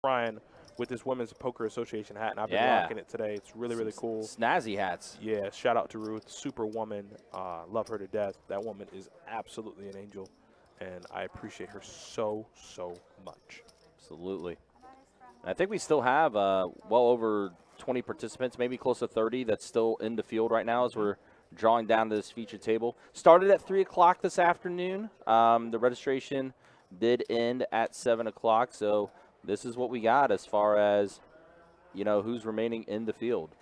Ryan with this Women's Poker Association hat, and I've been rocking it today. It's really, really cool. Snazzy hats. Yeah, shout out to Ruth, Superwoman. Love her to death. That woman is absolutely an angel, and I appreciate her so, so much. Absolutely. I think we still have well over 20 participants, maybe close to 30, that's still in the field right now as we're drawing down to this feature table. Started at 3 o'clock this afternoon. The registration did end at 7 o'clock, so this is what we got as far as, who's remaining in the field.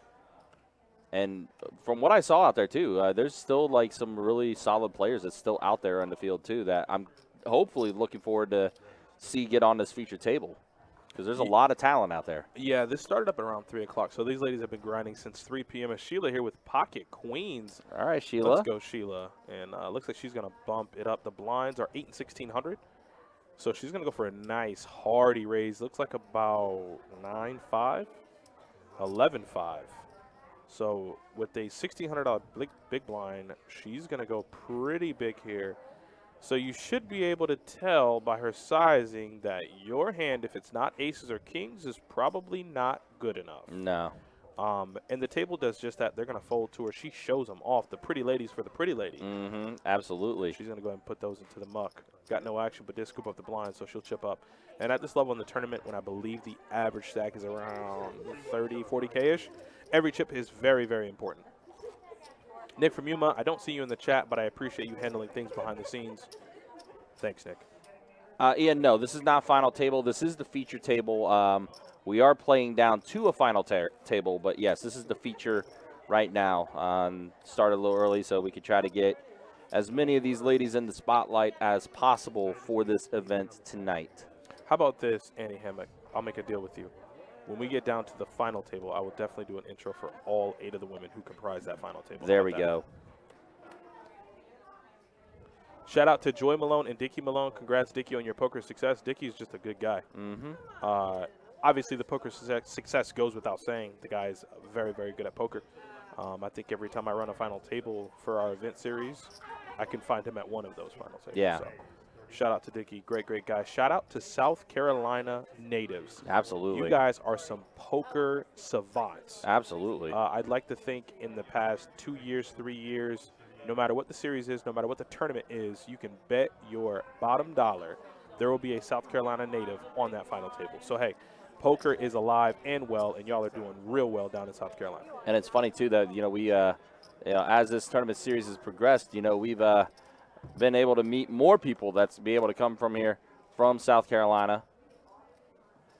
And from what I saw out there, too, there's still, some really solid players that's still out there on the field, too, that I'm hopefully looking forward to see get on this feature table because there's a lot of talent out there. Yeah, this started up at around 3 o'clock, so these ladies have been grinding since 3 p.m. And Sheila here with Pocket Queens. All right, Sheila. Let's go, Sheila. And looks like she's going to bump it up. The blinds are 8 and 1,600. So she's going to go for a nice, hearty raise. Looks like about 9.5, 11.5. So with a $1,600 big blind, she's going to go pretty big here. So you should be able to tell by her sizing that your hand, if it's not aces or kings, is probably not good enough. No. And the table does just that. They're going to fold to her. She shows them off. The pretty ladies for the pretty lady. Mm-hmm. Absolutely. She's going to go ahead and put those into the muck. Got no action, but did scoop up the blind, so she'll chip up. And at this level in the tournament, when I believe the average stack is around 30, 40K-ish, every chip is very, very important. Nick from Yuma, I don't see you in the chat, but I appreciate you handling things behind the scenes. Thanks, Nick. Ian, no, this is not final table. This is the feature table. We are playing down to a final table, but, yes, this is the feature right now. Started a little early so we could try to get as many of these ladies in the spotlight as possible for this event tonight. How about this, Annie Hammock? I'll make a deal with you. When we get down to the final table, I will definitely do an intro for all 8 of the women who comprise that final table. There we go. Shout out to Joy Malone and Dickie Malone. Congrats, Dickie, on your poker success. Dickie's just a good guy. Mm-hmm. Obviously, the poker success goes without saying. The guy's very, very good at poker. I think every time I run a final table for our event series, I can find him at one of those final tables. Yeah. So, shout out to Dickie. Great, great guy. Shout out to South Carolina natives. Absolutely. You guys are some poker savants. Absolutely. I'd like to think in the past 2 years, 3 years, no matter what the series is, no matter what the tournament is, you can bet your bottom dollar there will be a South Carolina native on that final table. So, hey, poker is alive and well, and y'all are doing real well down in South Carolina. And it's funny, too, that, we, as this tournament series has progressed, we've been able to meet more people that's be able to come from here, from South Carolina.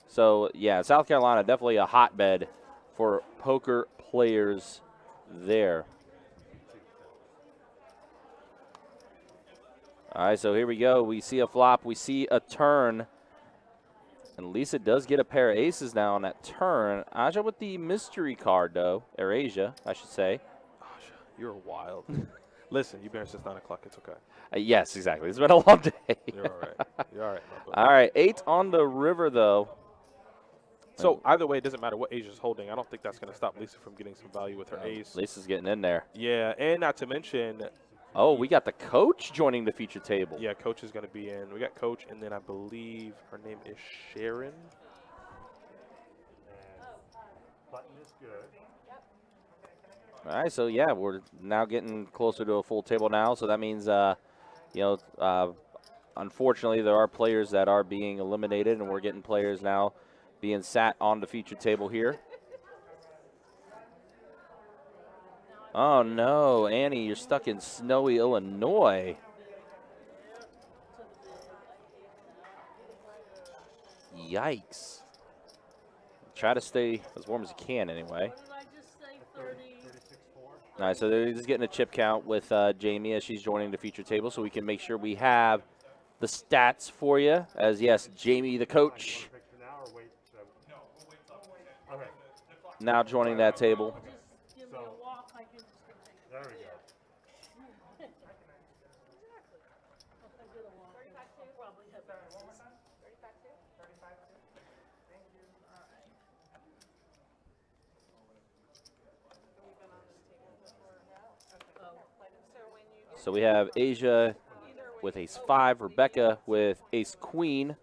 So, yeah, South Carolina, definitely a hotbed for poker players there. All right, so here we go. We see a flop. We see a turn. And Lisa does get a pair of aces now on that turn. Aja with the mystery card, though. Or Asia, I should say. Aja, you're wild. Listen, you've been here since 9 o'clock. It's okay. Yes, exactly. It's been a long day. You're all right. You're all right. All right, 8 on the river, though. So, either way, it doesn't matter what Asia's holding. I don't think that's going to stop Lisa from getting some value with her ace. Lisa's getting in there. Yeah, and not to mention... Oh, we got the coach joining the feature table. Yeah, Coach is going to be in. We got Coach, and then I believe her name is Sharon. Button is good. All right, so, yeah, we're now getting closer to a full table now. So that means, unfortunately, there are players that are being eliminated, and we're getting players now being sat on the feature table here. Oh, no, Annie, you're stuck in snowy Illinois. Yikes. Try to stay as warm as you can anyway. What did I just say, 30? All right, so they're just getting a chip count with Jamie as she's joining the feature table so we can make sure we have the stats for you. As, yes, Jamie, the coach, now joining that table. Just give me a walk, I can just There we go. So we have Asia with ace 5, Rebecca with ace queen.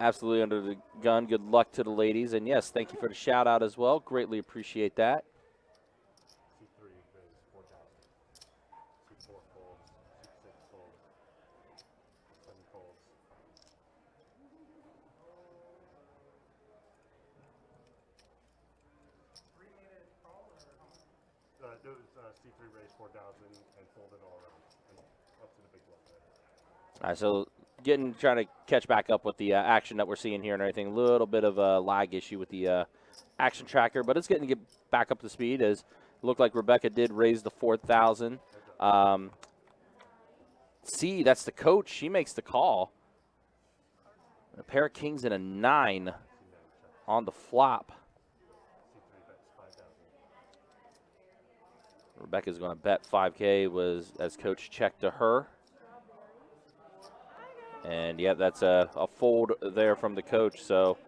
absolutely under the gun. Good luck to the ladies. And, yes, thank you for the shout-out as well. Greatly appreciate that. C3 raise 4,000. C4 folds. C6 folds. 7 folds. Those C3 raise 4,000 and fold it all around and up to the big one. All right, so trying to catch back up with the action that we're seeing here and everything. A little bit of a lag issue with the action tracker, but it's getting to get back up to speed as it looked like Rebecca did raise the 4,000. C, that's the coach. She makes the call. A pair of kings and a 9 on the flop. C3 bets 5,000. Rebecca's going to bet 5K as coach checked to her. And, yeah, that's a fold there from the coach, so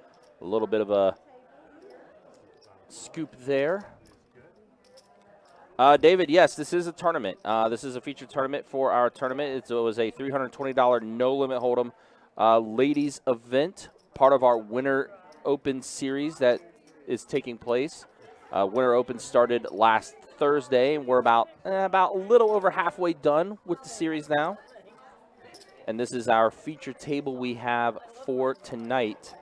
a little bit of a scoop there. David, yes, this is a tournament. This is a featured tournament for our tournament. It was a $320 no-limit hold'em ladies event, part of our Winter Open series that is taking place. Winter Open started last Thursday, and we're about a little over halfway done with the series now. And this is our feature table we have for tonight.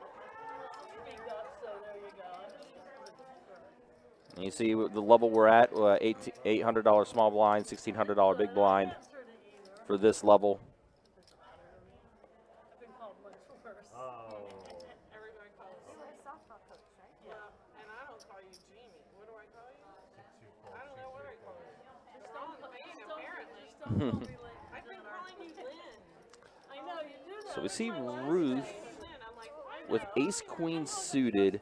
And you see the level we're at, $800 small blind, $1,600 big blind for this level. So we see Ruth with ace-queen suited.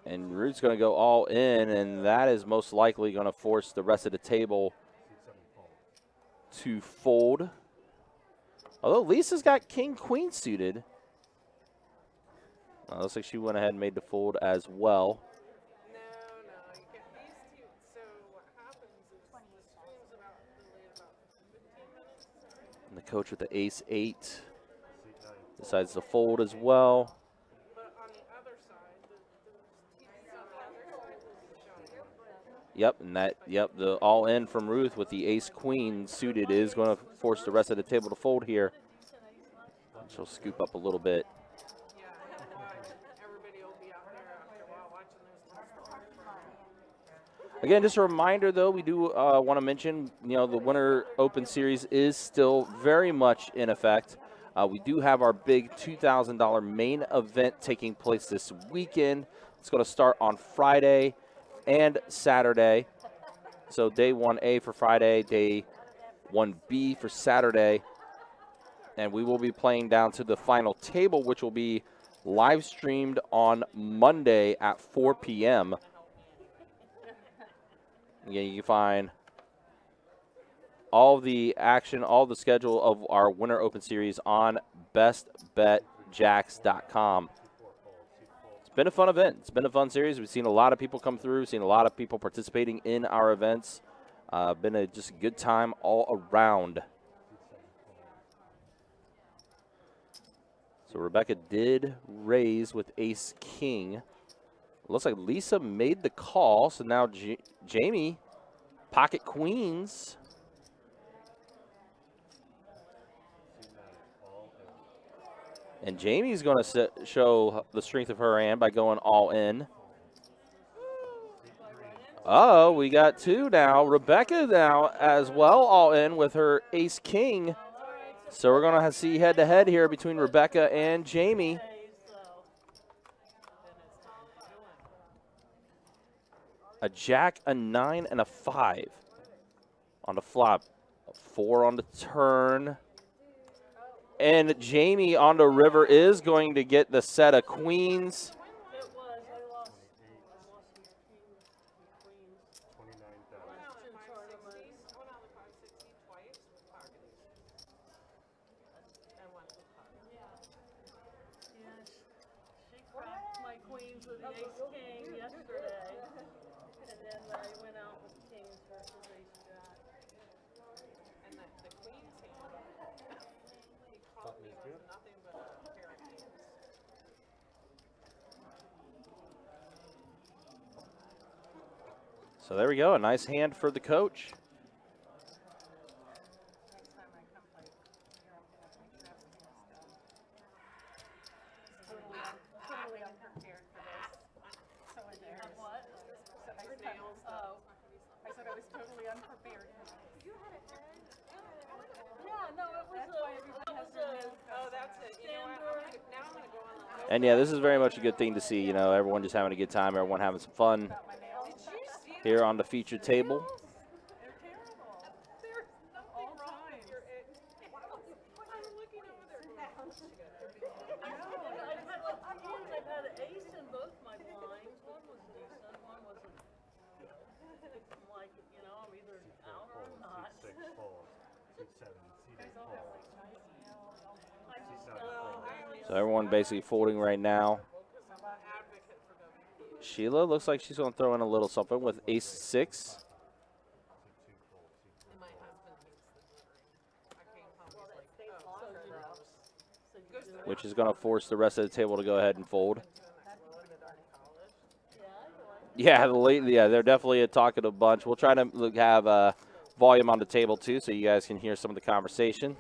And Ruth's going to go all in, and that is most likely going to force the rest of the table to fold. Although Lisa's got king-queen suited. Looks like she went ahead and made the fold as well. And the coach with the ace-8 decides to fold as well. Yep, and the all-in from Ruth with the ace-queen suited is going to force the rest of the table to fold here. She'll scoop up a little bit. Again, just a reminder, though, we do want to mention, the Winter Open Series is still very much in effect. We do have our big $2,000 main event taking place this weekend. It's going to start on Friday and Saturday. So day 1A for Friday, day 1B for Saturday. And we will be playing down to the final table, which will be live streamed on Monday at 4 p.m. Again, you can find all the action, all the schedule of our Winter Open Series on bestbetjacks.com. It's been a fun event. It's been a fun series. We've seen a lot of people come through. We've seen a lot of people participating in our events. Been just a good time all around. So Rebecca did raise with ace-king. Looks like Lisa made the call, so now Jamie, pocket queens. And Jamie's going to show the strength of her hand by going all in. Oh, we got two now. Rebecca now as well all in with her ace-king. So we're going to see head-to-head here between Rebecca and Jamie. A jack, a 9, and a 5 on the flop. A 4 on the turn. And Jamie on the river is going to get the set of queens. So there we go. A nice hand for the coach. Totally unprepared for this. So embarrassed. What? I said I was totally unprepared for this. You had a head? Yeah, no, it was that's it. You know what? Now I'm going to go on the And yeah, this is very much a good thing to see. You know, everyone just having a good time, everyone having some fun here on the featured table. They're terrible. There's nothing wrong with your I'm looking over there. I've had an ace in both my blinds. One was decent, one wasn't. Like, you know, I'm either out or I'm not. C6 falls. C7, C8 falls. So everyone basically folding right now. Sheila looks like she's going to throw in a little something with ace 6. Which is going to force the rest of the table to go ahead and fold. Yeah, they're definitely a talkative bunch. We'll try to have volume on the table too, so you guys can hear some of the conversation.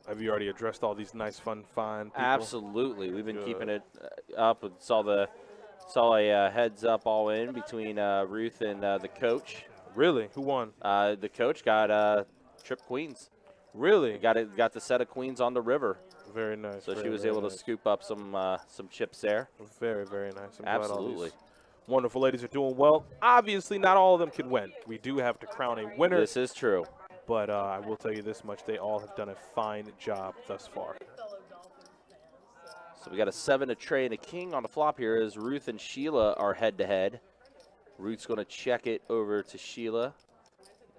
Have you already addressed all these nice, fun, fine people? Absolutely. We've been Good. keeping it up. Saw a heads up all in between Ruth and the coach. Really? Who won? The coach got trip queens. Really? Got the set of queens on the river. Very nice. So very, she was very able to nice. scoop up some chips there. Very, very nice. I'm glad all Absolutely. these wonderful ladies are doing well. Obviously, not all of them can win. We do have to crown a winner. This is true. But I will tell you this much. They all have done a fine job thus far. So we got a 7, a tray, and a king on the flop here as Ruth and Sheila are head-to-head. Ruth's going to check it over to Sheila.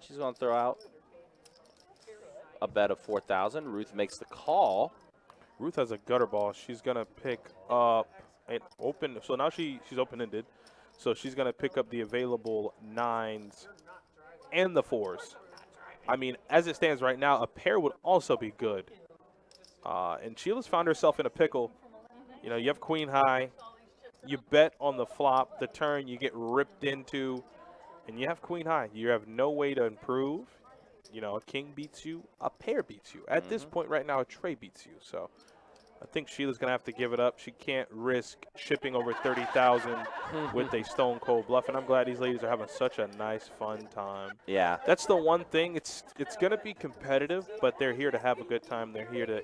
She's going to throw out a bet of 4,000. Ruth makes the call. Ruth has a gutter ball. She's going to pick up an open. So now she's open-ended. So she's going to pick up the available 9s and the 4s. I mean, as it stands right now, a pair would also be good. And Sheila's found herself in a pickle. You know, you have queen high. You bet on the flop. The turn you get ripped into. And you have queen high. You have no way to improve. You know, a king beats you. A pair beats you. At this point right now, a tray beats you. So I think Sheila's going to have to give it up. She can't risk shipping over 30,000 with a stone cold bluff. And I'm glad these ladies are having such a nice, fun time. Yeah. That's the one thing. It's going to be competitive, but they're here to have a good time. They're here to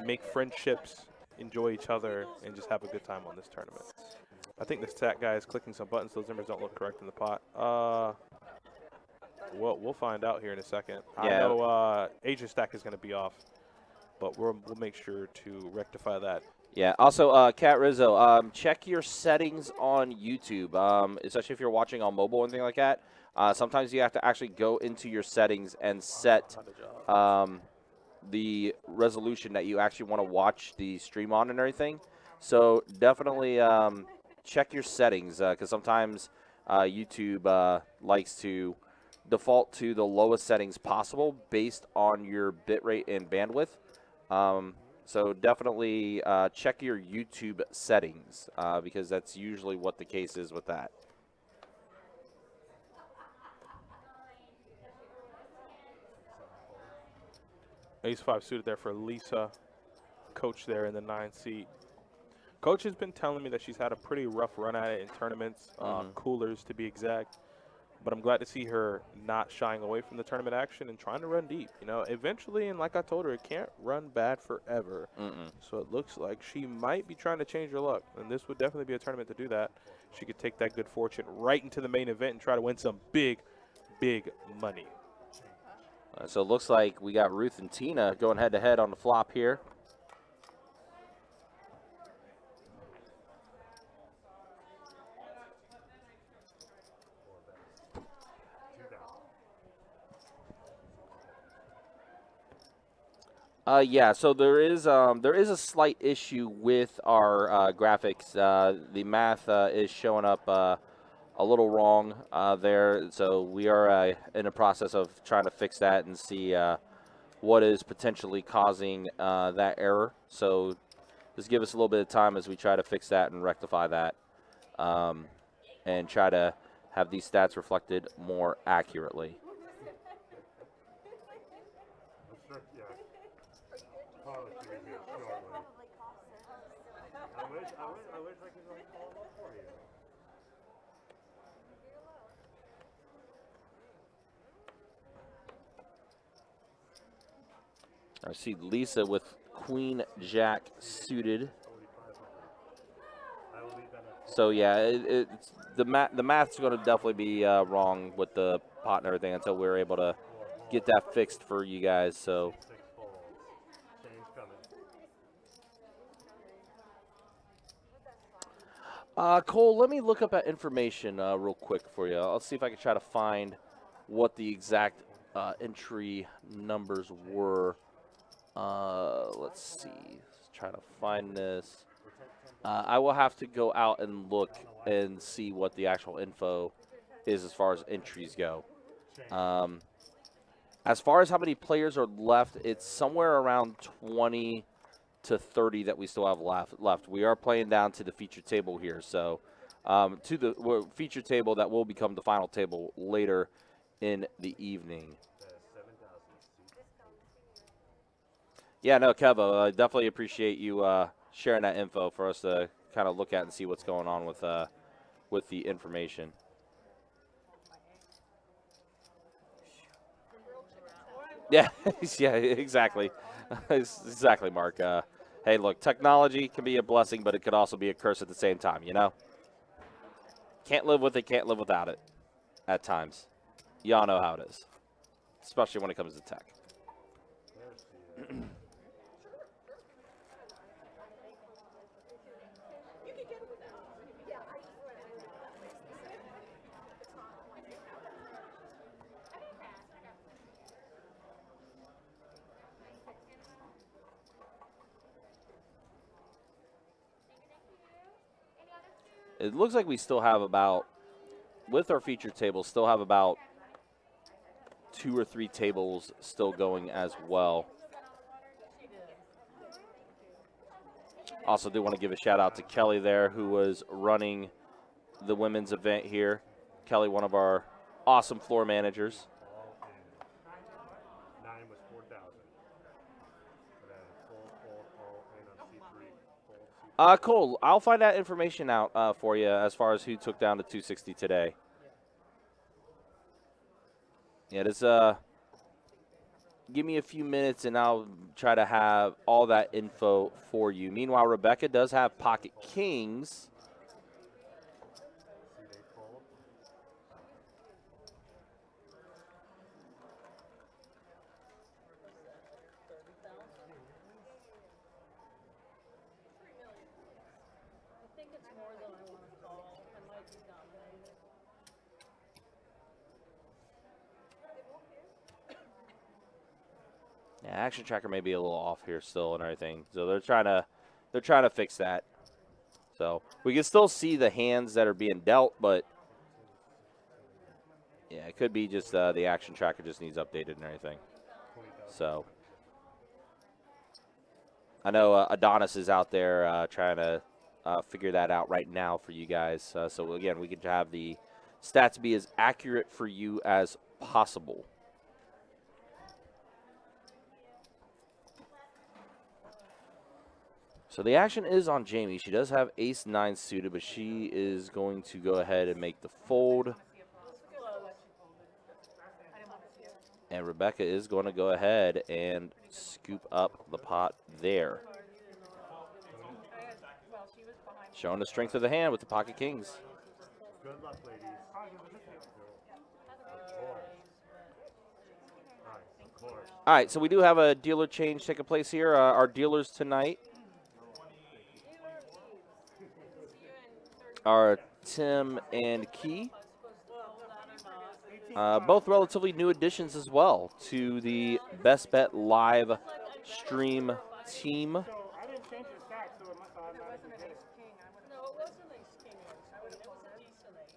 make friendships, enjoy each other, and just have a good time on this tournament. I think this stat guy is clicking some buttons. Those numbers don't look correct in the pot. Well, we'll find out here in a second. Yeah. I know Asia stack is going to be off, but we'll make sure to rectify that. Yeah. Also, Kat Rizzo, check your settings on YouTube, especially if you're watching on mobile or anything like that. Sometimes you have to actually go into your settings and set the resolution that you actually want to watch the stream on and everything. So definitely check your settings because sometimes YouTube likes to default to the lowest settings possible based on your bitrate and bandwidth. So definitely check your YouTube settings because that's usually what the case is with that. Ace-5 suited there for Lisa, coach there in the 9 seat. Coach has been telling me that she's had a pretty rough run at it in tournaments, coolers to be exact. But I'm glad to see her not shying away from the tournament action and trying to run deep. You know, eventually, and like I told her, it can't run bad forever. So it looks like she might be trying to change her luck. And this would definitely be a tournament to do that. She could take that good fortune right into the main event and try to win some big, big money. So it looks like we got Ruth and Tina going head-to-head on the flop here. Yeah, so there is a slight issue with our graphics. The math is showing up a little wrong there, so we are in the process of trying to fix that and see what is potentially causing that error. So just give us a little bit of time as we try to fix that and rectify that, and try to have these stats reflected more accurately. I'm sure, yeah. Probably should be here shortly. I wish I could like call them up for you. I see Lisa with Queen Jack suited. I will leave that at So yeah, it's the math's going to definitely be wrong with the pot and everything until we're able to get that fixed for you guys. So 6 folds. Change coming. Cole, let me look up that information real quick for you. I'll see if I can try to find what the exact entry numbers were. Let's see. Let's try to find this. I will have to go out and look and see what the actual info is as far as entries go. As far as how many players are left, it's somewhere around 20 to 30 that we still have left. We are playing down to the feature table here, so to the feature table that will become the final table later in the evening. Yeah, no, Kevo, I definitely appreciate you sharing that info for us to kind of look at and see what's going on with the information. Yeah, yeah, exactly. Exactly, Mark. Hey, look, technology can be a blessing, but it could also be a curse at the same time, you know? Can't live with it, can't live without it at times. Y'all know how it is, especially when it comes to tech. It looks like we still have about, with our feature tables, still have about 2 or 3 tables still going as well. Also do want to give a shout out to Kelly there, who was running the women's event here. Kelly, one of our awesome floor managers. 9 was 4,000. And then fold, all in on C3. Fold, C3. Cool. I'll find that information out for you as far as who took down the 260 today. Yeah, just give me a few minutes and I'll try to have all that info for you. Meanwhile, Rebecca does have pocket kings. C8 fold. I think it's more than I want to call. I might be done. Yeah, Action Tracker may be a little off here still and everything. So they're trying to fix that. So we can still see the hands that are being dealt, but yeah, it could be just the Action Tracker just needs updated and everything. So I know Adonis is out there trying to figure that out right now for you guys. So again, we can have the stats be as accurate for you as possible. So the action is on Jamie. She does have ace-9 suited, but she is going to go ahead and make the fold. And Rebecca is going to go ahead and scoop up the pot there. Showing the strength of the hand with the pocket kings. Good luck, ladies. Of course. All right, so we do have a dealer change taking place here. Our dealers tonight are Tim and Key. Both relatively new additions as well to the Best Bet Live stream team. So I didn't change the stack, so it must have It automatically wasn't an did it. ace king. No, it wasn't ace king. I would have pulled it. It was a decent ace.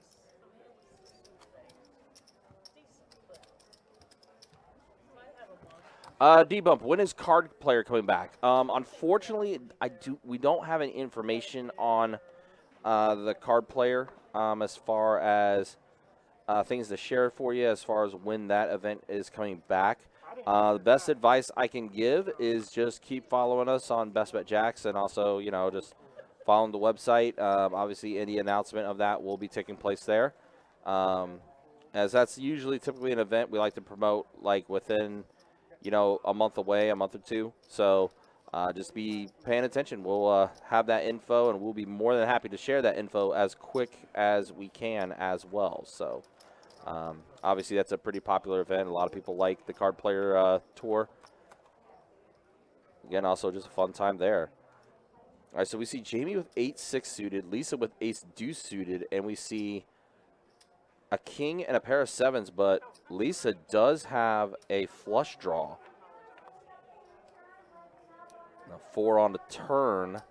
Decent, but might have a bluff. D-Bump, when is card player coming back? Unfortunately, we don't have any information on the card player as far as things to share for you as far as when that event is coming back. The best advice I can give is just keep following us on Best Bet Jacks, and also, just following the website. Obviously, any announcement of that will be taking place there. As that's usually typically an event we like to promote like within, a month away, a month or two. So just be paying attention. We'll have that info, and we'll be more than happy to share that info as quick as we can as well. So obviously, that's a pretty popular event. A lot of people like the card player tour. Again, also just a fun time there. All right, so we see Jamie with 8-6 suited, Lisa with ace-deuce suited, and we see a king and a pair of sevens, but Lisa does have a flush draw. Now 4 on the turn.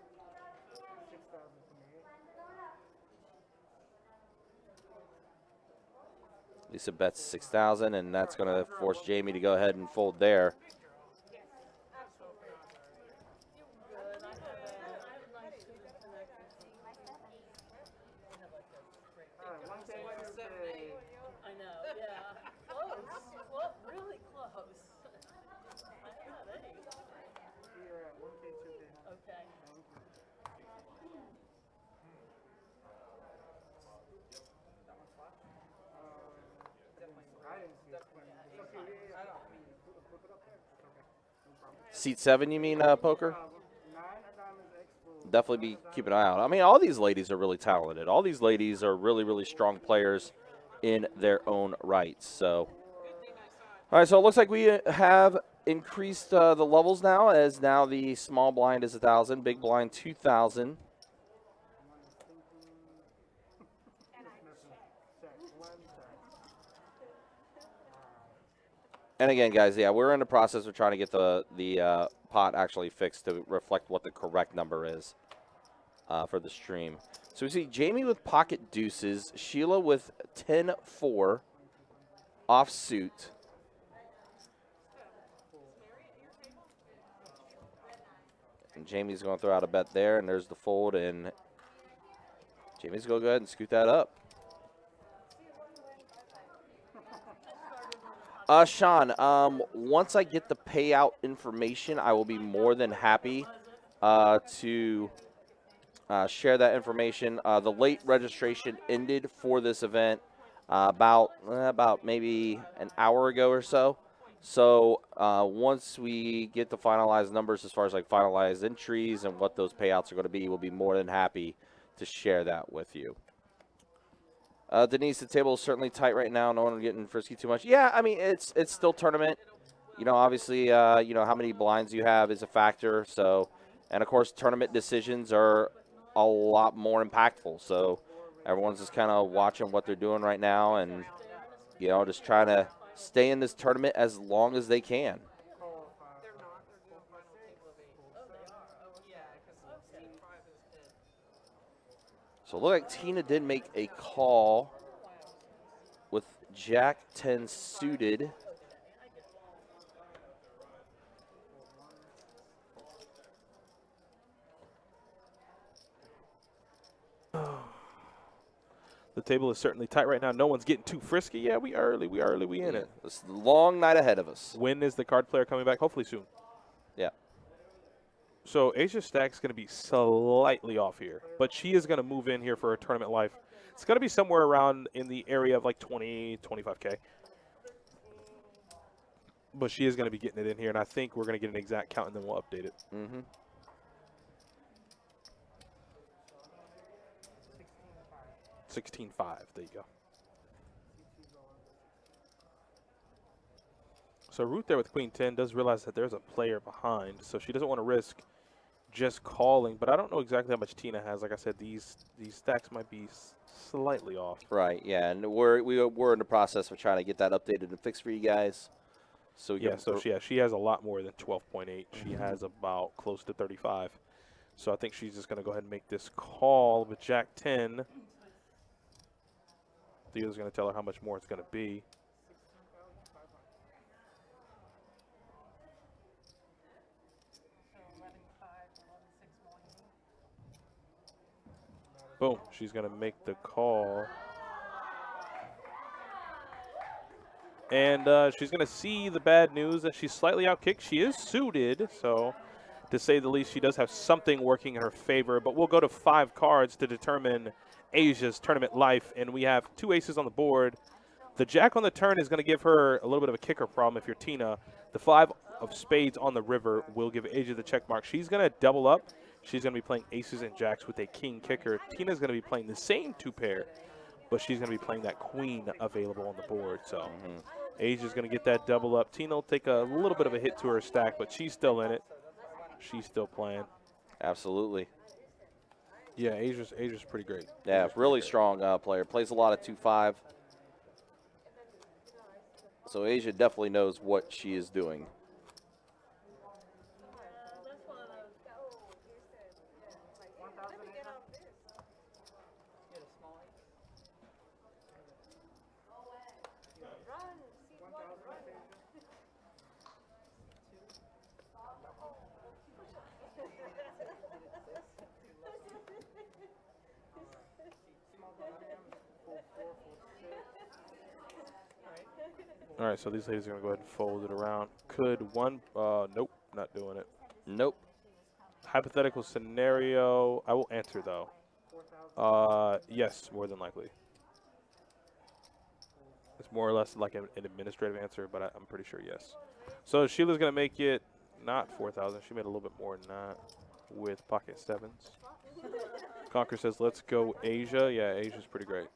Lisa bets 6,000, and that's going to force Jamie to go ahead and fold there. I know, yeah. Close. Well, really close. I had eight. Okay. Seat 7, you mean, poker? Definitely be keeping an eye out. I mean, all these ladies are really talented. All these ladies are really, really strong players in their own rights. So, all right, so it looks like we have increased the levels now, as now the small blind is 1,000, big blind 2,000. And again, guys, yeah, we're in the process of trying to get the pot actually fixed to reflect what the correct number is for the stream. So we see Jamie with pocket deuces, Sheila with 10-4 offsuit. And Jamie's going to throw out a bet there, and there's the fold, and Jamie's going to go ahead and scoot that up. Sean, once I get the payout information, I will be more than happy to share that information. The late registration ended for this event about maybe an hour ago or so. So once we get the finalized numbers as far as like finalized entries and what those payouts are going to be, we'll be more than happy to share that with you. Denise, the table is certainly tight right now. No one getting frisky too much. Yeah, I mean, it's still tournament. Obviously, how many blinds you have is a factor. So, and of course, tournament decisions are a lot more impactful. So, everyone's just kind of watching what they're doing right now, and just trying to stay in this tournament as long as they can. So it looked like Tina did make a call with Jack 10 suited. The table is certainly tight right now. No one's getting too frisky. Yeah, we early. We in it. It's a long night ahead of us. When is the card player coming back? Hopefully soon. Yeah. So Asia Stack's going to be slightly off here, but she is going to move in here for her tournament life. It's going to be somewhere around in the area of like 20, 25K. But she is going to be getting it in here, and I think we're going to get an exact count, and then we'll update it. Mm-hmm. 16-5. There you go. So Ruth there with Queen 10 does realize that there's a player behind, so she doesn't want to risk just calling. But I don't know exactly how much Tina has. Like I said, these stacks might be slightly off. Right, yeah, and we're in the process of trying to get that updated and fixed for you guys. So Yeah, so she has a lot more than 12.8. She has about close to 35. So I think she's just going to go ahead and make this call with Jack 10. The dealer's going to tell her how much more it's going to be. Boom. She's going to make the call. And she's going to see the bad news that she's slightly outkicked. She is suited, so to say the least, she does have something working in her favor. But we'll go to 5 cards to determine Asia's tournament life, and we have 2 aces on the board. The jack on the turn is going to give her a little bit of a kicker problem if you're Tina. The 5 of spades on the river will give Asia the check mark. She's going to double up. She's going to be playing aces and jacks with a king kicker. Tina's going to be playing the same 2 pair, but she's going to be playing that queen available on the board. So Asia's going to get that double up. Tina will take a little bit of a hit to her stack, but she's still in it. She's still playing. Absolutely. Yeah, Asia's pretty great. Yeah, really strong player. Plays a lot of 2-5. So Asia definitely knows what she is doing. All right, so these ladies are going to go ahead and fold it around. Could one, nope, not doing it. Nope. Hypothetical scenario, I will answer though. Yes, more than likely. It's more or less like an administrative answer, but I'm pretty sure yes. So Sheila's going to make it not 4,000. She made a little bit more than that with pocket 7s. Conquer says, let's go Asia. Yeah, Asia's pretty great.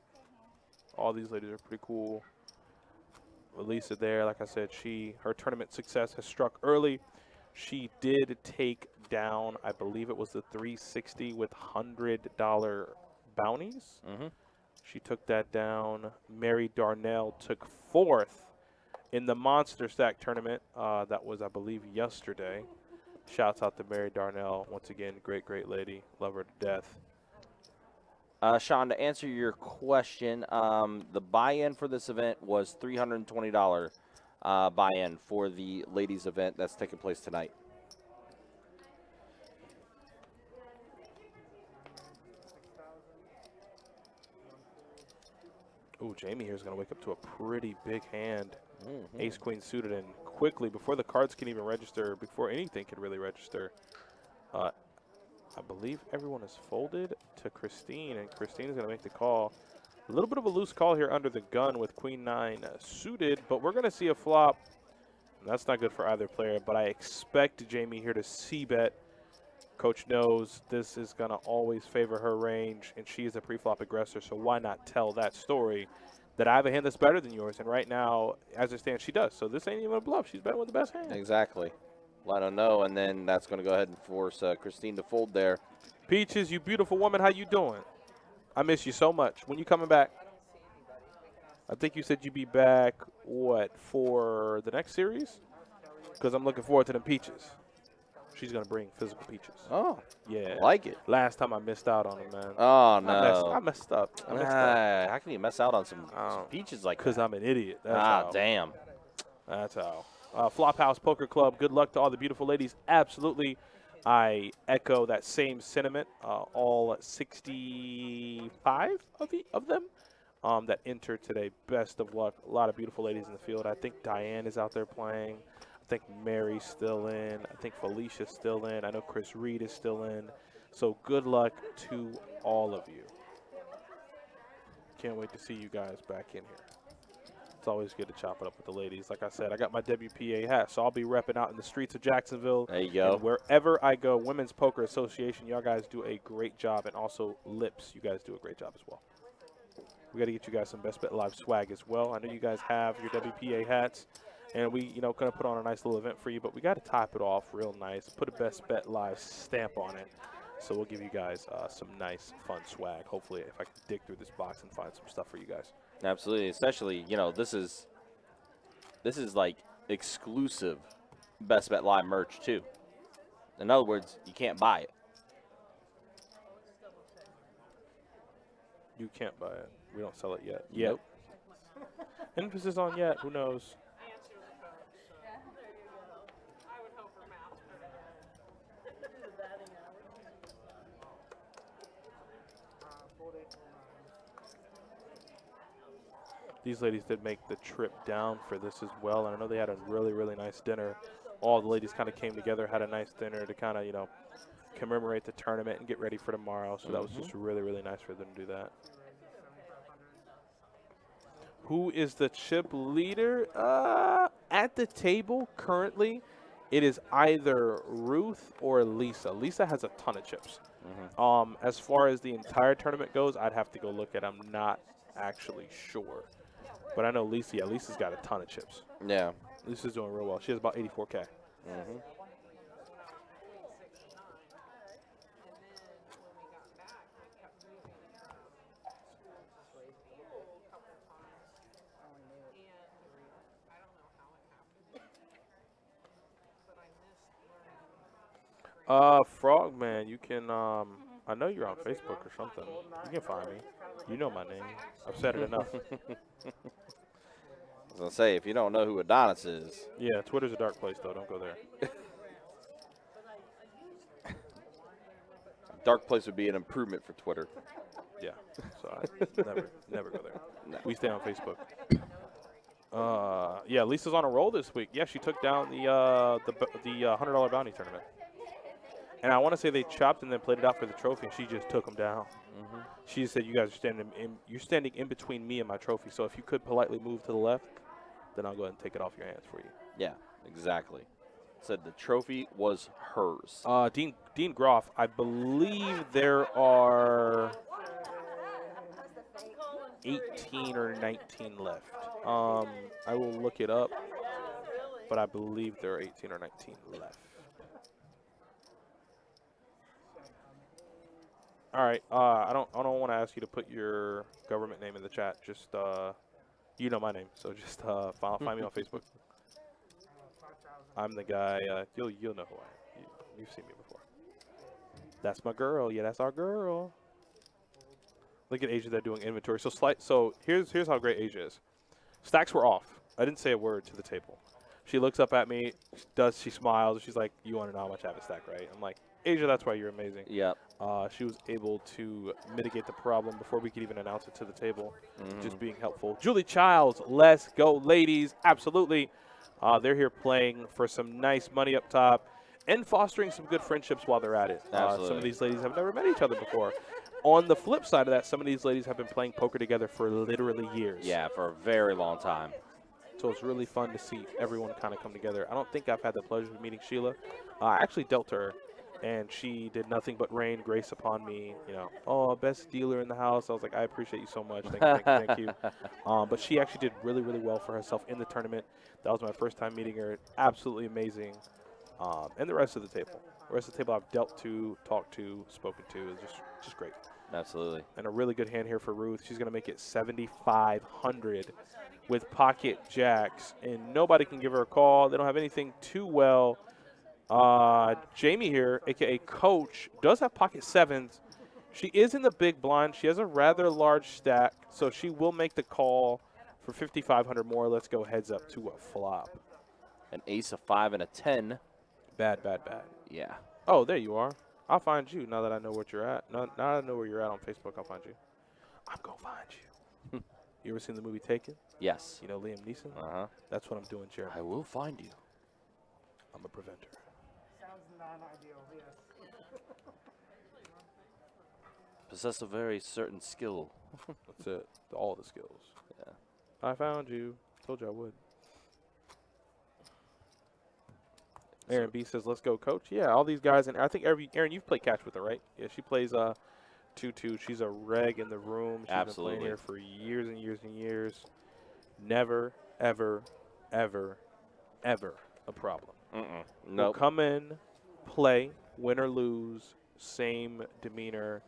All these ladies are pretty cool. Elisa there, like I said, her tournament success has struck early. She did take down, I believe it was the 360 with $100 bounties. She took that down. Mary Darnell took 4th in the Monster Stack tournament. That was, I believe, yesterday. Shouts out to Mary Darnell. Once again, great, great lady. Love her to death. Sean, to answer your question, the buy-in for this event was $320 buy-in for the ladies' event that's taking place tonight. Ooh, Jamie here is going to wake up to a pretty big hand. Ace-queen suited, and quickly, before the cards can even register, before anything can really register, I believe everyone is folded to Christine, and Christine is going to make the call. A little bit of a loose call here under the gun with Queen 9 suited, but we're going to see a flop. And that's not good for either player, but I expect Jamie here to c-bet. Coach knows this is going to always favor her range, and she is a pre-flop aggressor, so why not tell that story that I have a hand that's better than yours? And right now, as it stands, she does. So this ain't even a bluff. She's betting with the best hand. Exactly. Let her know, and then that's going to go ahead and force Christine to fold there. Peaches, you beautiful woman, how you doing? I miss you so much. When you coming back? I think you said you'd be back, what, for the next series? Because I'm looking forward to them peaches. She's going to bring physical peaches. Oh, yeah. Like it. Last time I missed out on them, man. Oh, no. I messed up. How can you mess out on some peaches like that? Because I'm an idiot. That's how. Damn. That's how. Flophouse Poker Club, good luck to all the beautiful ladies. Absolutely. I echo that same sentiment. All 65 of them that entered today, best of luck. A lot of beautiful ladies in the field. I think Diane is out there playing. I think Mary's still in. I think Felicia's still in. I know Chris Reed is still in. So good luck to all of you. Can't wait to see you guys back in here. It's always good to chop it up with the ladies. Like I said, I got my WPA hat, so I'll be repping out in the streets of Jacksonville. There you go. And wherever I go, Women's Poker Association, y'all guys do a great job. And also Lips, you guys do a great job as well. We got to get you guys some Best Bet Live swag as well. I know you guys have your WPA hats, and we, going to put on a nice little event for you, but we got to top it off real nice, put a Best Bet Live stamp on it. So we'll give you guys some nice, fun swag. Hopefully, if I can dig through this box and find some stuff for you guys. Absolutely. Especially, this is like exclusive Best Bet Live merch, too. In other words, you can't buy it. You can't buy it. We don't sell it yet. Nope. Emphasis on yet. Who knows? Answer the phone. There you go. I would hope for math. These ladies did make the trip down for this as well, and I know they had a really, really nice dinner. All the ladies kind of came together, had a nice dinner to kind of, you know, commemorate the tournament and get ready for tomorrow. So that was just really, really nice for them to do that. Who is the chip leader? At the table currently, it is either Ruth or Lisa. Lisa has a ton of chips. As far as the entire tournament goes, I'd have to go look at. I'm not actually sure, but I know Lisa. Yeah, Lisa's got a ton of chips. Yeah. Lisa's doing real well. She has about 84K. Frogman, you can, I know you're on Facebook or something. You can find me. You know my name. I've said it enough. I was going to say, if you don't know who Adonis is. Yeah, Twitter's a dark place, though. Don't go there. Dark place would be an improvement for Twitter. Yeah, so I never go there. No. We stay on Facebook. Yeah, Lisa's on a roll this week. Yeah, she took down the $100 bounty tournament. And I want to say they chopped and then played it out for the trophy, and she just took them down. She said, "You guys are you're standing in between me and my trophy. So if you could politely move to the left, then I'll go ahead and take it off your hands for you." Yeah, exactly. Said the trophy was hers. Dean Groff, I believe there are 18 or 19 left. I will look it up, but I believe there are 18 or 19 left. All right. I don't want to ask you to put your government name in the chat. Just you know my name, so just find me on Facebook. I'm the guy. You'll know who I am. You've seen me before. That's my girl. Yeah, that's our girl. Look at Asia. They're doing inventory. So here's how great Asia is. Stacks were off. I didn't say a word to the table. She looks up at me. She smiles. She's like, "You want to know how much I have a stack, right?" I'm like, "Asia, that's why you're amazing." Yep. She was able to mitigate the problem before we could even announce it to the table, just being helpful. Julie Childs, let's go, ladies. Absolutely. They're here playing for some nice money up top and fostering some good friendships while they're at it. Some of these ladies have never met each other before. On the flip side of that, some of these ladies have been playing poker together for literally years. Yeah, for a very long time. So it's really fun to see everyone kind of come together. I don't think I've had the pleasure of meeting Sheila. I actually dealt her, and she did nothing but rain grace upon me. You know, "Oh, best dealer in the house." I was like, "I appreciate you so much. Thank you." But she actually did really, really well for herself in the tournament. That was my first time meeting her. Absolutely amazing. And the rest of the table. The rest of the table I've dealt to, talked to, spoken to is just great. Absolutely. And a really good hand here for Ruth. She's going to make it 7,500 with pocket jacks, and nobody can give her a call. They don't have anything too well. Jamie here, a.k.a. Coach, does have pocket sevens. She is in the big blind. She has a rather large stack, so she will make the call for 5,500 more. Let's go heads up to a flop. An ace, a 5, and a 10. Bad. Yeah. Oh, there you are. I'll find you now that I know what you're at. Now that I know where you're at on Facebook, I'll find you. I'm going to find you. You ever seen the movie Taken? Yes. You know Liam Neeson? Uh-huh. That's what I'm doing, Jeremy. I will find you. I'm a preventer. Sounds non-ideal, yes. Possess a very certain skill. That's it. All the skills. Yeah. I found you. Told you I would. Aaron B says, "Let's go, Coach." Yeah, all these guys, and I think Aaron, you've played catch with her, right? Yeah, she plays 2-2. She's a reg in the room. She's Absolutely. been playing here for years and years and years. Never, ever, ever, ever a problem. We'll Nope. come in, play, win or lose, same demeanor,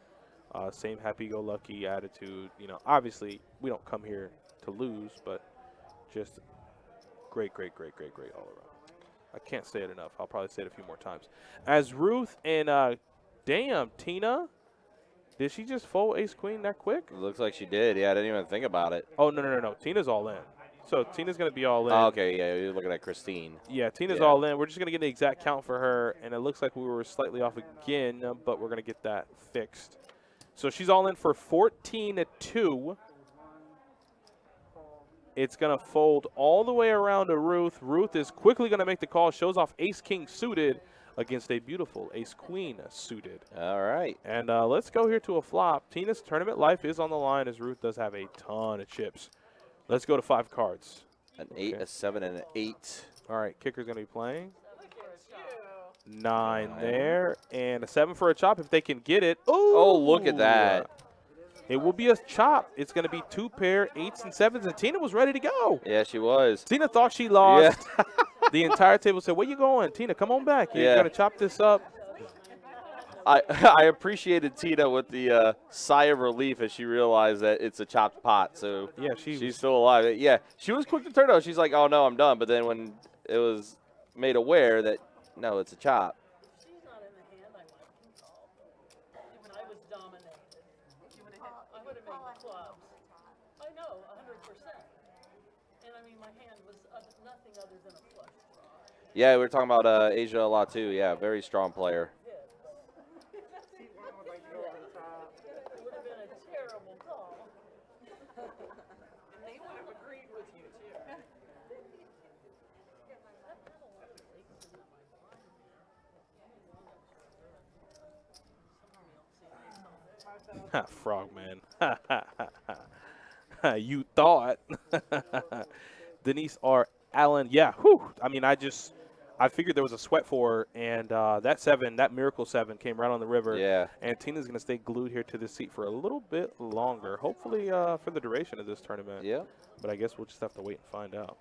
same happy-go-lucky attitude. You know, obviously we don't come here to lose, but just Great all around. I can't say it enough. I'll probably say it a few more times. As Ruth and damn, Tina, did she just fold ace queen that quick? It looks like she did. Yeah, I didn't even think about it. Oh, no. Tina's all in. So Tina's going to be all in. Oh, okay, yeah, you're looking at Christine. Yeah, Tina's Yeah. all in. We're just going to get the exact count for her, and it looks like we were slightly off again, but we're going to get that fixed. So she's all in for 14-2. It's going to fold all the way around to Ruth. Ruth is quickly going to make the call, shows off ace-king suited against a beautiful ace-queen suited. All right. And let's go here to a flop. Tina's tournament life is on the line as Ruth does have a ton of chips. Let's go to 5 cards. An 8, a 7, and an 8. All right, kicker's going to be playing. 9 there, and a 7 for a chop if they can get it. Ooh, Oh, look at that. It will be a chop. It's going to be 2 pair, 8s and 7s, and Tina was ready to go. Yeah, she was. Tina thought she lost. Yeah. The entire table said, where you going? Tina, come on back. You're Yeah. going to chop this up. I appreciated Tina with the sigh of relief as she realized that it's a chopped pot. So Yeah, she's still alive. Yeah, she was quick to turn out. She's like, oh, no, I'm done. But then when it was made aware that, no, it's a chop. She's not in the hand I might call. Even I was dominated. I would have made the clubs. I know, 100%. And I mean, my hand was nothing other than a flush draw. Yeah, we were talking about Asia a lot, too. Yeah, very strong player. It would have been a terrible call. And they would have agreed with you, too. Frogman. You thought. Denise R. Allen. Yeah, whew. I mean, I figured there was a sweat for her, and that 7, that miracle 7 came right on the river. Yeah. And Tina's going to stay glued here to this seat for a little bit longer, hopefully for the duration of this tournament. Yeah. But I guess we'll just have to wait and find out.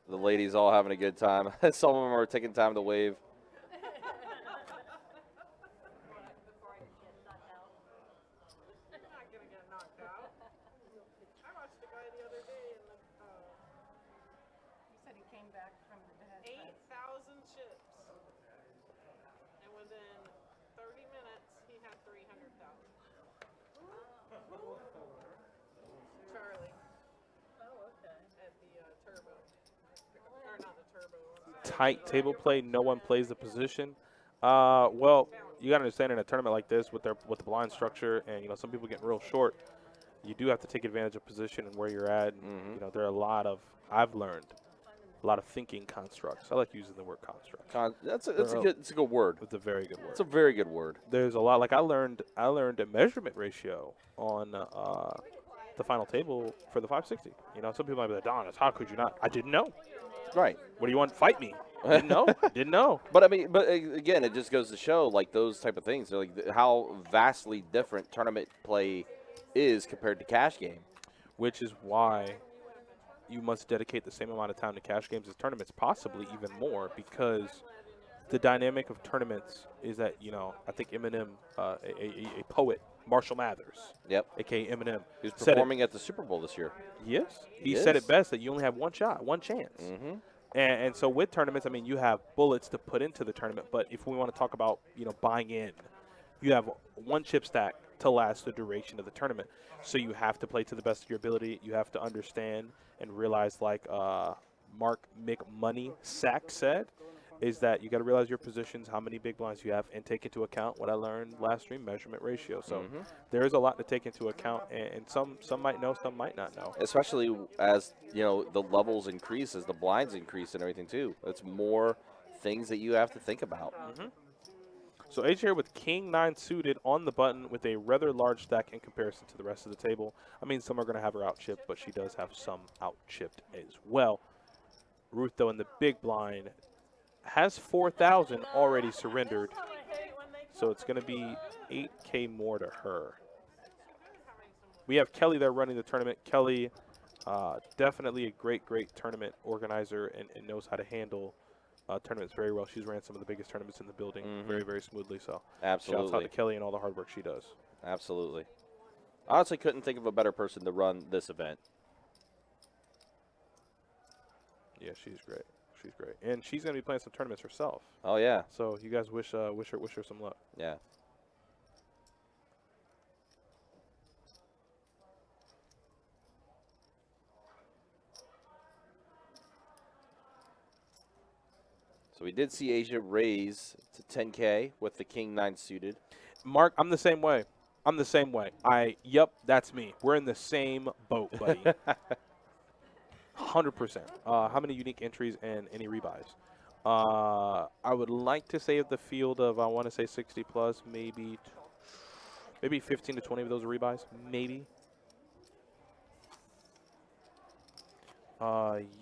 The ladies all having a good time. Some of them are taking time to wave. Not gonna get knocked out. I watched a guy the other day and He said he came back from the dead. 8,000 chips. And within 30 minutes, he had 300,000. Charlie. Oh, okay. At the turbo. Or not the turbo. Tight table play. No one plays the position. Well, you got to understand in a tournament like this with the blind structure, and some people getting real short, you do have to take advantage of position and where you're at. And, there are a lot of I've learned a lot of thinking constructs. I like using the word construct. It's a good word. It's a very good word. It's a very good word. There's a lot. Like I learned a measurement ratio on the final table for the 560. Some people might be like, Don, how could you not? I didn't know. Right. What do you want? Fight me. Didn't know. Didn't know. But again, it just goes to show like those type of things, like how vastly different tournament play is compared to cash game. Which is why you must dedicate the same amount of time to cash games as tournaments, possibly even more, because the dynamic of tournaments is that I think Eminem, a poet, Marshall Mathers, Yep. aka Eminem, He was said performing at the Super Bowl this year. Yes, he He said is. it best that you only have one shot, one chance. Mm-hmm. And so with tournaments, I mean, you have bullets to put into the tournament. But if we want to talk about, buying in, you have one chip stack to last the duration of the tournament. So you have to play to the best of your ability. You have to understand and realize, like Mark McMoney Sack said, is that you got to realize your positions, how many big blinds you have, and take into account what I learned last stream, measurement ratio. So there is a lot to take into account, and some might know, some might not know. Especially as the levels increase, as the blinds increase and everything too. It's more things that you have to think about. So H here with King 9 suited on the button with a rather large stack in comparison to the rest of the table. I mean, some are going to have her out chipped, but she does have some out chipped as well. Ruth, though, in the big blind, has 4,000 already surrendered. So it's going to be 8K more to her. We have Kelly there running the tournament. Kelly, definitely a great tournament organizer and knows how to handle tournaments very well. She's ran some of the biggest tournaments in the building very smoothly. So Absolutely. shouts out to Kelly and all the hard work she does. Absolutely. Honestly, couldn't think of a better person to run this event. Yeah, she's great. She's great, and she's gonna be playing some tournaments herself. Oh yeah, So you guys wish her some luck. yeah. So we did see Asia raise to 10K with the King 9 suited. Mark, I'm the same way. Yep, that's me. We're in the same boat, buddy. 100%. How many unique entries and any rebuys? I would like to say of the field of, I want to say 60 plus, maybe 15 to 20 of those are rebuys, maybe.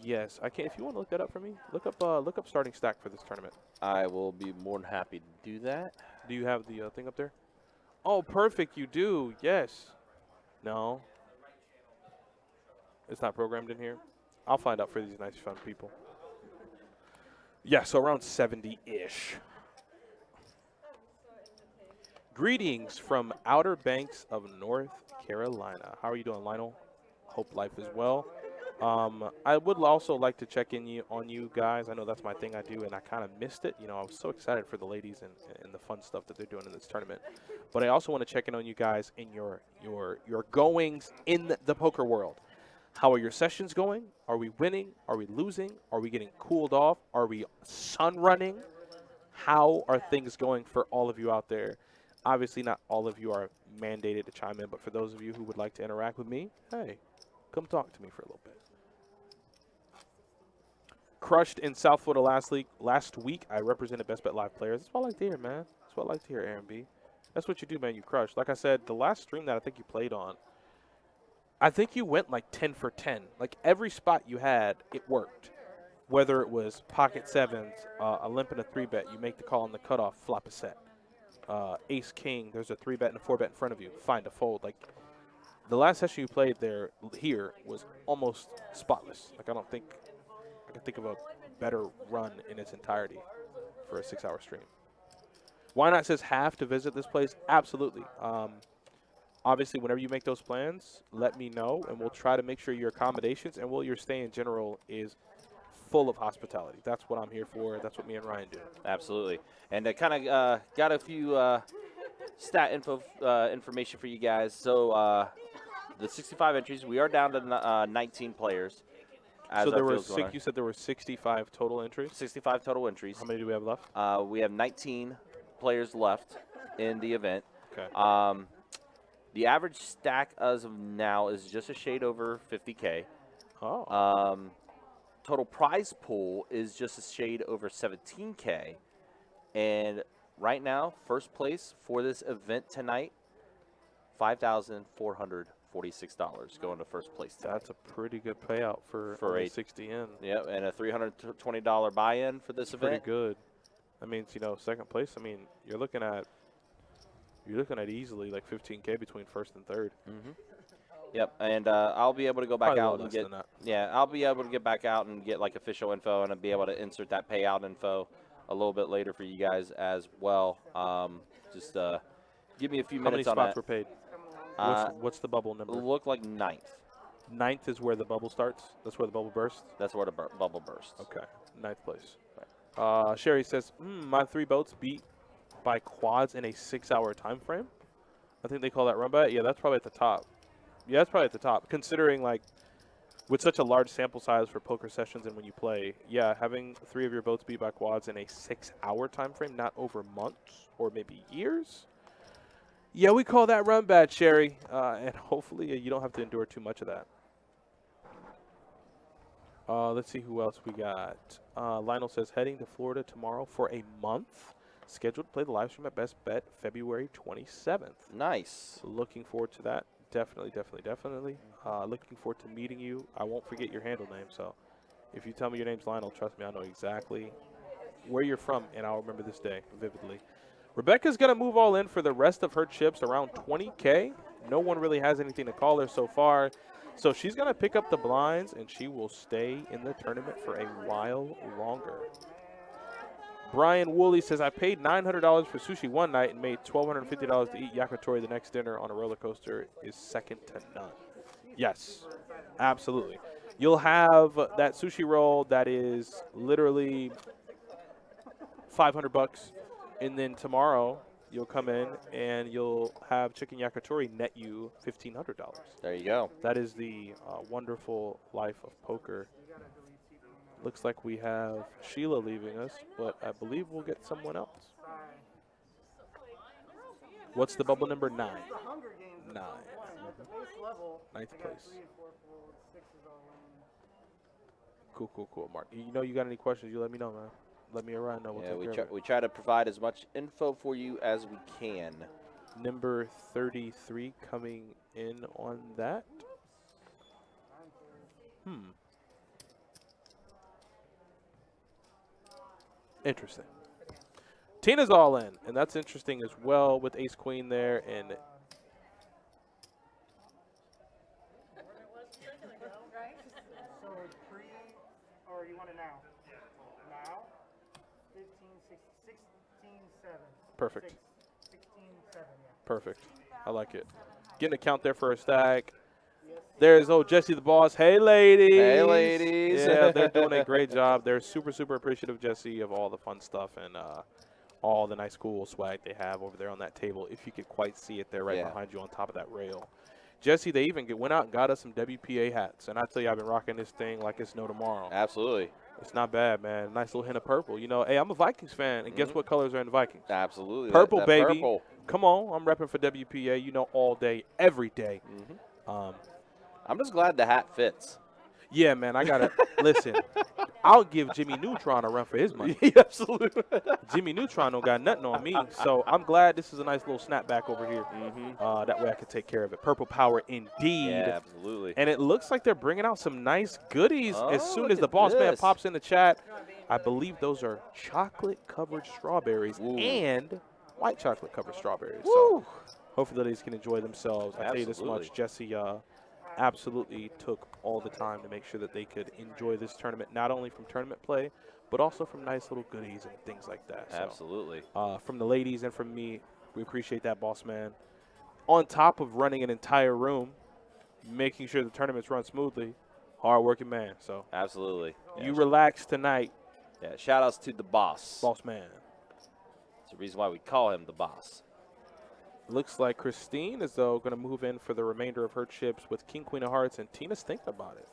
Yes, I can. If you want to look that up for me, look up starting stack for this tournament. I will be more than happy to do that. Do you have the thing up there? Oh, perfect. You do. Yes. No. It's not programmed in here. I'll find out for these nice, fun people. Yeah, so around 70-ish. Greetings from Outer Banks of North Carolina. How are you doing, Lionel? Hope life is well. I would also like to check in on you guys. I know that's my thing I do, and I kind of missed it. You know, I was so excited for the ladies and the fun stuff that they're doing in this tournament. But I also want to check in on you guys in your goings in the poker world. How are your sessions going? Are we winning? Are we losing? Are we getting cooled off? Are we sun running? How are things going for all of you out there? Obviously, not all of you are mandated to chime in, but for those of you who would like to interact with me, hey, come talk to me for a little bit. Crushed in South Florida last week. I represented Best Bet Live players. That's what I like to hear, man. That's what I like to hear, Aaron B. That's what you do, man. You crush. Like I said, the last stream that I think you played on, I think you went like 10 for 10. Like every spot you had, it worked. Whether it was pocket sevens, a limp and a 3-bet, you make the call on the cutoff, flop a set. Ace King, there's a 3-bet and a 4-bet in front of you, find a fold. Like the last session you played here was almost spotless. Like I can think of a better run in its entirety for a 6-hour stream. Why Not says have to visit this place? Absolutely. Obviously, whenever you make those plans, let me know, and we'll try to make sure your accommodations and your stay in general is full of hospitality. That's what I'm here for. That's what me and Ryan do. Absolutely. And I kind of got a few stat information for you guys. So the 65 entries, we are down to 19 players. So there were you said there were 65 total entries? 65 total entries. How many do we have left? We have 19 players left in the event. Okay. The average stack as of now is just a shade over 50K. Oh. Total prize pool is just a shade over 17K. And right now, first place for this event tonight, $5,446 going to first place tonight. That's a pretty good payout for a 60 in. Yep, and a $320 buy-in for this event. Pretty good. That means, second place, you're looking at easily like 15K between first and third. Mm-hmm. Yep, and I'll be able to go back out and get I'll be able to get back out and get like official info, and I'll be able to insert that payout info a little bit later for you guys as well. Just give me a few minutes on that. How many spots were paid? What's the bubble number? Look like ninth. Ninth is where the bubble starts? That's where the bubble bursts? That's where the bubble bursts. Okay, ninth place. Right. Sherry says, my 3 boats beat by quads in a 6-hour time frame. I think they call that run bet. Yeah, that's probably at the top. Yeah, that's probably at the top. Considering, like, with such a large sample size for poker sessions and when you play, yeah, having 3 of your boats beat by quads in a 6-hour time frame, not over months or maybe years. Yeah, we call that run bet, Sherry. And hopefully you don't have to endure too much of that. Let's see who else we got. Lionel says, heading to Florida tomorrow for a month. Scheduled to play the live stream at Best Bet February 27th. Nice. Looking forward to that. Definitely. Looking forward to meeting you. I won't forget your handle name, so if you tell me your name's Lionel, trust me, I know exactly where you're from, and I'll remember this day vividly. Rebecca's going to move all in for the rest of her chips, around 20K. No one really has anything to call her so far. So she's going to pick up the blinds, and she will stay in the tournament for a while longer. Brian Woolley says, I paid $900 for sushi one night and made $1,250 to eat yakitori the next dinner on a roller coaster is second to none. Yes, absolutely. You'll have that sushi roll that is literally $500, and then tomorrow you'll come in and you'll have chicken yakitori net you $1,500. There you go. That is the wonderful life of poker. Looks like we have Sheila leaving us, but I believe we'll get someone else. What's the bubble number? 9. 9. Ninth place. Cool. Mark, you know you got any questions, you let me know, man. Let me around know. We'll take care of it. We try to provide as much info for you as we can. Number 33 coming in on that. Interesting. Tina's all in, and that's interesting as well with Ace Queen there. And So pre, or you want it now? Now? 15, 16, 7. perfect. 16, 7, yeah. Perfect. I like it. Getting a count there for a stack. There's Jesse the boss. Hey, ladies. Hey, ladies. Yeah, they're doing a great job. They're super appreciative, Jesse, of all the fun stuff and all the nice, cool swag they have over there on that table. If you could quite see it there right behind you on top of that rail. Jesse, they even went out and got us some WPA hats. And I tell you, I've been rocking this thing like it's no tomorrow. Absolutely. It's not bad, man. Nice little hint of purple. You know, hey, I'm a Vikings fan, and guess what colors are in the Vikings? Absolutely. Purple, that baby. Purple. Come on. I'm repping for WPA, you know, all day, every day. I'm just glad the hat fits. Yeah, man, I got to listen. I'll give Jimmy Neutron a run for his money. Absolutely. Jimmy Neutron don't got nothing on me, so I'm glad this is a nice little snapback over here. That way I can take care of it. Purple power indeed. Yeah, absolutely. And it looks like they're bringing out some nice goodies as soon look as the at boss man this. pops in the chat. I believe those are chocolate-covered strawberries and white chocolate-covered strawberries. So hopefully the ladies can enjoy themselves. I tell you this much, Jesse absolutely took all the time to make sure that they could enjoy this tournament, not only from tournament play, but also from nice little goodies and things like that. So, Absolutely. from the ladies and from me, we appreciate that, boss man. On top of running an entire room, making sure the tournaments run smoothly, hard-working man. So Absolutely. you relax tonight, Yeah, shout outs to the boss. boss man. That's the reason why we call him the boss. Looks like Christine is, though, going to move in for the remainder of her chips with King, Queen of Hearts, and Tina's thinking about it.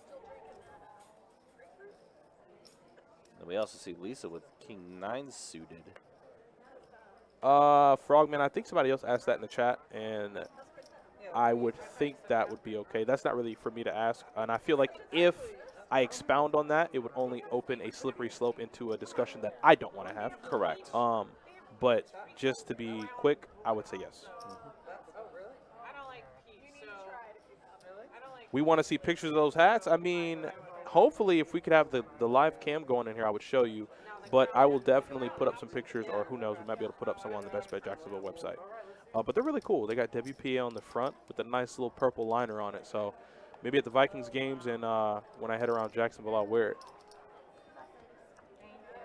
And we also see Lisa with King 9 suited. Frogman, I think somebody else asked that in the chat, and I would think that would be okay. That's not really for me to ask, and I feel like if I expound on that, it would only open a slippery slope into a discussion that I don't want to have. Correct. But just to be quick, I would say yes. We want to see pictures of those hats. I mean, hopefully if we could have the live cam going in here, I would show you. But I will definitely put up some pictures, or who knows, we might be able to put up some on the Best Bet Jacksonville website. But they're really cool. They got WPA on the front with a nice little purple liner on it. So maybe at the Vikings games and when I head around Jacksonville, I'll wear it.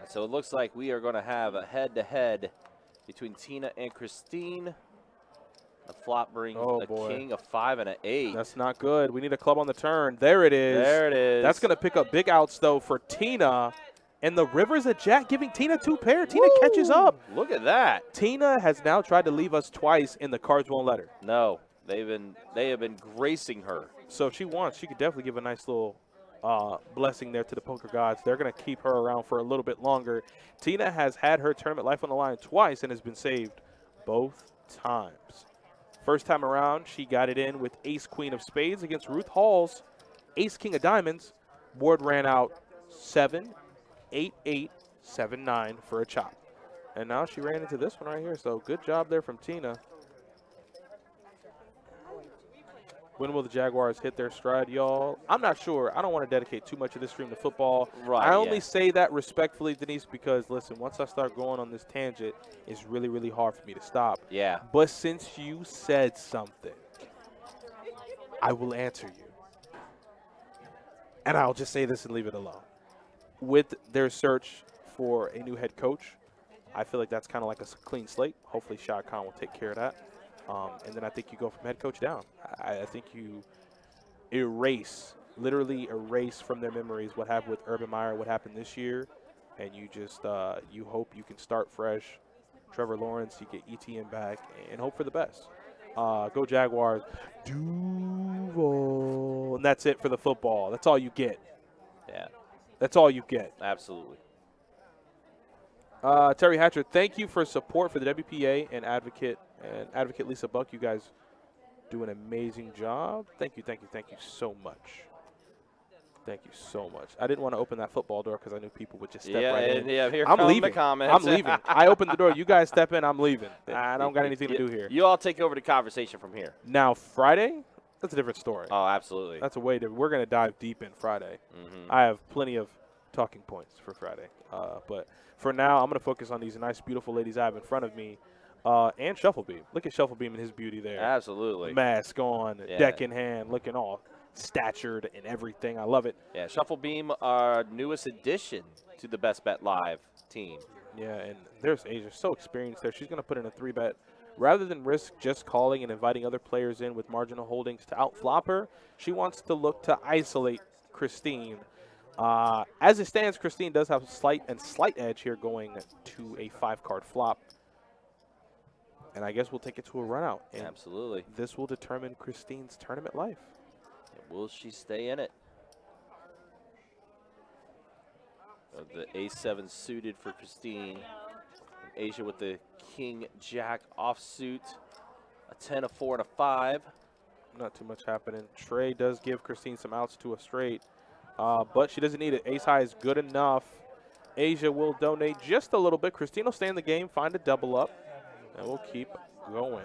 So it looks like we are going to have a head-to-head between Tina and Christine. The flop brings a king, a 5, and an 8. That's not good. We need a club on the turn. There it is. There it is. That's going to pick up big outs, though, for Tina. And the river's a jack, giving Tina 2 pair. Tina catches up. Look at that. Tina has now tried to leave us twice, and the cards won't let her. No, they have been gracing her. So if she wants, she could definitely give a nice little blessing there to the poker gods. They're going to keep her around for a little bit longer. Tina has had her tournament life on the line twice and has been saved both times. First time around, she got it in with Ace Queen of Spades against Ruth Hall's Ace King of Diamonds. Board ran out 7, 8, 8, 7, 9 for a chop. And now she ran into this one right here. So good job there from Tina. When will the Jaguars hit their stride, y'all? I'm not sure. I don't want to dedicate too much of this stream to football. Right, I only say that respectfully, Denise, because, listen, once I start going on this tangent, it's really, really hard for me to stop. Yeah. But since you said something, I will answer you. And I'll just say this and leave it alone. With their search for a new head coach, I feel like that's kind of like a clean slate. Hopefully Shad Khan will take care of that. And then I think you go from head coach down. I think you literally erase from their memories what happened with Urban Meyer, what happened this year, and you just you hope you can start fresh. Trevor Lawrence, you get ETN back, and hope for the best. Go Jaguars. Duval. And that's it for the football. That's all you get. Yeah, That's all you get. absolutely. Terry Hatcher, thank you for support for the WPA and Advocate Lisa Buck. You guys do an amazing job. Thank you so much. Thank you so much. I didn't want to open that football door because I knew people would just step right in. Yeah, here I'm come leaving. the comments. I'm leaving. I opened the door. You guys step in. I'm leaving. I don't got anything to do here. You all take over the conversation from here. Now, Friday, that's a different story. Oh, absolutely. That's a way to. We're going to dive deep in Friday. Mm-hmm. I have plenty of talking points for Friday. But for now, I'm going to focus on these nice, beautiful ladies I have in front of me. And Shufflebeam. Look at Shufflebeam and his beauty there. Absolutely. Mask on, deck in hand, looking all statured and everything. I love it. Yeah, Shufflebeam, our newest addition to the Best Bet Live team. Yeah, and there's Asia, so experienced there. She's going to put in a 3-bet. Rather than risk just calling and inviting other players in with marginal holdings to outflop her, she wants to look to isolate Christine. As it stands, Christine does have a slight edge here going to a 5-card flop. And I guess we'll take it to a run out. And Absolutely. this will determine Christine's tournament life. Will she stay in it? The A7 suited for Christine. Asia with the King Jack offsuit. A 10, a 4, and a 5. Not too much happening. Trey does give Christine some outs to a straight, but she doesn't need it. Ace high is good enough. Asia will donate just a little bit. Christine will stay in the game, find a double up, and we'll keep going.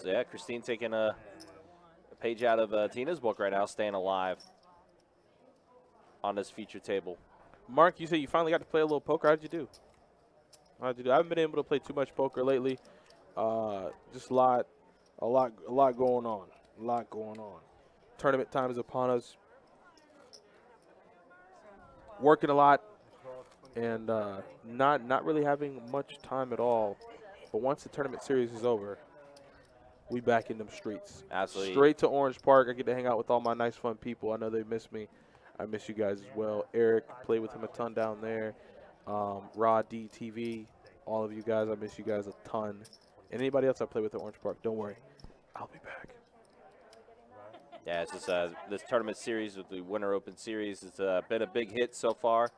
Yeah, Christine taking a page out of Tina's book right now, staying alive on this feature table. Mark, you said you finally got to play a little poker. How'd you do? I haven't been able to play too much poker lately. Just a lot going on. A lot going on. Tournament time is upon us. Working a lot and not really having much time at all. But once the tournament series is over, we back in them streets. Absolutely. Straight to Orange Park. I get to hang out with all my nice, fun people. I know they miss me. I miss you guys as well. Eric, played with him a ton down there. Rod D TV, all of you guys, I miss you guys a ton. And anybody else I play with at Orange Park, don't worry, I'll be back. Yeah, it's just this tournament series with the Winter Open Series has been a big hit so far.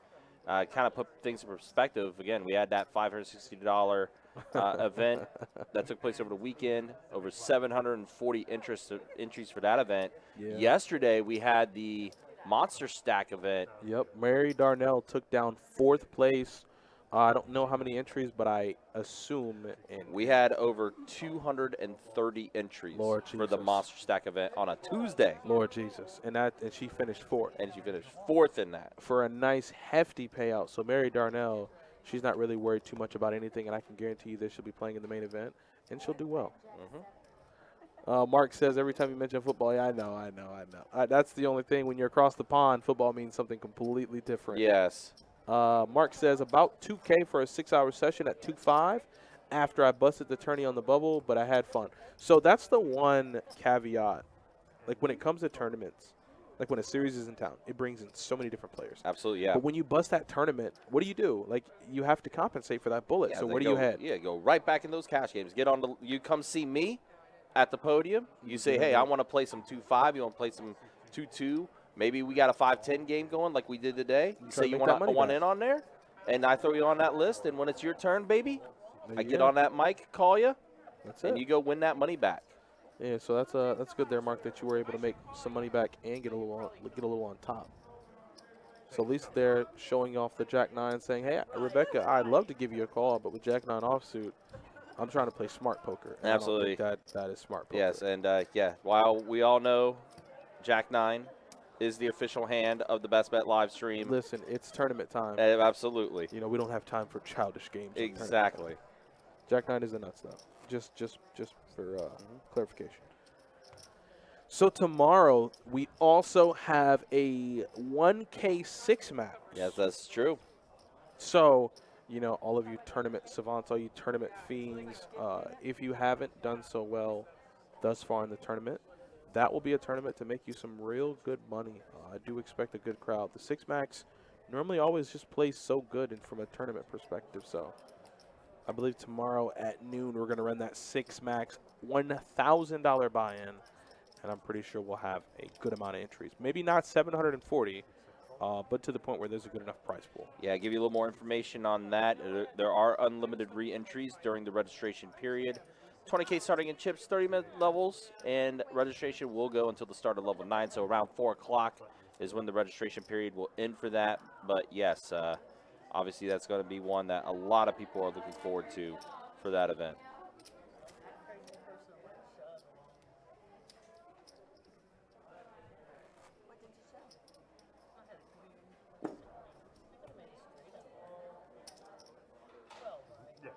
Kind of put things in perspective. Again, we had that $560 event that took place over the weekend, over 740 entries for that event. Yeah. Yesterday, we had the Monster Stack event. Yep, Mary Darnell took down 4th place. I don't know how many entries, but I assume. We had over 230 entries Lord for the Jesus. Monster Stack event on a Tuesday. Lord Jesus. And she finished 4th. And she finished 4th in that. For a nice, hefty payout. So Mary Darnell, she's not really worried too much about anything, and I can guarantee you that she'll be playing in the main event, and she'll do well. Mark says every time you mention football, yeah, I know. That's the only thing. When you're across the pond, football means something completely different. Yes. Mark says about $2K for a 6-hour session at 2.5 after I busted the tourney on the bubble, but I had fun. So that's the one caveat. Like when it comes to tournaments, like when a series is in town, it brings in so many different players. Absolutely, yeah. But when you bust that tournament, what do? Like you have to compensate for that bullet. Yeah, so they where do go- you head? Yeah, go right back in those cash games. You come see me at the podium. You say, hey, I want to play some 2-5. You want to play some 2-2. Maybe we got a 5-10 game going like we did today. You try say to you make that money want back. in on there, and I throw you on that list. And when it's your turn, baby, There I you get go. on that mic, call you, That's and it. you go win that money back. Yeah, so that's good there, Mark, that you were able to make some money back and get a little on top. So at least they're showing off the Jack 9, saying, hey, Rebecca, I'd love to give you a call, but with Jack 9 offsuit, I'm trying to play smart poker. And Absolutely. I don't think that is smart poker. Yes, and while we all know Jack 9 is the official hand of the Best Bet live stream, Listen, it's tournament time. absolutely, You know, we don't have time for childish games. in tournament exactly. time. Jack 9 is a nuts, though. Just for clarification. So tomorrow, we also have a 1K6 match. Yes, that's true. So you know, all of you tournament savants, all you tournament fiends, if you haven't done so well thus far in the tournament, that will be a tournament to make you some real good money. I do expect a good crowd. The 6 max normally always just plays so good and from a tournament perspective. So I believe tomorrow at noon we're going to run that 6 max $1,000 buy-in, and I'm pretty sure we'll have a good amount of entries. Maybe not 740, but to the point where there's a good enough prize pool. Yeah, give you a little more information on that. There are unlimited re-entries during the registration period. 20K starting in chips, 30-minute levels, and registration will go until the start of level 9. So around 4 o'clock is when the registration period will end for that. But yes, obviously that's going to be one that a lot of people are looking forward to for that event. Yes.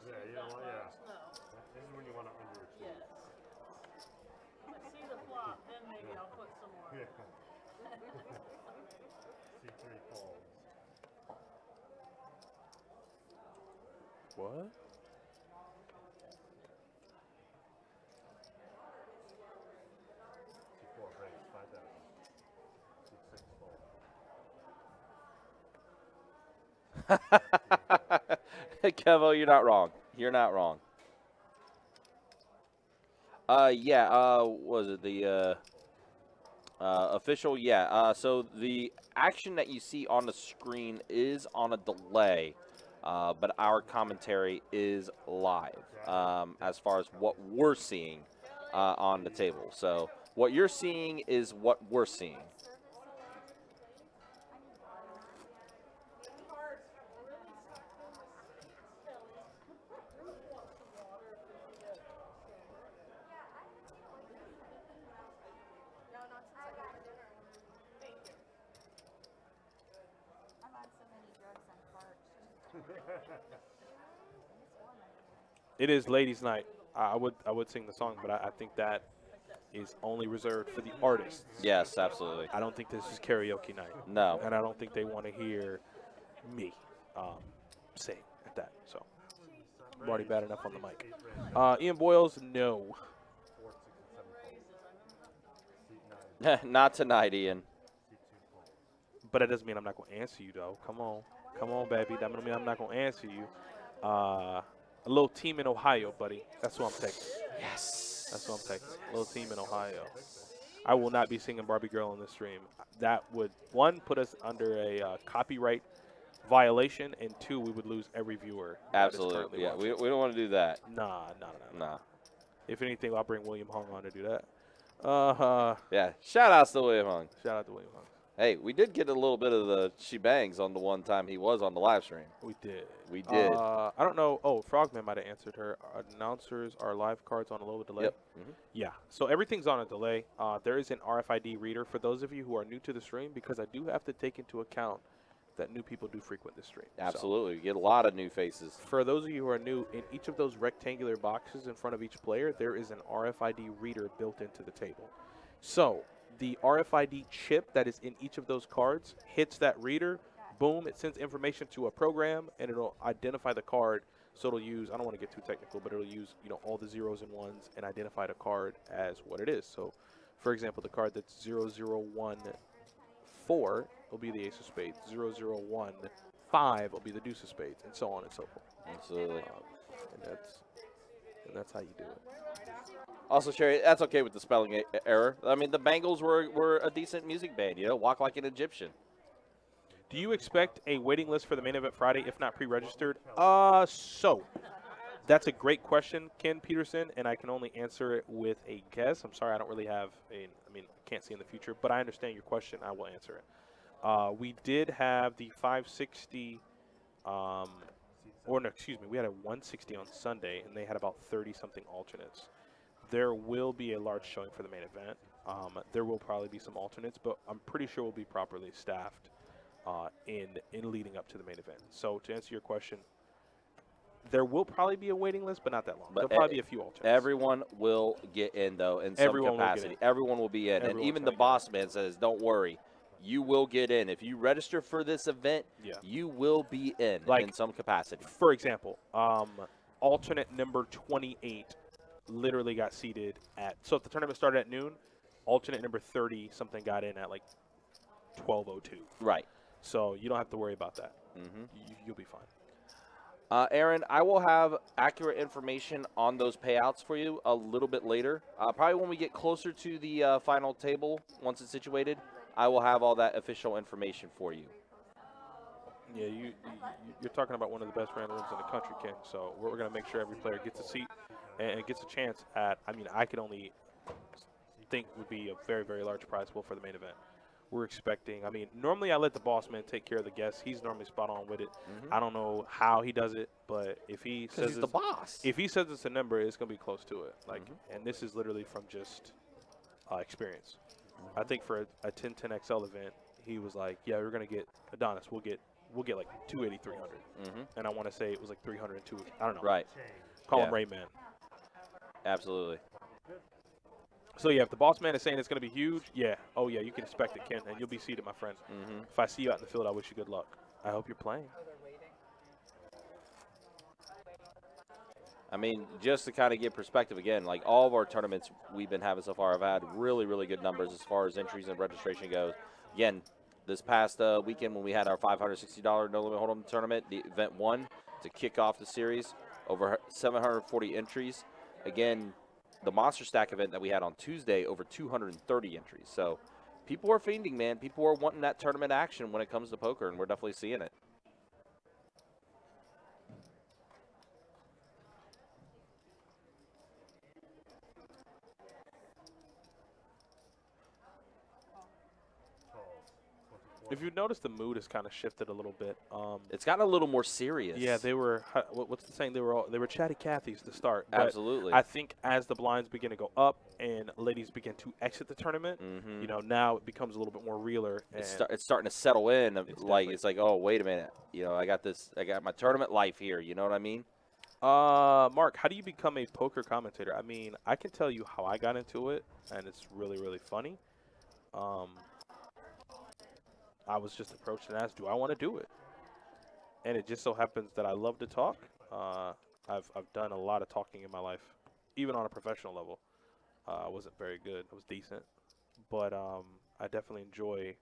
Yeah, you know what? Yeah. This is when you want to underachieve. Yes. I see the flop, then maybe I'll put some more. Yeah. C3 falls. What? C4 breaks 5,000. C6 falls. Kevo, you're not wrong. You're not wrong. Was it the official? Yeah. So the action that you see on the screen is on a delay, but our commentary is live as far as what we're seeing on the table. So what you're seeing is what we're seeing. It is ladies' night. I would sing the song, but I think that is only reserved for the artists. Yes, absolutely. I don't think this is karaoke night. No. And I don't think they want to hear me sing at that. So I'm already bad enough on the mic. Ian Boyles, no. 4, 6, and 7 falls. C9. Not tonight, Ian. C2 falls. But that doesn't mean I'm not going to answer you, though. Come on, baby. That doesn't mean I'm not going to answer you. A little team in Ohio, buddy. That's what I'm taking. Yes. That's what I'm taking. A little team in Ohio. I will not be singing Barbie Girl in this stream. That would, 1, put us under a copyright violation, and 2, we would lose every viewer. Absolutely. Yeah, we don't want to do that. Nah. Nah. If anything, I'll bring William Hung on to do that. Yeah. Shout outs to William Hung. Shout out to William Hung. Hey, we did get a little bit of the shebangs on the one time he was on the live stream. We did. We did. I don't know. Oh, Frogman might have answered her. Announcers are live cards on a little delay. Yep. Yeah. So everything's on a delay. There is an RFID reader for those of you who are new to the stream, because I do have to take into account that new people do frequent the stream. Absolutely. You get a lot of new faces. For those of you who are new, in each of those rectangular boxes in front of each player, there is an RFID reader built into the table. So the RFID chip that is in each of those cards hits that reader, boom, it sends information to a program, and it'll identify the card. So it'll use, I don't want to get too technical, but it'll use, all the zeros and ones and identify the card as what it is. So, for example, the card that's 0014 will be the ace of spades. 0015 will be the deuce of spades, and so on and so forth. Absolutely. And that's how you do it. Also, Sherry, that's okay with the spelling error. I mean, the Bengals were a decent music band, walk like an Egyptian. Do you expect a waiting list for the main event Friday, if not pre-registered? So that's a great question, Ken Peterson, and I can only answer it with a guess. I'm sorry, I don't really have I can't see in the future, but I understand your question. I will answer it. We did have the 560, we had a 160 on Sunday, and they had about 30-something alternates. There will be a large showing for the main event. There will probably be some alternates, but I'm pretty sure we'll be properly staffed in leading up to the main event. So to answer your question, there will probably be a waiting list, but not that long. There'll probably be a few alternates. Everyone will get in, though, in some capacity. Everyone will be in. And even the boss man says, don't worry, you will get in. If you register for this event, Yeah. you will be in some capacity. For example, alternate number 28 literally got seated at. So if the tournament started at noon, alternate number 30 something got in at like 12:02. Right. So you don't have to worry about that. Mm-hmm. You'll be fine. Aaron, I will have accurate information on those payouts for you a little bit later. Probably when we get closer to the final table, once it's situated, I will have all that official information for you. Yeah, you're talking about one of the best random rooms in the country, Ken. So we're going to make sure every player gets a seat and gets a chance at, I could only think would be a very, very large prize pool for the main event. We're expecting, normally I let the boss man take care of the guests. He's normally spot on with it. Mm-hmm. I don't know how he does it, but if he says He's the boss. if he says it's a number, it's going to be close to it. And this is literally from just experience. Mm-hmm. I think for a 1010 XL event, he was like, yeah, we're going to get Adonis. We'll get like 280, 300. Mm-hmm. And I want to say it was like 302. I don't know. Right. Call Yeah. him Rayman. Absolutely. So, yeah, if the boss man is saying it's going to be huge, yeah. Oh, yeah, you can expect it, Ken, and you'll be seated, my friend. Mm-hmm. If I see you out in the field, I wish you good luck. I hope you're playing. Just to kind of give perspective again, like all of our tournaments we've been having so far have had really, really good numbers as far as entries and registration goes. Again, this past weekend when we had our $560 No Limit Hold'em tournament, the event one to kick off the series, over 740 entries. Again, the Monster Stack event that we had on Tuesday, over 230 entries. So people are fiending, man. People are wanting that tournament action when it comes to poker, and we're definitely seeing it. If you notice, the mood has kind of shifted a little bit. It's gotten a little more serious. Yeah, they were. What's the saying? They were chatty Cathy's to start. But Absolutely. I think as the blinds begin to go up and ladies begin to exit the tournament, Mm-hmm. Now it becomes a little bit more realer. And It's starting to settle in. It's It's like, oh, wait a minute. I got my tournament life here. You know what I mean? Mark, how do you become a poker commentator? I can tell you how I got into it, and it's really, really funny. I was just approached and asked, do I want to do it? And it just so happens that I love to talk. I've done a lot of talking in my life, even on a professional level. I wasn't very good. I was decent. But I definitely enjoy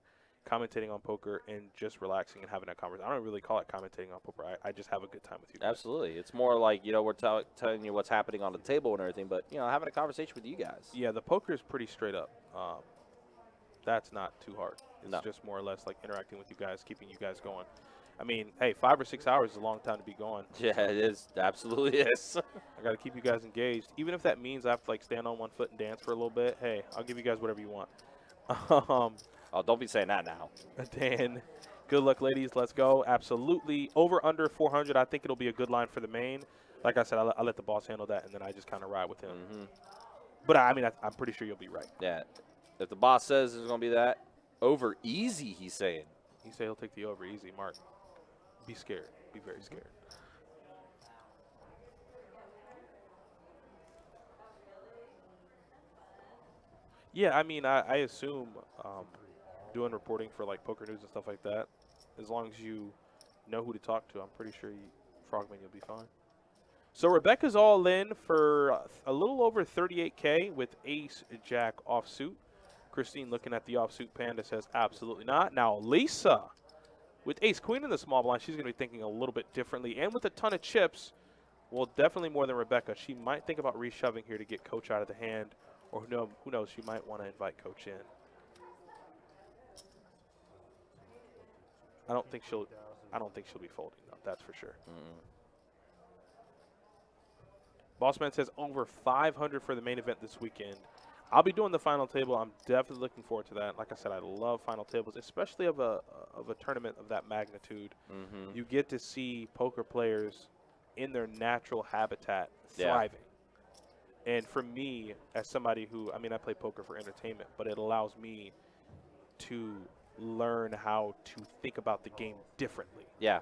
commentating on poker and just relaxing and having that conversation. I don't really call it commentating on poker. I just have a good time with you guys. Absolutely. It's more like, we're telling you what's happening on the table and everything, but, having a conversation with you guys. Yeah, the poker is pretty straight up. That's not too hard. It's No. just more or less like interacting with you guys, keeping you guys going. Hey, 5 or 6 hours is a long time to be going. Yeah, it is. Absolutely is. I got to keep you guys engaged. Even if that means I have to stand on one foot and dance for a little bit, hey, I'll give you guys whatever you want. Oh, don't be saying that now. Dan, good luck, ladies. Let's go. Absolutely. Over, under 400, I think it'll be a good line for the main. Like I said, I'll let the boss handle that, and then I just kind of ride with him. Mm-hmm. But, I'm pretty sure you'll be right. Yeah. If the boss says there's going to be that, over easy, he's saying. He said he'll take the over easy. Mark, be scared. Be very scared. Yeah, I assume doing reporting for poker news and stuff like that, as long as you know who to talk to, I'm pretty sure Frogman, you'll be fine. So Rebecca's all in for a little over 38K with Ace Jack offsuit. Christine looking at the offsuit panda says absolutely not. Now Lisa with Ace Queen in the small blind, she's going to be thinking a little bit differently. And with a ton of chips, well, definitely more than Rebecca. She might think about reshoving here to get Coach out of the hand. Or who knows, she might want to invite Coach in. I don't think she'll be folding though, that's for sure. Bossman says over 500 for the main event this weekend. I'll be doing the final table. I'm definitely looking forward to that. Like I said, I love final tables, especially of a tournament of that magnitude. Mm-hmm. You get to see poker players in their natural habitat thriving. Yeah. And for me, as somebody who, I play poker for entertainment, but it allows me to learn how to think about the game differently. Yeah.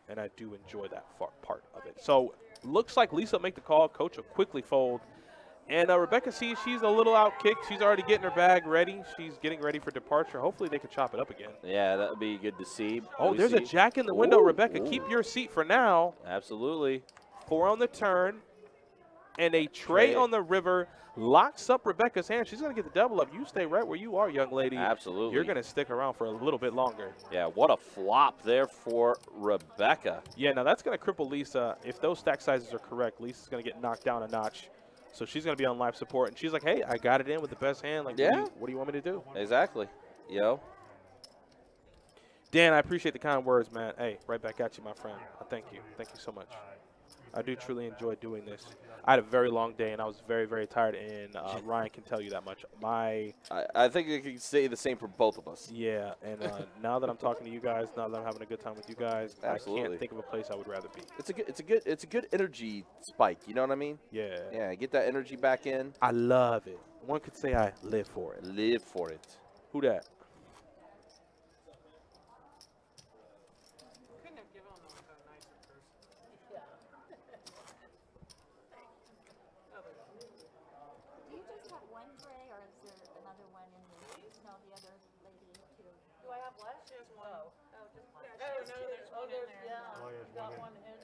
And I do enjoy that part of it. So looks like Lisa will make the call. Coach will quickly fold. And Rebecca sees she's a little outkicked. She's already getting her bag ready. She's getting ready for departure. Hopefully they can chop it up again. Yeah, that would be good to see. Oh, We there's a see- jack in the window, Ooh, Rebecca. ooh. Keep your seat for now. Absolutely. 4 on the turn. And a tray Tray. on the river locks up Rebecca's hand. She's going to get the double up. You stay right where you are, young lady. Absolutely. You're going to stick around for a little bit longer. Yeah, what a flop there for Rebecca. Yeah, now that's going to cripple Lisa. If those stack sizes are correct, Lisa's going to get knocked down a notch. So she's going to be on life support. And she's like, hey, I got it in with the best hand. Like, Yeah. what do you want me to do? Exactly. Yo. Dan, I appreciate the kind words, man. Hey, right back at you, my friend. Thank you. Thank you so much. I do truly enjoy doing this. I had a very long day, and I was very, very tired, and Ryan can tell you that much. I think I can say the same for both of us. Yeah, and now that I'm talking to you guys, now that I'm having a good time with you guys, I Absolutely. can't think of a place I would rather be. It's a good energy spike. You know what I mean? Yeah. Yeah, get that energy back in. I love it. One could say I live for it. Live for it. Who that? Couldn't have given them a nicer person. Yeah. Do you just have one tray, or is there another one in the, no, the other lady too? Do I have less? She has one. Oh. Oh, just, yeah, she didn't know there's one in there. Yeah, Oh, yeah, you there's got one one in.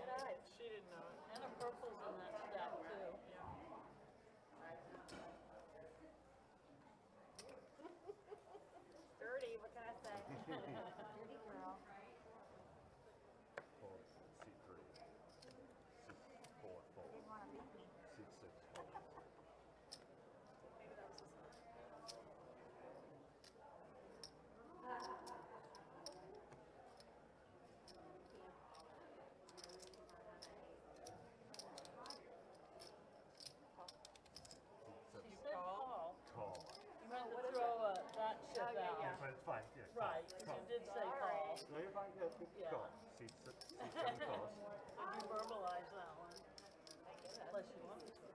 Nice. She didn't know it. And a purple's in that stack, too. Dirty, what can I say? Dirty girl. Fold. Seat 3. Seat 4. Fold. Didn't want to beat me. Seat 6. Fold. You said call. Call. You meant to throw that chip out. But it's fine. Yeah. Right, 'cause you did say call. No, you're fine. Yeah. Yeah. Call. Seat 7 calls. Did you verbalize that one? Unless you want me to.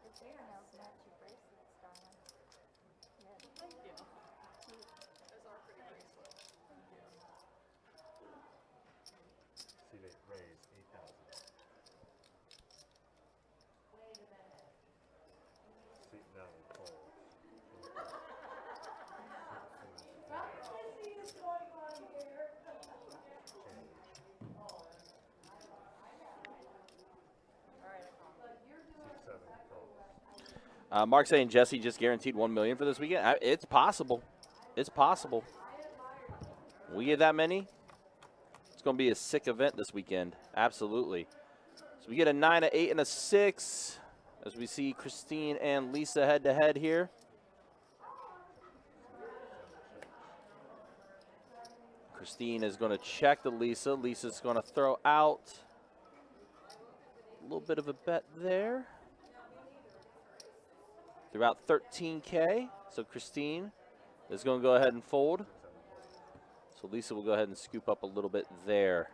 Your fingernails match your bracelets, darling. Yeah. Thank you. Those are pretty bracelets. Seat 8. Raise. 8,000. Seat 9. Fold. Seat 7. Fold. Mark saying Jesse just guaranteed $1 million for this weekend. It's possible. It's possible. We get that many. It's going to be a sick event this weekend. Absolutely. So we get a 9, a 8, and a 6 as we see Christine and Lisa head to head here. Christine is going to check the Lisa. Lisa's going to throw out a little bit of a bet there. Threw out 13K. So Christine is going to go ahead and fold. So Lisa will go ahead and scoop up a little bit there.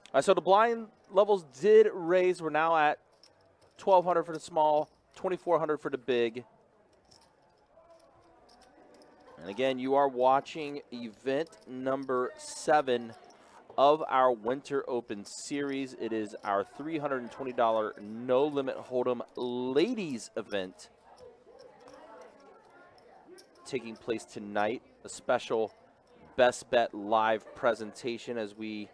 All right, so the blind levels did raise. We're now at 1,200 for the small, 2,400 for the big. And again, you are watching event number 7 of our Winter Open Series. It is our $320 No Limit Hold'em Ladies event taking place tonight. A special Best Bet live presentation as we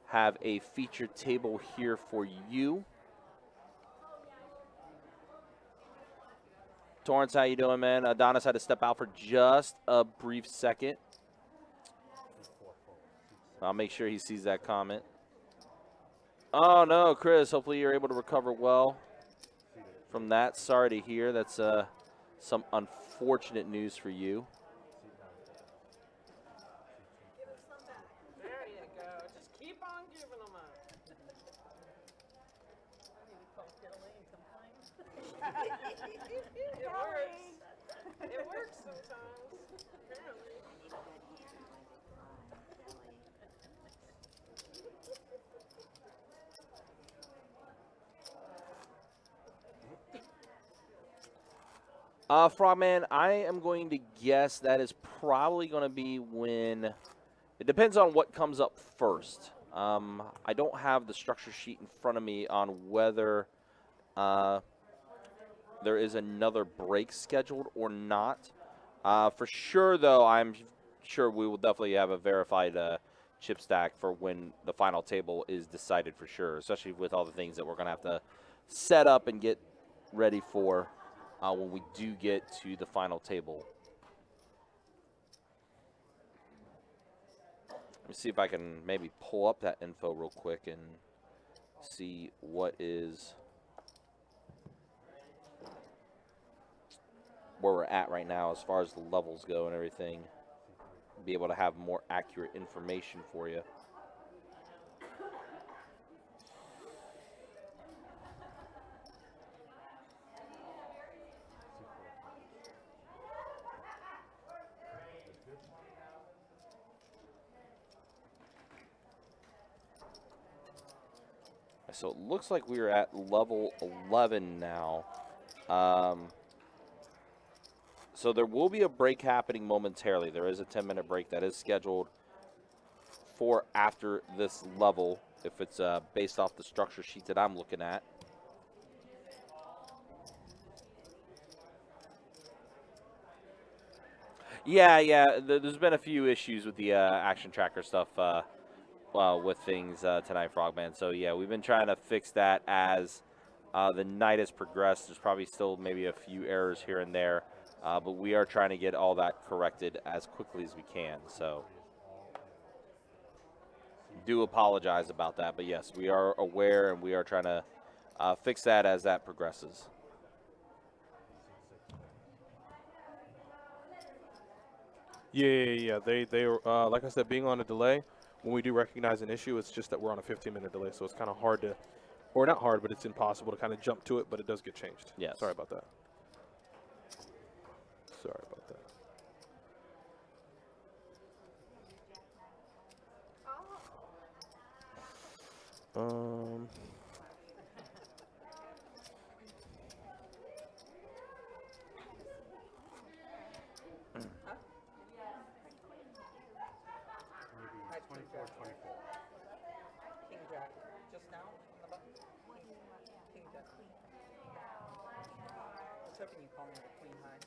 have a featured table here for you. Torrance, how you doing, man? Adonis had to step out for just a brief second. I'll make sure he sees that comment. Oh, no, Chris. Hopefully you're able to recover well from that. Sorry to hear. That's some unfortunate news for you. There you go. Just keep on giving them up. Maybe call Kelly and complain. It works. It works sometimes. Apparently. Frogman, I am going to guess that is probably going to be when – it depends on what comes up first. I don't have the structure sheet in front of me on whether there is another break scheduled or not. For sure, though, I'm sure we will definitely have a verified chip stack for when the final table is decided for sure, especially with all the things that we're going to have to set up and get ready for when we do get to the final table. Let me see if I can maybe pull up that info real quick and see what is where we're at right now as far as the levels go and everything. Be able to have more accurate information for you. So it looks like we are at level 11 now. So there will be a break happening momentarily. There is a 10-minute break that is scheduled for after this level, if it's based off the structure sheet that I'm looking at. Yeah. There's been a few issues with the action tracker stuff with things tonight, Frogman. So, yeah, we've been trying to fix that as the night has progressed. There's probably still maybe a few errors here and there, but we are trying to get all that corrected as quickly as we can. So, do apologize about that. But, yes, we are aware and we are trying to fix that as that progresses. Yeah. They like I said, being on a delay, when we do recognize an issue, it's just that we're on a 15-minute delay, so it's kind of hard to, or not hard, but it's impossible to kind of jump to it, but it does get changed. Yes. Sorry about that. Sorry about that. Maybe 24, 24. King Jack. Just now on the button? King Jack. I was hoping you call me the Queen High.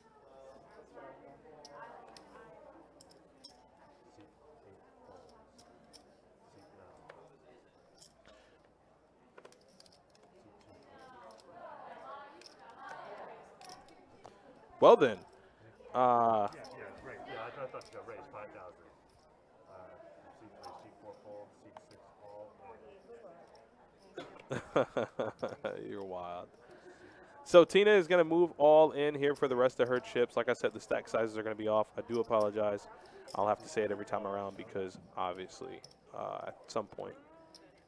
That's what I was going for. Well then, Yeah, right. Yeah, I thought you got raised 5,000. C3, C4 fold, C6 all. you're wild. So Tina is going to move all in here for the rest of her chips. Like I said, the stack sizes are going to be off. I do apologize. I'll have to say it every time around because obviously at some point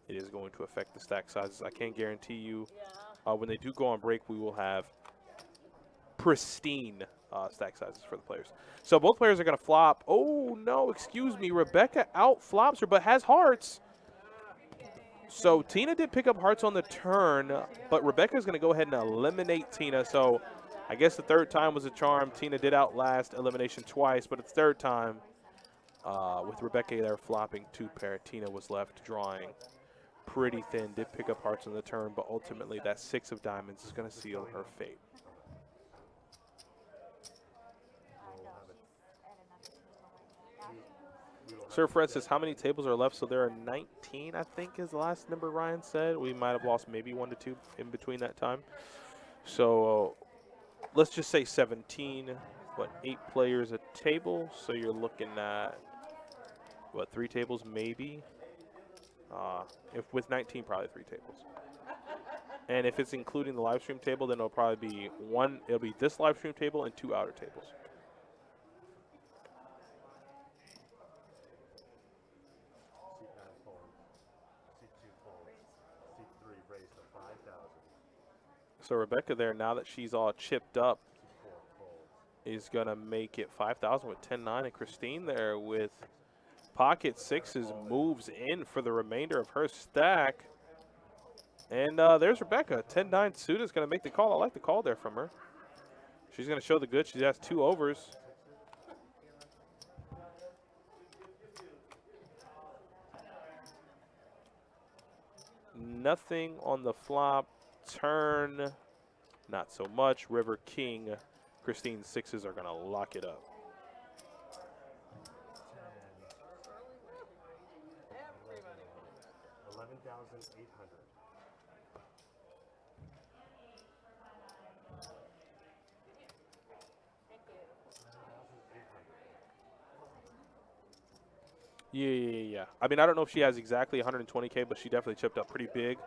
it is going to affect the stack sizes. I can't guarantee you when they do go on break, we will have pristine stack sizes for the players. So both players are going to flop. Oh, no, excuse me. Rebecca out flops her, but has hearts. So Tina did pick up hearts on the turn, but Rebecca's going to go ahead and eliminate Tina. So I guess the third time was a charm. Tina did outlast elimination twice, but the third time with Rebecca there flopping two pair, Tina was left drawing pretty thin. Did pick up hearts on the turn, but ultimately that 6 of diamonds is going to seal her fate. Sir Francis, how many tables are left? So there are 19, I think, is the last number Ryan said. We might have lost maybe 1 to 2 in between that time. So let's just say 17. What, 8 players a table? So you're looking at, what, 3 tables maybe? If with 19, probably 3 tables. And if it's including the live stream table, then it'll probably be 1. It'll be this live stream table and 2 outer tables. So Rebecca there, now that she's all chipped up, is going to make it 5,000 with 10-9. And Christine there with pocket 6s moves in for the remainder of her stack. And there's Rebecca. 10-9 suit is going to make the call. I like the call there from her. She's going to show the goods. She has 2 overs. Nothing on the flop. Turn, not so much. River, king. Christine's sixes are going to lock it up. 11,800. Yeah. I mean, I don't know if she has exactly 120K, but she definitely chipped up pretty big.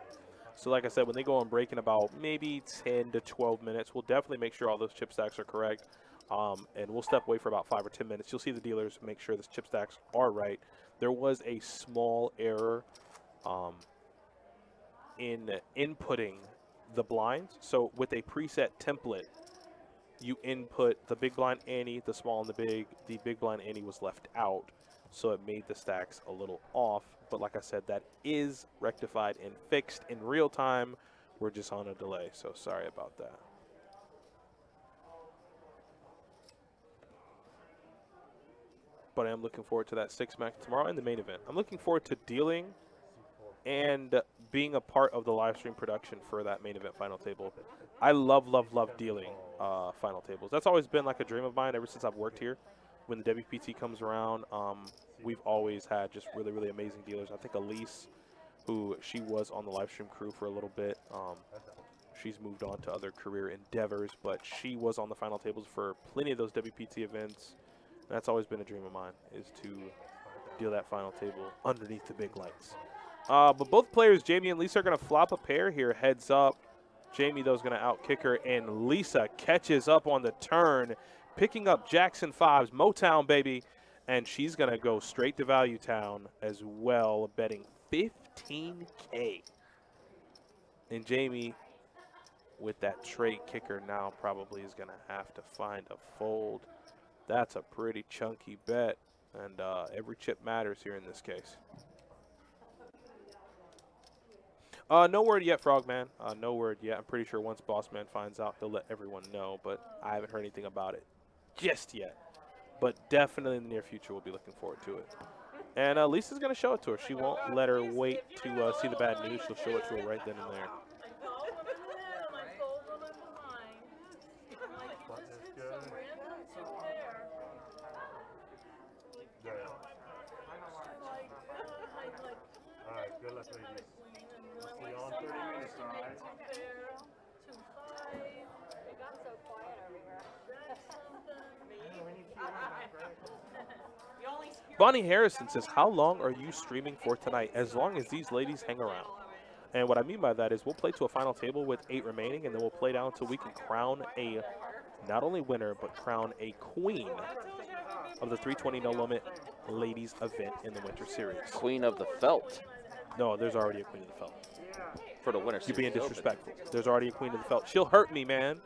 So like I said, when they go on break in about maybe 10 to 12 minutes, we'll definitely make sure all those chip stacks are correct. And we'll step away for about 5 or 10 minutes. You'll see the dealers make sure the chip stacks are right. There was a small error in inputting the blinds. So with a preset template, you input the big blind ante, the small and the big. The big blind ante was left out, so it made the stacks a little off. But like I said, that is rectified and fixed in real time. We're just on a delay, so sorry about that. But I am looking forward to that 6-match tomorrow in the main event. I'm looking forward to dealing and being a part of the live stream production for that main event final table. I love dealing final tables. That's always been like a dream of mine ever since I've worked here. When the WPT comes around, we've always had just really amazing dealers. I think Elise, who she was on the live stream crew for a little bit, she's moved on to other career endeavors, but she was on the final tables for plenty of those WPT events. That's always been a dream of mine, is to deal that final table underneath the big lights. But both players, Jamie and Lisa, are going to flop a pair here, heads up. Jamie, though, is going to outkick her, and Lisa catches up on the turn, picking up Jackson 5's Motown, baby. And she's going to go straight to Value Town as well, betting 15K. And Jamie, with that trade kicker now, probably is going to have to find a fold. That's a pretty chunky bet, and every chip matters here in this case. No word yet, Frogman. No word yet. I'm pretty sure once Bossman finds out, he'll let everyone know, but I haven't heard anything about it just yet. But definitely in the near future, we'll be looking forward to it. And Lisa's going to show it to her. She won't let her wait to see the bad news. She'll show it to her right then and there. Alright, good luck, ladies. See you all in 30 minutes, alright? It got so quiet over here. Bonnie Harrison says, how long are you streaming for tonight? As long as these ladies hang around. And what I mean by that is we'll play to a final table with 8 remaining, and then we'll play down until we can crown a not only winner, but crown a queen of the 320 No Limit ladies event in the Winter Series. Queen of the Felt. No, there's already a queen of the felt. For the Winter You're Series. being disrespectful. There's already a queen of the felt. She'll hurt me, man.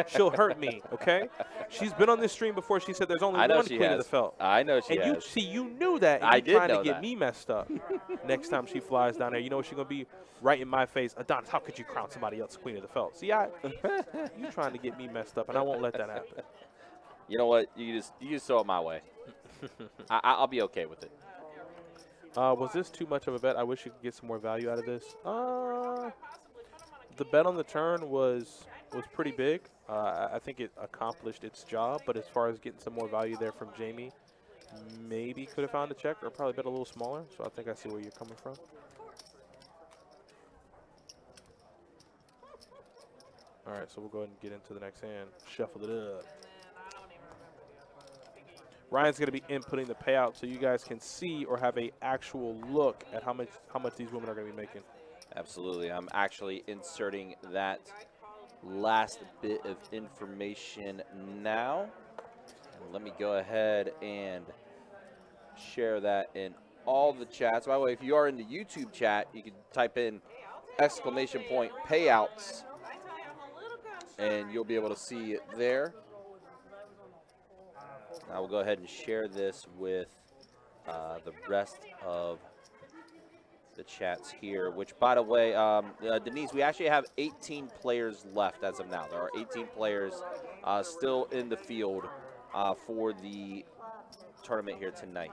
She'll hurt me, okay? She's been on this stream before. She said there's only one queen of the felt. I know she and has. you knew that. And I you're did trying know to get that. me messed up. Next time she flies down there, you know what she's going to be? Right in my face. Adonis, how could you crown somebody else queen of the felt? See, you trying to get me messed up, and I won't let that happen. You know what? You just throw it my way. I'll be okay with it. Was this too much of a bet? I wish you could get some more value out of this. The bet on the turn was pretty big. I think it accomplished its job, but as far as getting some more value there from Jamie, maybe could have found a check or probably bet a little smaller. So I think I see where you're coming from. All right, so we'll go ahead and get into the next hand. Shuffle it up. Ryan's going to be inputting the payout so you guys can see or have a actual look at how much these women are going to be making. Absolutely. I'm actually inserting that last bit of information now. And let me go ahead and share that in all the chats. By the way, if you are in the YouTube chat, you can type in !payouts and you'll be able to see it there. I will go ahead and share this with the rest of the chats here, which, by the way, Denise, we actually have 18 players left as of now. There are 18 players still in the field for the tournament here tonight.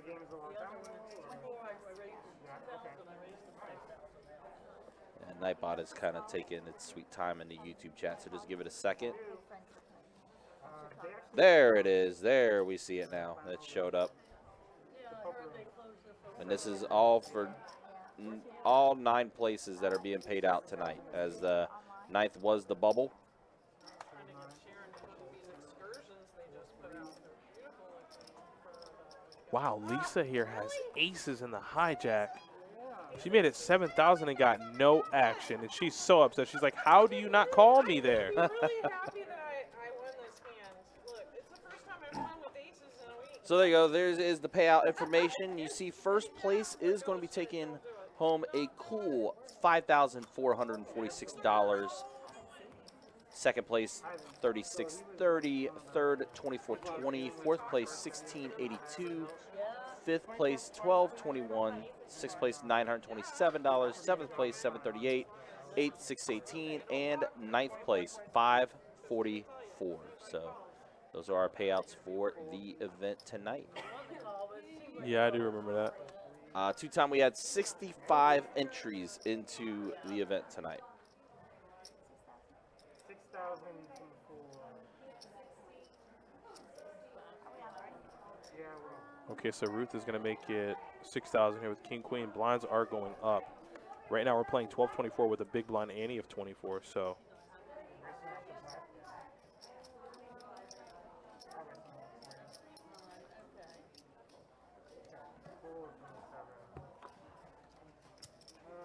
games a long The time other ago? one, before I raised Yeah, 2,000, okay. I raised to 5,000 now. And Nightbot is kind of taking its sweet time in the YouTube chat, so just give it a second. Friends with me. They actually There it is. There we see it now. It showed up. Yeah, I heard they closed their first. And this is all for all 9 places that are being paid out tonight, as the 9th was the bubble. Trying to get Sharon to book these excursions they just put out. They're beautiful looking for Wow, Lisa here has aces in the hijack. She made it 7,000 and got no action, and she's so upset. She's like, how do you not call me there? I'm really happy that I won this hand. Look, it's the first time I've won with aces in a week. So there you go. There is the payout information. You see first place is going to be taking home a cool $5,446. Second place, $36.30. Third, $24.20. Fourth place, $16.82. Fifth place, $12.21. Sixth place, $927. Seventh place, $738. Eighth, $618. And ninth place, $544. So those are our payouts for the event tonight. Yeah, I do remember that. Two-time, we had 65 entries into the event tonight. 6,000 for. Yeah, well. Okay, so Ruth is going to make it 6,000 here with King Queen. Blinds are going up. Right now we're playing 12-24 with a big blind ante of 24. So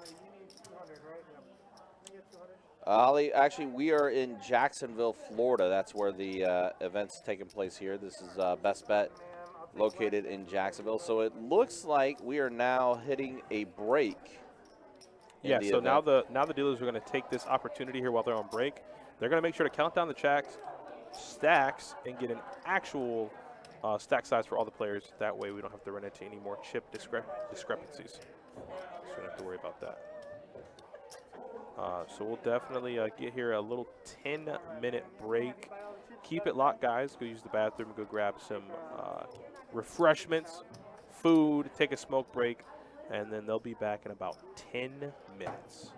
You need 200, right? Yep. You get 200. Ollie, actually, we are in Jacksonville, Florida. That's where the event's taking place here. This is Best Bet, located in Jacksonville. So it looks like we are now hitting a break. yeah, so now the dealers are going to take this opportunity here while they're on break. They're going to make sure to count down the stacks and get an actual stack size for all the players. That way we don't have to run into any more chip discrepancies. So we don't have to worry about that. So we'll definitely get here a little 10-minute break. Keep it locked, guys. Go use the bathroom, go grab some refreshments, food, take a smoke break, and then they'll be back in about 10 minutes.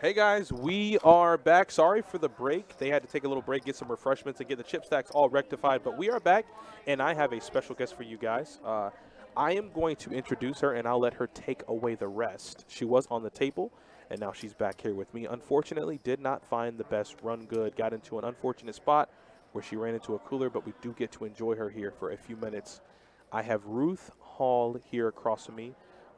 Hey guys, we are back. Sorry for the break. They had to take a little break, get some refreshments, and get the chip stacks all rectified. But we are back, and I have a special guest for you guys. I am going to introduce her, and I'll let her take away the rest. She was on the table, and now she's back here with me. Unfortunately, did not find the best run good. Got into an unfortunate spot where she ran into a cooler, but we do get to enjoy her here for a few minutes. I have Ruth Hall here across from me.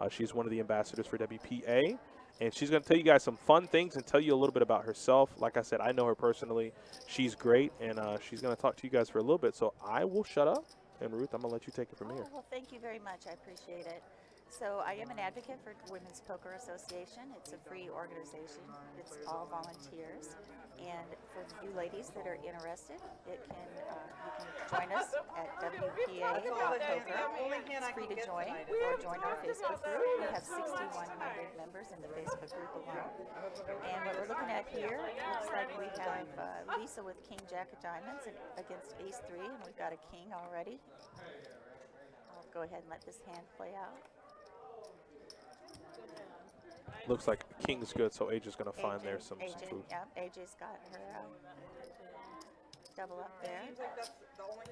She's one of the ambassadors for WPA. And she's going to tell you guys some fun things and tell you a little bit about herself. Like I said, I know her personally. She's great, and she's going to talk to you guys for a little bit. So I will shut up, and Ruth, I'm going to let you take it from here. Well, thank you very much. I appreciate it. So I am an advocate for Women's Poker Association. It's a free organization. It's all volunteers. And for you ladies that are interested, you can join us at WPA.poker. It's free to join or join our Facebook group. We have 6,100 members in the Facebook group alone. And what we're looking at here, looks like we have Lisa with King Jack of Diamonds against Ace 3, and we've got a king already. I'll go ahead and let this hand play out. Looks like King's good, so AJ's going to find there some food. Yeah, AJ's got her double up there.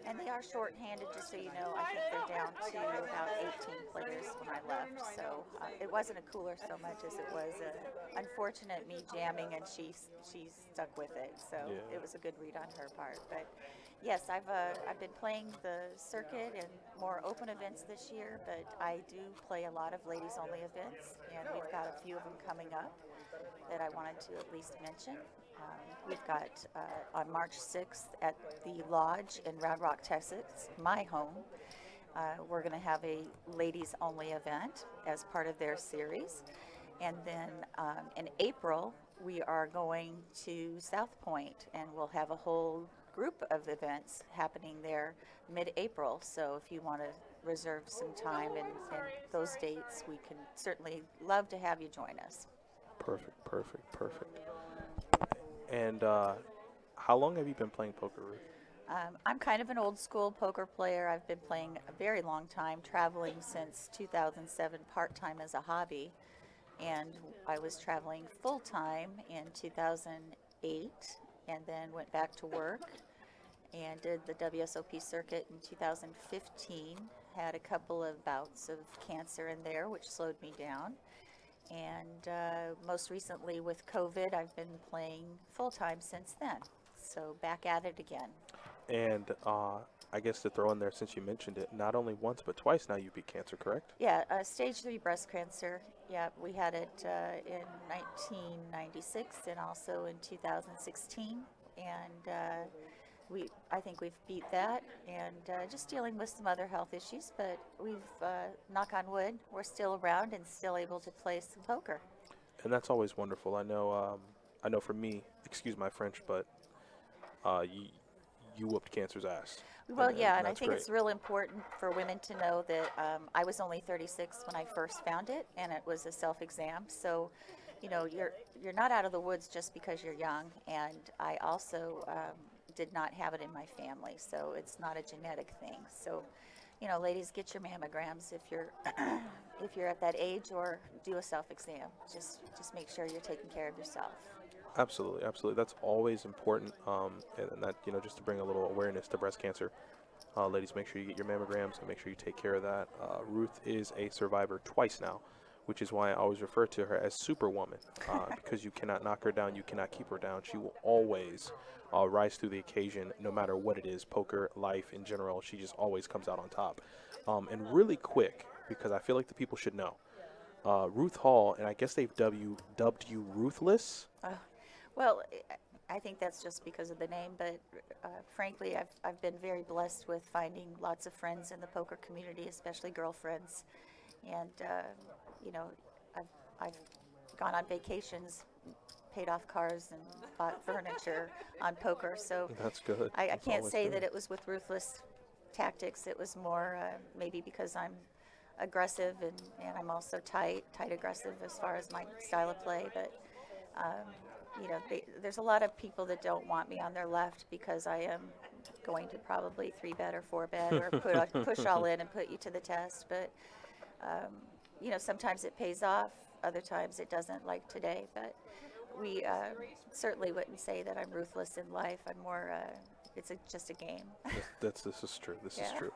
And they are short-handed, just so you know. I think they're down to about 18 players when I left. So it wasn't a cooler so much as it was unfortunate me jamming, and she stuck with it. So yeah. It was a good read on her part. But yes, I've been playing the circuit and more open events this year, but I do play a lot of ladies-only events, and we've got a few of them coming up that I wanted to at least mention. We've got on March 6th at the Lodge in Round Rock, Texas, my home. We're going to have a ladies-only event as part of their series. And then in April, we are going to South Point, and we'll have a whole group of events happening there mid-April. So if you want to reserve some time and those dates, we can certainly love to have you join us. Perfect, perfect, perfect. And how long have you been playing poker, Ruth? I'm kind of an old school poker player. I've been playing a very long time, traveling since 2007 part-time as a hobby. And I was traveling full-time in 2008 and then went back to work and did the WSOP circuit in 2015. Had a couple of bouts of cancer in there, which slowed me down. And most recently with COVID, I've been playing full-time since then. So back at it again. And I guess to throw in there, since you mentioned it, not only once but twice now you beat cancer, correct? Yeah, stage 3 breast cancer. Yeah, we had it in 1996 and also in 2016. And I think we've beat that, and just dealing with some other health issues, but we've, knock on wood, we're still around and still able to play some poker. And that's always wonderful. I know for me, excuse my French, but you whooped cancer's ass. Well, and I think great. It's real important for women to know that I was only 36 when I first found it, and it was a self-exam. So, you know, you're not out of the woods just because you're young, and I also did not have it in my family, so it's not a genetic thing. So, you know, ladies, get your mammograms if you're if you're at that age, or do a self-exam. Just make sure you're taking care of yourself. Absolutely, absolutely. That's always important, and that, you know, just to bring a little awareness to breast cancer. Ladies, make sure you get your mammograms and make sure you take care of that. Ruth is a survivor twice now, which is why I always refer to her as Superwoman, because you cannot knock her down, you cannot keep her down. She will always rise through the occasion, no matter what it is, poker, life in general. She just always comes out on top. And really quick, because I feel like the people should know, Ruth Hall, and I guess they've dubbed you Ruthless. Well, I think that's just because of the name, but frankly, I've been very blessed with finding lots of friends in the poker community, especially girlfriends. And, you know, I've gone on vacations, paid off cars, and bought furniture on poker. So that's good. I can't say that it was with ruthless tactics. It was more maybe because I'm aggressive, and I'm also tight aggressive as far as my style of play. But, you know, there's a lot of people that don't want me on their left because I am going to probably 3-bet or 4-bet or push all in and put you to the test. But, you know, sometimes it pays off, other times it doesn't, like today. But we certainly wouldn't say that I'm ruthless in life. I'm more, just a game. This is true. This is Yeah. true.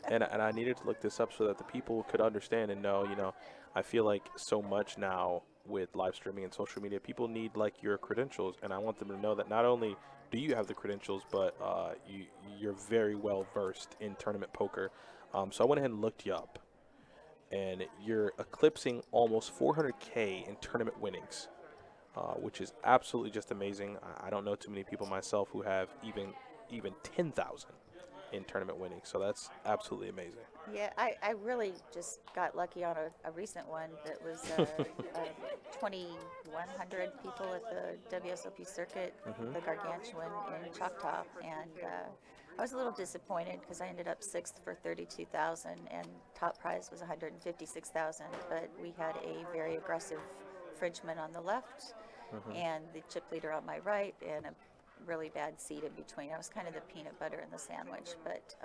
And I needed to look this up so that the people could understand and know. I feel like so much now with live streaming and social media, people need like your credentials, and I want them to know that not only do you have the credentials, but you're very well versed in tournament poker. So I went ahead and looked you up, and you're eclipsing almost 400K in tournament winnings, which is absolutely just amazing. I don't know too many people myself who have even 10,000 in tournament winnings, so that's absolutely amazing. Yeah, I really just got lucky on a recent one that was 2,100 people at the WSOP circuit, the gargantuan in Choctaw, and I was a little disappointed because I ended up 6th for 32,000, and top prize was 156,000. But we had a very aggressive Frenchman on the left, and the chip leader on my right, and a really bad seat in between. I was kind of the peanut butter in the sandwich, but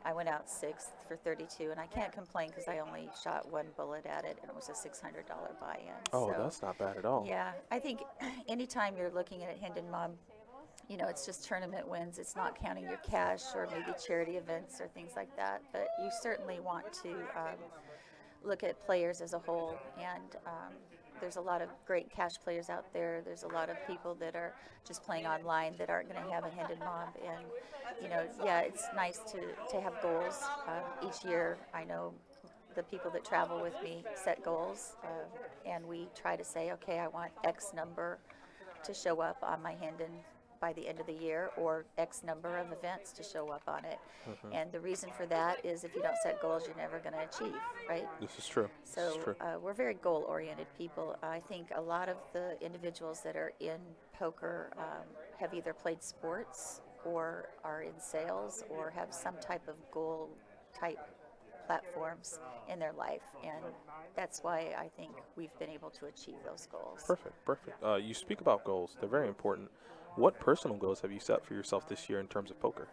I went out 6th for 32, and I can't complain because I only shot one bullet at it, and it was a $600 buy-in. Oh, So, that's not bad at all. yeah, I think anytime you're looking at a Hendon Mob, it's just tournament wins. It's not counting your cash or maybe charity events or things like that. But you certainly want to look at players as a whole, and there's a lot of great cash players out there. There's a lot of people that are just playing online that aren't going to have a Hendon Mob. And, yeah, it's nice to have goals. Each year, I know the people that travel with me set goals, and we try to say, okay, I want X number to show up on my Hendon by the end of the year, or X number of events to show up on it. And the reason for that is if you don't set goals, you're never going to achieve, right? This is true. This is So true. we're very goal-oriented people. I think a lot of the individuals that are in poker have either played sports or are in sales or have some type of goal-type platforms in their life, and that's why I think we've been able to achieve those goals. Perfect. You speak about goals. They're very important. What personal goals have you set for yourself this year in terms of poker?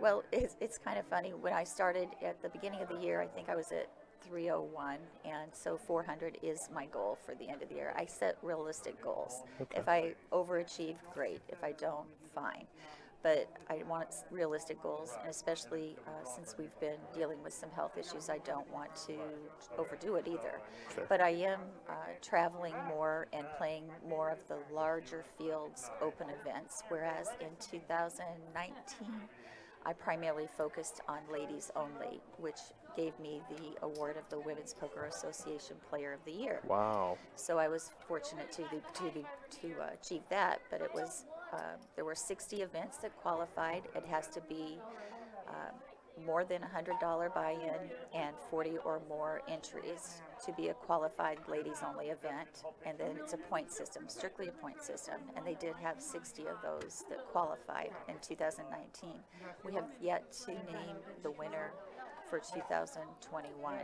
Well, it's kind of funny. When I started at the beginning of the year, I think I was at 301, and so 400 is my goal for the end of the year. I set realistic goals. Okay. If I overachieve, great. If I don't, fine. But I want realistic goals, and especially since we've been dealing with some health issues, I don't want to overdo it either. Sure. But I am traveling more and playing more of the larger fields open events, whereas in 2019, I primarily focused on ladies only, which gave me the award of the Women's Poker Association Player of the Year. Wow. So I was fortunate to achieve that, but it was there were 60 events that qualified. It has to be more than $100 buy-in and 40 or more entries to be a qualified ladies-only event, and then it's a point system, strictly a point system, and they did have 60 of those that qualified in 2019. We have yet to name the winner for 2021,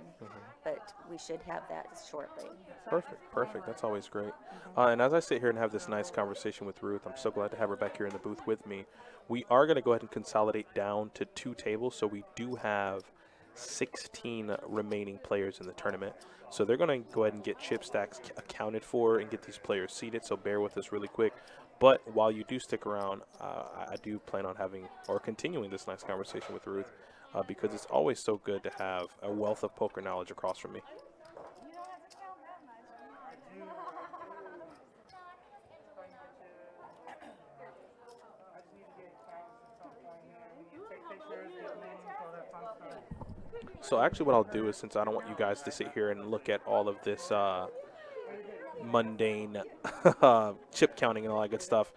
but we should have that shortly. Perfect. That's always great. And as I sit here and have this nice conversation with Ruth, I'm so glad to have her back here in the booth with me. We are going to go ahead and consolidate down to 2 tables, so we do have 16 remaining players in the tournament. So they're going to go ahead and get chip stacks accounted for and get these players seated, so bear with us really quick. But while you do stick around, I do plan on having or continuing this nice conversation with Ruth, because it's always so good to have a wealth of poker knowledge across from me. So actually what I'll do is, since I don't want you guys to sit here and look at all of this mundane chip counting and all that good stuff,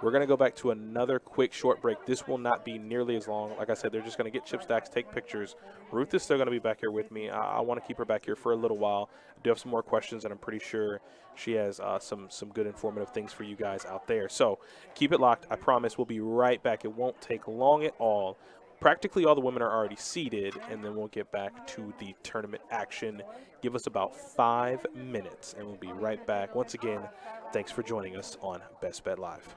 we're going to go back to another quick short break. This will not be nearly as long. Like I said, they're just going to get chip stacks, take pictures. Ruth is still going to be back here with me. I want to keep her back here for a little while. I do have some more questions, and I'm pretty sure she has some good informative things for you guys out there. So keep it locked. I promise we'll be right back. It won't take long at all. Practically all the women are already seated, and then we'll get back to the tournament action. Give us about 5 minutes, and we'll be right back. Once again, thanks for joining us on Best Bet Live.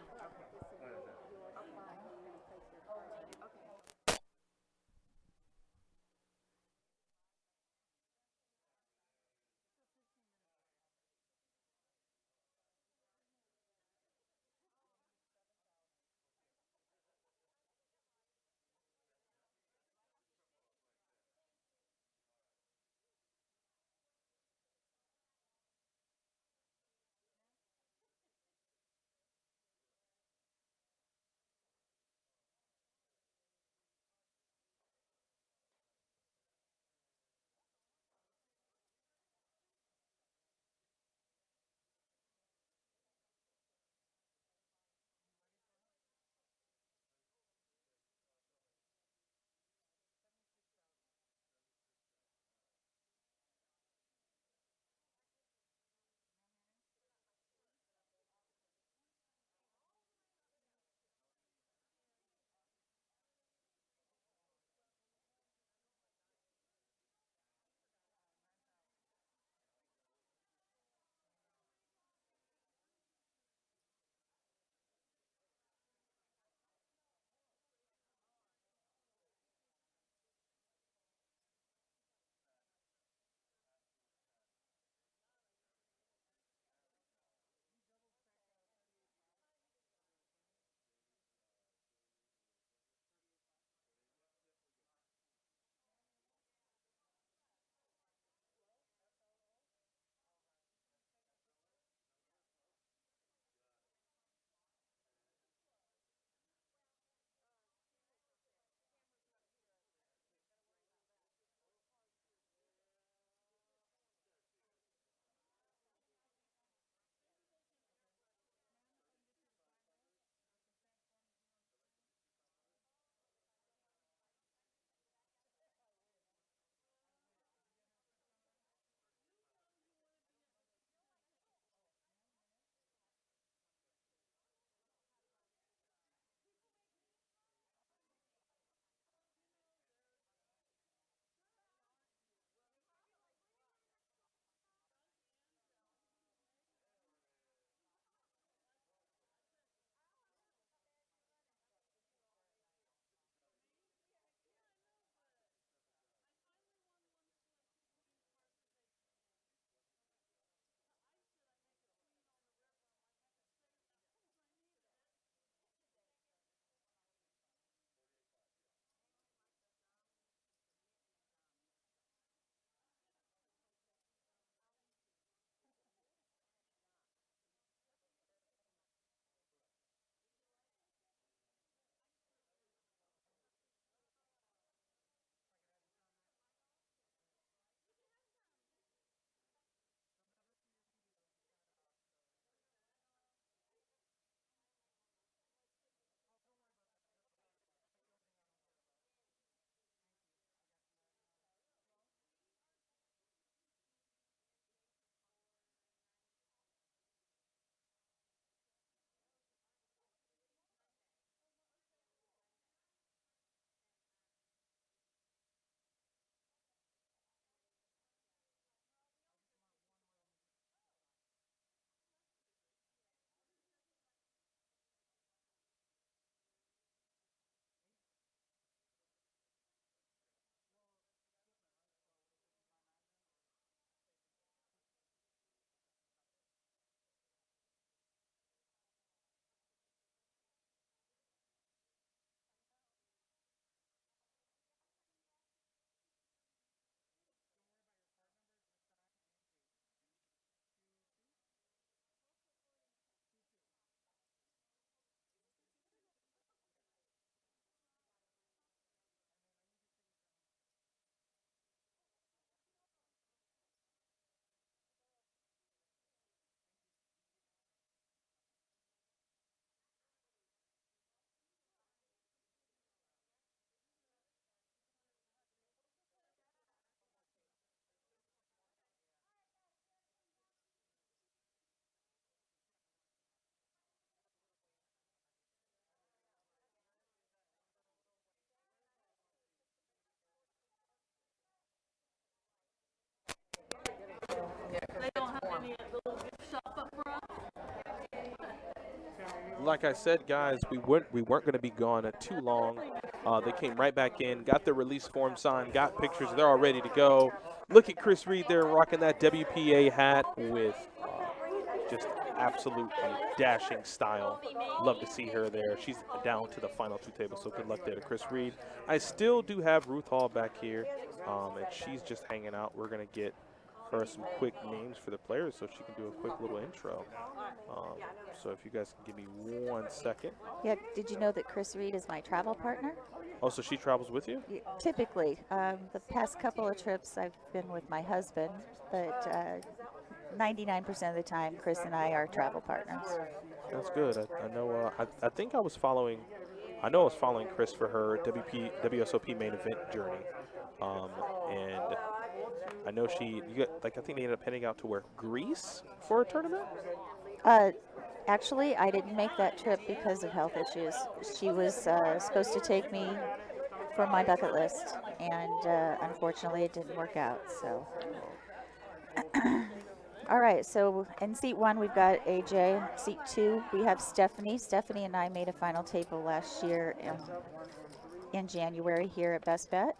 any little gift shop up front? Like I said, guys, we weren't going to be gone too long. They came right back in, got their release form signed, got pictures. They're all ready to go. Look at Chris Reed there rocking that WPA hat with just absolutely dashing style. Love to see her there. She's down to the final two tables, so good luck there to Chris Reed. I still do have Ruth Hall back here, and she's just hanging out. We're going to get her some quick names for the players so she can do a quick little intro. So if you guys can give me 1 second. Yeah, did you know that Chris Reed is my travel partner? Oh, so she travels with you? Typically, the past couple of trips I've been with my husband, but 99% of the time, Chris and I are travel partners. That's good. I know. I think I was following. I know I was following Chris for her WSOP main event journey, and I know I think they ended up heading out to where, Greece for a tournament. Actually, I didn't make that trip because of health issues. She was supposed to take me for my bucket list, and unfortunately, it didn't work out. So, all right. So in seat 1, we've got AJ. Seat 2, we have Stephanie. Stephanie and I made a final table last year in January here at Best Bet.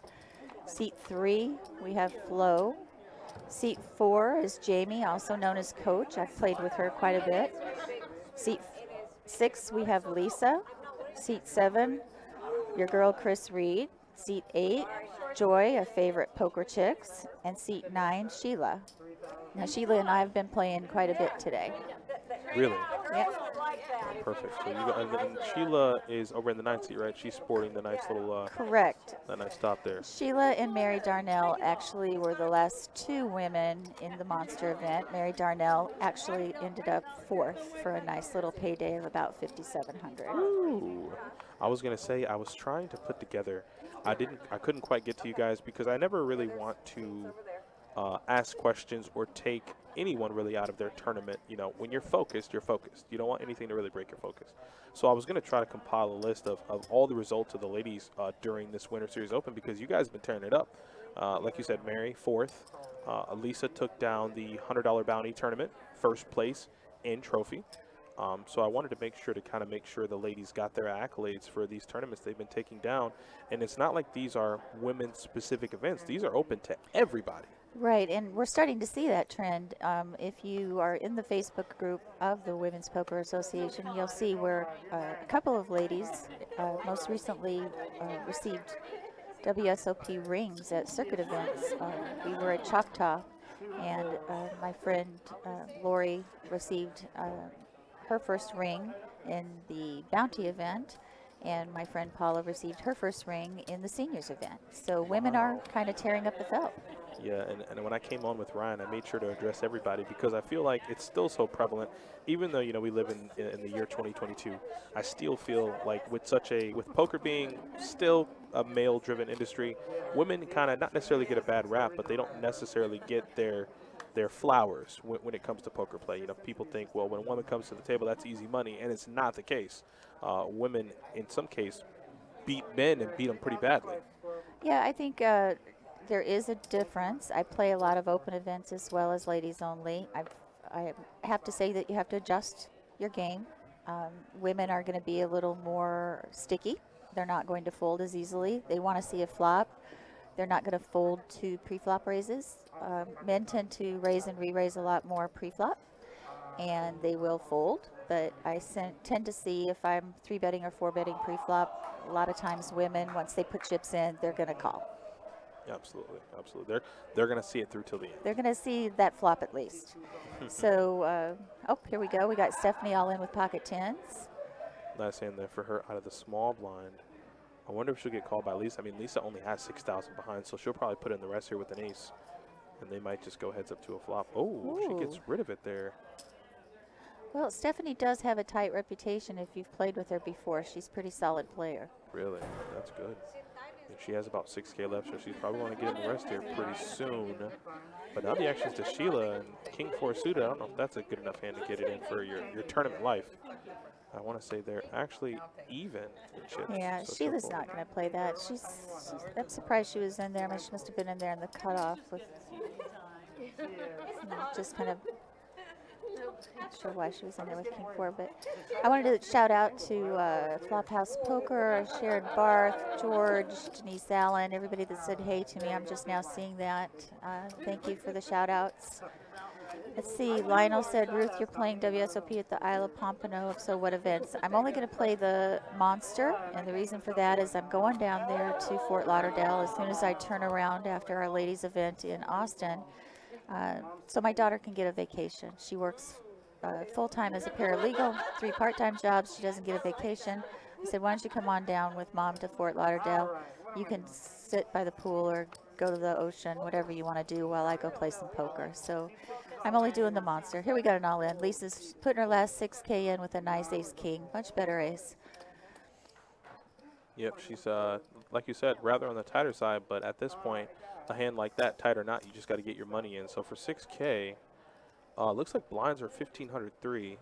Seat 3, we have Flo. Seat 4 is Jamie, also known as Coach. I've played with her quite a bit. Seat 6, we have Lisa. Seat 7, your girl Chris Reed. Seat 8, Joy, a favorite poker chicks. And seat 9, Sheila. Now, Sheila and I have been playing quite a bit today. Really? Yep. Perfect. So and Sheila is over in the 9th seat, right? She's sporting the nice little Correct. that nice top there. Sheila and Mary Darnell actually were the last 2 women in the Monster event. Mary Darnell actually ended up 4th for a nice little payday of about $5,700. Ooh. I was gonna say I was trying to put together. I couldn't quite get to you guys because I never really want to ask questions or take anyone really out of their tournament. You know, when you're focused, you're focused. You don't want anything to really break your focus. So I was going to try to compile a list of all the results of the ladies during this Winter Series Open because you guys have been tearing it up. Like you said, Mary, 4th. Elisa took down the $100 bounty tournament, 1st place in trophy. So I wanted to make sure the ladies got their accolades for these tournaments they've been taking down. And it's not like these are women's-specific events. These are open to everybody. Right, and we're starting to see that trend. If you are in the Facebook group of the Women's Poker Association, you'll see where a couple of ladies most recently received WSOP rings at circuit events. We were at Choctaw, and my friend Lori received her first ring in the bounty event, and my friend Paula received her first ring in the seniors event. So women are kind of tearing up the felt. Yeah, and when I came on with Ryan, I made sure to address everybody because I feel like it's still so prevalent. Even though, we live in the year 2022, I still feel like with poker being still a male-driven industry, women kind of not necessarily get a bad rap, but they don't necessarily get their flowers when it comes to poker play. People think, well, when a woman comes to the table, that's easy money, and it's not the case. Women, in some case, beat men and beat them pretty badly. Yeah, I think there is a difference. I play a lot of open events as well as ladies only. I have to say that you have to adjust your game. Women are going to be a little more sticky. They're not going to fold as easily. They want to see a flop. They're not going to fold to pre-flop raises. Men tend to raise and re-raise a lot more pre-flop, and they will fold. But I tend to see if I'm 3-betting or 4-betting pre-flop, a lot of times women, once they put chips in, they're going to call. Absolutely. They're going to see it through till the end. They're going to see that flop at least. So, here we go. We got Stephanie all in with pocket tens. Nice hand there for her out of the small blind. I wonder if she'll get called by Lisa. I mean, Lisa only has 6,000 behind, so she'll probably put in the rest here with an ace. And they might just go heads up to a flop. Oh, she gets rid of it there. Well, Stephanie does have a tight reputation if you've played with her before. She's a pretty solid player. Really? That's good. And she has about 6K left, so she's probably going to get in the rest here pretty soon. But now the action's to Sheila and King 4 suited. I don't know if that's a good enough hand to get it in for your tournament life. I want to say they're actually even in chips. Yeah, so Sheila's not going to play that. I'm surprised she was in there. She must have been in there in the cutoff with just kind of Not sure why she was in there with King 4, but I wanted to shout out to Flophouse Poker, Sharon Barth, George, Denise Allen, everybody that said hey to me. I'm just now seeing that. Thank you for the shout outs. Let's see, Lionel said, Ruth, you're playing WSOP at the Isle of Pompano. If so, what events? I'm only going to play the Monster, and the reason for that is I'm going down there to Fort Lauderdale as soon as I turn around after our ladies event in Austin, so my daughter can get a vacation. She works full-time as a paralegal, 3 part-time jobs. She doesn't get a vacation. I said, why don't you come on down with Mom to Fort Lauderdale? You can sit by the pool or go to the ocean, whatever you want to do while I go play some poker. So I'm only doing the Monster. Here we got an all-in. Lisa's putting her last 6K in with a nice ace-king. Much better ace. Yep, she's, like you said, rather on the tighter side, but at this point, a hand like that, tight or not, you just got to get your money in. So for 6K, looks like blinds are 1,503.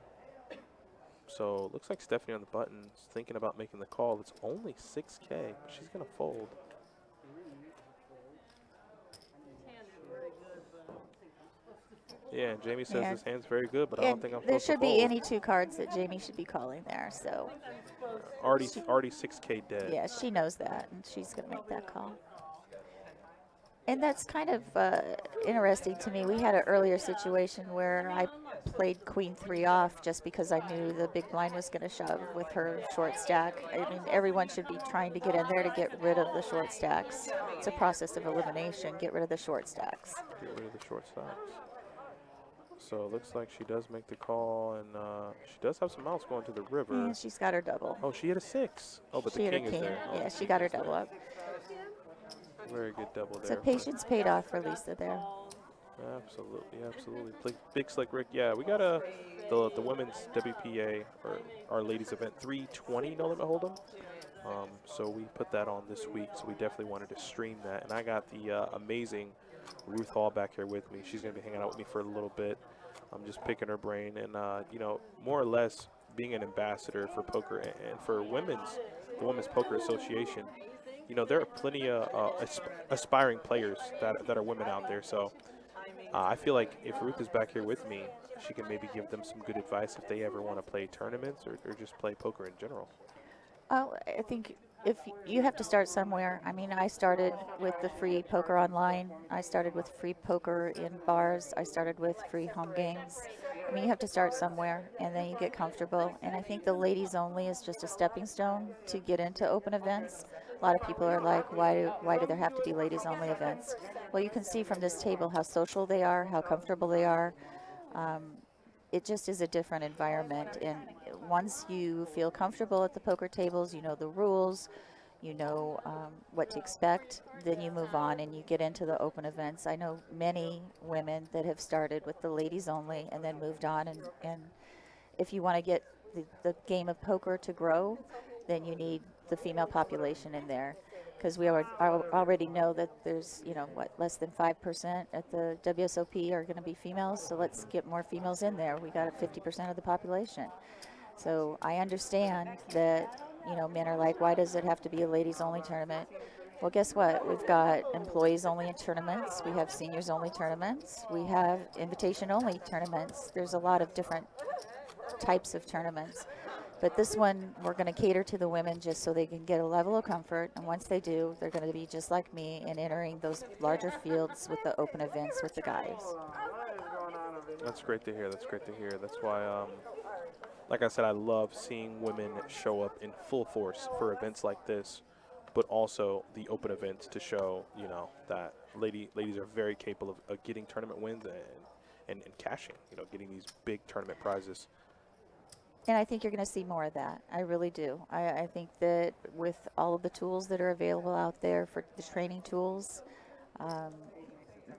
So looks like Stephanie on the button is thinking about making the call. It's only 6K, but she's going to fold. Yeah, and Jamie says his hand's very good, but I don't think I'm there supposed to should be fold. any 2 cards that Jamie should be calling there. So Already 6K dead. yeah, she knows that, and she's going to make that call. And that's kind of interesting to me. We had an earlier situation where I played Queen 3 off just because I knew the big blind was going to shove with her short stack. I mean, everyone should be trying to get in there to get rid of the short stacks. It's a process of elimination. Get rid of the short stacks. Get rid of the short stacks. So it looks like she does make the call, and she does have some outs going to the river. And she's got her double. Oh, she hit a 6. Oh, but She the hit king a is king. there. Oh, Yeah, the she king got her is there. double up. Very good double there. So patience paid off for Lisa there. Absolutely, absolutely. Big Slick Rick. Yeah, we got the women's WPA, or our ladies event, 320 no limit hold'em. So we put that on this week, so we definitely wanted to stream that. And I got the amazing Ruth Hall back here with me. She's going to be hanging out with me for a little bit. I'm just picking her brain, and you know, more or less being an ambassador for poker and for the Women's Poker Association. You know, there are plenty of aspiring players that are women out there. So I feel like if Ruth is back here with me, she can maybe give them some good advice if they ever want to play tournaments or just play poker in general. Oh, I think if you have to start somewhere. I mean, I started with the free poker online. I started with free poker in bars. I started with free home games. I mean, you have to start somewhere, and then you get comfortable. And I think the ladies only is just a stepping stone to get into open events. A lot of people are like, why do there have to be ladies only events? Well, you can see from this table how social they are, how comfortable they are. It just is a different environment. And once you feel comfortable at the poker tables, you know the rules, you know what to expect, then you move on and you get into the open events. I know many women that have started with the ladies only and then moved on. And if you want to get the game of poker to grow, then you need the female population in there. Because we already know that there's, you know, what, less than 5% at the WSOP are going to be females. So let's get more females in there. We got 50% of the population. So I understand that, you know, men are like, why does it have to be a ladies only tournament? Well, guess what? We've got employees only tournaments. We have seniors only tournaments. We have invitation only tournaments. There's a lot of different types of tournaments. But this one, we're going to cater to the women just so they can get a level of comfort. And once they do, they're going to be just like me and entering those larger fields with the open events with the guys. That's great to hear. That's great to hear. That's why, like I said, I love seeing women show up in full force for events like this, but also the open events to show, you know, that ladies are very capable of getting tournament wins and cashing, you know, getting these big tournament prizes. And I think you're going to see more of that. I really do. I think that with all of the tools that are available out there for the training tools,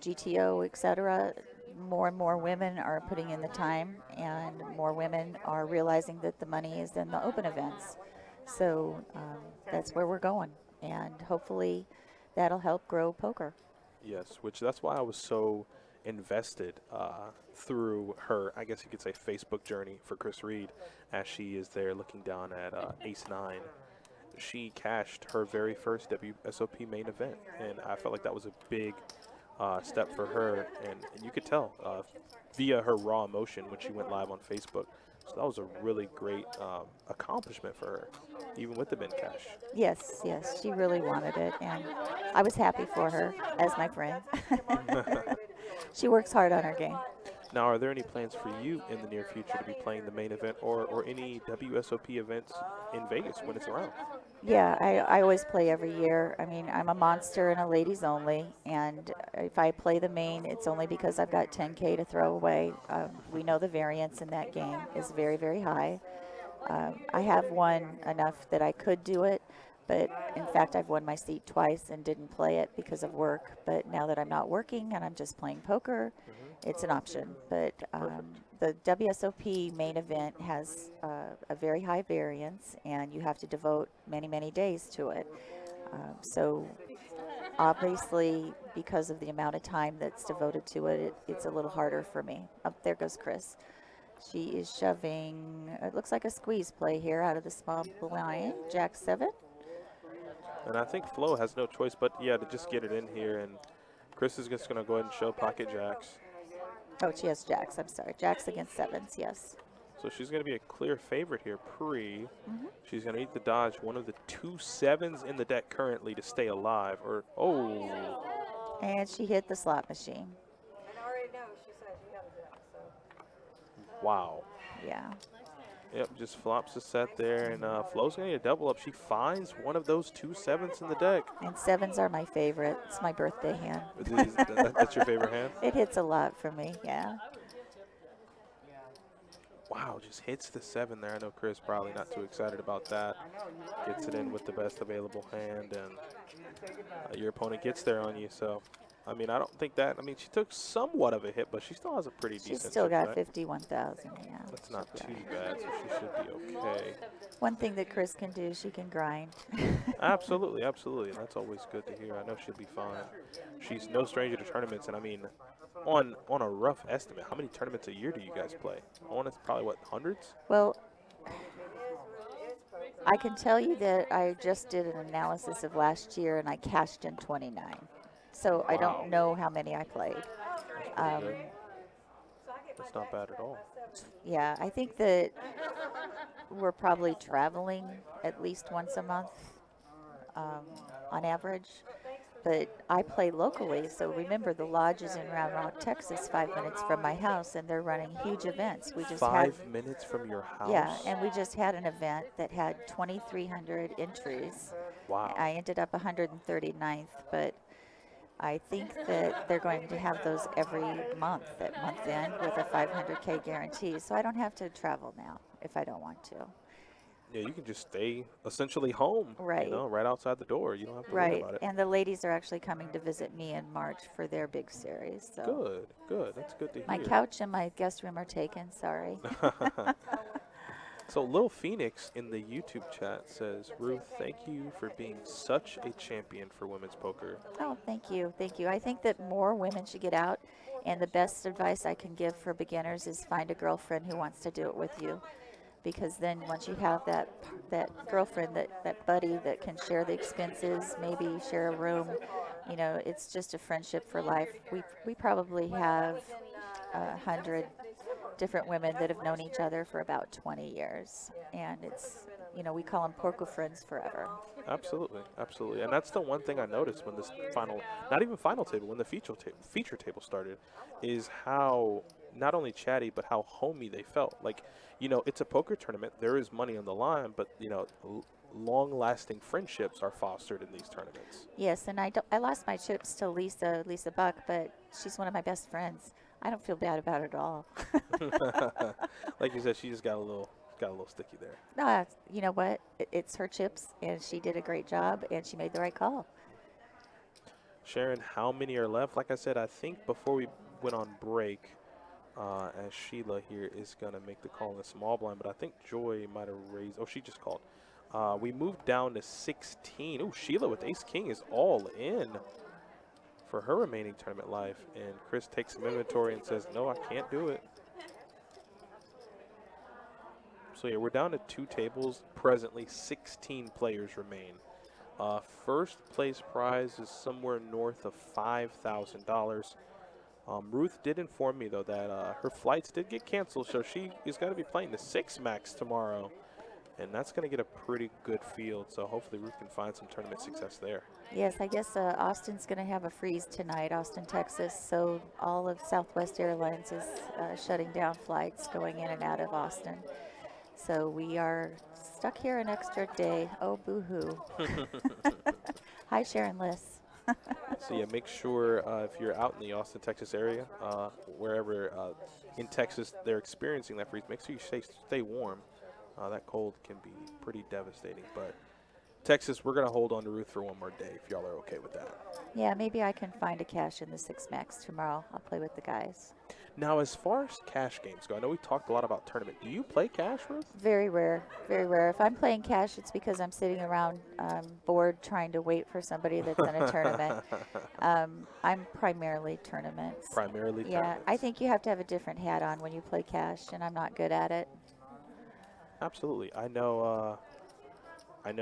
GTO, et cetera, more and more women are putting in the time, and more women are realizing that the money is in the open events. So that's where we're going, and hopefully that'll help grow poker. Yes, that's why I was so invested through her, I guess you could say, Facebook journey for Chris Reed, as she is there looking down at Ace-9. She cashed her very first WSOP main event, and I felt like that was a big step for her, and you could tell via her raw emotion when she went live on Facebook. So that was a really great accomplishment for her, even with the bin cash. Yes, yes, she really wanted it, and I was happy for her as my friend. She works hard on her game. Now, are there any plans for you in the near future to be playing the main event or any WSOP events in Vegas when it's around? Yeah, I always play every year. I mean, I'm a monster and a ladies only, and if I play the main, it's only because I've got 10K to throw away. We know the variance in that game is very, very high. I have won enough that I could do it, but in fact, I've won my seat twice and didn't play it because of work. But now that I'm not working and I'm just playing poker, it's an option. But the WSOP main event has a very high variance, and you have to devote many, many days to it. So obviously, because of the amount of time that's devoted to it, it's a little harder for me. Oh, there goes Chris. She is shoving, it looks like a squeeze play here out of the small blind, Jack 7. And I think Flo has no choice but, yeah, to just get it in here. And Chris is just going to go ahead and show pocket jacks. Oh, she has jacks, I'm sorry. Jacks against 7s, yes. So she's going to be a clear favorite here, pre. She's going to need to dodge one of the 2 7s in the deck currently to stay alive. Or, oh. And she hit the slot machine. Wow. Yeah. Yep, just flops a set there, and Flo's going to get a double up. She finds one of those 2 7s in the deck. And 7s are my favorite. It's my birthday hand. That's your favorite hand? It hits a lot for me, yeah. Wow, just hits the 7 there. I know Chris probably not too excited about that. Gets it in with the best available hand, and your opponent gets there on you. So, I mean, I don't think that. I mean, she took somewhat of a hit, but she still has a pretty decent. She's still got right? 51,000, yeah. That's not too bad, so she should be okay. One thing that Chris can do, she can grind. Absolutely, absolutely. And that's always good to hear. I know she'll be fine. She's no stranger to tournaments, and I mean, on a rough estimate, how many tournaments a year do you guys play? I want to probably, what, hundreds? Well, I can tell you that I just did an analysis of last year, and I cashed in 29. So I don't know how many I played. That's not bad at all. Yeah, I think that we're probably traveling at least once a month on average. But I play locally, so remember the lodge is in Round Rock, Texas, 5 minutes from my house, and they're running huge events. We just 5 minutes from your house? Yeah, and we just had an event that had 2,300 entries. Wow. I ended up 139th, but I think that they're going to have those every month at month end with a 500K guarantee. So I don't have to travel now if I don't want to. Yeah, you can just stay essentially home. Right. You know, right outside the door. You don't have to worry Right, about it. and the ladies are actually coming to visit me in March for their big series. So Good, good. That's good to hear. my couch and my guest room are taken. Sorry. So Lil Phoenix in the YouTube chat says, Ruth, thank you for being such a champion for women's poker. Oh, thank you. Thank you. I think that more women should get out, and the best advice I can give for beginners is find a girlfriend who wants to do it with you. Because then once you have that girlfriend, that buddy that can share the expenses, maybe share a room, you know, it's just a friendship for life. We probably have 100 different women that have known each other for about 20 years. And it's, you know, we call them porco friends forever. Absolutely, absolutely. And that's the one thing I noticed when this final, not even final table, when the feature table started, is how not only chatty, but how homey they felt. Like, you know, it's a poker tournament. There is money on the line, but, you know, long-lasting friendships are fostered in these tournaments. Yes, and I lost my chips to Lisa Buck, but she's one of my best friends. I don't feel bad about it at all. Like you said, she just got a little sticky there. No, you know what? It's her chips, and she did a great job, and she made the right call. Sharon, how many are left? Like I said, I think before we went on break, as Sheila here is going to make the call in the small blind, but I think Joy might have raised. Oh, she just called. We moved down to 16. Oh, Sheila with Ace-King is all in for her remaining tournament life. And Chris takes some inventory and says, no, I can't do it. So, yeah, we're down to 2 tables. Presently, 16 players remain. First place prize is somewhere north of $5,000. Ruth did inform me, though, that her flights did get canceled, so she is going to be playing the 6 Max tomorrow, and that's going to get a pretty good field, so hopefully Ruth can find some tournament success there. Yes, I guess Austin's going to have a freeze tonight, Austin, Texas, so all of Southwest Airlines is shutting down flights going in and out of Austin. So we are stuck here an extra day. Oh, boo-hoo. Hi, Sharon Liss. So yeah, make sure if you're out in the Austin, Texas area, wherever in Texas they're experiencing that freeze, make sure you stay warm. That cold can be pretty devastating. But Texas, we're going to hold on to Ruth for one more day if y'all are okay with that. Yeah, maybe I can find a cash in the 6 Max tomorrow. I'll play with the guys. Now, as far as cash games go, I know we talked a lot about tournament. Do you play cash, Ruth? Very rare, very rare. If I'm playing cash, it's because I'm sitting around bored trying to wait for somebody that's in a tournament. I'm primarily tournaments. Primarily Yeah, tournaments. I think you have to have a different hat on when you play cash, and I'm not good at it. Absolutely. I know, and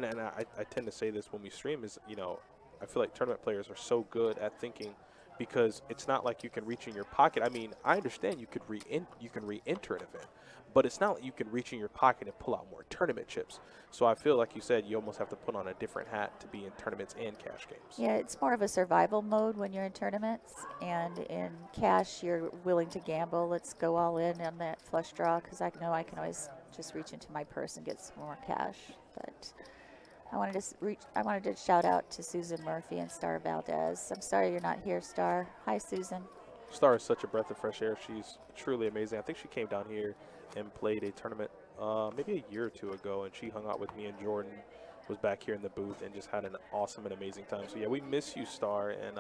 I tend to say this when we stream is, you know, I feel like tournament players are so good at thinking, because it's not like you can reach in your pocket. I mean, I understand you can re-enter an event, but it's not like you can reach in your pocket and pull out more tournament chips. So I feel like you said you almost have to put on a different hat to be in tournaments and cash games. Yeah, it's more of a survival mode when you're in tournaments, and in cash you're willing to gamble. Let's go all in on that flush draw, because I know I can always just reach into my purse and get some more cash. But I wanted to shout out to Susan Murphy and Star Valdez. I'm sorry you're not here, Star. Hi, Susan. Star is such a breath of fresh air. She's truly amazing. I think she came down here and played a tournament maybe a year or two ago, and she hung out with me and Jordan, was back here in the booth, and just had an awesome and amazing time. So yeah, we miss you, Star, and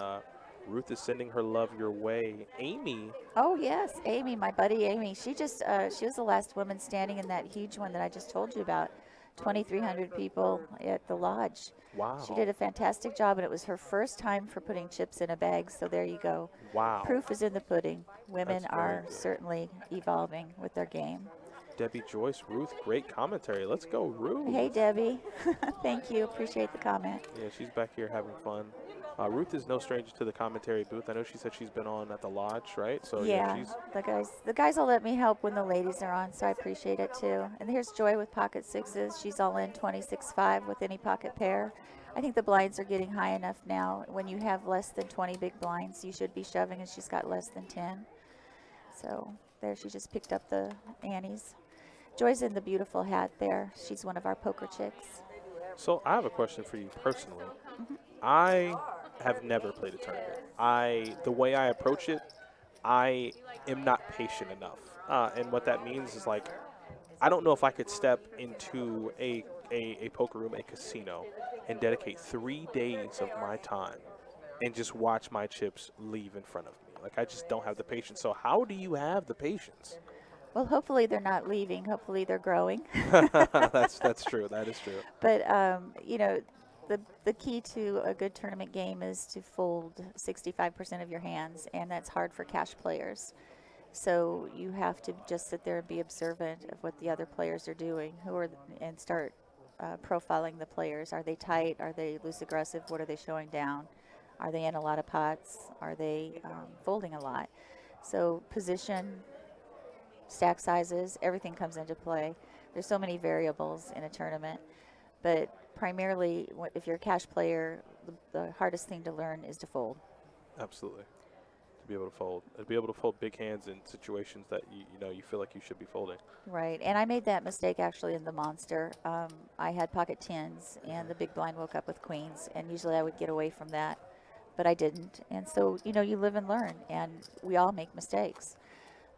Ruth is sending her love your way. Amy. Oh yes, Amy, my buddy Amy. She was the last woman standing in that huge one that I just told you about. 2,300 people at the lodge. Wow. She did a fantastic job, and it was her first time for putting chips in a bag, so there you go. Wow. Proof is in the pudding. Women That's very are good. certainly evolving with their game. Debbie Joyce, Ruth, great commentary. Let's go, Ruth. Hey, Debbie. Thank you. Appreciate the comment. Yeah, she's back here having fun. Ruth is no stranger to the commentary booth. I know she said she's been on at the lodge, right? So Yeah, she's the guys will let me help when the ladies are on, so I appreciate it too. And here's Joy with pocket sixes. She's all in 26.5 with any pocket pair. I think the blinds are getting high enough now. When you have less than 20 big blinds, you should be shoving, and she's got less than 10. So there, she just picked up the Annies. Joy's in the beautiful hat there. She's one of our poker chicks. So I have a question for you personally. I have never played a tournament. The way I approach it, I am not patient enough. And what that means is, like, I don't know if I could step into a poker room, a casino, and dedicate 3 days of my time and just watch my chips leave in front of me. Like, I just don't have the patience. So how do you have the patience? Well, hopefully they're not leaving. Hopefully they're growing. That's true. That is true. But, you know, the key to a good tournament game is to fold 65% of your hands, and that's hard for cash players. So you have to just sit there and be observant of what the other players are doing, and start profiling the players. Are they tight? Are they loose aggressive? What are they showing down? Are they in a lot of pots? Are they folding a lot? So position, stack sizes, everything comes into play. There's so many variables in a tournament, but primarily, if you're a cash player, the hardest thing to learn is to fold. Absolutely. To be able to fold big hands in situations that you feel like you should be folding. Right, and I made that mistake actually in the Monster. I had pocket tens, and the big blind woke up with queens, and usually I would get away from that, but I didn't. And so, you live and learn, and we all make mistakes.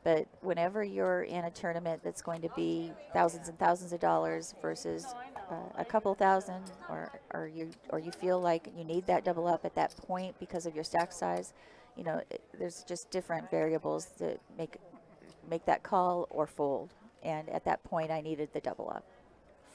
But whenever you're in a tournament that's going to be thousands and thousands of dollars versus a couple thousand, or you feel like you need that double up at that point because of your stack size, there's just different variables that make that call or fold. And at that point, I needed the double up.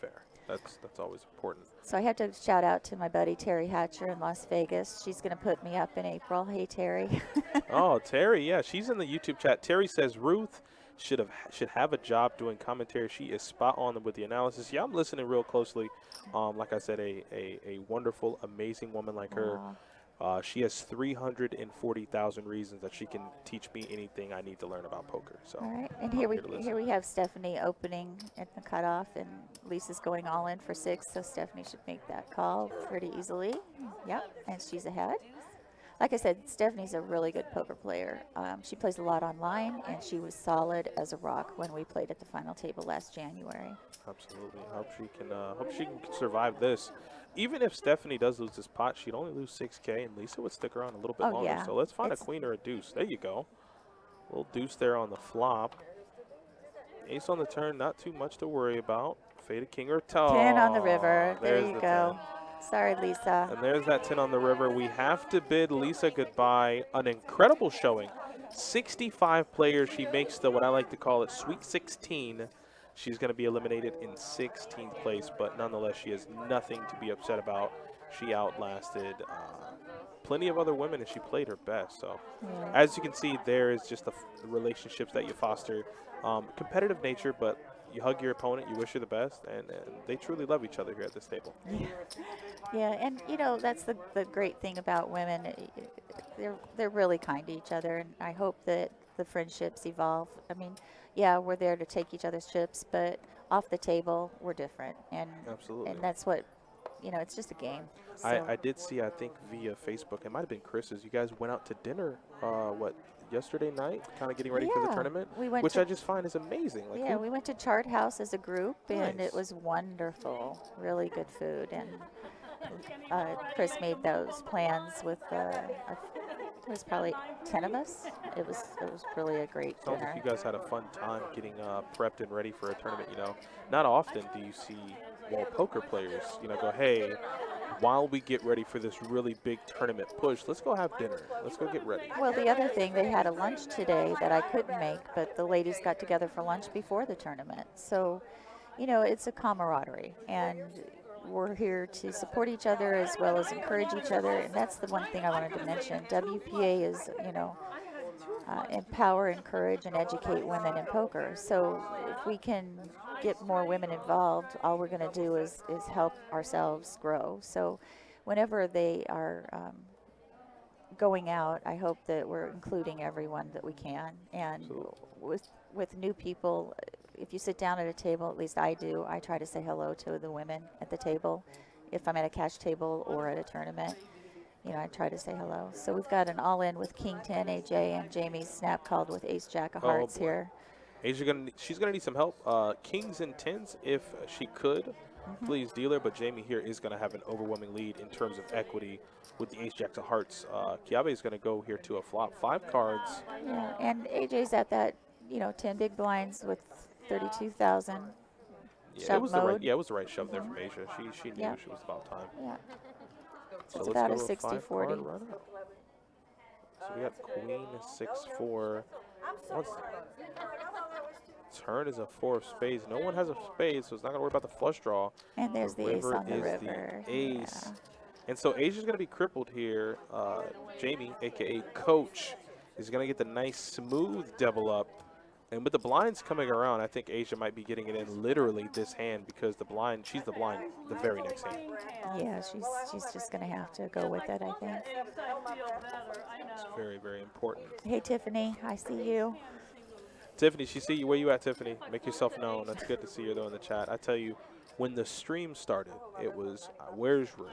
Fair. That's always important. So I have to shout out to my buddy Terry Hatcher in Las Vegas. She's going to put me up in April. Hey, Terry. Oh, Terry, yeah, she's in the YouTube chat. Terry says, Ruth, should have a job doing commentary. She is spot on with the analysis. Yeah, I'm listening real closely. Like I said, a wonderful, amazing woman like her. She has 340,000 reasons that she can teach me anything I need to learn about poker. So, All right, and I'm here to listen. we have Stephanie opening at the cutoff, and Lisa's going all in for 6, so Stephanie should make that call pretty easily. Yep, and she's ahead. Like I said, Stephanie's a really good poker player. She plays a lot online, and she was solid as a rock when we played at the final table last January. Absolutely. Hope she can survive this. Even if Stephanie does lose this pot, she'd only lose 6K, and Lisa would stick around a little bit Oh, longer. yeah. So let's find It's- a queen or a deuce. There you go. Little deuce there on the flop. Ace on the turn, not too much to worry about. Faded king or toe. 10 on the river. There There's you the go. 10. Sorry, Lisa. And there's that 10 on the river. We have to bid Lisa goodbye. An incredible showing. 65 players. She makes the, what I like to call it, Sweet 16. She's going to be eliminated in 16th place, but nonetheless, she has nothing to be upset about. She outlasted plenty of other women, and she played her best. So, as you can see, there is just the relationships that you foster. Competitive nature, but you hug your opponent, you wish her the best, and they truly love each other here at this table. Yeah, and you know that's the great thing about women. They're really kind to each other, and I hope that the friendships evolve. I mean, yeah, we're there to take each other's chips, but off the table, we're different, and Absolutely. and that's what, you know, it's just a game. So, I did see, I think via Facebook, it might have been Chris's, you guys went out to dinner, yesterday night, kind of getting ready for the Yeah, tournament, we went which to- I just find is amazing. Like, yeah, we went to Chart House as a group, and Nice. it was wonderful. Really good food, and Chris made those plans with. It was probably 10 of us. It was really a great sounds dinner. like you guys had a fun time getting prepped and ready for a tournament. You know, not often do you see, well, poker players, you know, go, hey, while we get ready for this really big tournament push, let's go have dinner. Let's go get ready. Well, the other thing, they had a lunch today that I couldn't make, but the ladies got together for lunch before the tournament. So, you know, it's a camaraderie, and we're here to support each other as well as encourage each other. And that's the one thing I wanted to mention. WPA is, you know, empower, encourage, and educate women in poker. So if we can get more women involved, all we're going to do is help ourselves grow. So whenever they are going out, I hope that we're including everyone that we can. And with new people, if you sit down at a table, at least I do, I try to say hello to the women at the table. If I'm at a cash table or at a tournament, you know, I try to say hello. So we've got an all-in with King 10, AJ, and Jamie's snap called with Ace Jack of Hearts boy. here. She's gonna need some help. Kings and tens, if she could, please deal her. But Jamie here is gonna have an overwhelming lead in terms of equity with the Ace Jacks of Hearts. Kiabe is gonna go here to a flop, 5 cards. Yeah, and AJ's at that, you know, 10 big blinds with 32,000. Yeah, Shove it was the right. mode. Yeah, it was the right shove there from Asia. She knew Yeah. it was about time. Yeah. So It's let's about go a to 60-40. 5-card run-up. So we got Queen 6-4. Turn is a 4 of spades. No one has a spade, so it's not gonna worry about the flush draw. And there's the ace on the is river. the ace. Yeah. And so Asia's going to be crippled here. Jamie, a.k.a. Coach, is going to get the nice smooth double up. And with the blinds coming around, I think Asia might be getting it in literally this hand because she's the blind the very next hand. Yeah, she's just going to have to go with it, I think. It's very, very important. Hey, Tiffany, I see you. Tiffany, she see you. Where you at, Tiffany? Make yourself known. That's good to see you, though, in the chat. I tell you, when the stream started, it was, where's Ruth?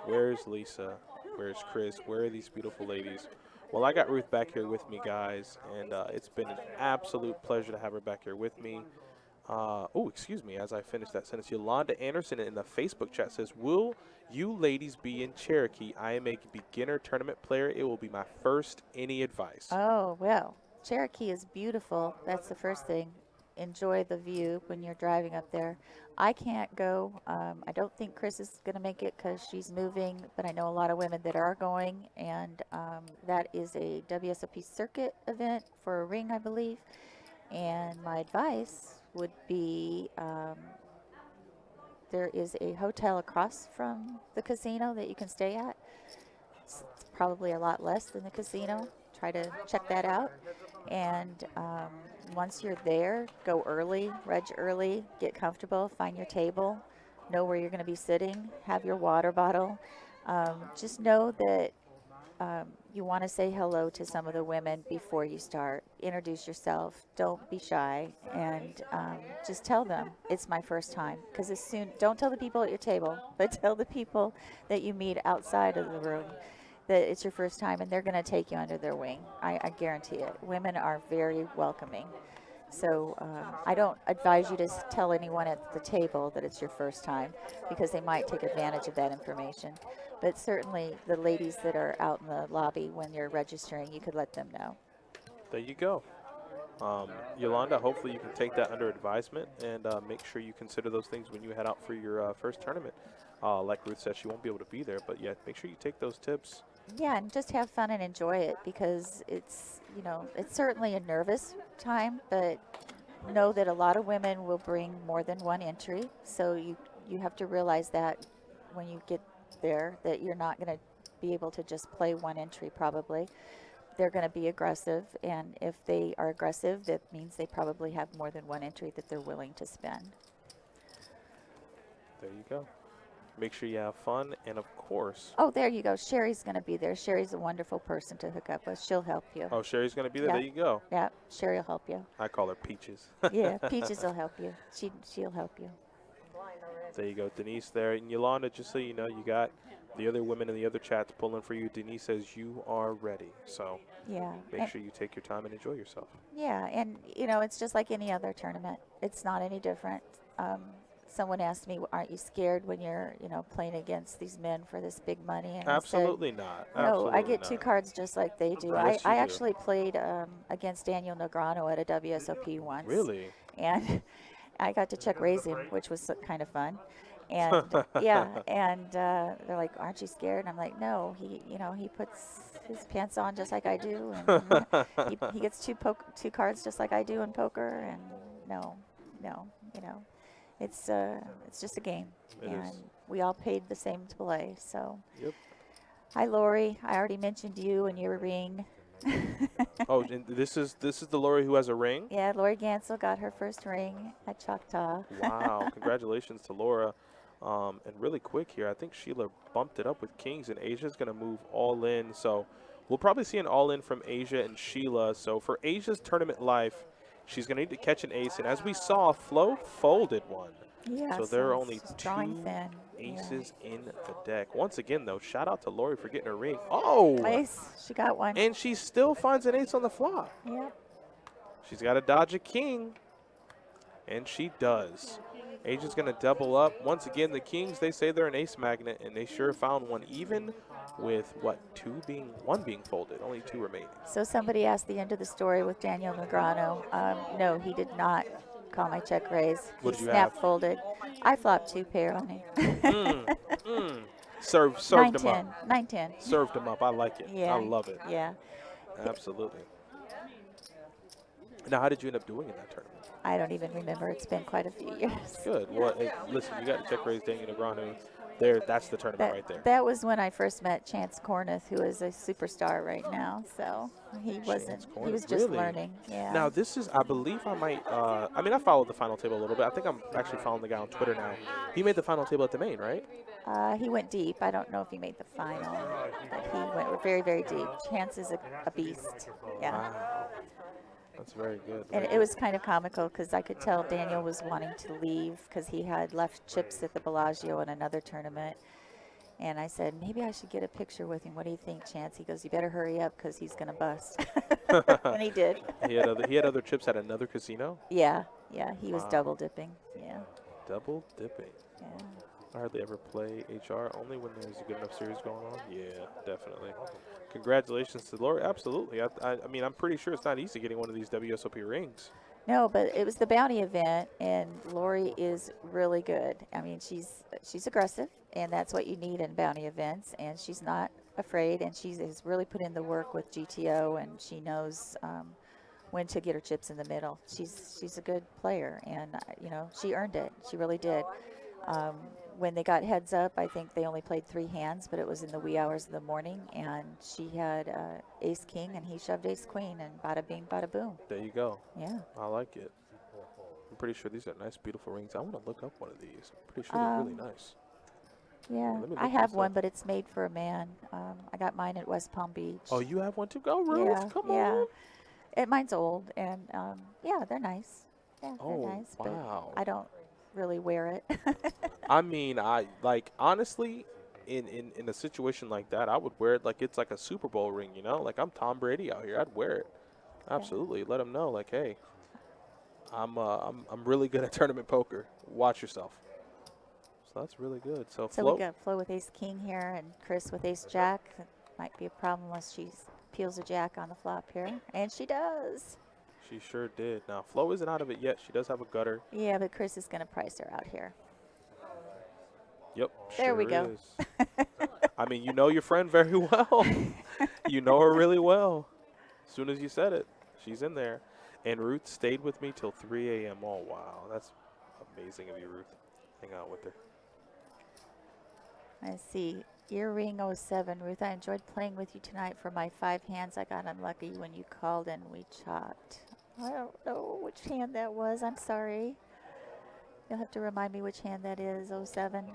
Where's Lisa? Where's Chris? Where are these beautiful ladies? Well, I got Ruth back here with me, guys, and it's been an absolute pleasure to have her back here with me. Oh, excuse me, as I finish that sentence, Yolanda Anderson in the Facebook chat says, will you ladies be in Cherokee? I am a beginner tournament player. It will be my first. Any advice? Oh, well, Cherokee is beautiful. That's the first thing. Enjoy the view when you're driving up there. I can't go. I don't think Chris is going to make it because she's moving, but I know a lot of women that are going, and that is a WSOP circuit event for a ring, I believe. And my advice would be there is a hotel across from the casino that you can stay at. It's probably a lot less than the casino. Try to check that out. And once you're there, go early, reg early, get comfortable, find your table, know where you're going to be sitting, have your water bottle. Just know that you want to say hello to some of the women before you start. Introduce yourself. Don't be shy, and just tell them it's my first time. Because don't tell the people at your table, but tell the people that you meet outside of the room that it's your first time, and they're going to take you under their wing. I guarantee it. Women are very welcoming. So I don't advise you to tell anyone at the table that it's your first time, because they might take advantage of that information. But certainly the ladies that are out in the lobby when you're registering, you could let them know. There you go. Yolanda, hopefully you can take that under advisement and make sure you consider those things when you head out for your first tournament. Like Ruth said, she won't be able to be there, but yeah, make sure you take those tips. Yeah, and just have fun and enjoy it, because it's certainly a nervous time, but know that a lot of women will bring more than one entry. So you have to realize that when you get there, that you're not going to be able to just play one entry probably. They're going to be aggressive, and if they are aggressive, that means they probably have more than one entry that they're willing to spend. There you go. Make sure you have fun, and of course. Oh, there you go. Sherry's going to be there. Sherry's a wonderful person to hook up with. She'll help you. Oh, Sherry's going to be there? Yeah. There you go. Yeah, Sherry will help you. I call her Peaches. Yeah, Peaches will help you. She'll help you. There you go, Denise there. And Yolanda, just so you know, you got the other women in the other chats pulling for you. Denise says you are ready. So yeah, make sure you take your time and enjoy yourself. Yeah, and, it's just like any other tournament. It's not any different. Someone asked me, aren't you scared when you're, playing against these men for this big money? And Absolutely I said, not. No, Absolutely I get not. 2 cards just like they do. Yes, you I do. actually played against Daniel Negreanu at a WSOP once. Really? And I got to check raise him, which was kind of fun. And yeah, and they're like, aren't you scared? And I'm like, no, he puts his pants on just like I do, and he gets two cards just like I do in poker, and no, it's just a game, and we all paid the same to play. So, Yep. Hi, Lori. I already mentioned you and your ring. Oh, and this is the Lori who has a ring? Yeah, Lori Gansel got her first ring at Choctaw. Wow. Congratulations to Laura. And really quick here, I think Sheila bumped it up with Kings, and Asia's going to move all in. So we'll probably see an all in from Asia and Sheila. So for Asia's tournament life, she's going to need to catch an ace. And as we saw, Flo folded one. Yeah, so there are it's only just 2 drawing thin. aces in the deck. Once again, though, shout out to Lori for getting her ring. Oh! Ace, she got one. And she still finds an ace on the flop. Yep. She's got to dodge a king. And she does. Asia's going to double up. Once again, the Kings, they say they're an ace magnet, and they sure found one, even with, one being folded, only 2 remaining. So somebody asked the end of the story with Daniel Negreanu. No, he did not call my check raise. What He did you snap have? folded. I flopped 2 pair on him. Served him up. 9-10. Served him up. I like it. Yeah. I love it. Yeah. Absolutely. Now, how did you end up doing in that tournament? I don't even remember. It's been quite a few years. Good. Well, hey, listen, you got to check raise Daniel Negreanu. There, that's the tournament right there. That was when I first met Chance Corneth, who is a superstar right now. So he wasn't. He was just Really? learning. Yeah. Now, this is, I believe I might, I followed the final table a little bit. I think I'm actually following the guy on Twitter now. He made the final table at the main, right? He went deep. I don't know if he made the final, but he went very, very deep. Chance is a beast. Yeah. Wow. That's very good. And it was kind of comical because I could tell Daniel was wanting to leave because he had left chips at the Bellagio in another tournament. And I said, maybe I should get a picture with him. What do you think, Chance? He goes, you better hurry up because he's going to bust. And he did. He had other chips at another casino? Yeah, he was Wow. double dipping. Yeah. Double dipping. Yeah. I hardly ever play HR, only when there's a good enough series going on. Yeah, definitely. Congratulations to Lori. Absolutely. I mean, I'm pretty sure it's not easy getting one of these WSOP rings. No, but it was the bounty event, and Lori is really good. I mean, she's aggressive, and that's what you need in bounty events, and she's not afraid, and she has really put in the work with GTO, and she knows when to get her chips in the middle. She's a good player, and she earned it. She really did. When they got heads up, I think they only played 3 hands, but it was in the wee hours of the morning, and she had ace king, and he shoved ace queen, and bada bing, bada boom. There you go. Yeah. I like it. I'm pretty sure these are nice, beautiful rings. I want to look up one of these. I'm pretty sure they're really nice. Yeah, Let me I look have this one, up. but it's made for a man. I got mine at West Palm Beach. Oh, you have one too? Go, Ruth. yeah, Come yeah. on. Mine's old, and yeah, they're nice. Yeah, Oh, they're nice, wow. but I don't really wear it. I mean, I like honestly, in a situation like that, I would wear it like it's like a Super Bowl ring, you know? Like I'm Tom Brady out here. I'd wear it. Absolutely. Let them know, like, hey, I'm really good at tournament poker. Watch yourself. So that's really good. So So Flo, we got Flo with ace king here, and Chris with ace jack. That might be a problem unless she peels a jack on the flop here, and she does. she sure did. Now Flo isn't out of it yet. She does have a gutter. Yeah, but Chris is going to price her out here. Yep. There we sure go. is. I mean, you know your friend very well. You know her really well. As soon as you said it, she's in there. And Ruth stayed with me till 3 a.m. Oh, wow. That's amazing of you, Ruth. Hang out with her. Let's see. Earring 07. Ruth, I enjoyed playing with you tonight. For my 5 hands, I got unlucky when you called and we chopped. I don't know which hand that was. I'm sorry. You'll have to remind me which hand that is, 07.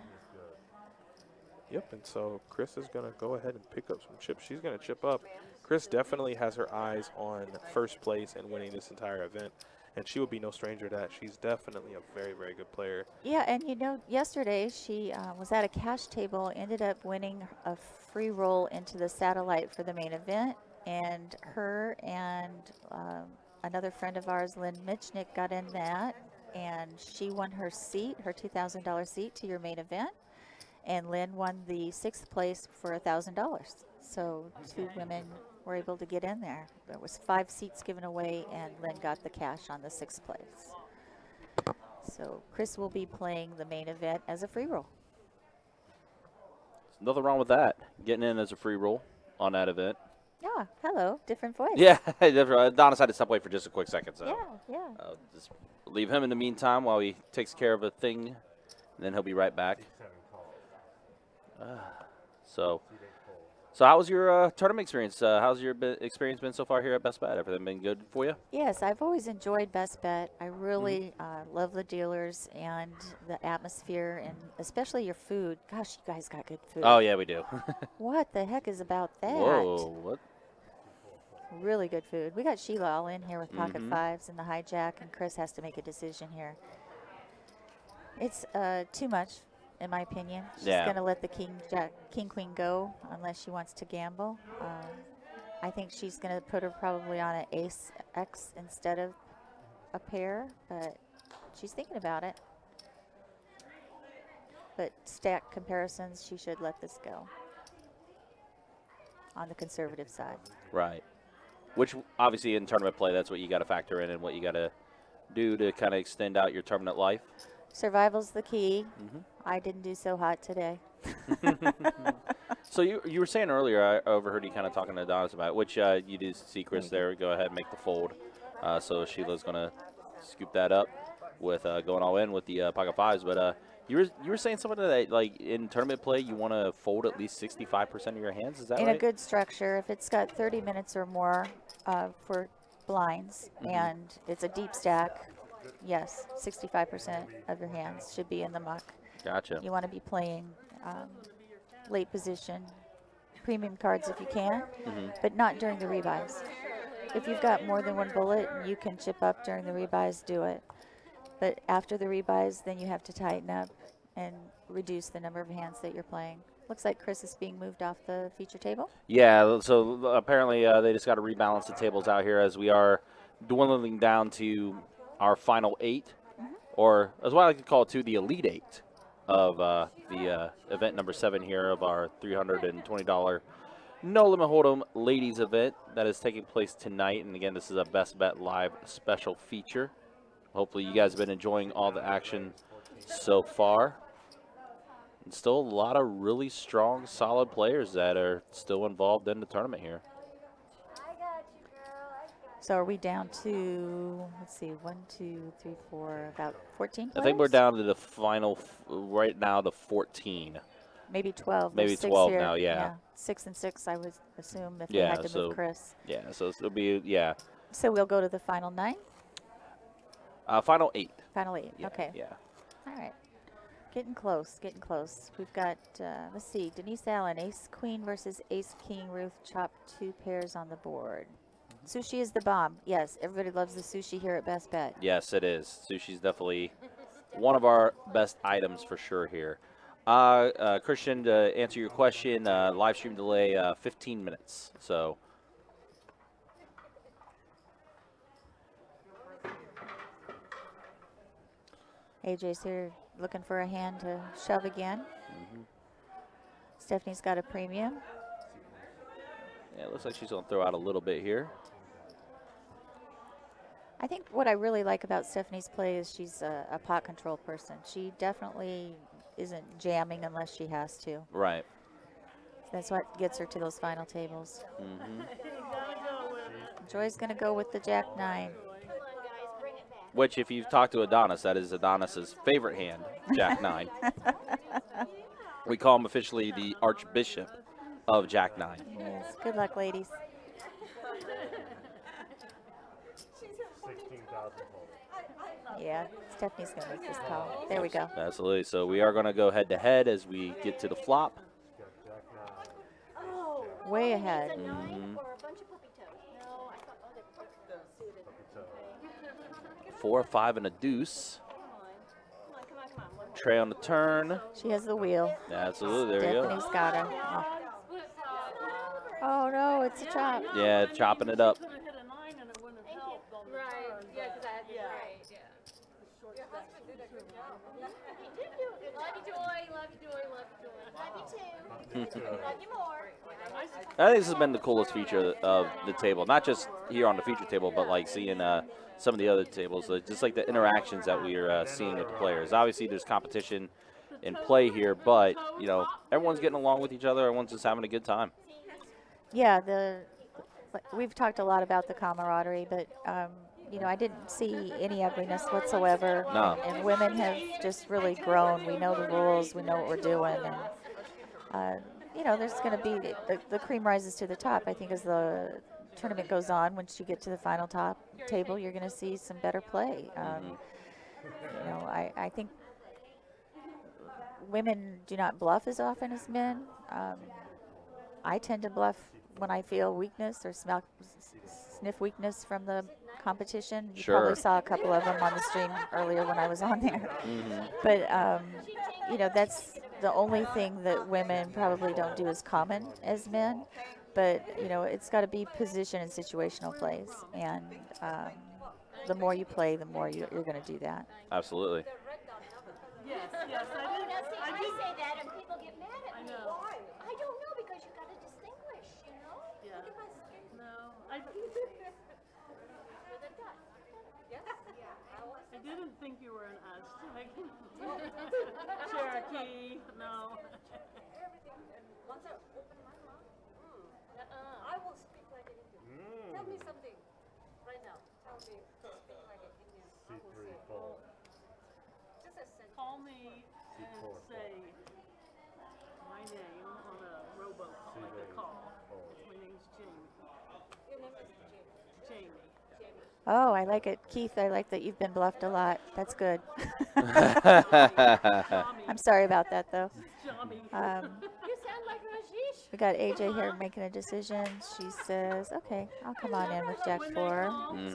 Yep, and so Chris is going to go ahead and pick up some chips. She's going to chip up. Chris definitely has her eyes on first place and winning this entire event, and she would be no stranger to that. She's definitely a very, very good player. Yeah, and you know, yesterday she was at a cash table, ended up winning a free roll into the satellite for the main event, and her and another friend of ours, Lynn Michnick, got in that, and she won her seat, her $2,000 seat to your main event, and Lynn won the 6th place for $1,000. So 2 women were able to get in there. There was 5 seats given away, and Lynn got the cash on the 6th place. So Chris will be playing the main event as a free roll. Nothing wrong with that. Getting in as a free roll on that event. Yeah, hello, different voice. Yeah, Adonis had to step away for just a quick second, so Yeah. just leave him in the meantime while he takes care of a thing, and then he'll be right back. So how was your tournament experience? How's your experience been so far here at Best Bet? Everything been good for you? Yes, I've always enjoyed Best Bet. I really love the dealers and the atmosphere, and especially your food. Gosh, you guys got good food. Oh, yeah, we do. What the heck is about that? Whoa, what? Really good food. We got Sheila all in here with pocket 5s and the hijack, and Chris has to make a decision here. It's too much, in my opinion. She's going to let the king queen go unless she wants to gamble. I think she's going to put her probably on an ace X instead of a pair, but she's thinking about it. But stack comparisons, she should let this go on the conservative side. Right. Which, obviously, in tournament play, that's what you got to factor in and what you got to do to kind of extend out your tournament life. Survival's the key. I didn't do so hot today. So you were saying earlier, I overheard you kind of talking to Adonis about it, which you do see Chris there. Go ahead and make the fold. So Sheila's going to scoop that up with going all in with the pocket 5s. But you were saying something that, like, in tournament play, you want to fold at least 65% of your hands. Is that right? In a good structure, if it's got 30 minutes or more for blinds and it's a deep stack, yes, 65% of your hands should be in the muck. Gotcha. You want to be playing late position, premium cards if you can, but not during the rebuys. If you've got more than 1 bullet and you can chip up during the rebuys, do it. But after the rebuys, then you have to tighten up and reduce the number of hands that you're playing. Looks like Chris is being moved off the feature table. Yeah, so apparently they just got to rebalance the tables out here as we are dwindling down to our final 8, or as what I like to call it, to the Elite 8 of the event number 7 here of our $320 No Limit Hold'em ladies event that is taking place tonight. And again, this is a Best Bet Live special feature. Hopefully you guys have been enjoying all the action so far. And still a lot of really strong, solid players that are still involved in the tournament here. So are we down to, let's see, 1, 2, 3, 4, about 14 players? I think we're down to the final, right now, the 14. Maybe 12. Maybe There's 6 12 here. now, yeah. 6 and 6, I would assume, if Yeah, they had to so- move Chris. Yeah, so it'll be, yeah. So we'll go to the final 9? Final 8. Final 8, Yeah, okay. Yeah. All right. Getting close, getting close. We've got, let's see, Denise Allen, Ace Queen versus Ace King. Ruth Chop, 2 pairs on the board. Sushi is the bomb. Yes, everybody loves the sushi here at Best Bet. Yes, it is. Sushi's definitely one of our best items for sure here. Christian, to answer your question, live stream delay 15 minutes. So AJ's here looking for a hand to shove again. Stephanie's got a premium. yeah, it looks like she's going to throw out a little bit here. I think what I really like about Stephanie's play is she's a pot control person. She definitely isn't jamming unless she has to. Right. That's what gets her to those final tables. Joy's going to go with the Jack 9. Which, if you've talked to Adonis, that is Adonis's favorite hand, Jack 9. We call him officially the Archbishop of Jack 9. Yes. Good luck, ladies. 16,000 total. Yeah, Stephanie's going to make this call. There we go. Absolutely. So we are going to go head-to-head as we get to the flop. Got Jack 9. Way ahead. Or a bunch of puppy toes. No, I thought, oh, they're suited. Puppy toe. 4, 5, and a deuce. Come on. Trey on the turn. She has the wheel. Absolutely. There you go. Stephanie's got her. Oh, no, it's a chop. Yeah, chopping it up. Could have hit a 9 and it wouldn't have helped on the Right, turn. yeah, because I had to, Yeah. right, yeah. Your husband did a good job. He did do a good job. Love you, Joy, love you, Joy, love you, Joy. Love you too. Love you more. I think this has been the coolest feature of the table, not just here on the feature table, but like seeing some of the other tables, just like the interactions that we are seeing with the players. Obviously, there's competition in play here, but you know everyone's getting along with each other. Everyone's just having a good time. Yeah, we've talked a lot about the camaraderie, but you know, I didn't see any ugliness whatsoever. No. And women have just really grown. We know the rules. We know what we're doing, and you know, there's going to be the cream rises to the top. I think as the tournament goes on, once you get to the final top table, you're going to see some better play. You know, I think women do not bluff as often as men. I tend to bluff when I feel weakness or sniff weakness from the competition. You Sure. probably saw a couple of them on the stream earlier when I was on there. But, you know, that's the only thing that women probably don't do as common as men. But, you know, it's got to be position and situational plays. And the more you play, the more you're going to do that. Absolutely. Yes, Now, see, I I did. say that and people get mad at me. know. Why? I don't know, because you got to distinguish, you know? Yeah. Look at my skin. No, With a gut. Yes. I didn't think you were an Aztec. Cherokee, no. Once I open my mouth, I will speak like an Indian. Tell me something right now. Tell me to speak like an Indian. I will C3 say, fold. just a sentence. Call me and say my name on a robocall, like a call. My name's Jamie. Your name is Jamie. Jamie. Oh, I like it. Keith, I like that you've been bluffed a lot. That's good. I'm sorry about that, though. Jamie. You sound like Rajesh. We got AJ here making a decision. She says, okay, I'll come on in with Jack 4.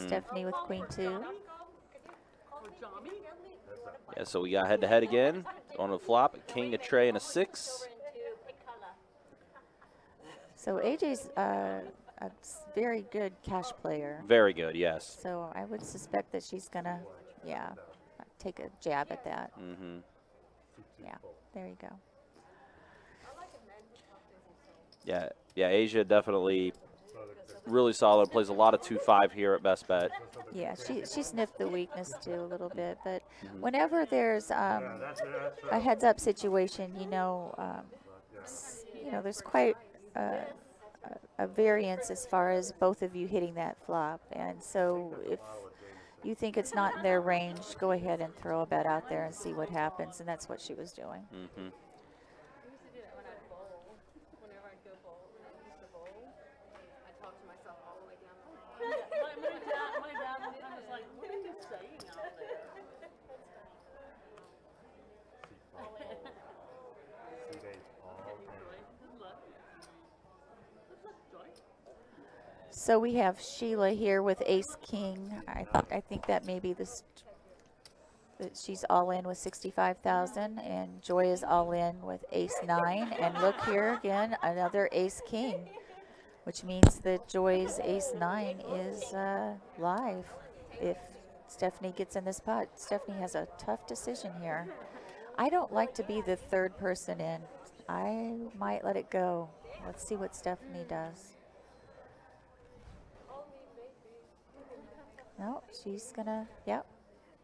Stephanie with Queen 2. Or Jamie. Yeah, so we got head-to-head again on the flop. A king, a tray, and a 6. So AJ's a very good cash player. Very good, yes. So I would suspect that she's going to, yeah, take a jab at that. Mm-hmm. Yeah, there you go. Yeah, Asia definitely really solid. Plays a lot of 2-5 here at Best Bet. Yeah, she sniffed the weakness too a little bit. But whenever there's a heads-up situation, you know, there's quite a a variance as far as both of you hitting that flop. And so if you think it's not in their range, go ahead and throw a bet out there and see what happens. And that's what she was doing. Mm-hmm. I used to do that when I'd bowl. Whenever I'd go bowl, when I used to bowl, I'd talk to myself all the way down the line. My dad one time was like, what are you saying out there? Seat 8 all day. Good luck. Good luck, Joy. So we have Sheila here with Ace King. I think that may be that she's all in with 65,000, and Joy is all in with Ace 9. And look here again, another Ace King, which means that Joy's Ace 9 is live. If Stephanie gets in this pot, Stephanie has a tough decision here. I don't like to be the third person in. I might let it go. Let's see what Stephanie does. No, she's gonna, yep.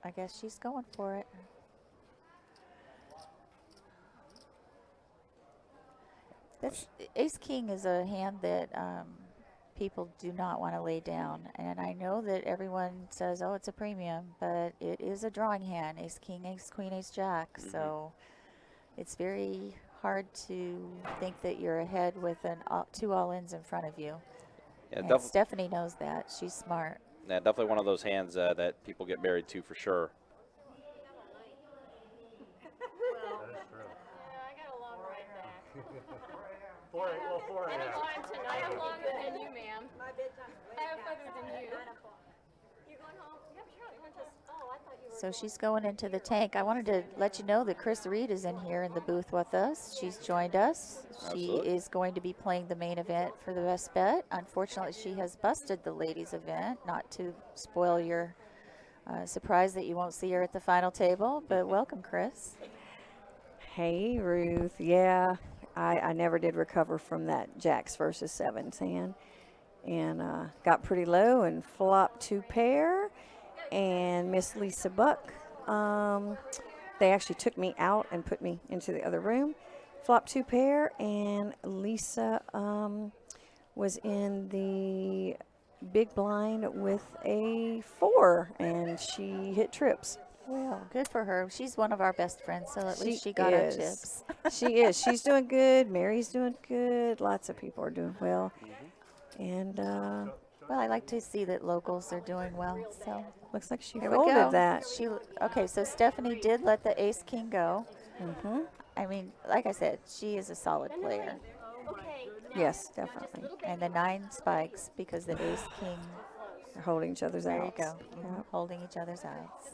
I guess she's going for it. This Ace King is a hand that people do not want to lay down. And I know that everyone says, oh, it's a premium, but it is a drawing hand. Ace King, Ace Queen, Ace Jack. So it's very hard to think that you're ahead with two all-ins in front of you. Yeah, And Stephanie knows that. She's smart. Yeah, definitely one of those hands that people get married to for sure. That is true. Yeah, I got a long ride back. 4 a.m. Well, 4 And a.m. I'm tonight. I'm longer than you, ma'am. I have further than you. You're going home? Yep, sure. You want to? Oh, I thought you were. So she's going into the tank. I wanted to let you know that Chris Reed is in here in the booth with us. She's joined us. Absolutely. She is going to be playing the main event for the best bet. Unfortunately, she has busted the ladies event, not to spoil your surprise that you won't see her at the final table. But welcome, Chris. Hey, Ruth. Yeah, I never did recover from that Jacks versus Sevens hand. And got pretty low and flopped 2 pair. And Miss Lisa Buck, they actually took me out and put me into the other room. Flopped 2 pair, and Lisa was in the big blind with a 4, and she hit trips. Well, good for her. She's one of our best friends, so at least She she got her is. chips. She is. She's doing good. Mary's doing good. Lots of people are doing well. And Well, I like to see that locals are doing well. So looks like she here we folded go. that. Okay, so Stephanie did let the Ace King go. Mm-hmm. I mean, like I said, she is a solid player. Okay. Yes, definitely. And the 9 spikes because the Ace King. They're holding each other's There you outs. go. Yep. Holding each other's outs.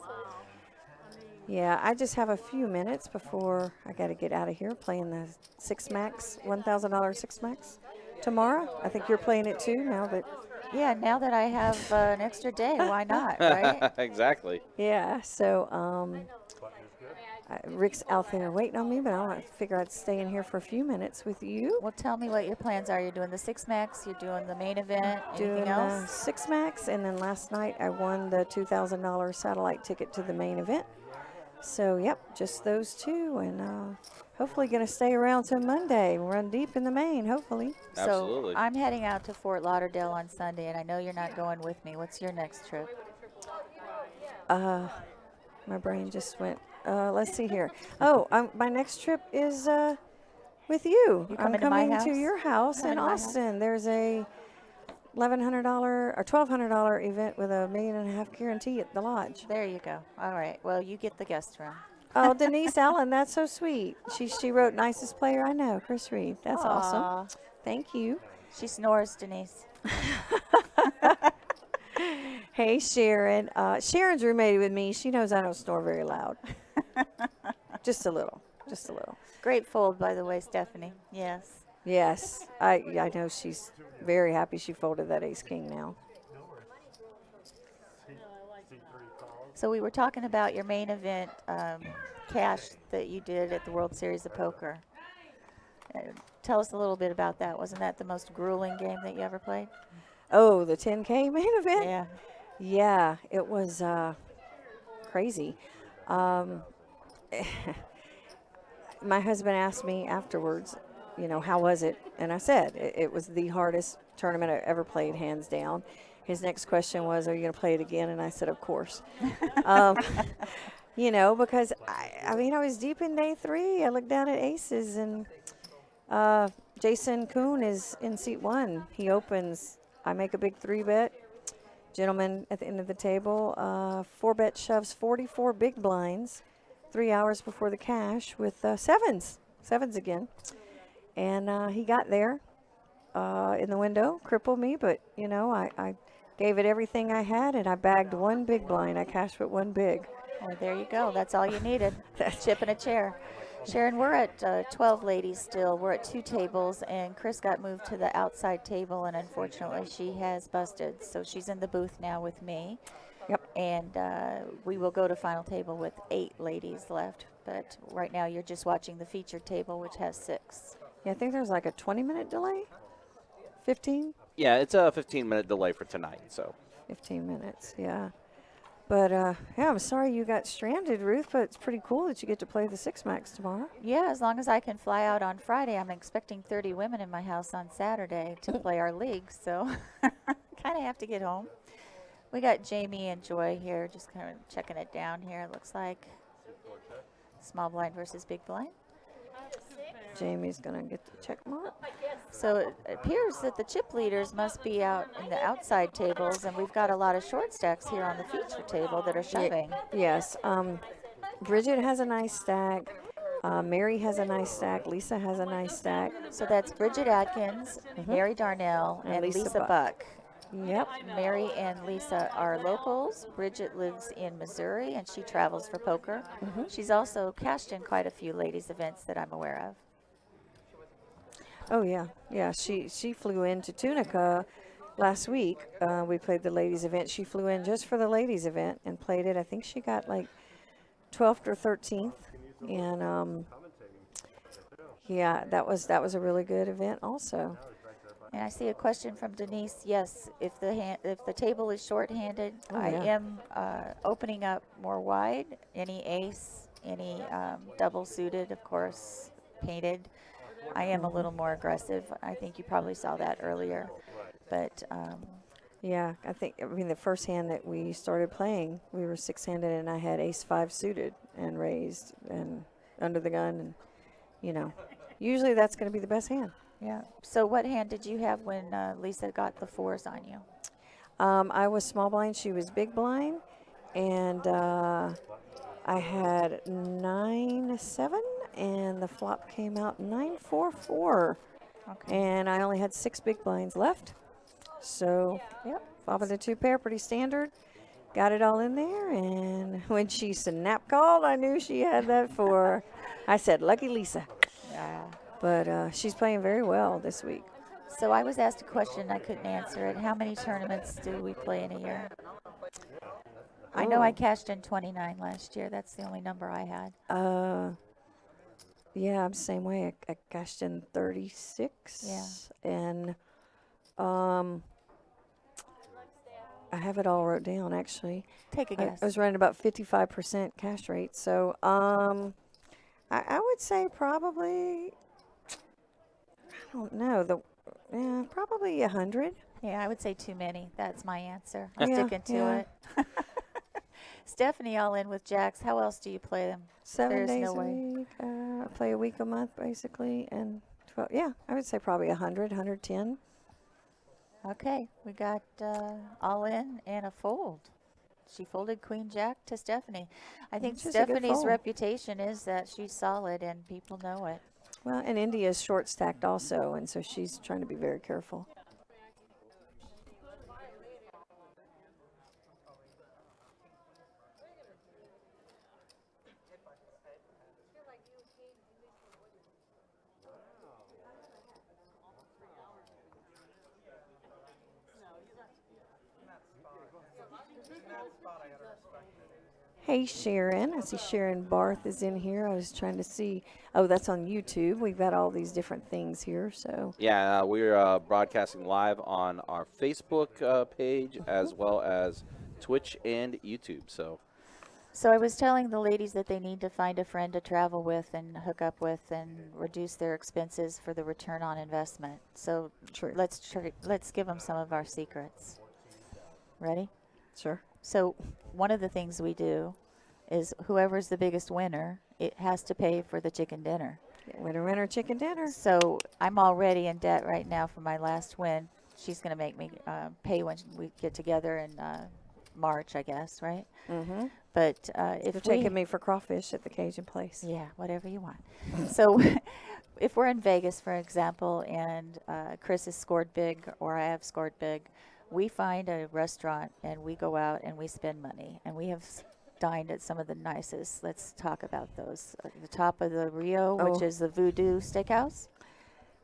Yeah, I just have a few minutes before I got to get out of here playing the 6 max, $1,000 6 max tomorrow. I think you're playing it too now that. Yeah, now that I have an extra day, why not, right? Exactly. Yeah, so Button is good. Rick's out there waiting on me, but I figure I'd stay in here for a few minutes with you. Well, tell me what your plans are. You're doing the 6 max, you're doing the main event, Doing anything the else? 6 max, and then last night I won the $2,000 satellite ticket to the main event. So, yep, just those 2, and hopefully going to stay around till Monday. Run deep in the main, hopefully. Absolutely. So I'm heading out to Fort Lauderdale on Sunday, and I know you're not going with me. What's your next trip? My brain just went. Let's see here. Oh, my next trip is with you. You I'm coming to my coming house? to your house Coming in to my house? Austin. There's a $1,100 or $1,200 event with $1.5 million guarantee at the lodge. There you go. All right. Well, you get the guest room. Oh, Denise Allen, that's so sweet. She wrote nicest player I know, Chris Reed. That's awesome. Aw. Thank you. She snores, Denise. Hey, Sharon. Sharon's roommated with me. She knows I don't snore very loud. Just a little. Just a little. Great fold, by the way, Stephanie. Yes. Yes, I know she's very happy she folded that ace king now. C3 calls. So we were talking about your main event cash that you did at the World Series of Poker. Tell us a little bit about that. Wasn't that the most grueling game that you ever played? Oh, the 10K main event? Yeah. Yeah, it was crazy. My husband asked me afterwards, you know, how was it? And I said, it was the hardest tournament I ever played, hands down. His next question was, are you going to play it again? And I said, of course. um, you know, because, I mean, I was deep in day 3. I looked down at aces, and Jason Kuhn is in seat 1. He opens. I make a big 3-bet. Gentleman at the end of the table, 4-bet shoves 44 big blinds 3 hours before the cash with sevens again. And he got there in the window, crippled me, but, you know, I gave it everything I had, and I bagged 1 big blind. I cashed with 1 big. Well, there you go. That's all you needed. Chip and a chair. Sharon, we're at 12 ladies still. We're at 2 tables, and Chris got moved to the outside table, and unfortunately she has busted. So she's in the booth now with me. Yep. And we will go to final table with 8 ladies left. But right now you're just watching the featured table, which has 6. Yeah, I think there's like a 20-minute delay. 15? Yeah, it's a 15-minute delay for tonight. So 15 minutes, yeah. But, yeah, I'm sorry you got stranded, Ruth, but it's pretty cool that you get to play the 6 Max tomorrow. Yeah, as long as I can fly out on Friday. I'm expecting 30 women in my house on Saturday to play our league, so kind of have to get home. We got Jamie and Joy here, just kind of checking it down here. It looks like small blind versus big blind. Jamie's going to get the check mark. So it appears that the chip leaders must be out in the outside tables, and we've got a lot of short stacks here on the feature table that are shoving. Yes. Bridget has a nice stack. Mary has a nice stack. Lisa has a nice stack. So that's Bridget Atkins, Mary Darnell, and Lisa Buck. Yep. Mary and Lisa are locals. Bridget lives in Missouri, and she travels for poker. She's also cashed in quite a few ladies' events that I'm aware of. Oh, yeah. Yeah, she flew into Tunica last week. We played the ladies' event. She flew in just for the ladies' event and played it. I think she got like 12th or 13th. And, yeah, that was a really good event also. And I see a question from Denise. Yes, if the table is short-handed, I am opening up more wide. Any ace, any double suited, of course, painted. I am a little more aggressive. I think you probably saw that earlier. But yeah, I mean, the first hand that we started playing, we were 6-handed, and I had ace-5 suited and raised and under the gun. And, you know, usually that's going to be the best hand. Yeah. So what hand did you have when Lisa got the 4s on you? I was small blind. She was big blind. And I had 9-7, and the flop came out 9-4-4. Okay. And I only had 6 big blinds left. So, yep, flop of the 2 pair, pretty standard. Got it all in there. And when she snap called, I knew she had that 4. I said, lucky Lisa. Yeah. But she's playing very well this week. So I was asked a question, I couldn't answer it. How many tournaments do we play in a year? I know I cashed in 29 last year. That's the only number I had. Yeah, I'm the same way. I cashed in 36. Yeah. And I have it all wrote down, actually. Take a guess. I was running about 55% cash rate. So I would say probably, I don't know, probably 100. Yeah, I would say too many. That's my answer. I'm Yeah, sticking to it. Stephanie, all in with jacks. How else do you play them? 7 There's days no a way. week. I play a week a month, basically. And 12, yeah, I would say probably 100, 110. Okay, we got all in and a fold. She folded Queen Jack to Stephanie. I think Which is a good Stephanie's fold. reputation is that she's solid and people know it. Well, and India's short stacked also, and so she's trying to be very careful. Hey, Sharon. I see Sharon Barth is in here. I was trying to see. Oh, that's on YouTube. We've got all these different things here. So yeah, we're broadcasting live on our Facebook page as well as Twitch and YouTube. So So I was telling the ladies that they need to find a friend to travel with and hook up with and reduce their expenses for the return on investment. So True. let's give them some of our secrets. Ready? Sure. So one of the things we do is whoever's the biggest winner, it has to pay for the chicken dinner. Winner, winner, chicken dinner. So I'm already in debt right now for my last win. She's going to make me pay when we get together in March, I guess, right? Mm-hmm. But if You're taking me for crawfish at the Cajun place. yeah, whatever you want. So if we're in Vegas, for example, and Chris has scored big or I have scored big, we find a restaurant and we go out and we spend money. And we have dined at some of the nicest. Let's talk about those. The top of the Rio, which is the Voodoo Steakhouse.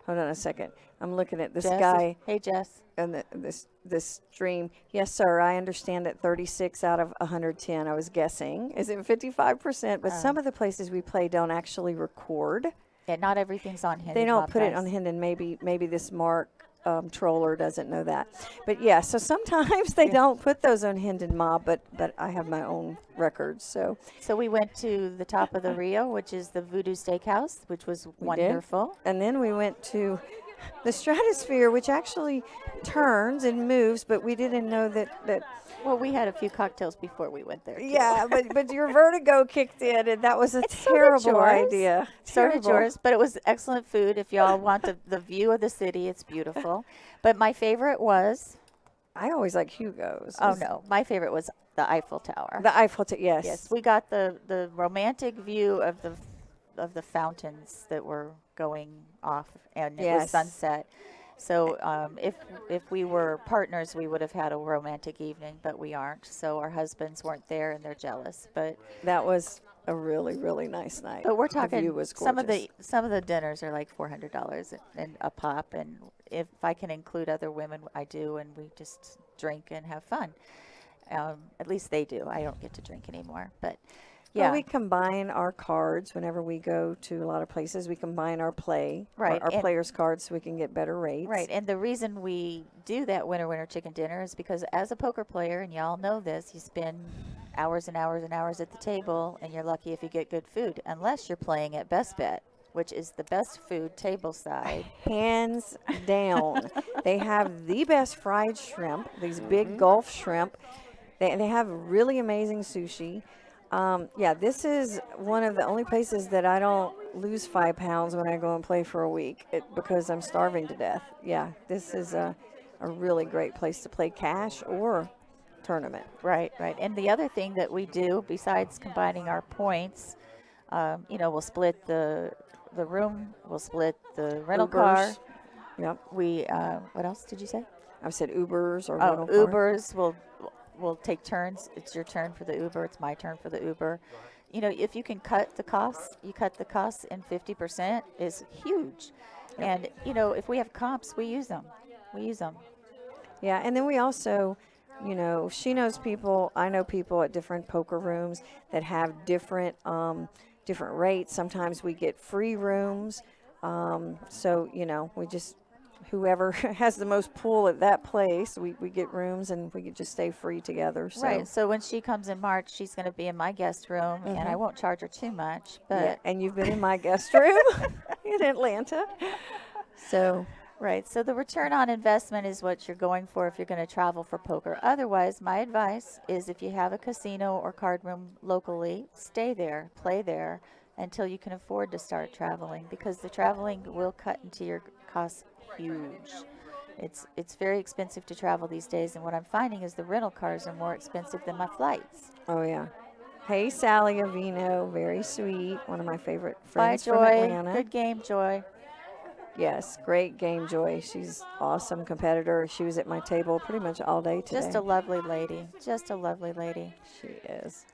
Hold on a second. I'm looking at this Jess guy hey, Jess. and this stream. Yes, sir. I understand that 36 out of 110. I was guessing. Is it 55%? But some of the places we play don't actually record. Yeah, not everything's on Hindenburg. They don't put it on Hinden. Maybe this Mark troller doesn't know that. But yeah, so sometimes they don't put those on Hinden Mob, but I have my own records. So we went to the top of the Rio, which is the Voodoo Steakhouse, which was wonderful. And then we went to the Stratosphere, which actually turns and moves, but we didn't know that Well, we had a few cocktails before we went there. Too. yeah, but your vertigo kicked in, and that was a terrible idea. So did yours, but it was excellent food. If y'all want the view of the city, it's beautiful. But my favorite was... I always like Hugo's. Oh, no. My favorite was the Eiffel Tower. The Eiffel Tower, yes. Yes, we got the romantic view of the fountains that were going off, and it was sunset. So if we were partners, we would have had a romantic evening, but we aren't. So our husbands weren't there, and they're jealous. But that was a really, really nice night. But we're talking the view was some of the dinners are like $400 and a pop, and if I can include other women, I do, and we just drink and have fun. At least they do. I don't get to drink anymore, but. Yeah, well, we combine our cards whenever we go to a lot of places. We combine our play, our players' cards, so we can get better rates. Right, and the reason we do that winner chicken dinner is because as a poker player, and y'all know this, you spend hours and hours and hours at the table, and you're lucky if you get good food, unless you're playing at Best Bet, which is the best food table side. Hands down. They have the best fried shrimp, these big Gulf shrimp. They have really amazing sushi. Yeah, this is one of the only places that I don't lose 5 pounds when I go and play for a week because I'm starving to death. Yeah, this is a really great place to play cash or tournament. Right. And the other thing that we do, besides combining our points, we'll split the room, we'll split the rental car. Yep. What else did you say? I said Ubers or rental car. Ubers. We'll take turns. It's your turn for the Uber. It's my turn for the Uber. If you can cut the costs, you cut the costs in 50% is huge. And, if we have comps, we use them. Yeah, and then we also, she knows people, I know people at different poker rooms that have different rates. Sometimes we get free rooms. So, we just... Whoever has the most pool at that place, we get rooms and we can just stay free together. So. Right. So when she comes in March, she's going to be in my guest room, and I won't charge her too much. But yeah, and you've been in my guest room in Atlanta. So right. So the return on investment is what you're going for if you're going to travel for poker. Otherwise, my advice is if you have a casino or card room locally, stay there, play there until you can afford to start traveling, because the traveling will cut into your costs. Huge. It's very expensive to travel these days, and what I'm finding is the rental cars are more expensive than my flights. Oh yeah. Hey, Sally Avino, very sweet, one of my favorite Bye, friends Joy. from Atlanta. Good game, Joy. Yes, great game, Joy. She's awesome competitor. She was at my table pretty much all day today. Just a lovely lady. She is.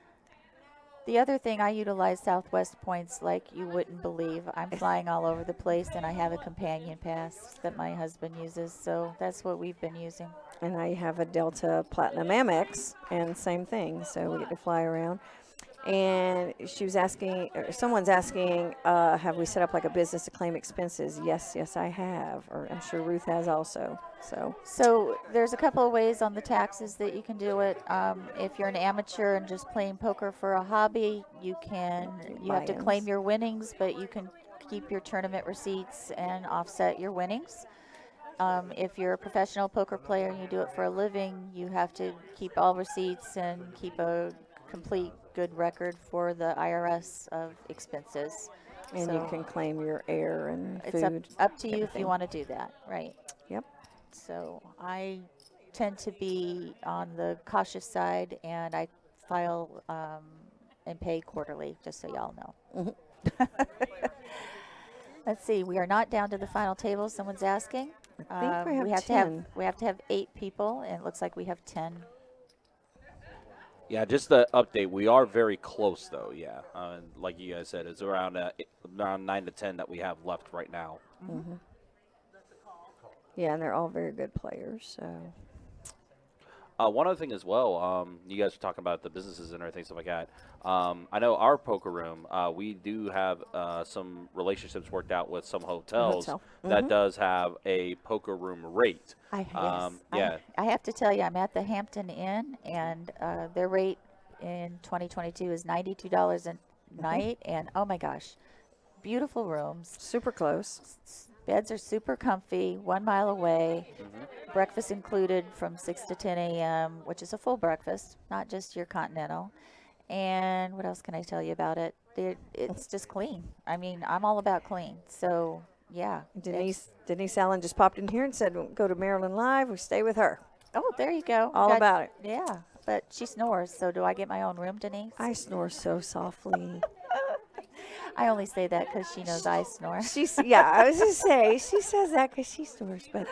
The other thing, I utilize Southwest points like you wouldn't believe. I'm flying all over the place, and I have a companion pass that my husband uses, so that's what we've been using. And I have a Delta Platinum Amex, and same thing, so we get to fly around. And she was asking, or someone's asking, have we set up like a business to claim expenses? Yes, I have, or I'm sure Ruth has also. So there's a couple of ways on the taxes that you can do it. If you're an amateur and just playing poker for a hobby, you have to claim Buy-ins. your winnings, but you can keep your tournament receipts and offset your winnings. If you're a professional poker player and you do it for a living, you have to keep all receipts and keep a complete good record for the IRS of expenses. And So you can claim your air and it's food. up to you if everything. you want to do that, right? Yep. So I tend to be on the cautious side, and I file and pay quarterly, just so y'all know. Let's see. We are not down to the final table. Someone's asking. I think we have 10. We have to have 8 people, and it looks like we have 10. Yeah, just the update. We are very close, though. Yeah, like you guys said, it's around 9 to 10 that we have left right now. Mm-hmm. Yeah, and they're all very good players. So. One other thing as well, you guys are talking about the businesses and everything, stuff like that. I know our poker room, we do have some relationships worked out with some hotels that does have a poker room rate. I have to tell you, I'm at the Hampton Inn, and their rate in 2022 is $92 a night, and oh my gosh, beautiful rooms. Super close. Beds are super comfy, 1 mile away. Breakfast included from 6 to 10 a.m., which is a full breakfast, not just your continental. And what else can I tell you about it? It's just clean. I mean, I'm all about clean. So, yeah. Denise Allen just popped in here and said, go to Maryland Live. We stay with her. Oh, there you go. All about it. Yeah, but she snores. So do I get my own room, Denise? I snore so softly. I only say that because she knows I snore. I was just say she says that because she snores, but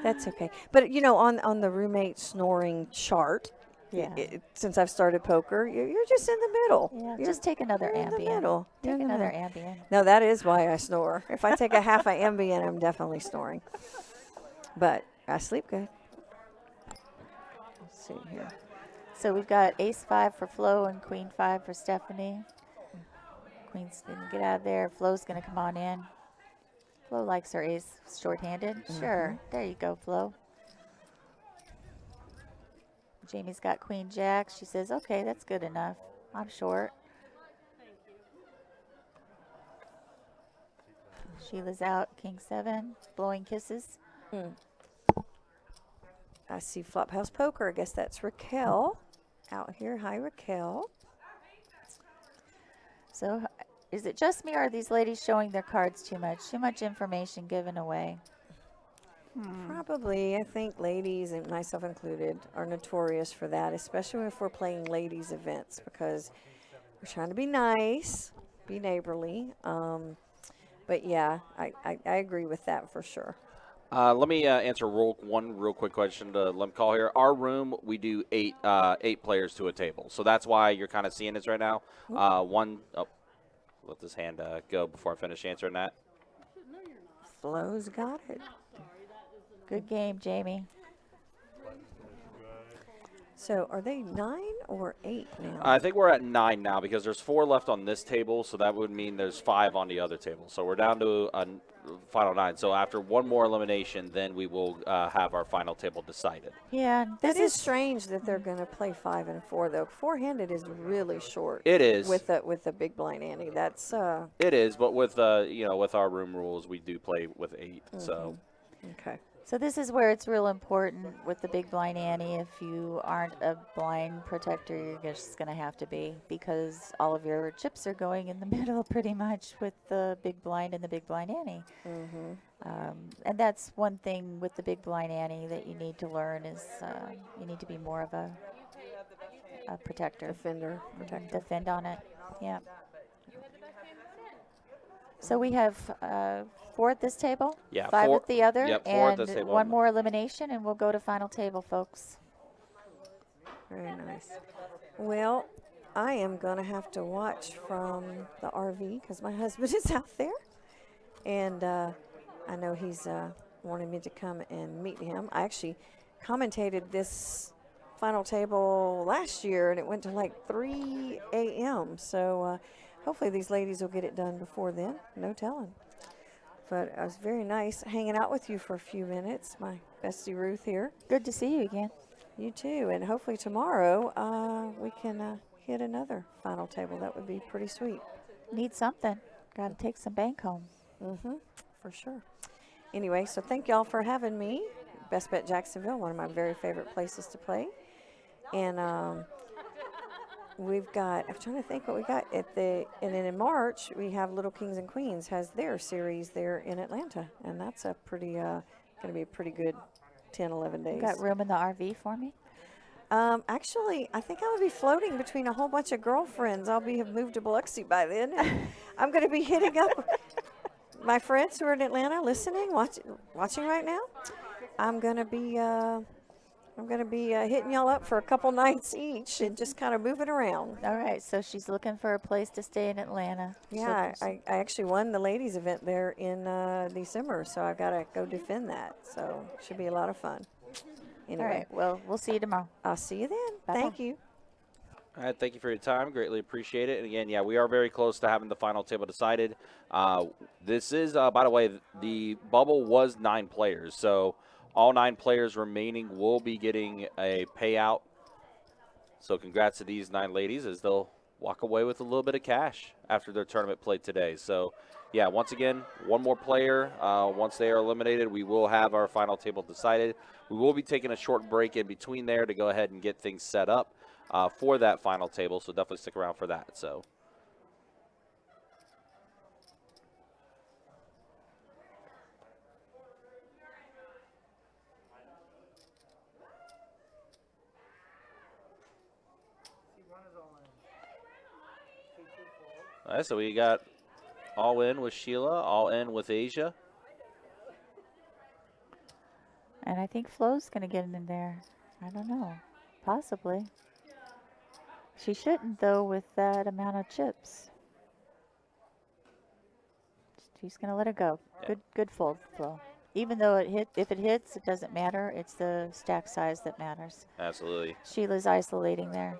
that's okay. But on the roommate snoring chart, since I've started poker, you're just in the middle. Yeah, you're just take another in the Ambien. middle. Take another Ambien. No, that is why I snore. If I take a half an Ambien, I'm definitely snoring. But I sleep good. Let's see here. So we've got Ace 5 for Flo and Queen 5 for Stephanie. Queen's going to get out of there. Flo's going to come on in. Flo likes her ace shorthanded. Sure. There you go, Flo. Jamie's got Queen Jack. She says, okay, that's good enough. I'm short. Sheila's out. King 7. Blowing kisses. I see Flophouse Poker. I guess that's Raquel out here. Hi, Raquel. So is it just me, or are these ladies showing their cards too much? Too much information given away? Probably. I think ladies, and myself included, are notorious for that, especially if we're playing ladies events, because we're trying to be nice, be neighborly. But yeah, I agree with that for sure. Let me answer one real quick question to let me call here. Our room, we do eight players to a table, so that's why you're kind of seeing this right now. Let this hand go before I finish answering that. Flo's got it. Good game, Jamie. So are they 9 or 8 now? I think we're at 9 now because there's 4 left on this table, so that would mean there's 5 on the other table. So we're down to a final 9. So after one more elimination, then we will have our final table decided. Yeah, That is strange that they're going to play 5 and 4 though. 4-handed is really short. It is with the big blind ante. That's it is, but with with our room rules, we do play with 8. So okay. So this is where it's real important with the big blind ante. If you aren't a blind protector, you're just going to have to be, because all of your chips are going in the middle pretty much with the big blind and the big blind ante. And that's one thing with the big blind ante that you need to learn is you need to be more of a protector. Defender, protector. Defend on it, yeah. So we have 4 at this table, yeah, 5 4 at the other, yep, 4 and at this table. one more elimination, and we'll go to final table, folks. Very nice. Well, I am going to have to watch from the RV because my husband is out there. And I know he's wanted me to come and meet him. I actually commentated this final table last year, and it went to like 3 a.m. So hopefully these ladies will get it done before then. No telling. But it was very nice hanging out with you for a few minutes, my bestie Ruth here. Good to see you again. You too, and hopefully tomorrow we can hit another final table. That would be pretty sweet. Need something. Got to take some bank home. For sure. Anyway, so thank y'all for having me. Best Bet Jacksonville, one of my very favorite places to play. And we've got, I'm trying to think what we got and then in March, we have Little Kings and Queens has their series there in Atlanta. And that's a pretty, going to be a pretty good 10, 11 days. You got room in the RV for me? Actually, I think I'll be floating between a whole bunch of girlfriends. Have moved to Biloxi by then. And I'm going to be hitting up my friends who are in Atlanta listening, watching right now. I'm going to be hitting y'all up for a couple nights each and just kind of moving around. All right, so she's looking for a place to stay in Atlanta. Yeah, I actually won the ladies event there in December, so I've got to go defend that. So it should be a lot of fun. Anyway, all right, well, we'll see you tomorrow. I'll see you then. Bye-bye. Thank you. All right, thank you for your time. Greatly appreciate it. And again, yeah, we are very close to having the final table decided. This is, by the way, the bubble was 9 players. So all 9 players remaining will be getting a payout. So congrats to these 9 ladies as they'll walk away with a little bit of cash after their tournament play today. So, yeah, once again, one more player. Once they are eliminated, we will have our final table decided. We will be taking a short break in between there to go ahead and get things set up for that final table, so definitely stick around for that. So. All right, so we got all in with Sheila, all in with Asia. And I think Flo's going to get in there. I don't know. Possibly. She shouldn't, though, with that amount of chips. She's going to let it go. Yeah. Good fold, Flo. Even though if it hits, it doesn't matter. It's the stack size that matters. Absolutely. Sheila's isolating there.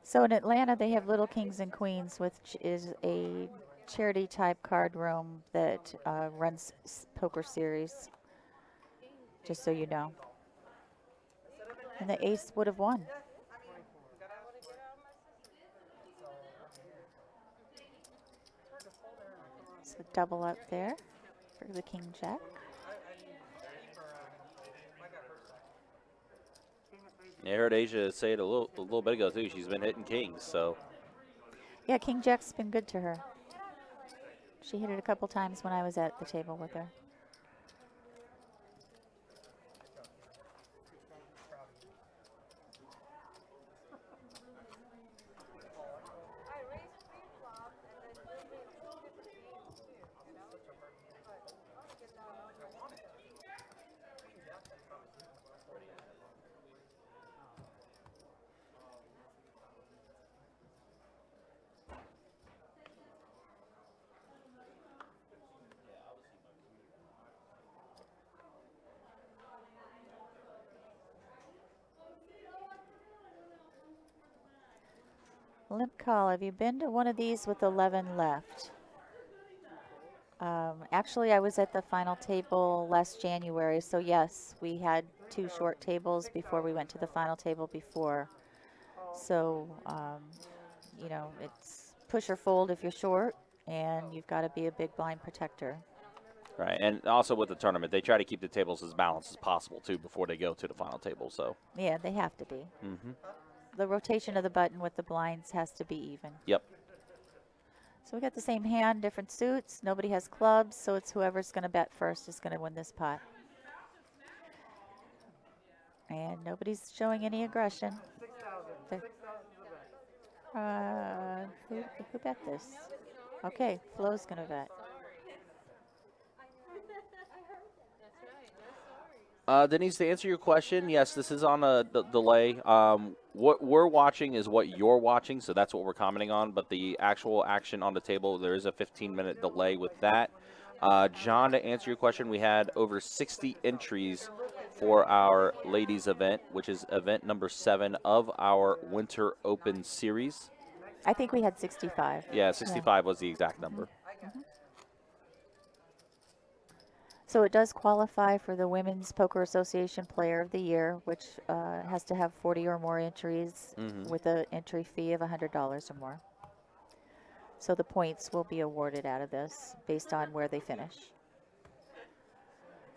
So in Atlanta, they have Little Kings and Queens, which is a charity-type card room that runs poker series, just so you know. And the ace would have won. So double up there for the King-Jack. Yeah, I heard Asia say it a little bit ago, too. She's been hitting kings, so. Yeah, King-Jack's been good to her. She hit it a couple times when I was at the table with her. Limp call, have you been to one of these with 11 left? Actually, I was at the final table last January, so yes, we had 2 short tables before we went to the final table before. So, you know, it's push or fold if you're short, and you've got to be a big blind protector. Right, and also with the tournament, they try to keep the tables as balanced as possible, too, before they go to the final table, so. Yeah, they have to be. Mm-hmm. The rotation of the button with the blinds has to be even. Yep. So we got the same hand, different suits. Nobody has clubs, so it's whoever's going to bet first is going to win this pot. And nobody's showing any aggression. Who bet this? Okay, Flo's going to bet. Denise, to answer your question, yes, this is on a delay. What we're watching is what you're watching, so that's what we're commenting on. But the actual action on the table, there is a 15-minute delay with that. John, to answer your question, we had over 60 entries for our ladies event, which is event number 7 of our Winter Open Series. I think we had 65. Yeah, 65 was the exact number. So it does qualify for the Women's Poker Association Player of the Year, which has to have 40 or more entries with an entry fee of $100 or more. So the points will be awarded out of this based on where they finish.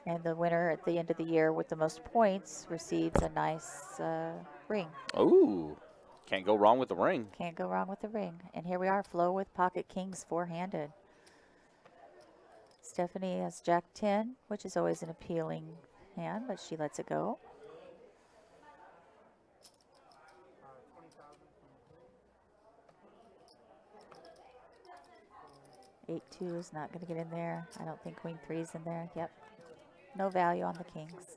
And the winner at the end of the year with the most points receives a nice ring. Ooh, can't go wrong with the ring. Can't go wrong with the ring. And here we are, Flo with Pocket Kings four-handed. Stephanie has Jack 10, which is always an appealing hand, but she lets it go. Eight 2 is not going to get in there. I don't think Queen 3 is in there. Yep. No value on the kings.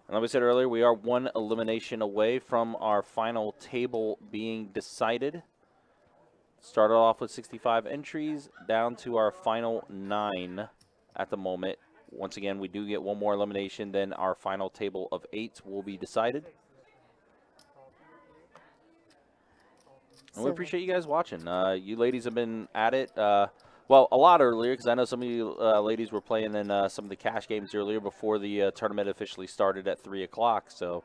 And like we said earlier, we are one elimination away from our final table being decided. Started off with 65 entries, down to our final 9 at the moment. Once again, we do get one more elimination, then our final table of 8 will be decided. And we appreciate you guys watching. You ladies have been at it, well, a lot earlier, because I know some of you ladies were playing in some of the cash games earlier before the tournament officially started at 3 o'clock. So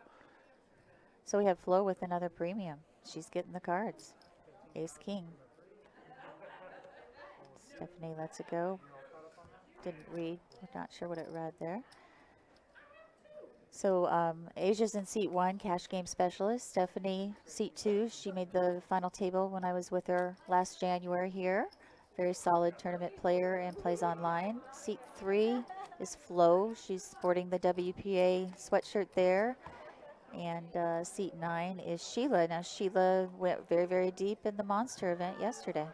we have Flo with another premium. She's getting the cards. Ace King. Stephanie lets it go. Didn't read. We're not sure what it read there. So Asia's in seat 1, cash game specialist. Stephanie, seat 2. She made the final table when I was with her last January here. Very solid tournament player and plays online. Seat 3 is Flo. She's sporting the WPA sweatshirt there. And seat 9 is Sheila. Now Sheila went very, very deep in the Monster event yesterday.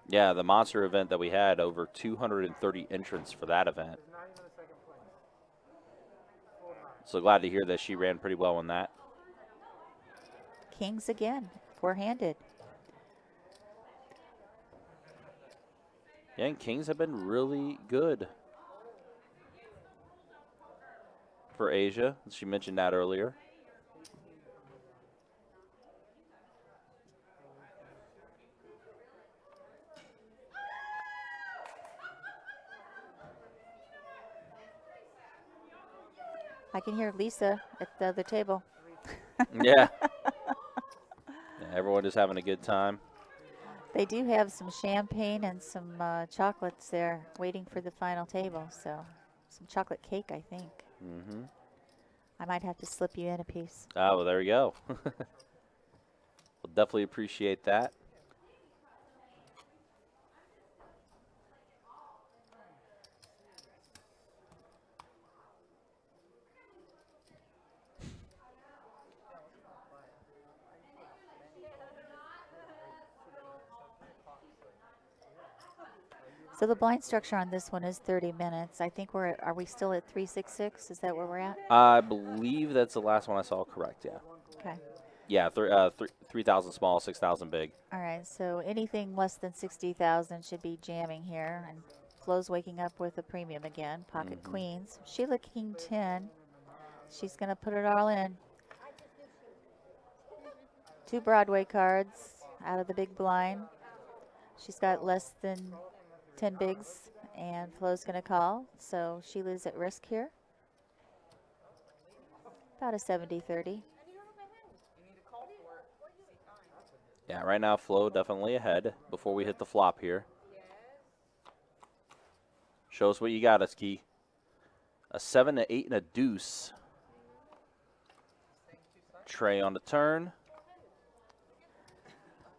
yeah, the Monster event that we had, over 230 entrants for that event. So glad to hear that she ran pretty well in that. Kings again, four-handed. Yeah, and Kings have been really good for Asia. She mentioned that earlier. I can hear Lisa at the other table. Yeah. Everyone is having a good time. They do have some champagne and some chocolates there waiting for the final table. So some chocolate cake, I think. I might have to slip you in a piece. Oh, well, there we go. We'll definitely appreciate that. So the blind structure on this one is 30 minutes. I think are we still at 366? Is that where we're at? I believe that's the last one I saw correct, yeah. Okay. Yeah, 3,000 small, 6,000 big. All right, so anything less than 60,000 should be jamming here. And Flo's waking up with a premium again, pocket queens. Sheila King 10. She's going to put it all in. 2 Broadway cards out of the big blind. She's got less than 10 bigs, and Flo's going to call, so Sheila's at risk here. About a 70-30. Yeah, right now Flo definitely ahead before we hit the flop here. Show us what you got, Key. A 7, an 8, and a deuce. Trey on the turn.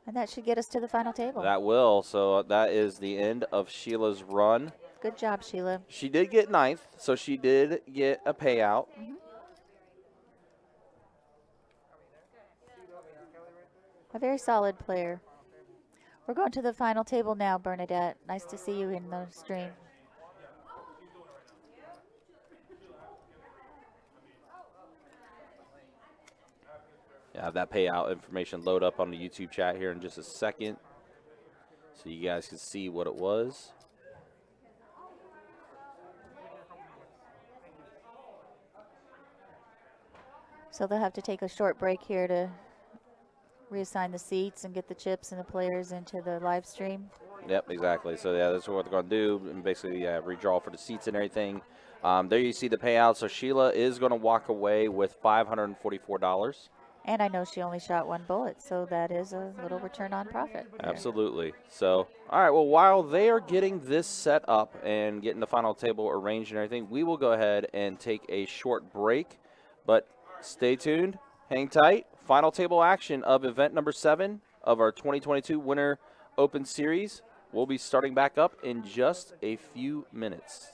And that should get us to the final table. That will. So that is the end of Sheila's run. Good job, Sheila. She did get ninth, so she did get a payout. A very solid player. We're going to the final table now, Bernadette. Nice to see you in the stream. Yeah, have that payout information load up on the YouTube chat here in just a second, so you guys can see what it was. So they'll have to take a short break here to reassign the seats and get the chips and the players into the live stream. Yep, exactly. So, yeah, that's what they're going to do, and basically redraw for the seats and everything. There you see the payout. So Sheila is going to walk away with $544. And I know she only shot one bullet, so that is a little return on profit. Absolutely. So, all right, well, while they are getting this set up and getting the final table arranged and everything, we will go ahead and take a short break. But stay tuned, hang tight. Final table action of event number 7 of our 2022 Winter Open Series will be starting back up in just a few minutes.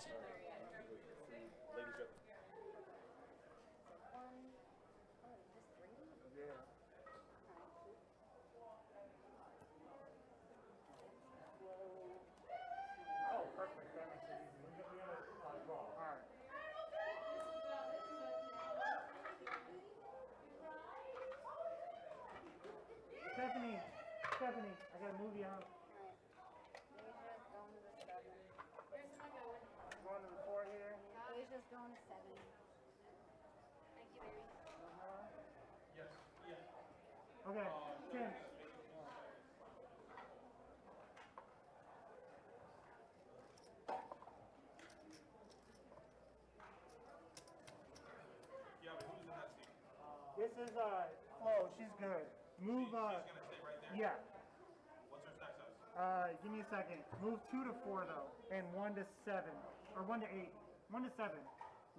Stephanie, I gotta move you out. Going to the 4 here. Asia's going to 7. Thank you, baby. Okay, 10. This is Flo. She's good. Move. She's gonna stay right there. Yeah. What's her stack size? Give me a second. Move 2 to 4 though, and 1 to 7, or 1 to 8, 1 to 7,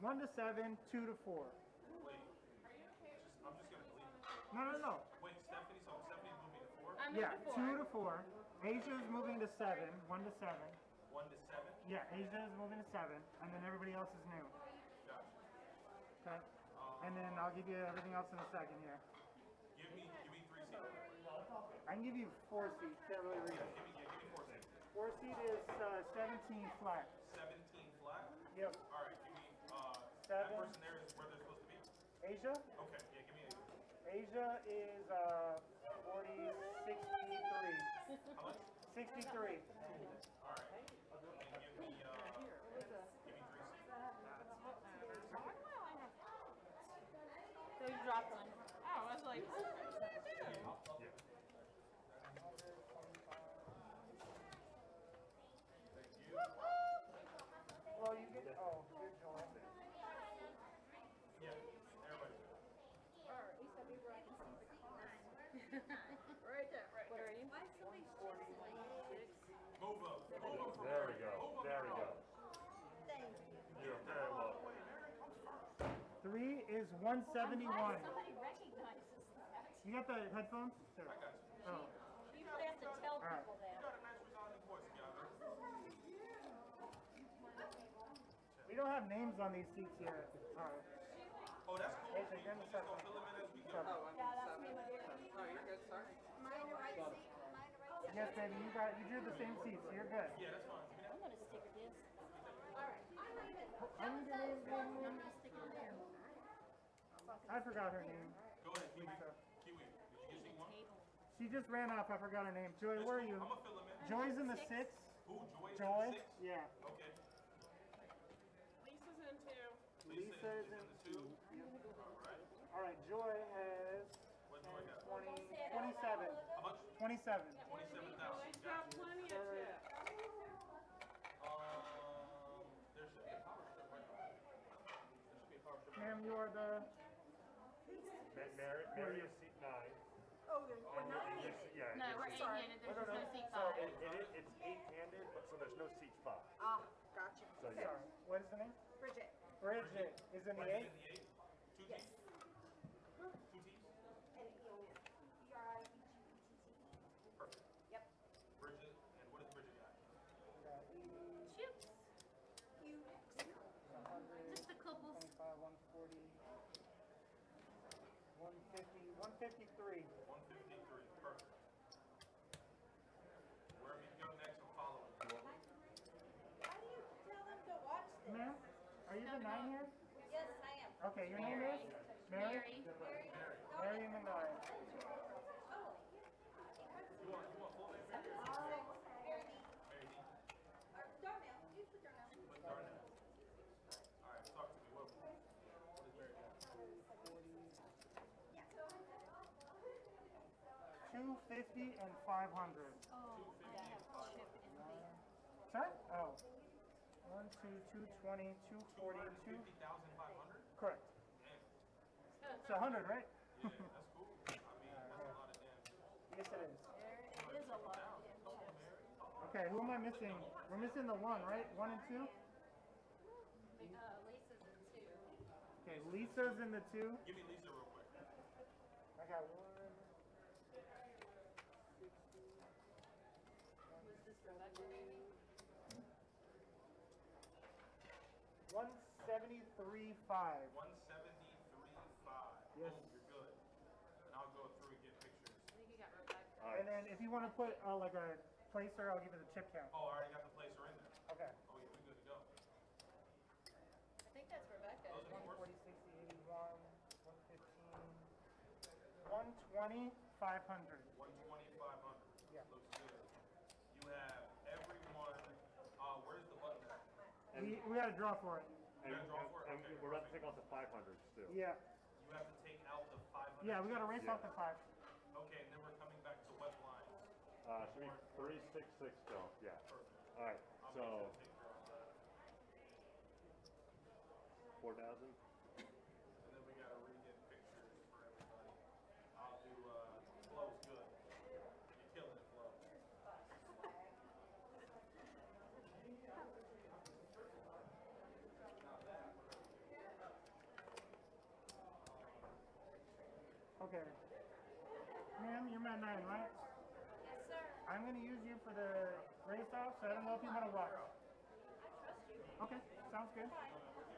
1 to 7, 2 to 4. Wait. I'm just gonna delete. No. Wait, Stephanie. So Stephanie's moving to 4. Yeah, 2 to 4. Asia's moving to 7, 1 to 7. 1 to 7. Yeah, Asia is moving to 7, and then everybody else is new. Gotcha. Okay. And then I'll give you everything else in a second here. Give me 3 seats. I can give you 4 seats. Can't really read it. Give me 4 seats. 4 seat is 17 flat. 17 flat? Yep. All right. Give me 7. That person there is where they're supposed to be. Asia? Okay. Yeah. Give me Asia. Asia is 40, 63. How much? 63. All right. And give me 3 seats. So you dropped one. Oh, I was like, what did I do? Yeah. Well, you get, good job. Yeah, everybody. Right there, right. What are you? Move up. There we go. There we go. Thank you. You're very welcome. 3 is 171. Somebody recognizes that. You got the headphones? Sure. I got you. Oh. You don't have to tell people that. We don't have names on these seats yet. All right. Oh, that's cool. Hey, so you're in the second. Fill them in as we go. Yeah, that's me, my dear. Oh, you're good, sorry. Mine are right seat. Mine are right seat. Yes, baby, you drew the same seats. You're good. Yeah, that's fine. I'm gonna stick with this. All right. I need your name, I'm gonna stick it there. I forgot her name. Go ahead, Kiwi. Lisa. Kiwi, did you get seat 1? She just ran off. I forgot her name. Joy, where are you? I'm gonna fill them in. Joy's in the 6. Who? Joy? Joy? Yeah. Okay. Lisa's in 2. Lisa is in 2. Alright. All right, Joy has What Joy got? 27. How much? 27. 27,000. She's got plenty of chips. There should be a power strip right now. There should be a power strip. Ma'am, you are the... Mary is seat 9. Oh, there's one. Yeah. No, we're 8-handed. There's just no seat 5. It's 8-handed, but so there's no seat 5. Ah, gotcha. So yeah. Sorry. What is the name? Bridget. Bridget is in the 8. In the 8? 2 Yes. teams? 2 teams? And B-R-I-G-E-T-T. Perfect. Yep. Bridget, and what does Bridget got? Chips. 9 here? Yes, I am. Okay, your name is? Mary? Mary and the 9. Darnell, you put Darnell. All right, talk to me. What is Mary doing? 250 and 500. Sorry? Oh. 1, 2, 220, 240, 2. 50,500? Correct. It's 100, right? Yeah, that's cool. I mean, that's a lot of damn. Yes, it is. It is a lot of damn chips. Okay, who am I missing? We're missing the 1, right? 1 and 2? Lisa's in 2. Okay, Lisa's in the 2. Give me Lisa real quick. I got 1. Was this Rebecca maybe? 173.5. 173.5. Yes. Boom, you're good. And I'll go through and get pictures. I think you got Rebecca. And then if you want to put like a placer, I'll give you the chip count. Oh, I already got the placer in there. Okay. Oh, yeah, we're good to go. I think that's Rebecca. Those are 140, 60, 81, 115, 120, 500. 120, 500. Yeah. Looks good. You have everyone. Where's the button at? We got to draw for it. You gotta draw for it? And Okay, we're about to perfect. take off the 500s too. Yeah. You have to take out the 500. Yeah, we got to race Yeah. off the 5. Okay, and then we're coming back to wet lines. Should be 366 still. Yeah. Perfect. All right. I'll So make sure to take care of that. 4,000. And then we gotta re-get pictures for everybody. I'll do, Flo's good. You're killing it, Flo. Okay. Ma'am, you're Mat 9, right? Yes, sir. I'm going to use you for the race off, so I don't know if you want to watch. I trust you. Okay, sounds good.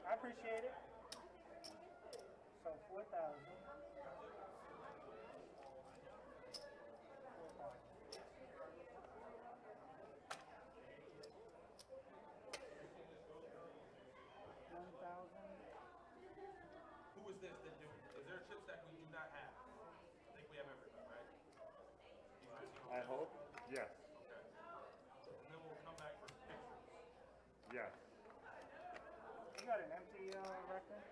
I appreciate it. So 4,000. 1,000. Who is this that do? Is there a chip stack we do not have? I think we have everything, right? These are the single I chips. hope. Yes. Okay. And then we'll come back for pictures. Yes. You got an empty record?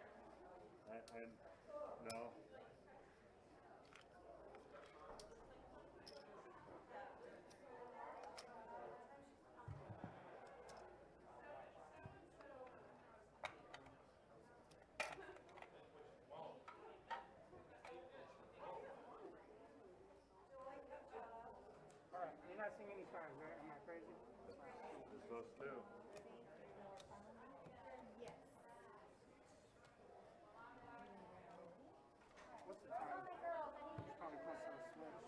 And no. Alright, you're not seeing any signs, right? Am I crazy? You're supposed to. Yes. What's the time? It's probably close to the switch.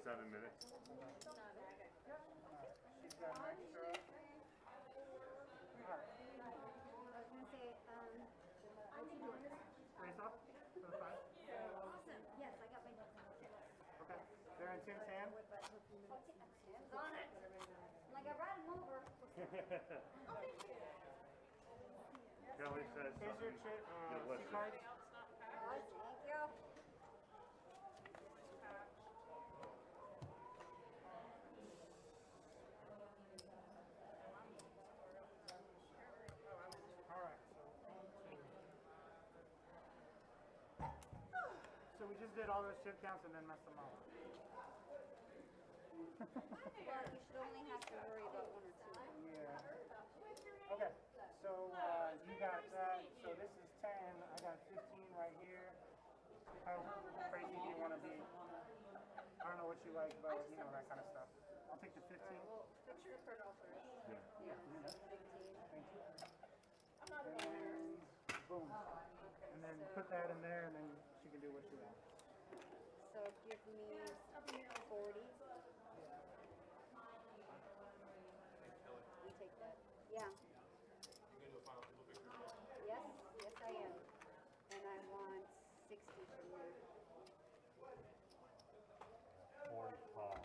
7 minutes. She's got an extra. Alright, I was gonna say, what you doing? race off for the 5. Awesome. Yes, I got my notes. Okay. They're in Tim's hand. Hands on it. Like I brought him over. Kelly says Here's your something. chip, Yeah, C listen. cards. Thank you. Alright, so we just did all those chip counts and then messed them up. Well, you should only have to worry about 1 or 2. Yeah. Okay, so you got that. So this is 10. I got 15 right here. How crazy do you want to be? I don't know what you like, but you know, that kind of stuff. I'll take the 15. Well, picture the card off first. Yeah. Thank you. And boom. And then put that in there, and then she can do what she wants. So give me 40. You take that. Yeah. You gonna do a final people picture? Yes, yes I am. And I want 60 from you. 45.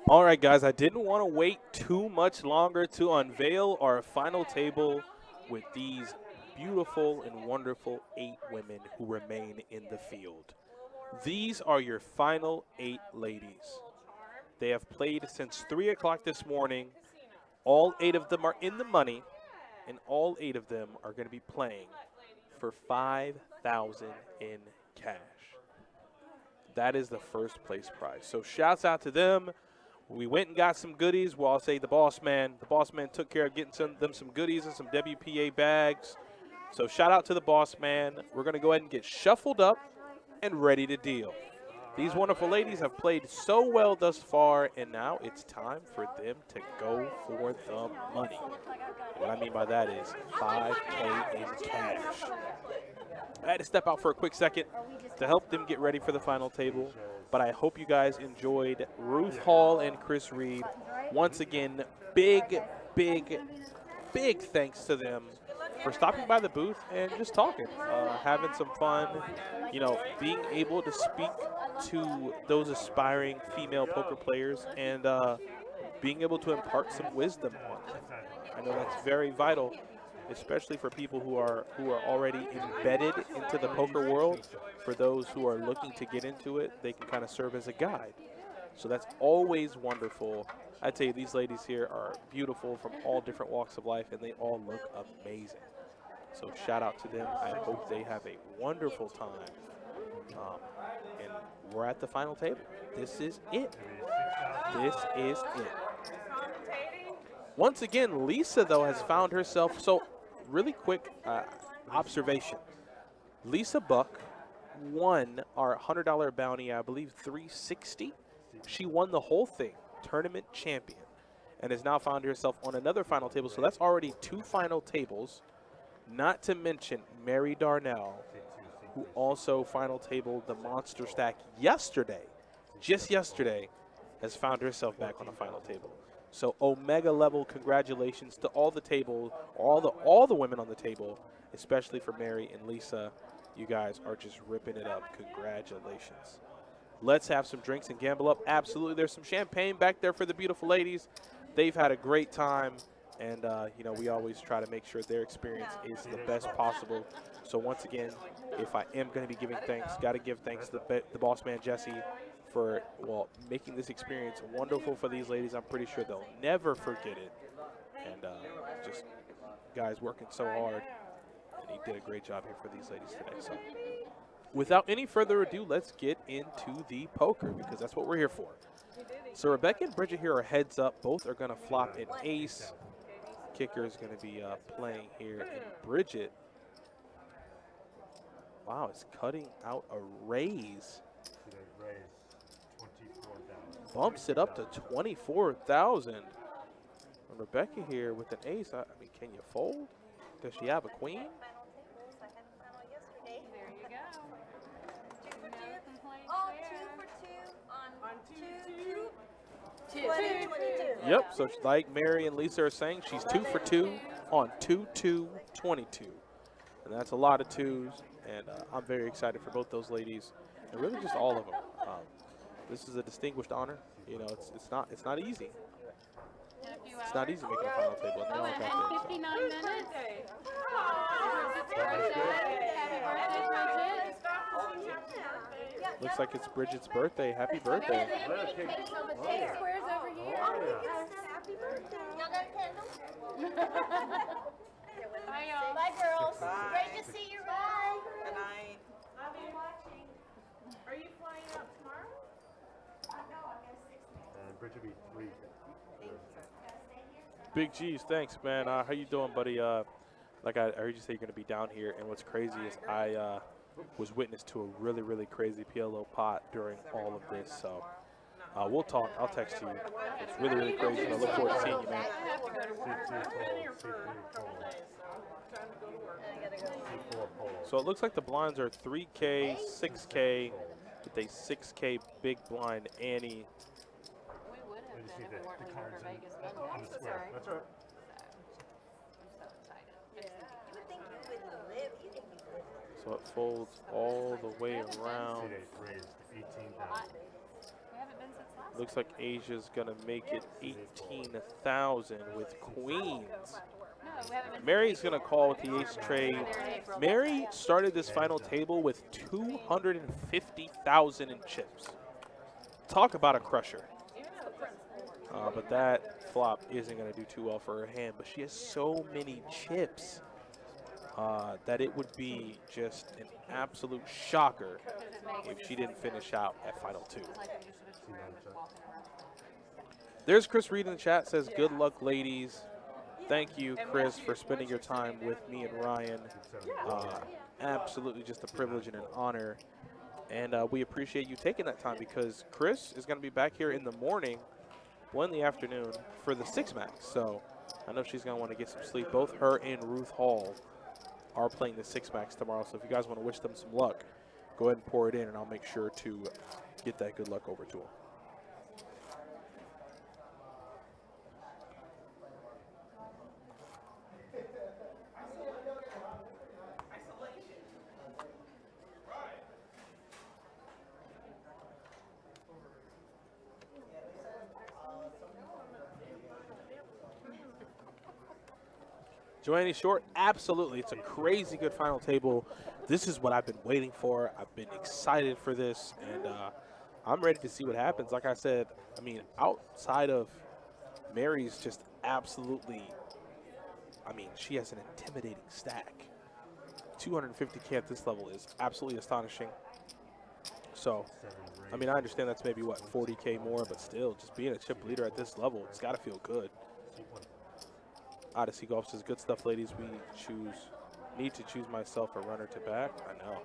All right, guys, I didn't want to wait too much longer to unveil our final table with these beautiful and wonderful 8 women who remain in the field. These are your final 8 ladies. They have played since 3 o'clock this morning. All 8 of them are in the money, and all 8 of them are going to be playing for $5,000 in cash. That is the first place prize. So shouts out to them. We went and got some goodies. Well, I'll say the boss man. The boss man took care of getting some goodies and some WPA bags. So shout out to the boss man. We're going to go ahead and get shuffled up and ready to deal. These wonderful ladies have played so well thus far, and now it's time for them to go for the money. What I mean by that is $5K in cash. I had to step out for a quick second to help them get ready for the final table. But I hope you guys enjoyed Ruth Hall and Chris Reed. Once again, big thanks to them for stopping by the booth and just talking, having some fun, you know, being able to speak to those aspiring female poker players and being able to impart some wisdom on them. I know that's very vital, especially for people who are already embedded into the poker world. For those who are looking to get into it, they can kind of serve as a guide. So that's always wonderful. I tell you, these ladies here are beautiful from all different walks of life, and they all look amazing. So shout out to them. I hope they have a wonderful time. And we're at the final table. This is it. This is it. Once again, Lisa, though, has found herself. So really quick observation. Lisa Buck won our $100 bounty, I believe, $360. She won the whole thing, tournament champion, and has now found herself on another final table. So that's already 2 final tables, not to mention Mary Darnell, who also final tabled the Monster Stack yesterday, just yesterday, has found herself back on the final table. So Omega level congratulations to all the table, all the women on the table, especially for Mary and Lisa. You guys are just ripping it up. Congratulations. Let's have some drinks and gamble up. Absolutely. There's some champagne back there for the beautiful ladies. They've had a great time, and you know, we always try to make sure their experience is the best possible. So once again, if I am going to be giving thanks, got to give thanks to the boss man, Jesse, for, well, making this experience wonderful for these ladies. I'm pretty sure they'll never forget it. And just guys working so hard. And he did a great job here for these ladies today. So without any further ado, let's get into the poker, because that's what we're here for. So Rebecca and Bridget here are heads up. Both are going to flop an ace. Kicker is going to be playing here. And Bridget, wow, is cutting out a raise. Bumps it up to 24,000. Rebecca here with an ace. I mean, can you fold? Does she have a queen? There you go. 2 for 2. Oh, 2 for 2 on 2. Yep, so like Mary and Lisa are saying, she's 2 for 2 on 2-2-22. And that's a lot of twos, and I'm very excited for both those ladies, and really just all of them. This is a distinguished honor. You know, it's not easy. It's not easy making a final table. And they all got there, 59 minutes. Happy birthday, Bridget. Looks like it's Bridget's birthday. Happy birthday. Squares over here. Happy birthday. Y'all got candles? Bye, y'all. Bye, girls. Bye. Great to see you, Ryan. Good night. I'll be watching. Are you flying out tomorrow? No, I'm going to 6 And Bridget be 3. Big G's, thanks, man. How you doing, buddy? Like I heard you say you're going to be down here, and what's crazy is I was witness to a really, really crazy PLO pot during all of this. So we'll talk. I'll text you. It's really, really crazy, and I look forward to seeing you, man. I have to go to work. I've been here for a couple days, so time to go to work. So it looks like the blinds are 3K, 6K, with a 6K big blind Annie. We would have just been need if we weren't leaving for Vegas. But on the square. That's right. I'm so excited. You would think you would live. You think you would live. So it folds all the way around. See, they raised 18,000. We haven't been since last Looks like Asia's going to make it 18,000 with queens. Mary's going to call with the ace trade. Mary started this final table with 250,000 in chips. Talk about a crusher. But that flop isn't going to do too well for her hand. But she has so many chips that it would be just an absolute shocker if she didn't finish out at final two. There's Chris Reed in the chat, says, good luck, ladies. Thank you, Chris, for spending your time with me and Ryan. Absolutely just a privilege and an honor. And we appreciate you taking that time because Chris is going to be back here in the morning, well, in the afternoon, for the Six Max. So I know she's going to want to get some sleep. Both her and Ruth Hall are playing the Six Max tomorrow. So if you guys want to wish them some luck, go ahead and pour it in, and I'll make sure to get that good luck over to them. Joanne Short, absolutely. It's a crazy good final table. This is what I've been waiting for. I've been excited for this, and I'm ready to see what happens. Like I said, I mean, outside of Mary's just absolutely, I mean, she has an intimidating stack. 250K at this level is absolutely astonishing. So, I mean, I understand that's maybe, what, 40K more, but still, just being a chip leader at this level, it's got to feel good. Odyssey Golf says, good stuff, ladies. We need to choose myself a runner to back. I know.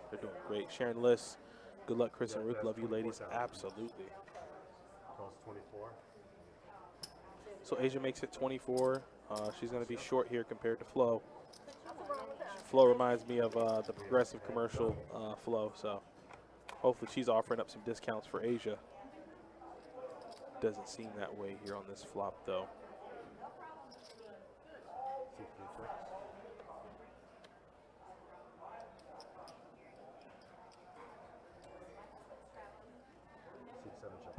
They're doing great. Sharon Liss, good luck, Chris and Ruth. Love you, ladies. Absolutely. So Asia makes it 24. She's going to be short here compared to Flo. Flo reminds me of the Progressive commercial Flo. So hopefully she's offering up some discounts for Asia. Doesn't seem that way here on this flop, though.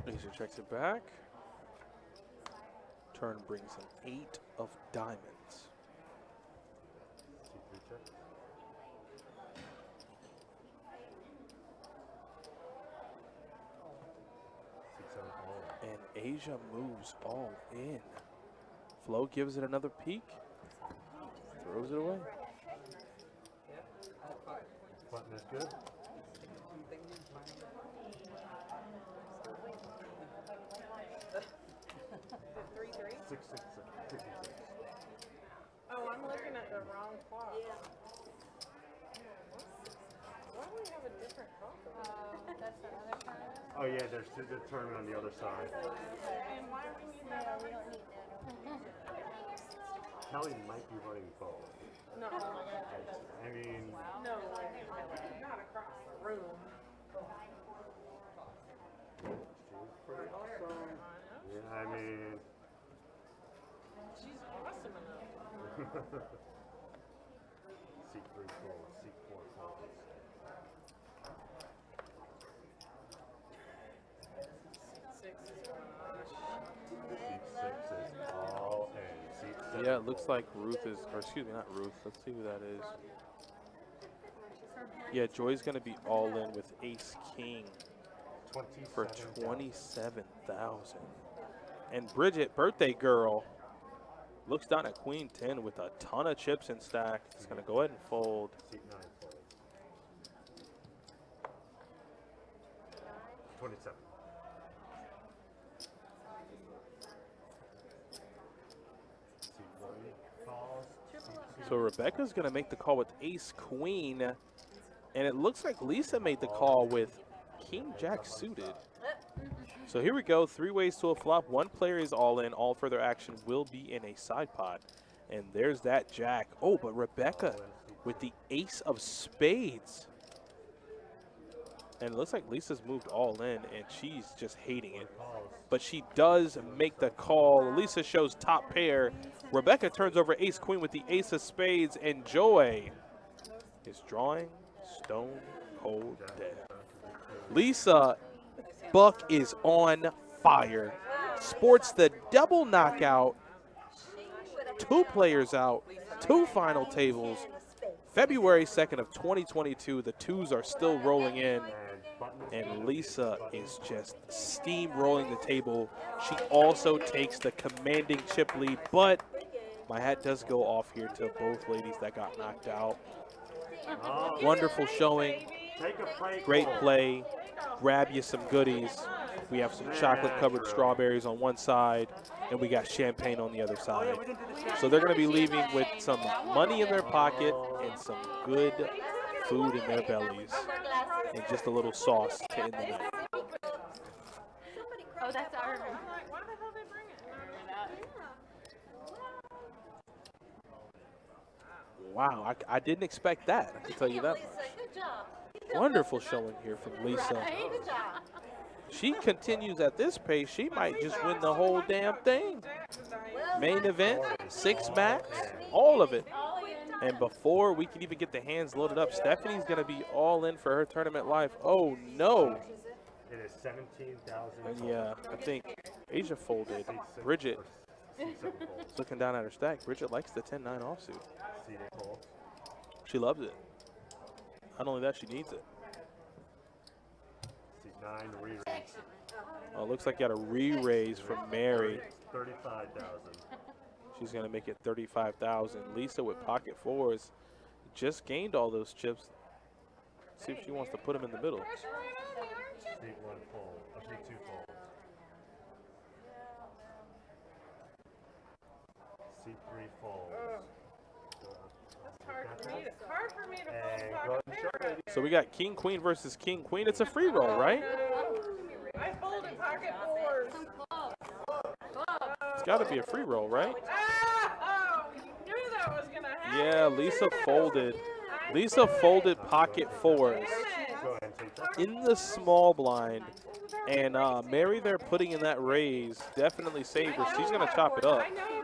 Asia checks it back. Turn brings an 8 of diamonds. And Asia moves all in. Flo gives it another peek. Throws it away. Button is good. Oh, I'm looking at the wrong clock. Yeah. Why do we have a different clock? That's the other side. Oh yeah, there's the tournament on the other side. And why do we need that? We don't need that. Kelly might be running both. No. I mean, No, not across the room. she's pretty awesome. Yeah, I mean. She's awesome enough. Seek 3 calls, seek 4 calls. Seek 6 is Seek 6 is all in. Seek 7 Yeah, it looks like Ruth is, or excuse me, not Ruth. Let's see who that is. Yeah, Joy's going to be all in with Ace King for 27,000. And Bridget, birthday girl, looks down at Queen 10 with a ton of chips in stack. It's going to go ahead and fold. Seek 9 for you. 27. Seek 1 calls. So Rebecca's going to make the call with Ace Queen. And it looks like Lisa made the call with King Jack suited. So here we go, 3 ways to a flop. One player is all in. All further action will be in a side pot. And there's that Jack. Oh, but Rebecca with the Ace of Spades. And it looks like Lisa's moved all in, and she's just hating it. But she does make the call. Lisa shows top pair. Rebecca turns over Ace Queen with the Ace of Spades, and Joy is drawing stone cold dead. Lisa, Buck is on fire. Sports the double knockout. 2 players out, 2 final tables. February 2nd of 2022, the 2s are still rolling in, and Lisa is just steamrolling the table. She also takes the commanding chip lead, but my hat does go off here to both ladies that got knocked out. Wonderful showing, great play, grab you some goodies. We have some chocolate-covered strawberries on one side, and we got champagne on the other side. So they're going to be leaving with some money in their pocket and some good food in their bellies, and just a little sauce to end the night. Oh, that's our. Why the hell they bring it? Wow, I didn't expect that. I can tell you that much. Wonderful showing here from Lisa. She continues at this pace, she might just win the whole damn thing. Main event, 6 max, all of it. And before we can even get the hands loaded up, Stephanie's going to be all in for her tournament life. Oh, no. It is 17,000. Yeah, I think Asia folded. Bridget is looking down at her stack. Bridget likes the 10-9 offsuit. She loves it. Not only that, she needs it. Oh, looks like got a re-raise from Mary. 35,000. She's going to make it 35,000. Lisa with pocket 4s just gained all those chips. See if she wants to put them in the middle. Seat 1 fold. Seat 2 fold. Seat 3 folds. Hard for me to fold pocket pair. So we got King Queen versus King Queen. It's a free roll, right? I folded pocket 4s. It's got to be a free roll, right? Oh, you knew that was gonna happen. Yeah, Lisa folded. Lisa folded pocket 4s in the small blind. And Mary there putting in that raise definitely saved her. She's going to chop it up. I know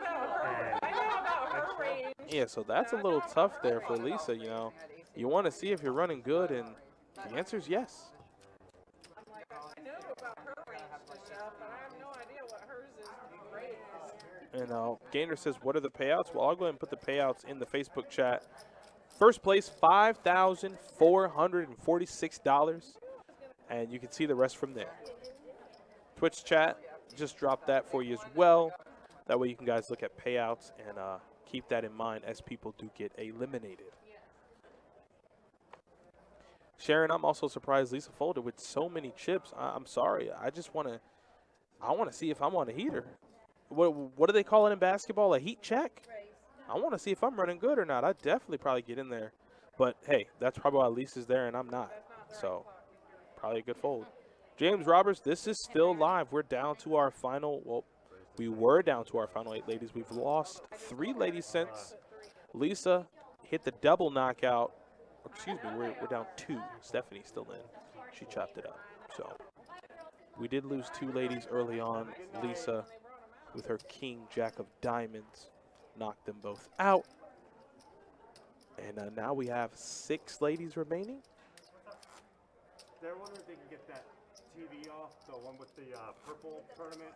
about her range. Yeah, so that's a little tough there for Lisa, you know. You want to see if you're running good, and the answer is yes. I know about her range and stuff, but I have no idea what hers is. And Gainer says, what are the payouts? Well, I'll go ahead and put the payouts in the Facebook chat. First place, $5,446. And you can see the rest from there. Twitch chat, just dropped that for you as well. That way you can guys look at payouts and keep that in mind as people do get eliminated. Sharon, I'm also surprised Lisa folded with so many chips. I'm sorry. I just want to see if I'm on a heater. What do they call it in basketball? A heat check? I want to see if I'm running good or not. I definitely probably get in there. But, hey, that's probably why Lisa's there and I'm not. So, probably a good fold. James Roberts, this is still live. We're down to our final, well, we were down to our final 8 ladies. We've lost 3 ladies since Lisa hit the double knockout. Excuse me, we're down 2. Stephanie's still in. She chopped it up. So, we did lose 2 ladies early on. Lisa, with her king jack of diamonds, knocked them both out. And now we have 6 ladies remaining. They're wondering if they can get that TV off, the one with the purple tournament.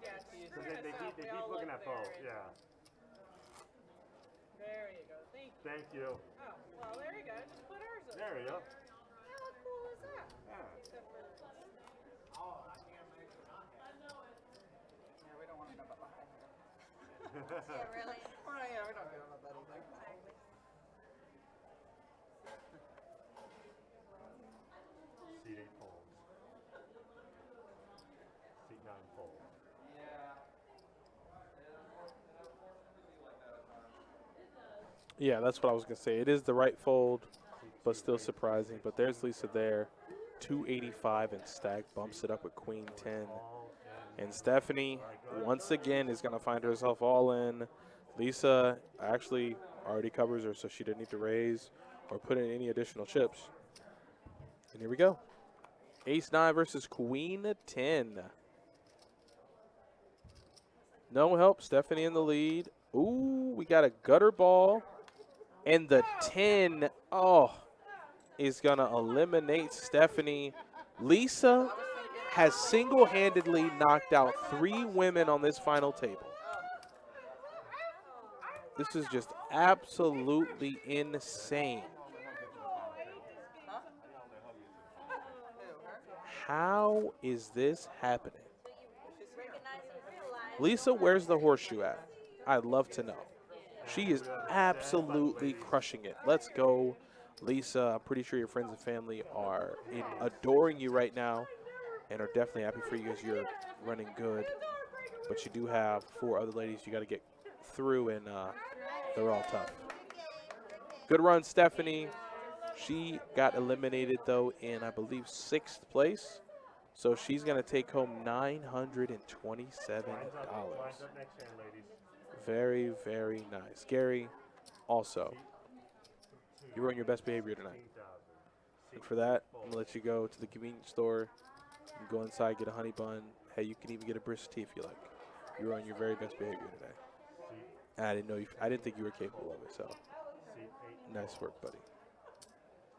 Yeah, They keep looking at both, yeah. There you go. Thank you. Thank you. Oh, well, there you go. Just put hers up. There you go. How cool is that? Yeah. Yeah, we don't want to know about behind her. Yeah, really? Well, yeah, we don't care about that either. Seat 8 folds. Seat 9 folds. Yeah, that's what I was going to say. It is the right fold, but still surprising. But there's Lisa there, 285, and Stag bumps it up with Queen 10. And Stephanie, once again, is going to find herself all in. Lisa actually already covers her, so she didn't need to raise or put in any additional chips. And here we go. Ace 9 versus Queen 10. No help. Stephanie in the lead. Ooh, we got a gutter ball. And the 10, is going to eliminate Stephanie. Lisa has single-handedly knocked out 3 women on this final table. This is just absolutely insane. How is this happening? Lisa, where's the horseshoe at? I'd love to know. She is absolutely crushing it. Let's go, Lisa. I'm pretty sure your friends and family are adoring you right now and are definitely happy for you as you're running good. But you do have 4 other ladies you got to get through, and they're all tough. Good run, Stephanie. She got eliminated, though, in, I believe, 6th place. So she's going to take home $927. Very, very nice. Gary, also, you were on your best behavior tonight. And for that, I'm going to let you go to the convenience store. You can go inside, get a honey bun. Hey, you can even get a brisk tea if you like. You were on your very best behavior today. And I didn't think you were capable of it, so nice work, buddy.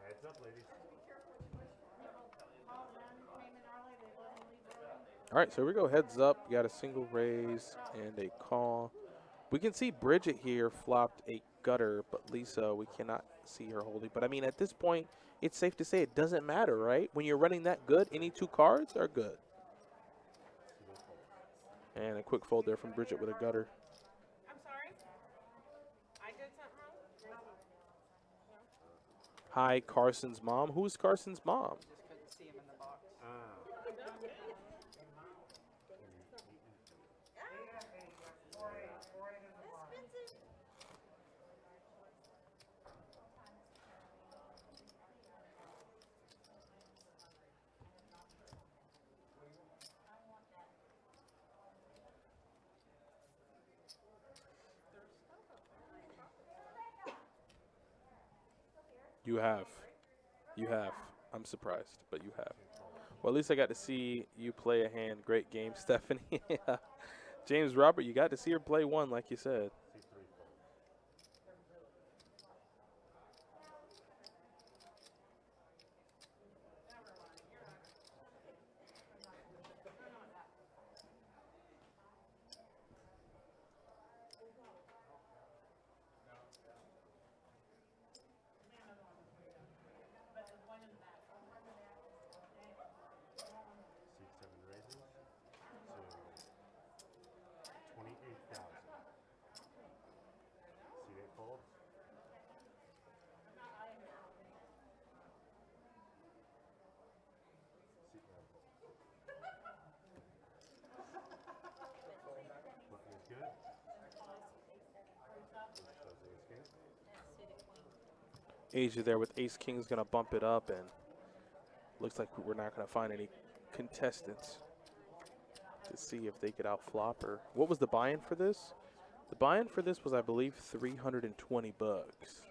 Heads up, ladies. All right, so here we go. Heads up. You got a single raise and a call. We can see Bridget here flopped a gutter, but Lisa, we cannot see her holding. But, I mean, at this point, it's safe to say it doesn't matter, right? When you're running that good, any 2 cards are good. And a quick fold there from Bridget with a gutter. I'm sorry? I did something wrong? Hi, Carson's mom. Who's Carson's mom? Just couldn't see him in the box. You have. You have. I'm surprised, but you have. Well, at least I got to see you play a hand. Great game, Stephanie. James Robert, you got to see her play one, like you said. Asia there with Ace King's going to bump it up, and looks like we're not going to find any contestants to see if they could outflop her. What was the buy-in for this? The buy-in for this was, I believe, 320 bucks.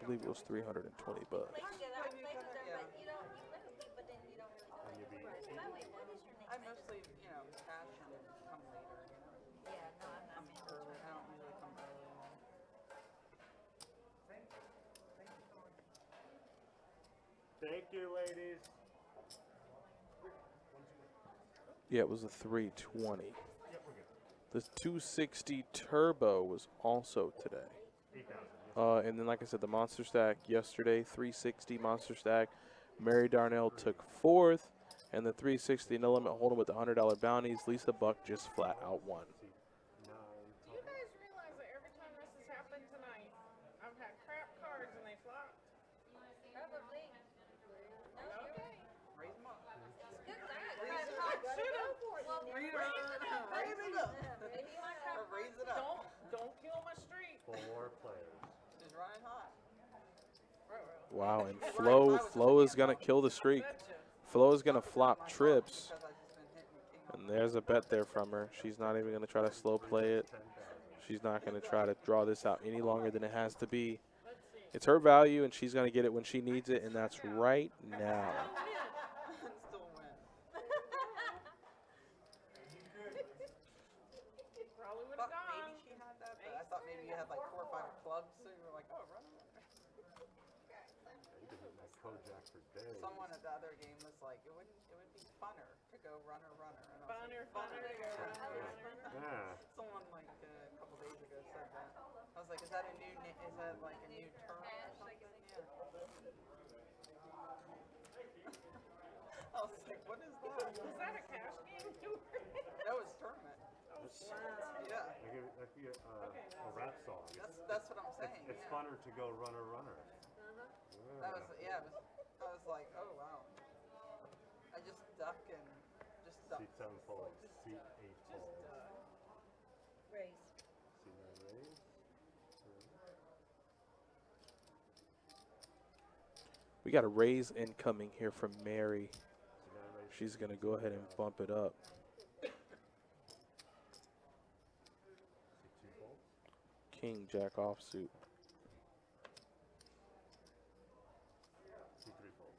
I believe it was 320 bucks. I mostly, cash and come later, Yeah, no, I'm early. I don't usually come early. Thank you, ladies. Yeah, it was a 320. The 260 Turbo was also today. And then, like I said, the Monster Stack yesterday, 360 Monster Stack. Mary Darnell took 4th. And the 360 No Limit Hold'em with the $100 bounties. Lisa Buck just flat out won. Do you guys realize that every time this has happened tonight, I've had crap cards and they flopped? Probably. Okay. Raise them up. Good God. Raise it up. Maybe my crap Or raise it up. Don't kill my streak. 4 players. She's running hot. Wow, and Flo is going to kill the streak. Flo is going to flop trips. And there's a bet there from her. She's not even going to try to slow play it. She's not going to try to draw this out any longer than it has to be. It's her value, and she's going to get it when she needs it, and that's right now. Still win. Probably would have Thought gone. maybe she had that, but I thought maybe you had like 4 or 5 clubs, so you were like, oh, run. You could hit that Kojak for days. Someone at the other game was like, it would be funner to go runner. And I was Funner, like, funner to go runner. Yeah. Someone like a couple days ago said that. I was like, is that a new? Is that like a new term or something? Yeah. I was like, what is that? Is that a cash game? That was tournament. Yeah. That'd be a rap song. That's what I'm saying. It's yeah. funner to go runner. That was I was like, oh wow. I just duck and just duck. Seat 7 folds. Seat 8 folds. Raise. Seat 9 raise. We got a raise incoming here from Mary. Seat 9 raise. She's going to go ahead and bump it up. Seat 2 folds. King, jack offsuit. Seat 3 folds.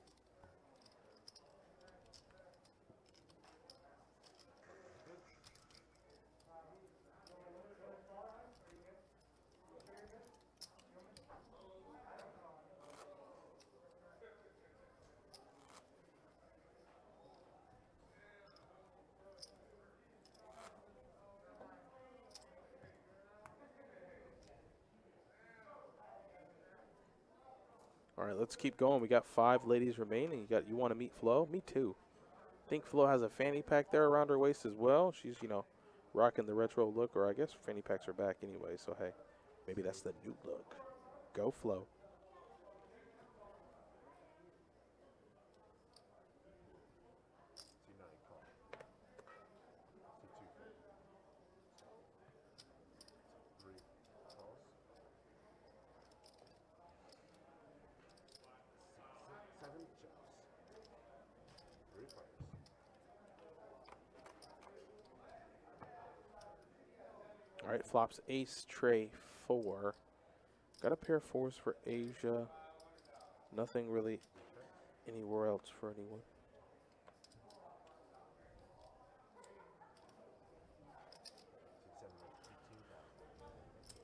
All right, let's keep going. We got 5 ladies remaining. You want to meet Flo? Me too. I think Flo has a fanny pack there around her waist as well. She's, rocking the retro look, or I guess fanny packs are back anyway. So, hey, maybe that's the new look. Go Flo. Seat 9 call. Seat 2 folds. 3 calls. Seat 7 jumps. 3 fires. All right, flops ace, tray, 4. Got a pair of 4s for Asia. Nothing really anywhere else for anyone. Seat 7 raise.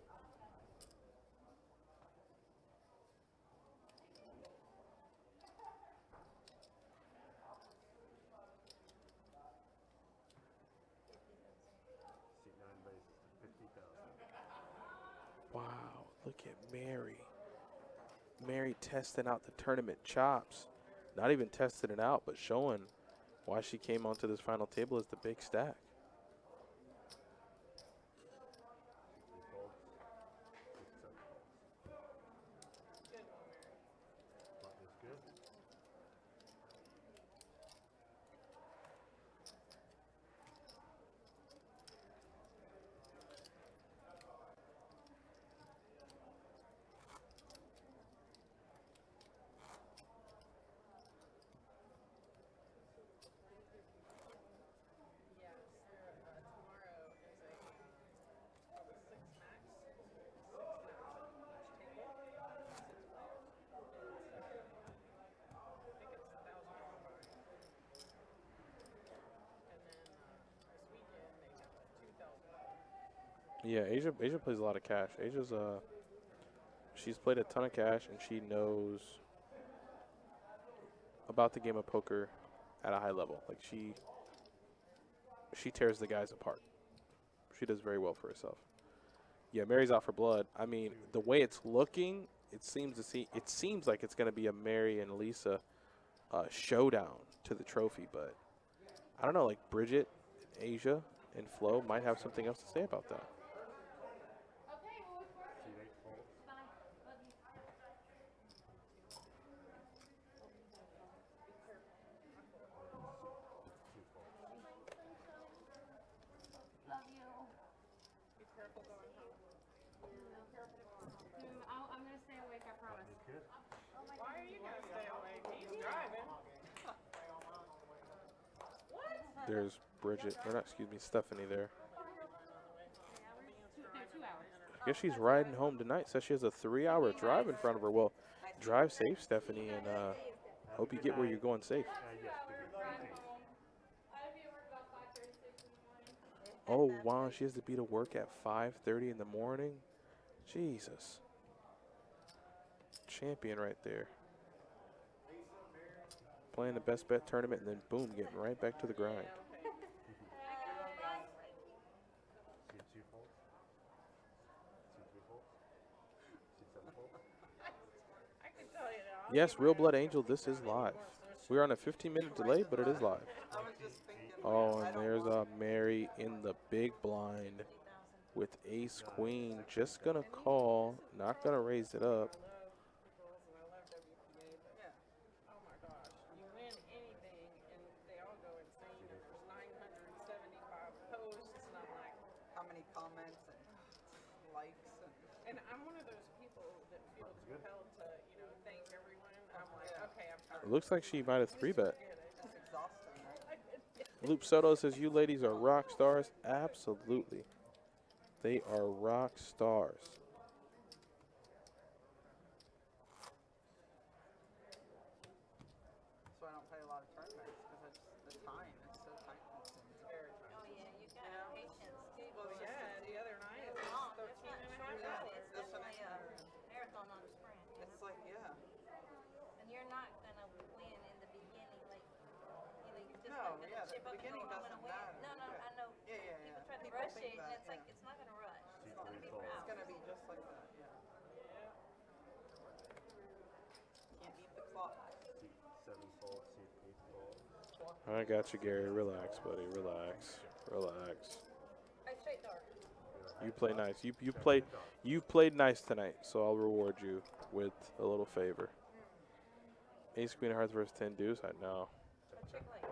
18,000. Seat 9 raises to 50,000. Wow, look at Mary. Mary testing out the tournament chops. Not even testing it out, but showing why she came onto this final table as the big stack. Seat 3 folds. Seat 7 folds. Good one, Mary. Button is good. Yes, tomorrow is a 6 max. 6 max at each table. 6 players. I think it's $1,000 buy. And then this weekend they have a $2,000. Yeah, Asia plays a lot of cash. She's played a ton of cash, and she knows about the game of poker at a high level. Like she tears the guys apart. She does very well for herself. Yeah, Mary's out for blood. I mean, the way it's looking, it seems like it's going to be a Mary and Lisa showdown to the trophy. But I don't know. Like Bridget, Asia, and Flo might have something else to say about that. Seat 8 folds. Seat 2 folds. Love you. Be careful going home. I'm gonna stay awake, I promise. Button is good. Why are you gonna stay awake? He's driving. There's Bridget, or not, excuse me, Stephanie there. 2 hours. I guess she's riding home tonight. Says she has a 3-hour drive in front of her. Well, drive safe, Stephanie, and hope you get where you're going safe. Yes, good. I'll be at work about 5:36 in the morning. Oh, wow, she has to be to work at 5:30 in the morning. Jesus. Champion right there. playing the best bet tournament, and then boom, getting right back to the grind. Seat 2 folds. Seat 3 folds. Seat 7 folds. I can tell you now. Yes, Real Blood Angel, this is live. We're on a 15-minute delay, but it is live. I was just thinking. Oh, I and don't there's want- Mary in the big blind with ace queen. Just gonna call, not gonna raise it up. I love equals and I love WPA, but Yeah. oh my gosh, you win anything and they all go insane. And there's 975 posts, and I'm like, How many comments and likes and. and I'm one of those people that feels compelled to, thank everyone. I'm like, okay, I'm tired. It looks like she might have 3-bet. It's exhausting, right? Loop Soto says, you ladies are rock stars. Absolutely. They are rock stars. So I don't play a lot of tournaments because it's the time. It's so time consuming. Very time. Oh, yeah, you got patience too. Well, yeah, the other night it was Long. 13 It's not and a short. half hours. It's definitely a marathon, not a sprint. It's like, yeah. And you're not gonna win in the beginning, like, you're just No, not yeah, gonna chip the up and beginning go, I'm gonna doesn't win. matter. No, Yeah. I know. Yeah, yeah, People yeah. try to People rush think it, and that, it's like, yeah. it's not gonna rush. It's Seat gonna 3 be folds. It's route. gonna be just like that, yeah. Can't beat the clock. Seat 7 folds. Seat 8 folds. I got you, Gary. Relax, buddy. Relax. Relax. Right, straight dark. You play nice. You played nice tonight, so I'll reward you with a little favor. Ace Queen of Hearts versus 10 Deuce. I know. Check late.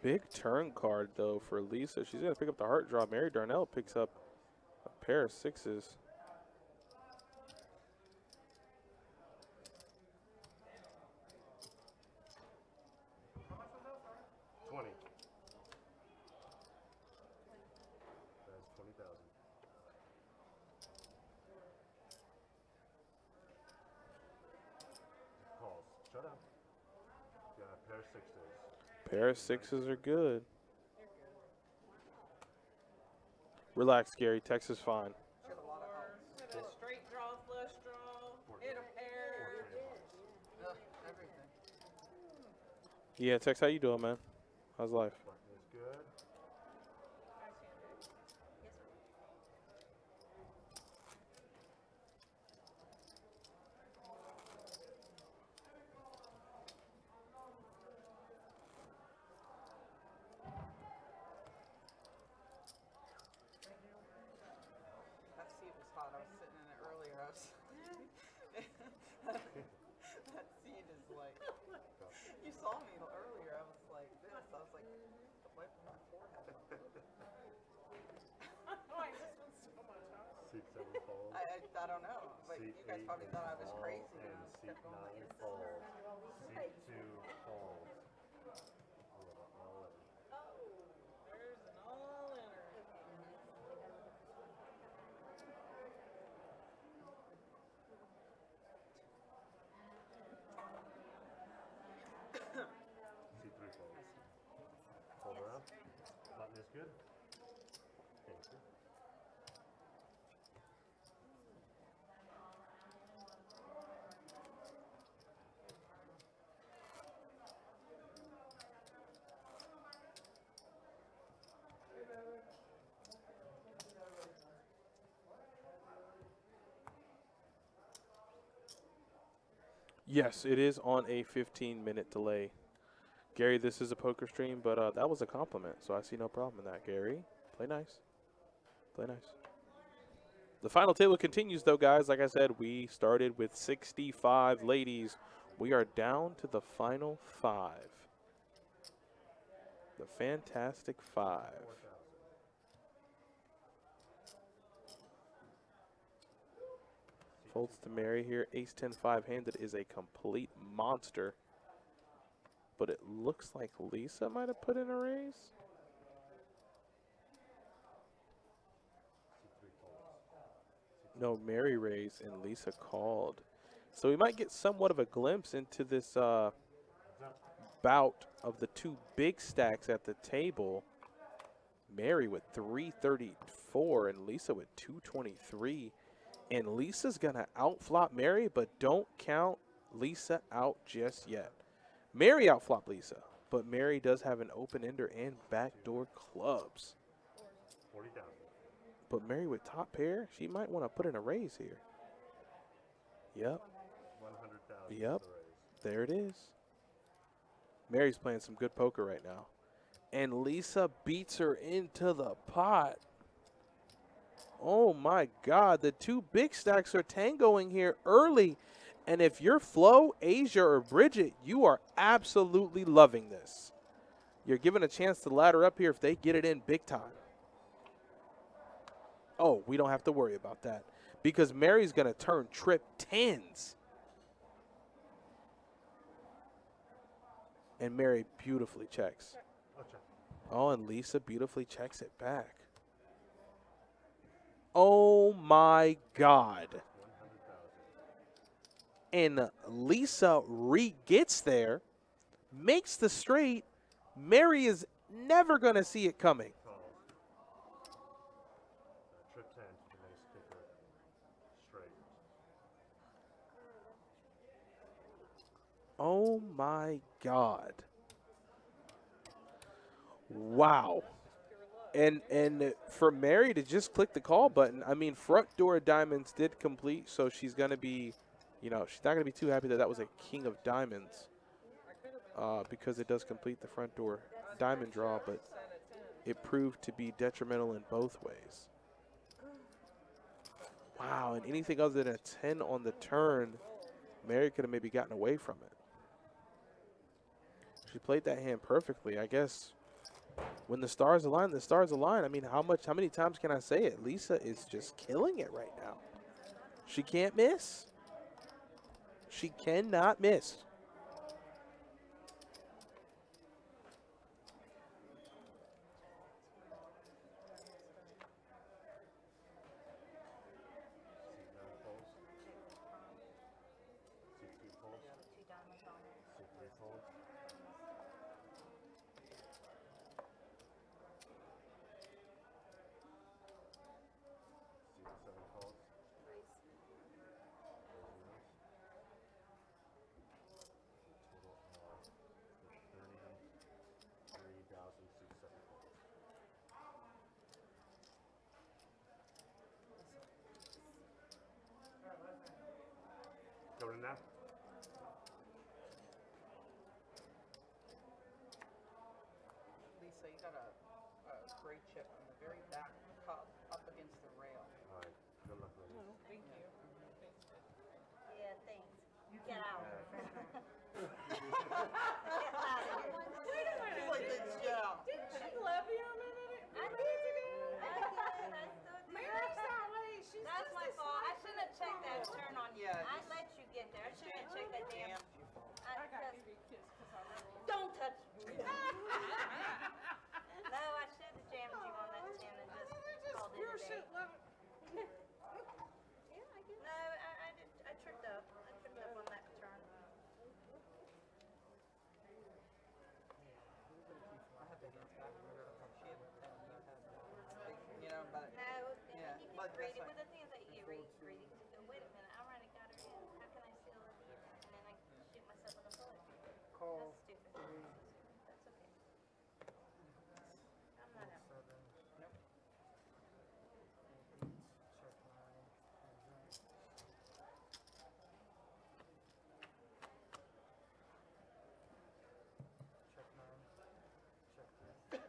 Big turn card though for Lisa. She's gonna pick up the heart draw. Mary Darnell picks up a pair of sixes. How much was that, sorry? 20. That's 20,000. Calls. Shut up. Got a pair of 6s. Pair of sixes are good. Relax, Gary. Texas fine. Got a lot of help. Hit a straight draw, flush draw, hit a pair. Ugh, everything. Yeah, Tex, how you doing, man? How's life? Button is good. That seat was hot. I was sitting in it earlier. I was. That seat is like. You saw me earlier. I was like this. I was like wiping my forehead. Oh, I just want so much off. Seat 7 folds. I don't know. But Seat you guys 8 probably thought I was falls, crazy. and I just seat kept going like 9 this. falls. Seat 2 falls. All in. There's an all-inner. Seat 3 folds. Fold around. Button is good. Thank you. Yes, it is on a 15-minute delay. Gary, this is a poker stream, but that was a compliment, so I see no problem in that, Gary. Play nice. Play nice. The final table continues, though, guys. Like I said, we started with 65 ladies. We are down to the final 5. The Fantastic 5. Folds to Mary here. Ace 10 5-handed is a complete monster. But it looks like Lisa might have put in a raise. No, Mary raised and Lisa called. So we might get somewhat of a glimpse into this bout of the two big stacks at the table. Mary with 334 and Lisa with 223. And Lisa's going to outflop Mary, but don't count Lisa out just yet. Mary outflop Lisa, but Mary does have an open ender and backdoor clubs. 40,000. But Mary with top pair, she might want to put in a raise here. Yep. 100,000. Yep. The raise. There it is. Mary's playing some good poker right now. And Lisa beats her into the pot. Oh, my God. The two big stacks are tangoing here early. And if you're Flo, Asia, or Bridget, you are absolutely loving this. You're given a chance to ladder up here if they get it in big time. Oh, we don't have to worry about that because Mary's going to turn trip tens. And Mary beautifully checks. Oh, and Lisa beautifully checks it back. Oh, my God. And Lisa gets there, makes the straight. Mary is never going to see it coming. Trip 10 to the ace kicker. Straight. Oh, my God. Wow. And for Mary to just click the call button, I mean, front door diamonds did complete, so she's going to be, you know, she's not going to be too happy that that was a king of diamonds because it does complete the front door diamond draw, but it proved to be detrimental in both ways. Wow, and anything other than a 10 on the turn, Mary could have maybe gotten away from it. She played that hand perfectly, I guess. When the stars align, the stars align. I mean, how many times can I say it? Lisa is just killing it right now. She can't miss. She cannot miss. Going in now? Lisa, you got a great chip on the very back cup up against the rail. All right. Good luck, ladies. Oh, thank you. Yeah, thanks. Get out. Wait a minute. Didn't she love you a minute? I did. Mary's that way. She's That's just my as fault. I nice shouldn't have as checked that Flo. turn on you. Yeah, I let you get there. I shouldn't have checked that damn. I gotta give you a kiss because I rolled. Don't touch me. No, I should have jammed you on that 10 and just called it You're a day. shit loving. No, I tripped up. I tripped up on that turn. I had to dance back and we were on chip and you know, but No, yeah, you but get greedy. that's Well, the thing is that you get greedy because you go, wait a minute, I already got her in. How can I steal it? And then I shoot myself in the foot. Call. That's stupid. That's okay. I'm not out. Check 9. Check 3.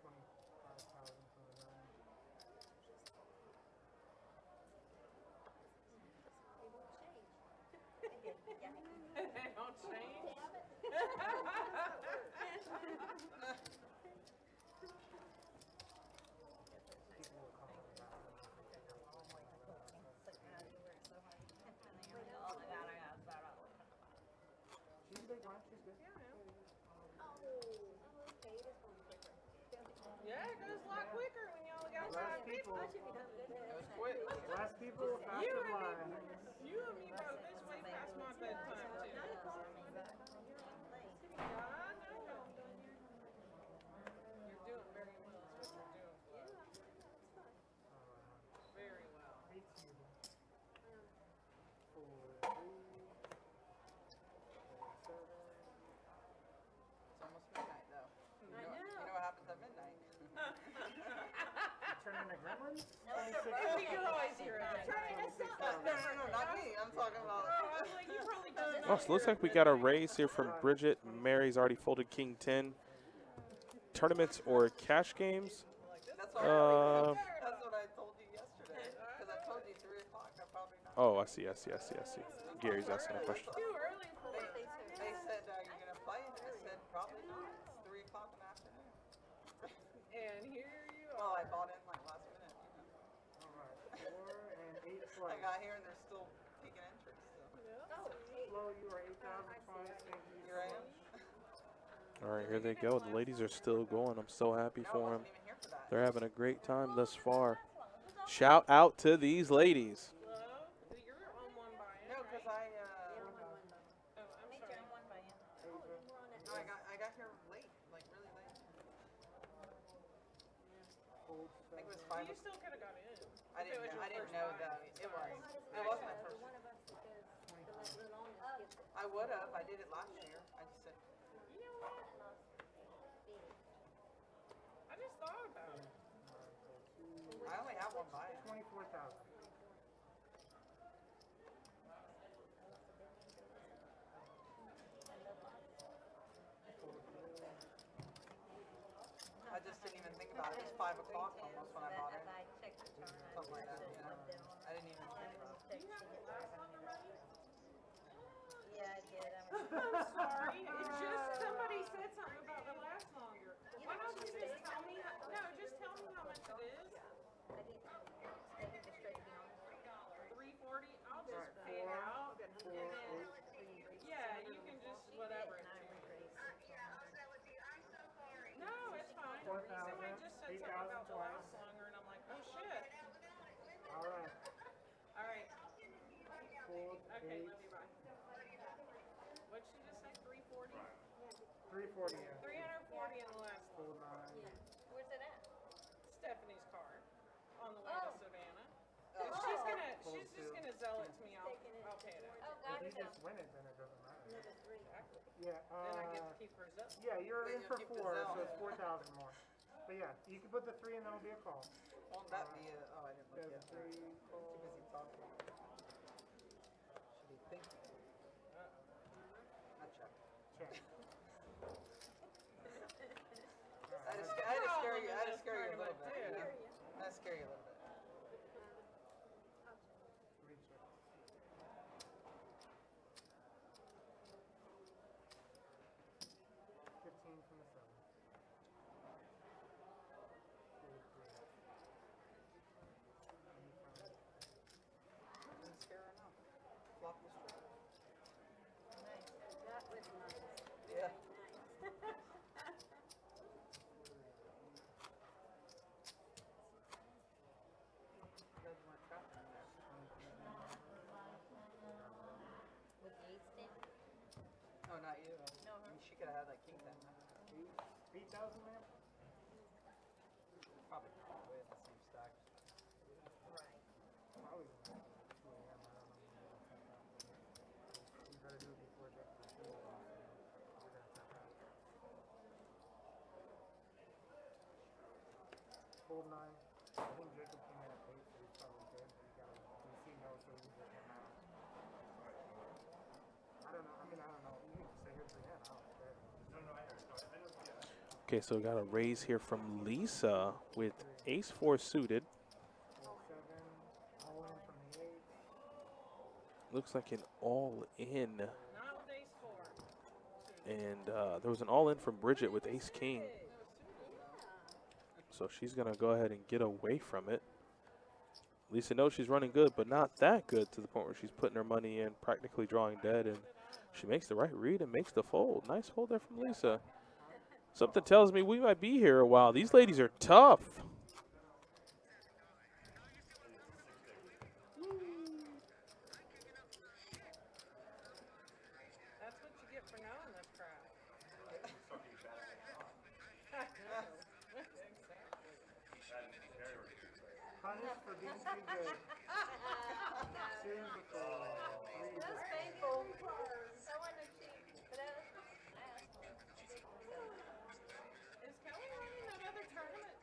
25,000 for the 9. They don't change. People will call it back. She's big, right? She's good. Yeah, it goes a lot quicker when you only got Less 5 people. people. it was quick. Less people, faster line. You and me both this way past my bedtime too. God, I know. You're doing very well. That's what you're doing. Turn into gremlins? You're always here again. No, not me. I'm talking about. Oh, I was like, you probably just Oh, so it looks like we got a raise here from Bridget. Mary's already folded king 10. Tournaments or cash games? That's what I told you yesterday. Because I told you 3 o'clock. I'm probably not. Oh, I see. Gary's asking a question. too early for it. They said, are you going to play? And I said, probably not. It's 3 o'clock in the afternoon. And here you Well, are. I bought in like last minute. Alright, 4 and 8 I flights. got here and they're still taking entries. So. Flo, you are 8,000 twice. Thank you Here I so am. much. All right, here they go. The ladies are still going. I'm so happy No, I for them. wasn't even here for that. They're having a great time thus far. Shout out to these ladies. Hello? You're on one buy-in, No, because right? I, Oh, I'm sorry. no, I got here late, like really late. I think it was 5 You still could have got in. I didn't know that. It was my first. I would have. I did it last year. I just said, You know what? I just thought about it. I only have one buy. 24,000. I just didn't even think about it. It was 5 o'clock almost when I bought it. Something like that. You know? I didn't even think about it. Do you have the last number ready? Yeah, I did. I'm sorry. It's just somebody said something about the last longer. Why don't you just tell me? No, just tell me how much it is. 340. I'll just pay it out, and then yeah, you can just whatever. No, it's fine. Somebody just said something about the last longer, and I'm like, oh shit. Alright. All right. Fold Okay, 8. love you. Bye. What'd she just say? 340. 340, yeah. 340 in the last one. Fold 9. Where's it at? Stephanie's car on the way to Savannah. She's just gonna sell it to me. I'll pay it out. Oh, If you gotcha. just win it, then it doesn't matter. Exactly. Yeah, Then I get to keep hers up. yeah, you're Then in you for keep the 4, Zell. so it's 4,000 more. But yeah, you can put the 3 and that'll be a call. Won't that be a, oh, I didn't look Yeah, yet. the 3 Too call. busy talking. Should be thinking. I check. Check. I had to scare you. I had to scare you a little bit. You know? I had to scare you a little bit. Recheck. 15 from the 7. Fold 3. Didn't scare her enough. Flop was true. That was nice. Yeah. You guys weren't trapped in there. With the 8 stamp? No, not you. No, I mean, she could have had like king 10. 8,000, ma'am? Probably not. We had the same stack. Right. Probably. 2 a.m. I don't know. You gotta do it before Jack. Fold 9. I think Jacob came in at 8, so he's probably good. But you gotta DC no, so he can get him out. I don't know. I mean, I don't know. You can stay here for the end. I don't care. Okay, so we got a raise here from Lisa with ace 4 suited. Fold 7. All in from the 8. Looks like an all in. Not with ace 4. And there was an all in from Bridget with ace king. So she's going to go ahead and get away from it. Lisa knows she's running good, but not that good to the point where she's putting her money in, practically drawing dead. And she makes the right read and makes the fold. Nice fold there from Lisa. Something tells me we might be here a while. These ladies are tough. That's what you get for knowing this crap. Punished for being too good. Soon before. That's painful. I want to cheat. But Is Kelly running that other tournament?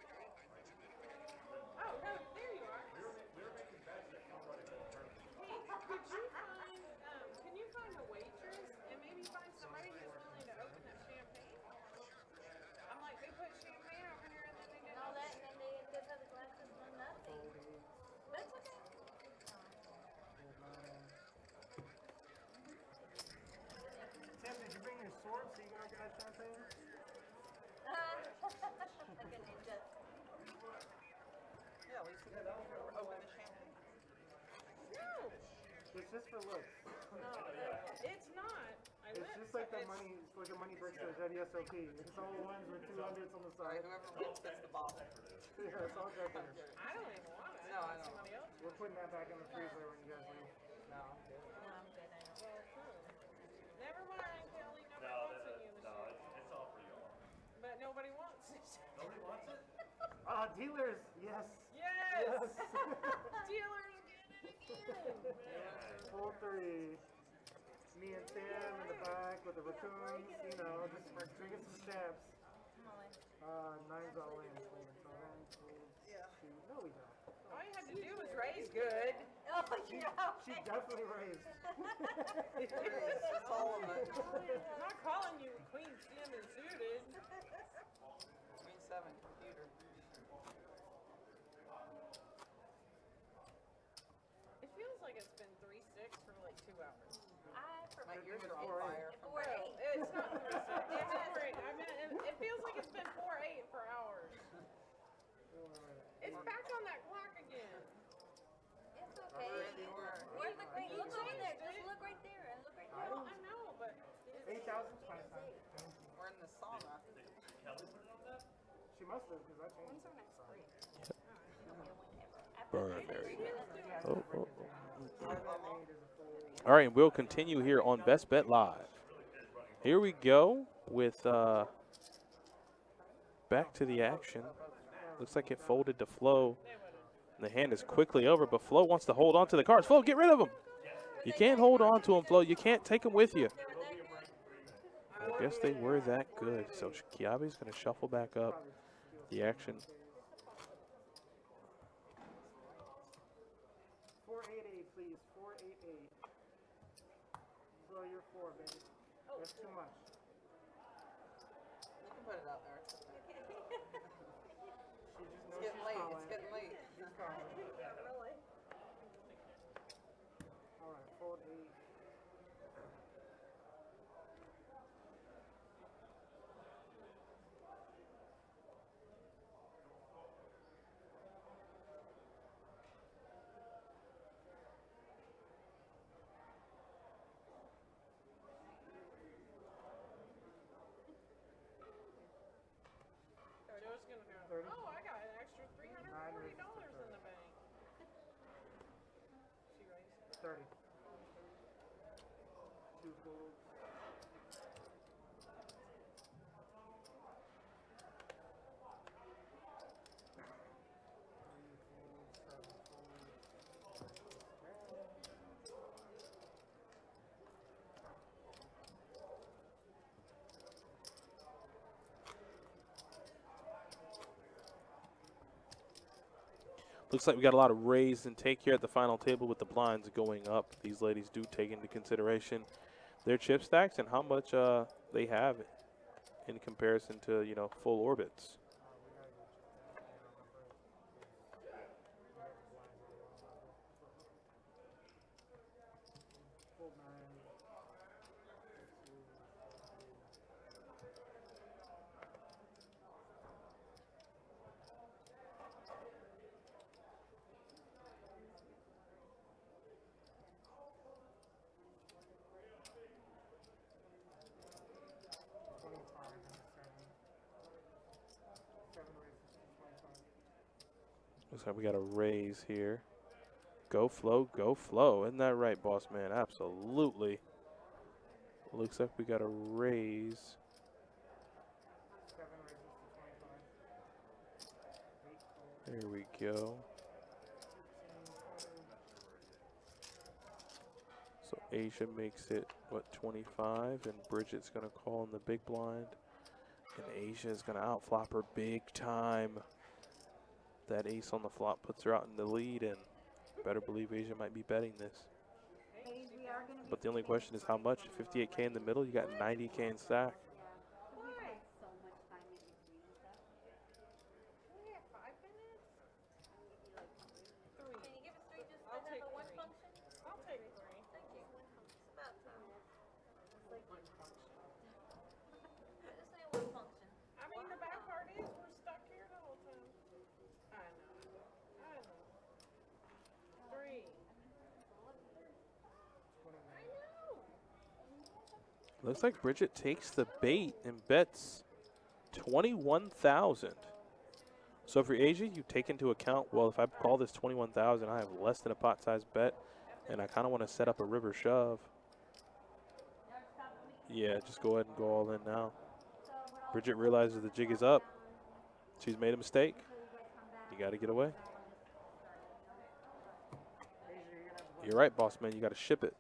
It's just for looks. No, it's not. I It's went, just like the it's- money, it's like the money bricks or WSOP. It's all ones with 200s on the Alright, side. whoever wins gets the bottle. Yeah, it's all decorative. I don't even want it. No, I know. Somebody else. We're putting that back in the freezer when you guys leave. No, I'm good. Well, true. Never mind, Kelly. Nobody wants it you this year. It's all for y'all. But nobody wants it. Nobody wants it? Dealers, yes. Yes! Dealers get it again. Full 3. Me and Sam in the back with the raccoons, you know, just drinking some steps. 9's all in. So 1, 2, 2. No, we don't. All you have to do is raise good. Oh, yeah. She definitely raised. It's all of it. I'm not calling you Queen Sim and suited. Queen 7, computer. It feels like it's been 3-6 for like 2 hours. My ears are on fire. Well, it's not 3-6. It's 4-8. I mean, it feels like it's been 4-8 for hours. It's back on that clock again. It's okay. Look over there. Just look right there and look right there. Well, I know, but 8,000 twice. We're in the sauna. She must have, because I changed. Burberry. All right, we'll continue here on Best Bet Live. Here we go with back to the action. Looks like it folded to Flo. The hand is quickly over, but Flo wants to hold on to the cards. Flo, get rid of them. You can't hold on to them, Flo. You can't take them with you. I guess they were that good. So Kiabi's going to shuffle back up the action. 488, please. 488. Flo, you're 4, baby. That's too much. You can put it out there. It's okay. She just It's knows getting she's late. calling. It's getting late. She's calling. All right, fold 8. Joe's going to go, 30. oh, I got an extra $340 in the bank. She raised. 30. 2 folds. Looks like we got a lot of raise and take here at the final table with the blinds going up. These ladies do take into consideration their chip stacks and how much they have in comparison to, you know, full orbits. Fold 9. Looks like we got a raise here. Go Flo, go Flo. Isn't that right, boss man? Absolutely. Looks like we got a raise. 7 raises to 25. 8 folds. There we go. So Asia makes it, what, 25? And Bridget's going to call in the big blind. And Asia is going to outflop her big time. That ace on the flop puts her out in the lead, and better believe Asia might be betting this. But the only question is how much? 58K in the middle, you got 90K in stack. Can you give us 3 just I'll take another one 3. function? I'll take 3. Thank you. It's about time. I just need one function. I mean, the bad part is we're stuck here the whole time. I know. 3. Looks like Bridget takes the bait and bets 21,000. So for Asia, you take into account, well, if I call this 21,000, I have less than a pot-sized bet, and I kind of want to set up a river shove. Yeah, just go ahead and go all in now. Bridget realizes the jig is up. She's made a mistake. You got to get away. You're right, boss man. You got to ship it.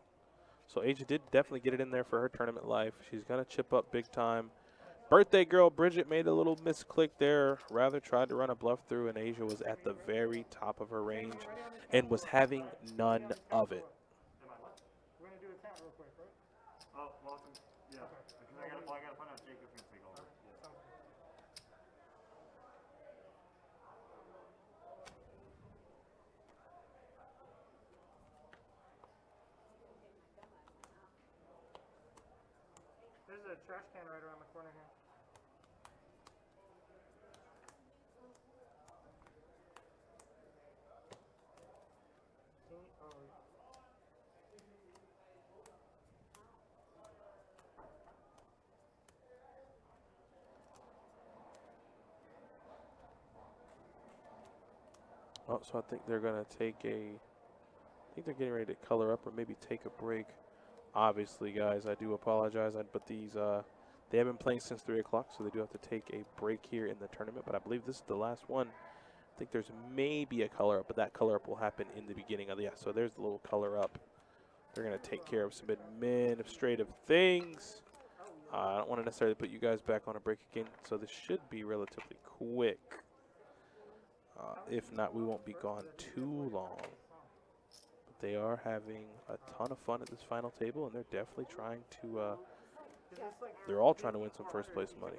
So Asia did definitely get it in there for her tournament life. She's going to chip up big time. Birthday girl Bridget made a little misclick there. Rather tried to run a bluff through, and Asia was at the very top of her range and was having none of it. We're gonna do a count real quick, right? Oh, welcome. Yeah. Because I gotta find out Jacob's gonna take over. Yeah. There's a trash can right around the corner here. Oh, so I think they're going to take a, I think they're getting ready to color up or maybe take a break. Obviously, guys, I do apologize, but these, they have been playing since 3 o'clock, so they do have to take a break here in the tournament. But I believe this is the last one. I think there's maybe a color up, but that color up will happen in the beginning of the, yeah, so there's the little color up. They're going to take care of some administrative things. I don't want to necessarily put you guys back on a break again, so this should be relatively quick. If not, we won't be gone too long. But they are having a ton of fun at this final table, and they're definitely trying to, they're all trying to win some first place money.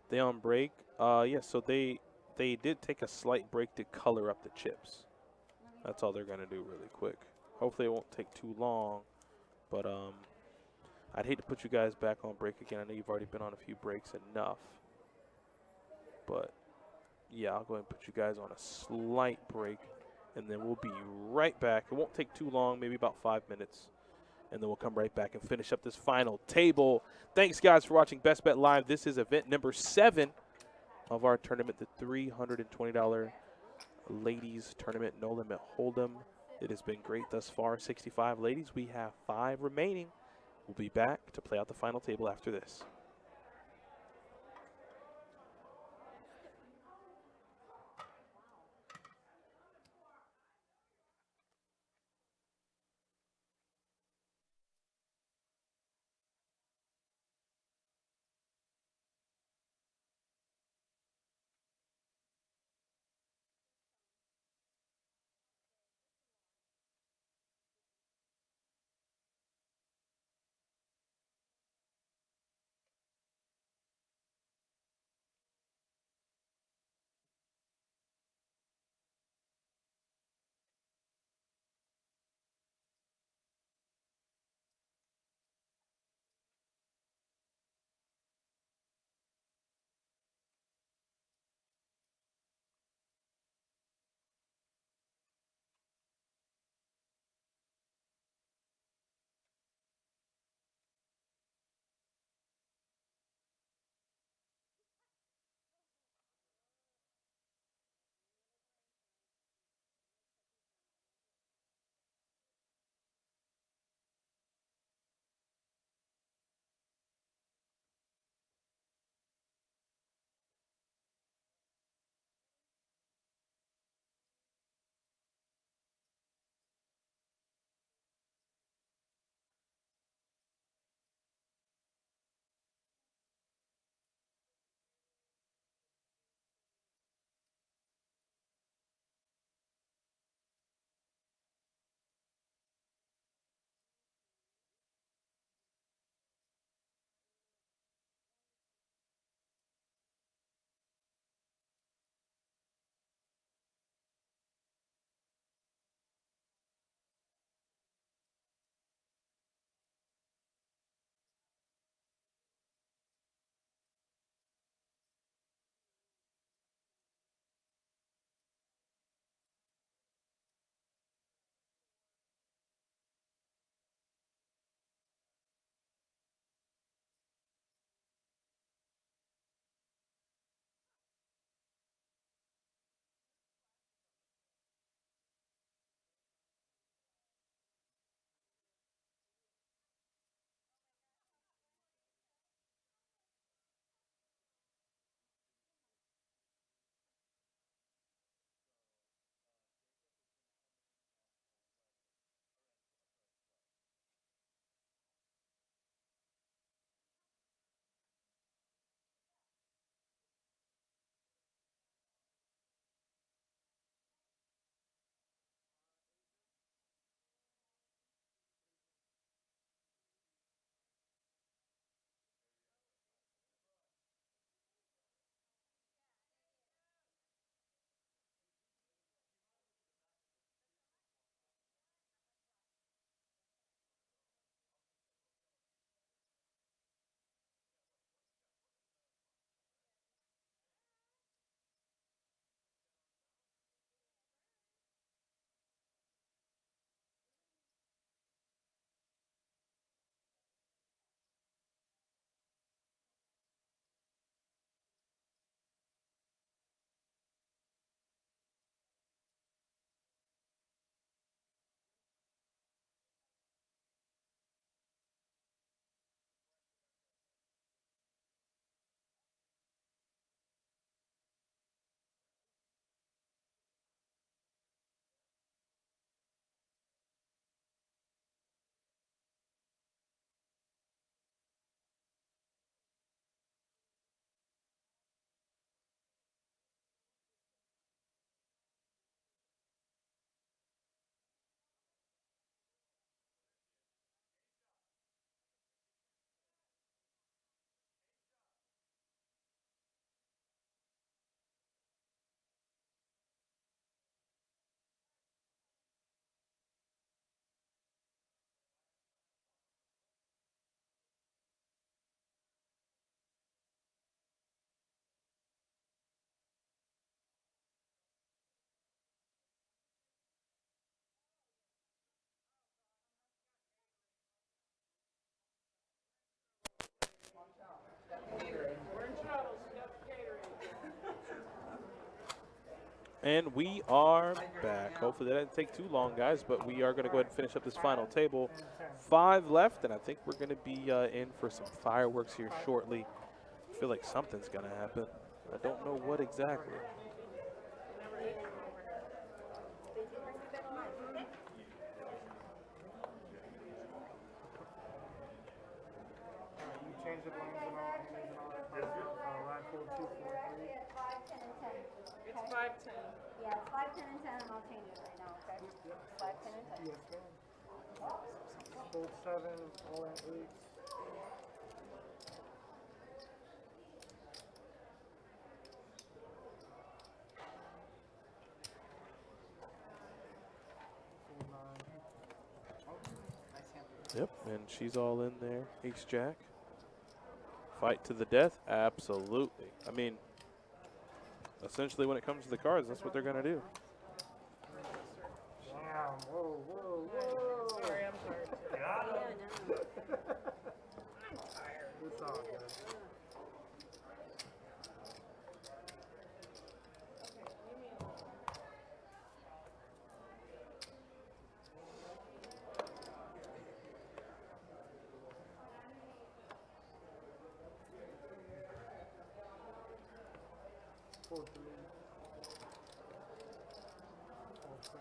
They on break? Yeah, so they did take a slight break to color up the chips. That's all they're going to do really quick. Hopefully it won't take too long, but I'd hate to put you guys back on break again. I know you've already been on a few breaks enough. But, yeah, I'll go ahead and put you guys on a slight break, and then we'll be right back. It won't take too long, maybe about 5 minutes, and then we'll come right back and finish up this final table. Thanks, guys, for watching Best Bet Live. This is event number 7 of our tournament, the $320 ladies tournament, No Limit Hold'em. It has been great thus far. 65 ladies. We have 5 remaining. We'll be back to play out the final table after this. And we are back. Hopefully that didn't take too long, guys, but we are going to go ahead and finish up this final table. 5 left, and I think we're going to be in for some fireworks here shortly. I feel like something's going to happen. I don't know what exactly. You change the blinds and all, and all that. Line 4, 2, 4, 3. It's 5, 10, and 10. It's 5, 10. Yeah, it's 5, 10, and 10, and I'll change it right now, okay? 5, 10, and 10. Yes, ma'am. Fold 7, all at 8. Fold 9. Yep, and she's all in there. Ace Jack. Fight to the death? Absolutely. I mean, essentially when it comes to the cards, that's what they're going to do. Wow, whoa, whoa, whoa. Sorry, I'm tired. It's all good. Fold 3. Fold 7.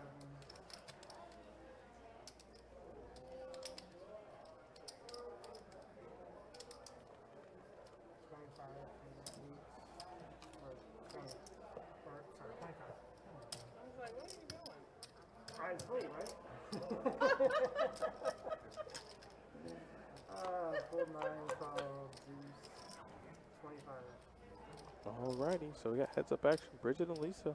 Eyes full, right? Fold 9, call deuce, 25. Alrighty, so we got heads up action. Bridget and Lisa.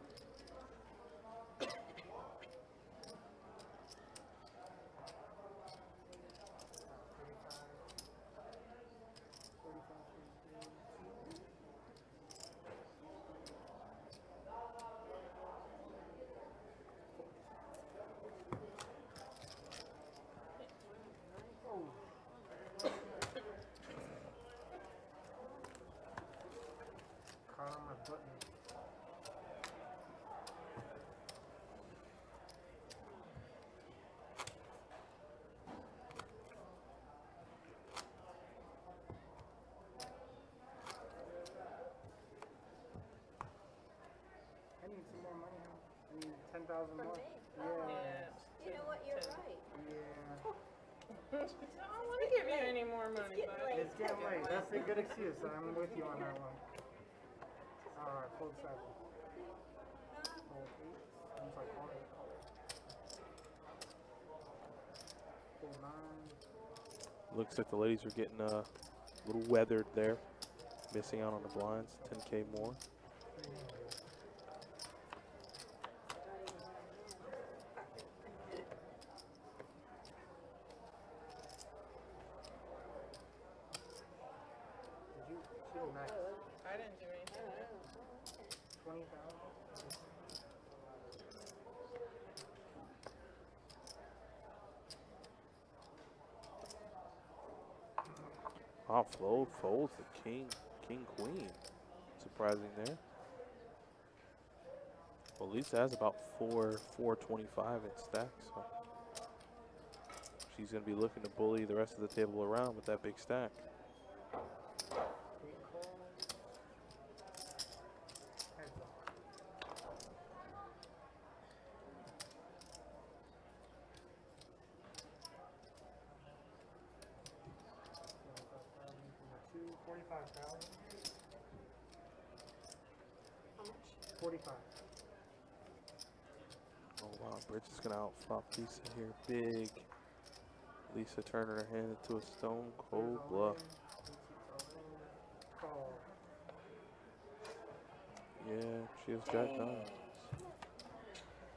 Caught on my button. I need some more money. I need 10,000 more. Yeah. You know what, you're right. Yeah. I don't want to give you any more money, buddy. It's getting late. That's a good excuse. I'm with you on that one. Alright, fold 7. Fold 8. I'm sorry, fold 8. Fold 9. Looks like the ladies are getting a little weathered there. Missing out on the blinds. 10K more. She was nice. I didn't do anything. 20,000. Offload, folds the king, queen. Surprising there. Well, Lisa has about 425 in stacks, so she's going to be looking to bully the rest of the table around with that big stack. Two, 45,000. 45. Oh, wow. Bridge is going to outflop Lisa here. Big. Lisa turning her hand into a stone cold bluff. Call. Yeah, she has Jack 9.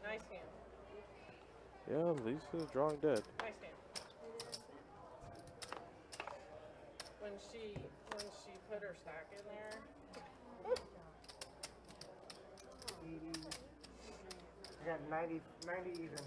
Nice hand. Yeah, Lisa's drawing dead. Nice hand. When she put her stack in there, 80. I got 90 even.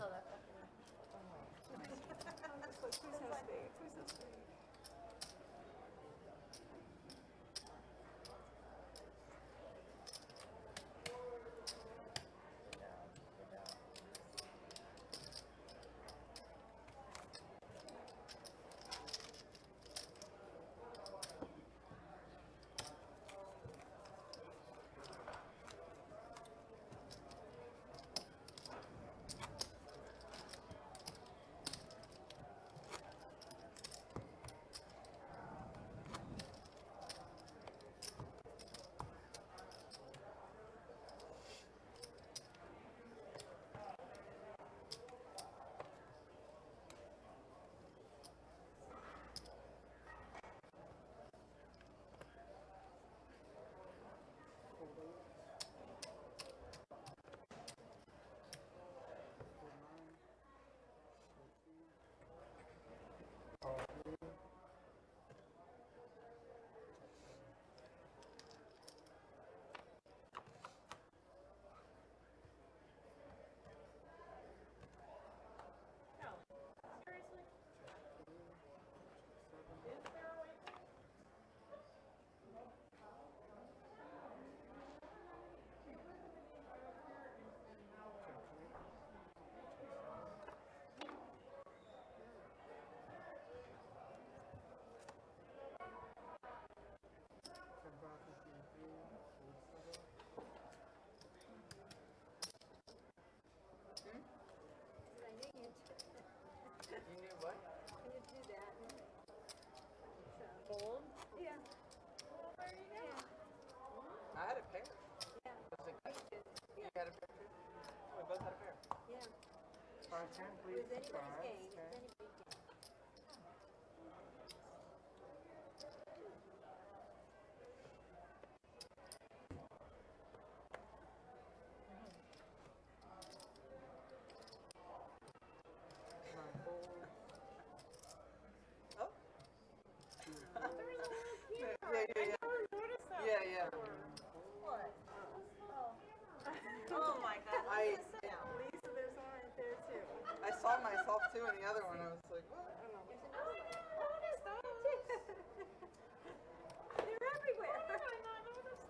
pair. Yeah. You got a pair too? We both had a pair. Yeah. 5-10, It please. was anybody's Five, game. It was 10. anybody's game. Oh. Noticed that. Yeah, yeah. What? Oh my God. I Lisa, there's one right there too. I saw myself too in the other one. I was like, what? They're everywhere.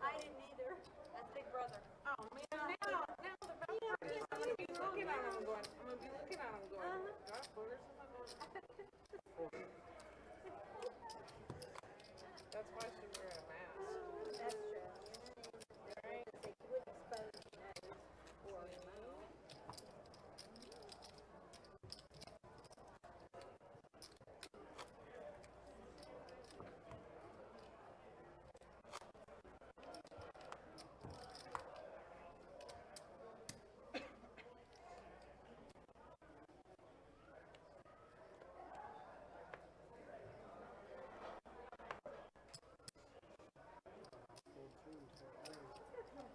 I didn't either. That's Big Brother. Oh man, now the best part is I'm gonna be looking at them going, God, where's my going? That's why she wear a mask. That's true. Right? So you wouldn't expose your nose or your mouth.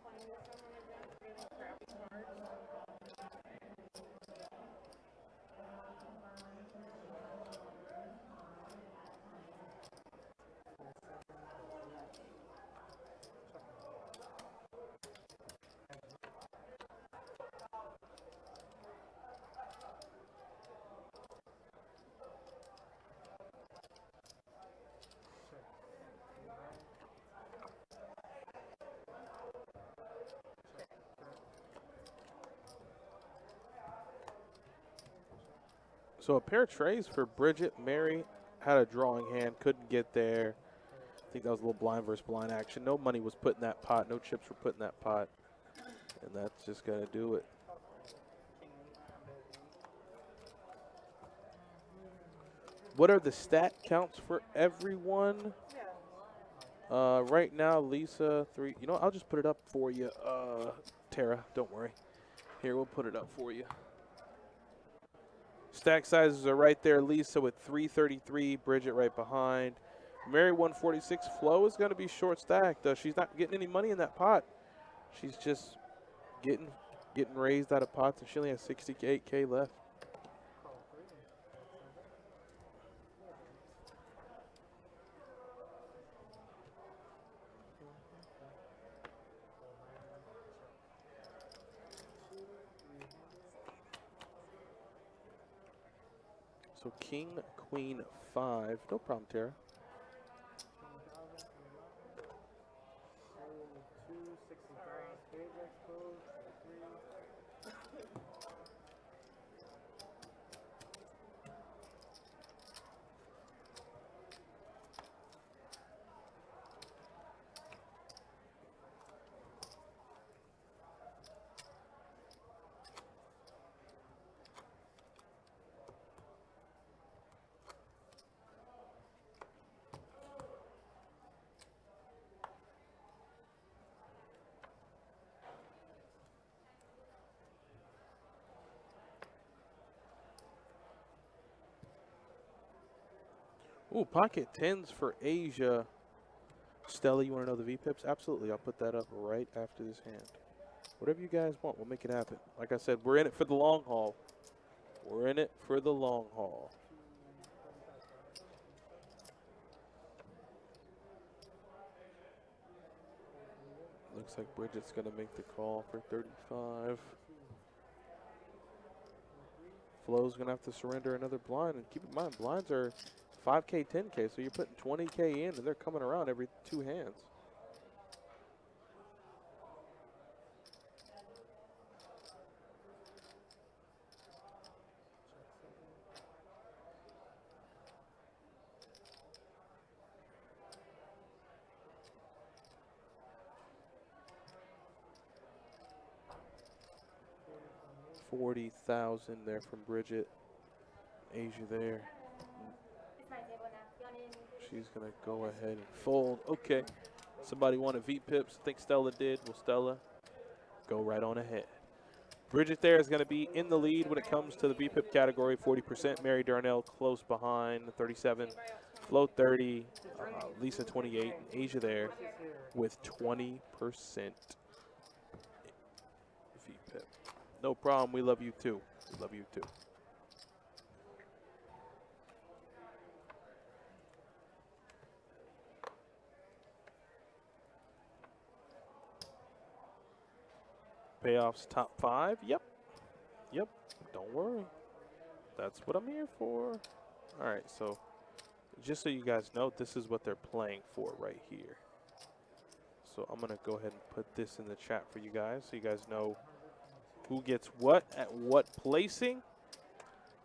Playing with someone again, getting crappy cards. So a pair of trays for Bridget. Mary had a drawing hand, couldn't get there. I think that was a little blind versus blind action. No money was put in that pot. No chips were put in that pot. And that's just going to do it. What are the stat counts for everyone? Right now, Lisa, 3. You know what? I'll just put it up for you, Tara. Don't worry. Here, we'll put it up for you. Stack sizes are right there. Lisa with 333. Bridget right behind. Mary 146. Flo is going to be short stacked. She's not getting any money in that pot. She's just getting raised out of pots, and she only has 68K left. So king, queen, 5. No problem, Tara. 5. Ooh, pocket 10s for Asia. Stella, you want to know the VPIPs? Absolutely. I'll put that up right after this hand. Whatever you guys want, we'll make it happen. Like I said, we're in it for the long haul. We're in it for the long haul. Looks like Bridget's going to make the call for 35. Flo's going to have to surrender another blind. And keep in mind, blinds are 5K, 10K, so you're putting 20K in, and they're coming around every 2 hands. $40,000 there from Bridget. Asia there. She's going to go ahead and fold. Okay. Somebody wanted V pips. I think Stella did. Well, Stella, go right on ahead. Bridget there is going to be in the lead when it comes to the V pip category, 40%. Mary Darnell close behind, 37. Flo 30, Lisa 28, and Asia there with 20% V pip. No problem. We love you too. We love you too. Payoffs top 5. Yep. Yep. Don't worry. That's what I'm here for. All right. So just so you guys know, this is what they're playing for right here. So I'm going to go ahead and put this in the chat for you guys so you guys know who gets what at what placing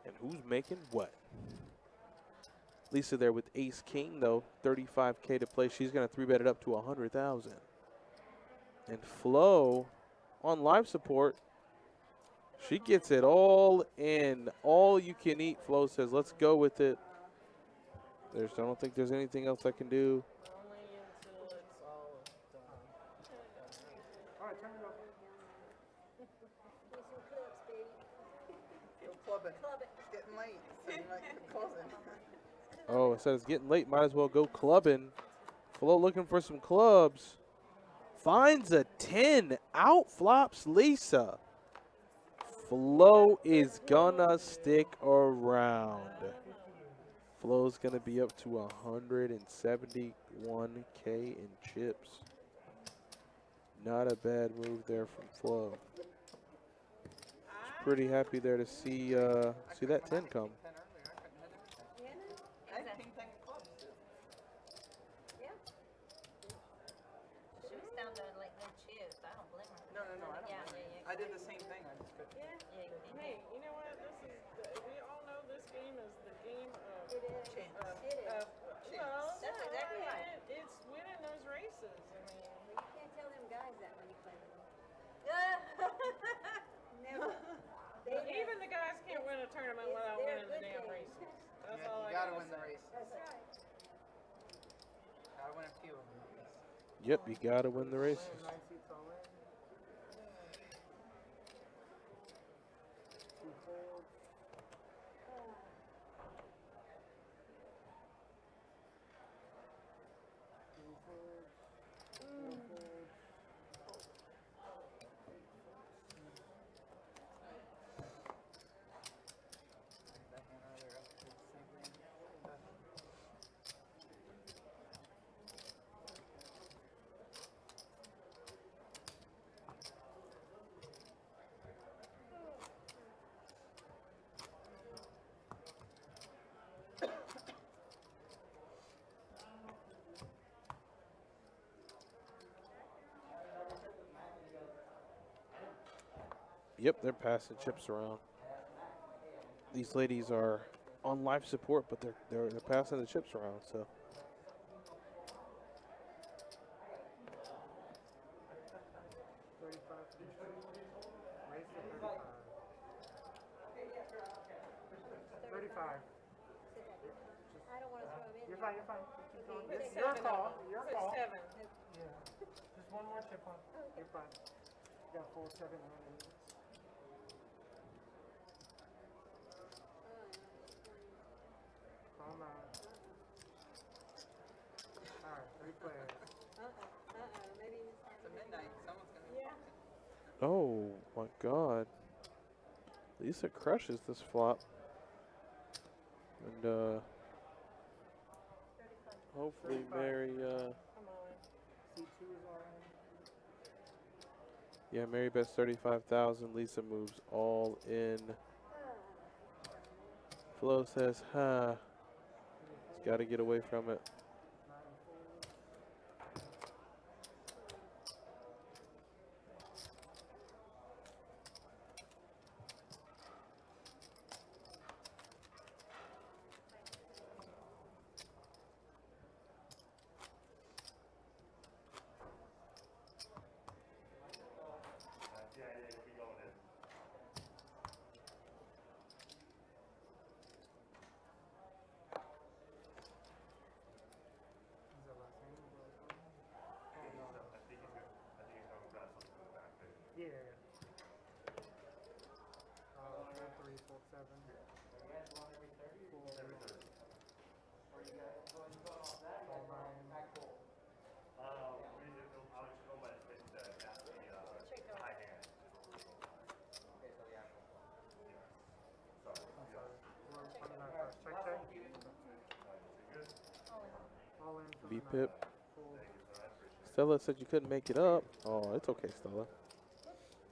and who's making what. Lisa there with Ace King, though, 35K to play. She's going to 3-bet it up to 100,000. And Flo on live support, she gets it all in. All you can eat. Flo says, let's go with it. I don't think there's anything else I can do. Only until it's all done. All right, turn it over. Go clubbing. It's getting late, so you might get closing. Oh, it says it's getting late. Might as well go clubbing. Flo looking for some clubs. Finds a 10. Out flops Lisa. Flo is gonna stick around. Flo's gonna be up to 171K in chips. Not a bad move there from Flo. She's pretty happy there to see that 10 come. I had king 10 clubs. Yeah. She was down to like no chips. I don't blame her. No, I don't. Yeah, blame yeah, you. I did the same thing. I just couldn't. Hey, you know what? We all know this game is the game of Chance. well, That's exactly right. It's winning those races. I mean, You can't tell them guys that when you play with them. Never. even the guys can't win a tournament without They're winning the good damn games. races. That's Yeah, all you I gotta gotta win the say. races. That's right. Gotta win a few of them. Yep, you gotta win the races. 9 seats all in. 2 folds. That hand earlier, I did the same thing. Yep, they're passing chips around. These ladies are on life support, but they're passing the chips around. So 35 for the street. Race to 35. 35. I don't want to throw them in. You're fine, you're fine. Keep going. Put It's your 7 call. on them. Your Put call. 7. Yeah. Just one more chip on. You're fine. You got full 700. Calm out. Alright, 3 players. Maybe It's a midnight. Someone's gonna be. Yeah. oh my God, Lisa crushes this flop, and hopefully Mary. Come on. C2 is all in. Yeah, Mary bets 35,000. Lisa moves all in. Flo says, huh. Got to get away from it. Pip. Stella said you couldn't make it up. Oh, it's okay, Stella.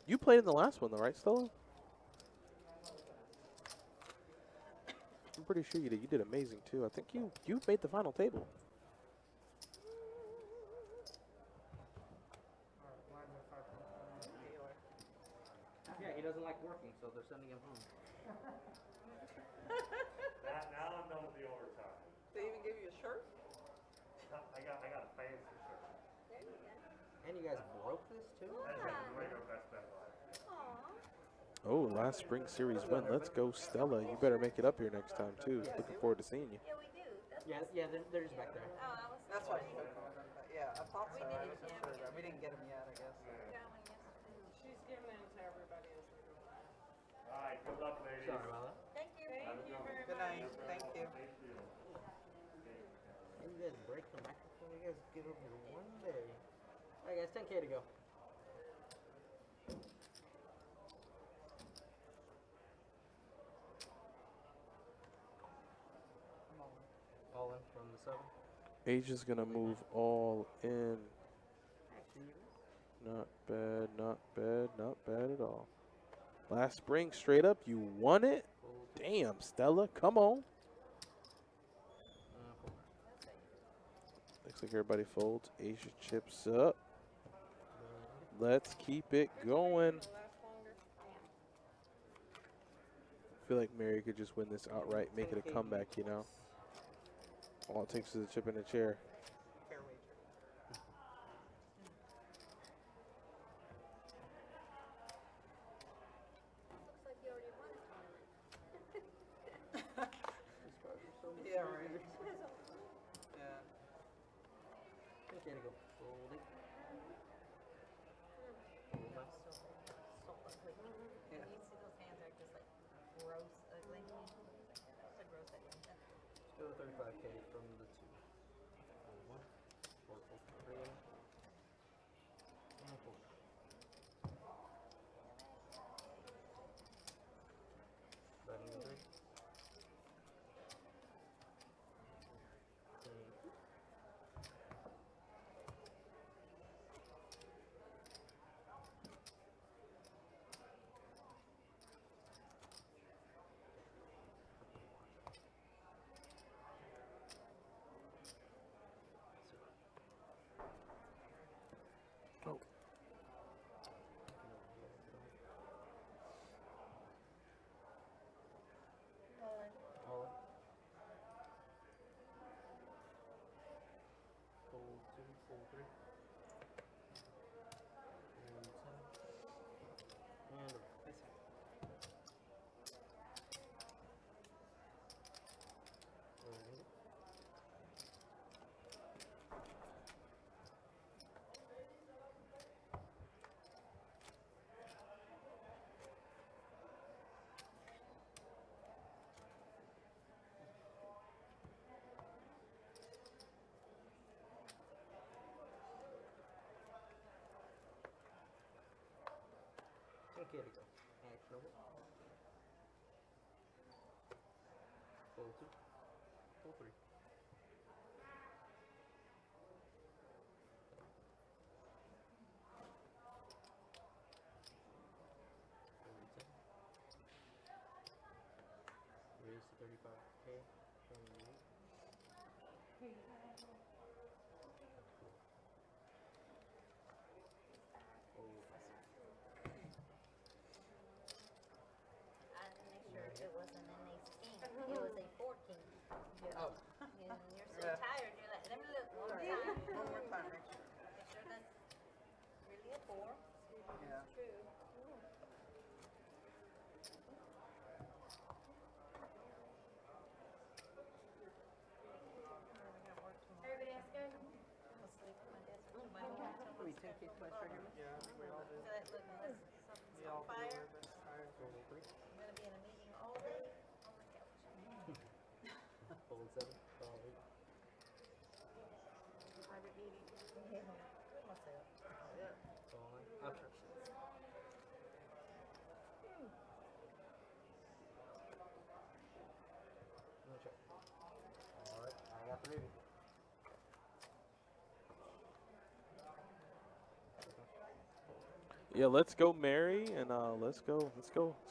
You played in the last one, though, right, Stella? I'm pretty sure you did. You did amazing, too. I think you made the final table. Yeah, he doesn't like working, so they're sending him home. Now I'm done with the overtime. They even give you a shirt? I got a fancy shirt. And you guys broke this too? That's like the regular best bet life. Oh, last spring series win. Let's go, Stella. You better make it up here next time, too. Looking forward to seeing you. Yeah, we do. Yeah, they're just back there. Oh, I was. That's what I was calling them, but yeah, I thought so. I wasn't sure. But we didn't get them yet, I guess. She's giving it to everybody as we go. All right, good luck, ladies. Sorry about that. Thank you. Thank you very Good much. night. Thank you. And you guys break the microphone. You guys get over here one day. All right, guys, 10K to go. All in from the 7. Asia's going to move all in. Not bad, not bad, not bad at all. Last spring, straight up, you won it? Damn, Stella, come on. Looks like everybody folds. Asia chips up. Let's keep it going. I feel like Mary could just win this outright, make it a comeback, you know? All it takes is a chip in a chair. Fair wager. Looks like you already won it. Yeah, right. Yeah. 10K to go. Fold it. So ugly. Yeah. And you see those hands are just like gross, ugly. So gross at you. Let's go to 35K from the 2. 1, 4, 3, and 4. Betting the 3. Oh. All in. Fold 2, fold 3. And 10. And Okay to go. Action over. Fold 2. Fold 3. Fold 10. Raise to 35K from the 8. I had to make sure it wasn't an ace king. It was a 4 king. Oh. And you're so tired, you're like, let me look one more time. One more time, make sure. Make sure that's really a 4. Yeah. True. Everybody else good? I'll sleep at my desk. We 10K twice regular? Yeah, we all do. So that look, unless something's We on all do fire, our best tires. Fold 3. I'm gonna be in a meeting all day on the couch. Fold 7. Fold 8. Private meeting. Yeah. Myself. Fold 9. Up. No check. Alright, I got the reading. Yeah, let's go, Mary, and let's go,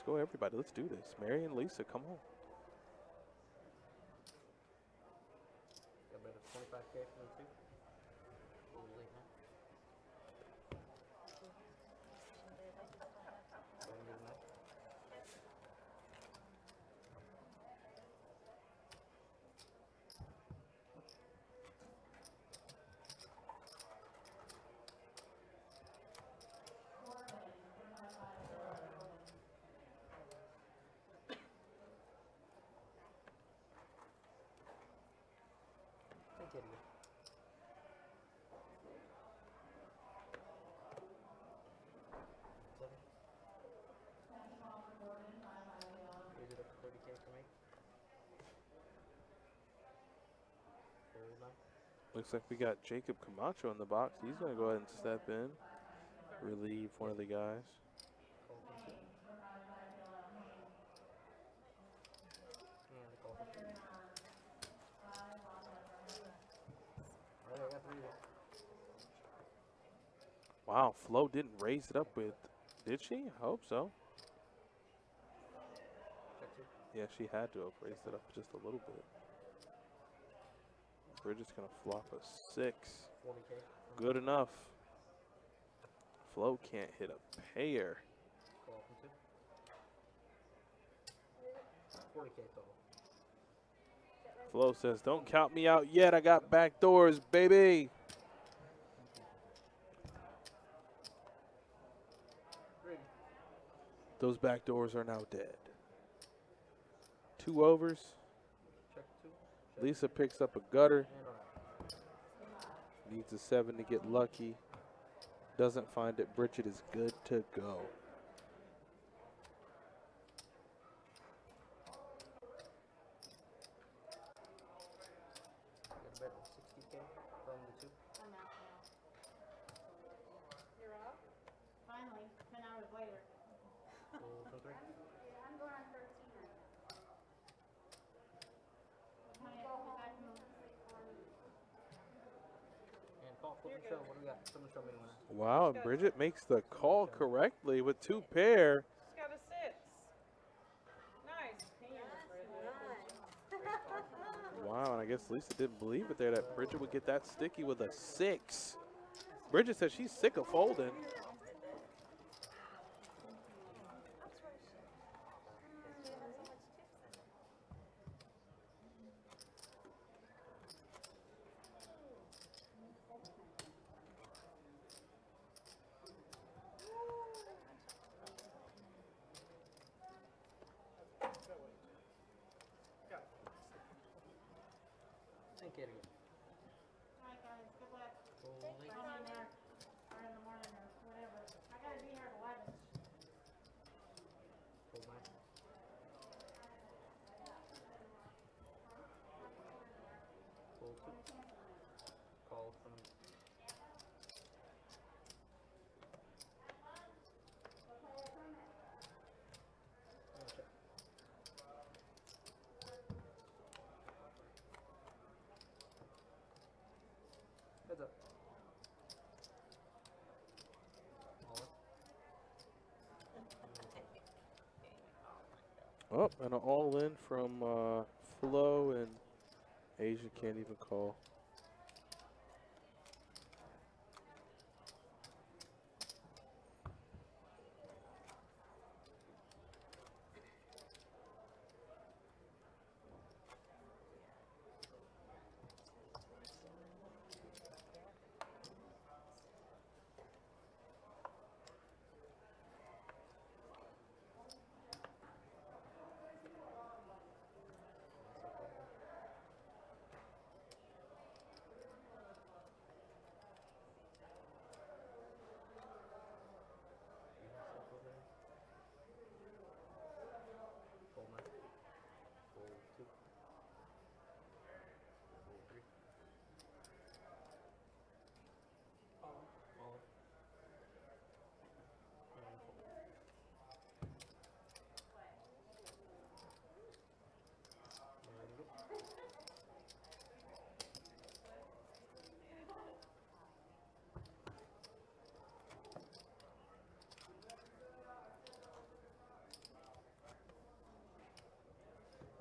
everybody. Let's do this. Mary and Lisa, come on. Got about a 25K for them too. Holy heck. Very good night. Take care of you. Raise it up to 30K for me. Hold on. Looks like we got Jacob Camacho in the box. He's going to go ahead and step in, relieve one of the guys. Call from two. And the call from three. Alright, I got three there. Wow, Flo didn't raise it up with, did she? I hope so. Check two. Yeah, she had to have raised it up just a little bit. Bridget's going to flop a 6. 40K. Good enough. Flo can't hit a pair. Call from two. 40K total. Flo says, don't count me out yet. I got back doors, baby. Ready. Those back doors are now dead. 2 overs. Check two. Check Lisa picks up a gutter. and alright. Needs a 7 to get lucky. Doesn't find it. Bridget is good to go. Got about 60K from the two. I'm out now. You're off? Finally, 10 hours later. Roll from three. I'm going on 13 right now. Honey, I hope I can And call, flip and show. What do we got? Someone show me the winner. Wow, and Bridget makes the call correctly with 2 pair. She's got a 6. Nice hand, Bridget. Wow, and I guess Lisa didn't believe it there that Bridget would get that sticky with a 6. Bridget says she's sick of folding. Take care of you. Alright guys, good luck. Holy. Call me there, or in the morning or whatever. I gotta be here at 11. Hold mine. Hold two. Call from. And check. Heads up. All in. Oh, and an all-in from Flo, and Asia can't even call.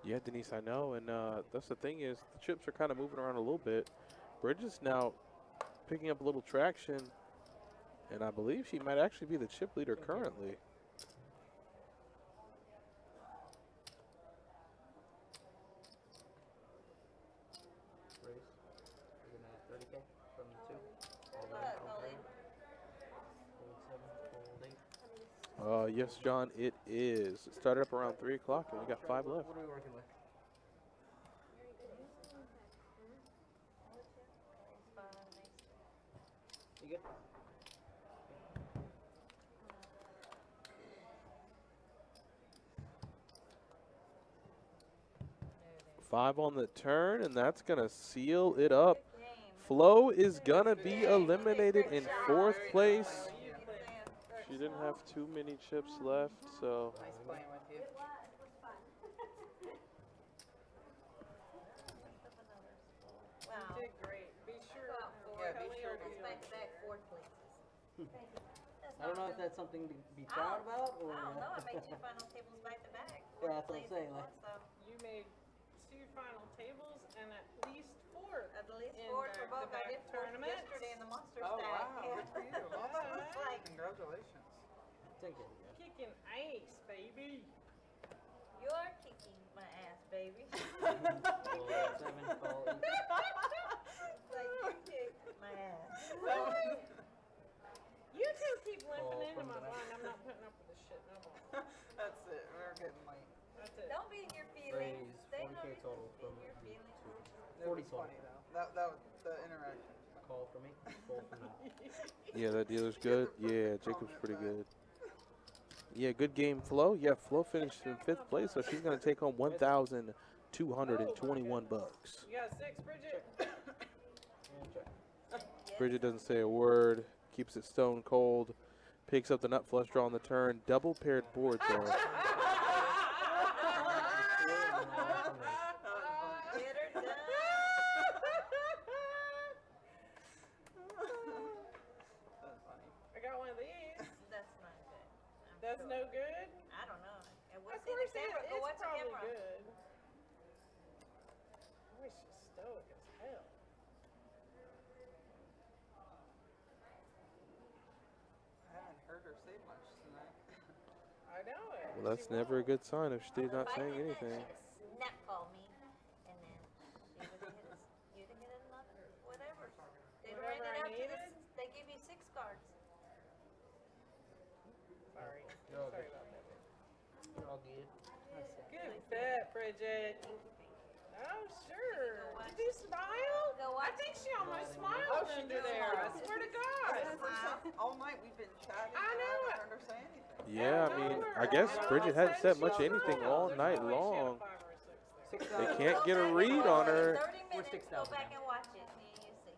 Yeah, Denise, I know, and that's the thing is the chips are kind of moving around a little bit. Bridget's now picking up a little traction, and I believe she might actually be the chip leader currently. Raise. You're gonna add 30K from the 2. All that. Hold 7, hold 8. Yes, John, it is. It started up around 3 o'clock, and we got 5 left. What are we working with? You good? 5 on the turn, and that's going to seal it up. Flo is going to be eliminated in 4th place. She didn't have too many chips left, so. Nice playing with you. You did great. Be sure. Yeah, be sure to Back-to-back 4th places. I don't know if that's something to be proud about or. I don't know. I made 2 final tables back-to-back. Yeah, that's what I'm saying. Like, You made 2 final tables and at least 4 At least in 4 for both. I back-to-back did 4 tournaments. yesterday in the monster Oh, stack. wow. Good for you. Awesome. It's like, Congratulations. thank you. Kicking ace, baby. you're kicking my ass, baby. Hold 7, call 8. Like, you kicked my ass. You two keep limping Call into from my the back. blind. I'm not putting up with this shit no more. That's it. We're getting late. That's it. Don't be in your feelings. Raise They know 40K you're total in from your the feelings. 2. It 40 was total. funny though. That was the interaction. Call for me. Fold for 9. Yeah, that dealer's good. Yeah, Jacob's pretty good. Yeah, good game, Flo. Yeah, Flo finished in 5th place, so she's going to take home $1,221. You got 6, Bridget? And check. Bridget doesn't say a word, keeps it stone cold, picks up the nut flush draw on the turn. Double paired board there. Get her done. That's funny. I got one of these. That's not good. I'm That's sure. no good? I don't know. And Of we'll see the course it camera. Go is watch the probably camera. good. Boy, she's stoic as hell. I haven't heard her say much tonight. I know it. Well, that's never a good sign if she's not If I saying did that, anything. she'd have snap called me, and then she would have hit us. You'd have hit another, whatever. They'd write Whatever it I out to the. needed? They give you 6 cards. Sorry. You're all Sorry good. about that. You're all good. Good bet, Bridget. Oh, sure. Did you smile? Go I watch. think she almost smiled Oh, she under did there. I smile. swear to God. All night we've been chatting. I and know I it. haven't heard her say anything. Yeah, I mean, I guess Bridget hadn't said much anything all night long. They 6,000. can't get a read on her. 30 minutes. Go 6,000 back now. and watch it, and you see.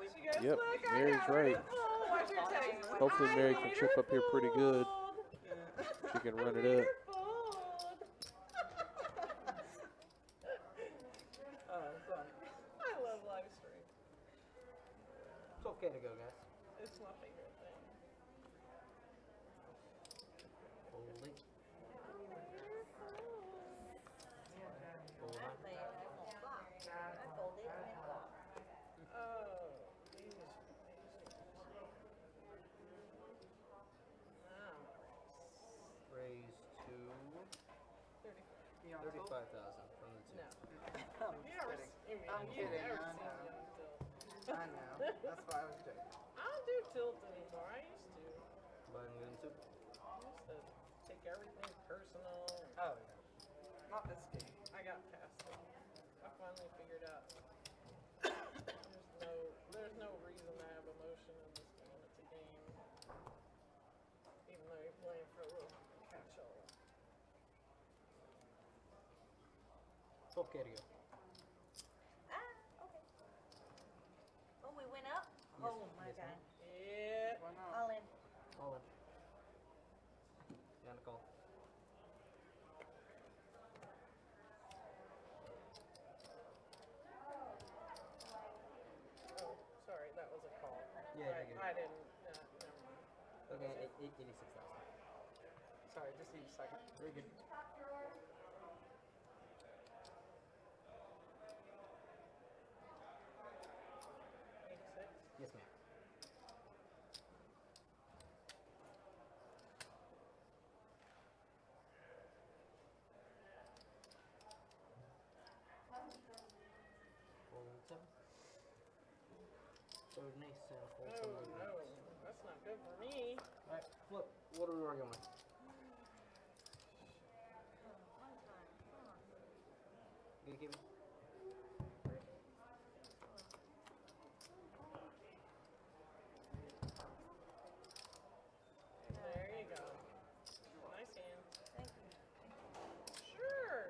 Be She sleeping. goes, Yep, look, I Mary's got her right. full. Watch her text. Hopefully Mary can chip up here pretty good. Yeah. She can run it up. Oh, funny. I love live stream. It's okay to go, guys. It's my favorite thing. Hold 8. I play it. I won't flop. I fold it and then flop. Oh, Raise to 30. You on 35,000 from the 2. No. I'm You just never, kidding. I'm kidding, Never I seen know. me on tilt. I know. That's why I was joking. I don't do tilt anymore. I used to. Buying win 2. I used to take everything personal. Oh, yeah. Not this game. I got past it. I finally figured out there's no reason to have emotion in this game. It's a game. Even though you're playing for a little catch-all. 12K to go. Ah, okay. Oh, we went up? Oh, my God. Yeah. Why not? All in. All in. Down to call. Oh, sorry, that was a call. Yeah, you're good. I didn't. Never mind. Okay, 86,000. Sorry, just need a second. Very good. So nice and full. Oh no, that's not good for me. Alright, flip. What are we working with? You give me? There you go. Nice hand. Thank you. Sure.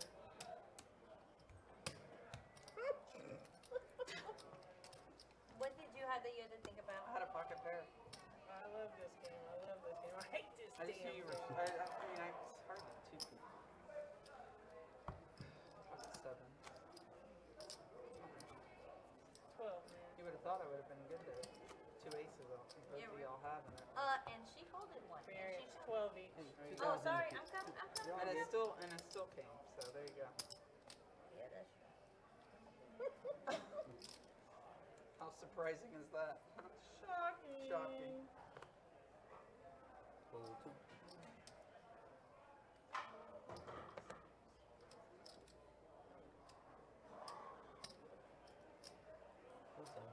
What did you have that you had to think about? I had a pocket pair. I love this game. I love this game. I hate this I just knew damn you were. game. It's hard to two people. Pocket 7. 12, man. You would have thought I would have been good there. 2 aces, both of y'all having it. And she folded one. And Mary, she it's 12 each. Oh, sorry, I'm coming. And it still came. So there you go. Yeah, that's true. How surprising is that? Shocking. Shocking. Fold 2. Fold 7.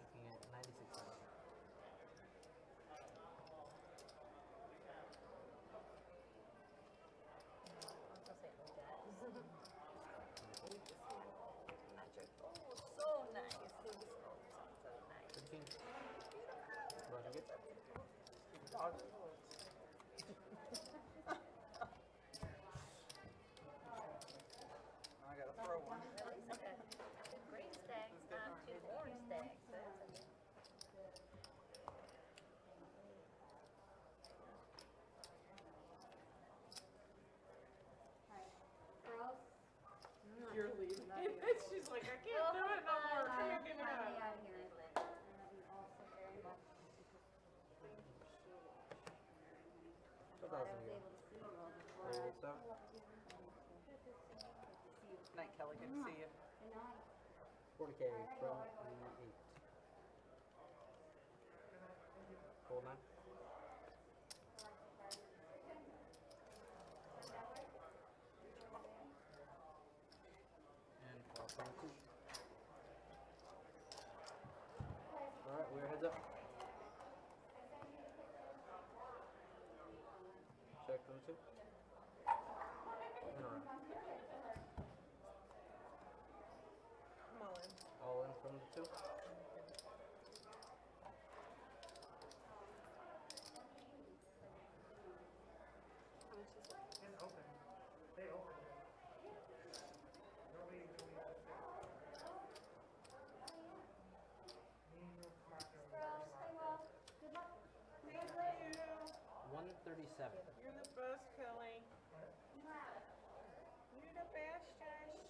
Looking at 96. Oh, so nice. So nice. 13. Roger, good. I gotta throw one. At least I got two green stacks, 2 orange stacks. That's You're leaving. She's like, I can't do it no more. Can't get it out. Fold 7. Night, Kelly. Good to see you. 40K from the 8. Fold 9. And fold 22. Alright, we're heads up. Check from 2. And around. Come on. All in from the 2. It's open. They opened it. Nobody really wants it. 137. You're the best, Kelly. You're the best, Josh.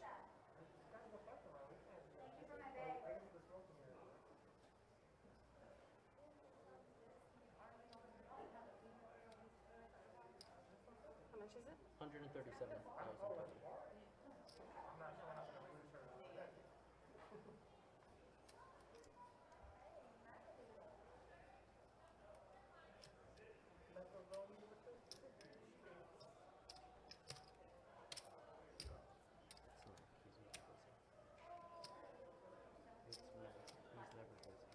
How much is it? 137,000 total. It's Matt. He's never busy.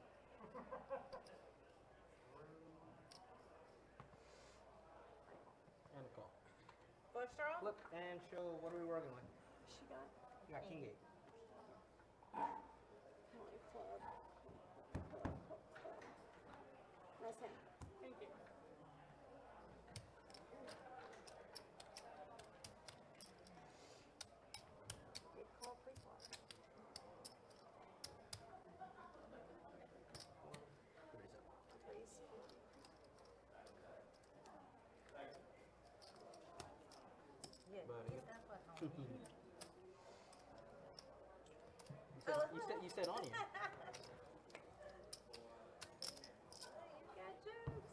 And a call. Flush draw? Flip and show. What are we working with? She got You got King 8. my club. Nice hand. Thank you. Good call pre-flop. Please. Yeah, Buddy. he's not what home. You said on you. You got jokes.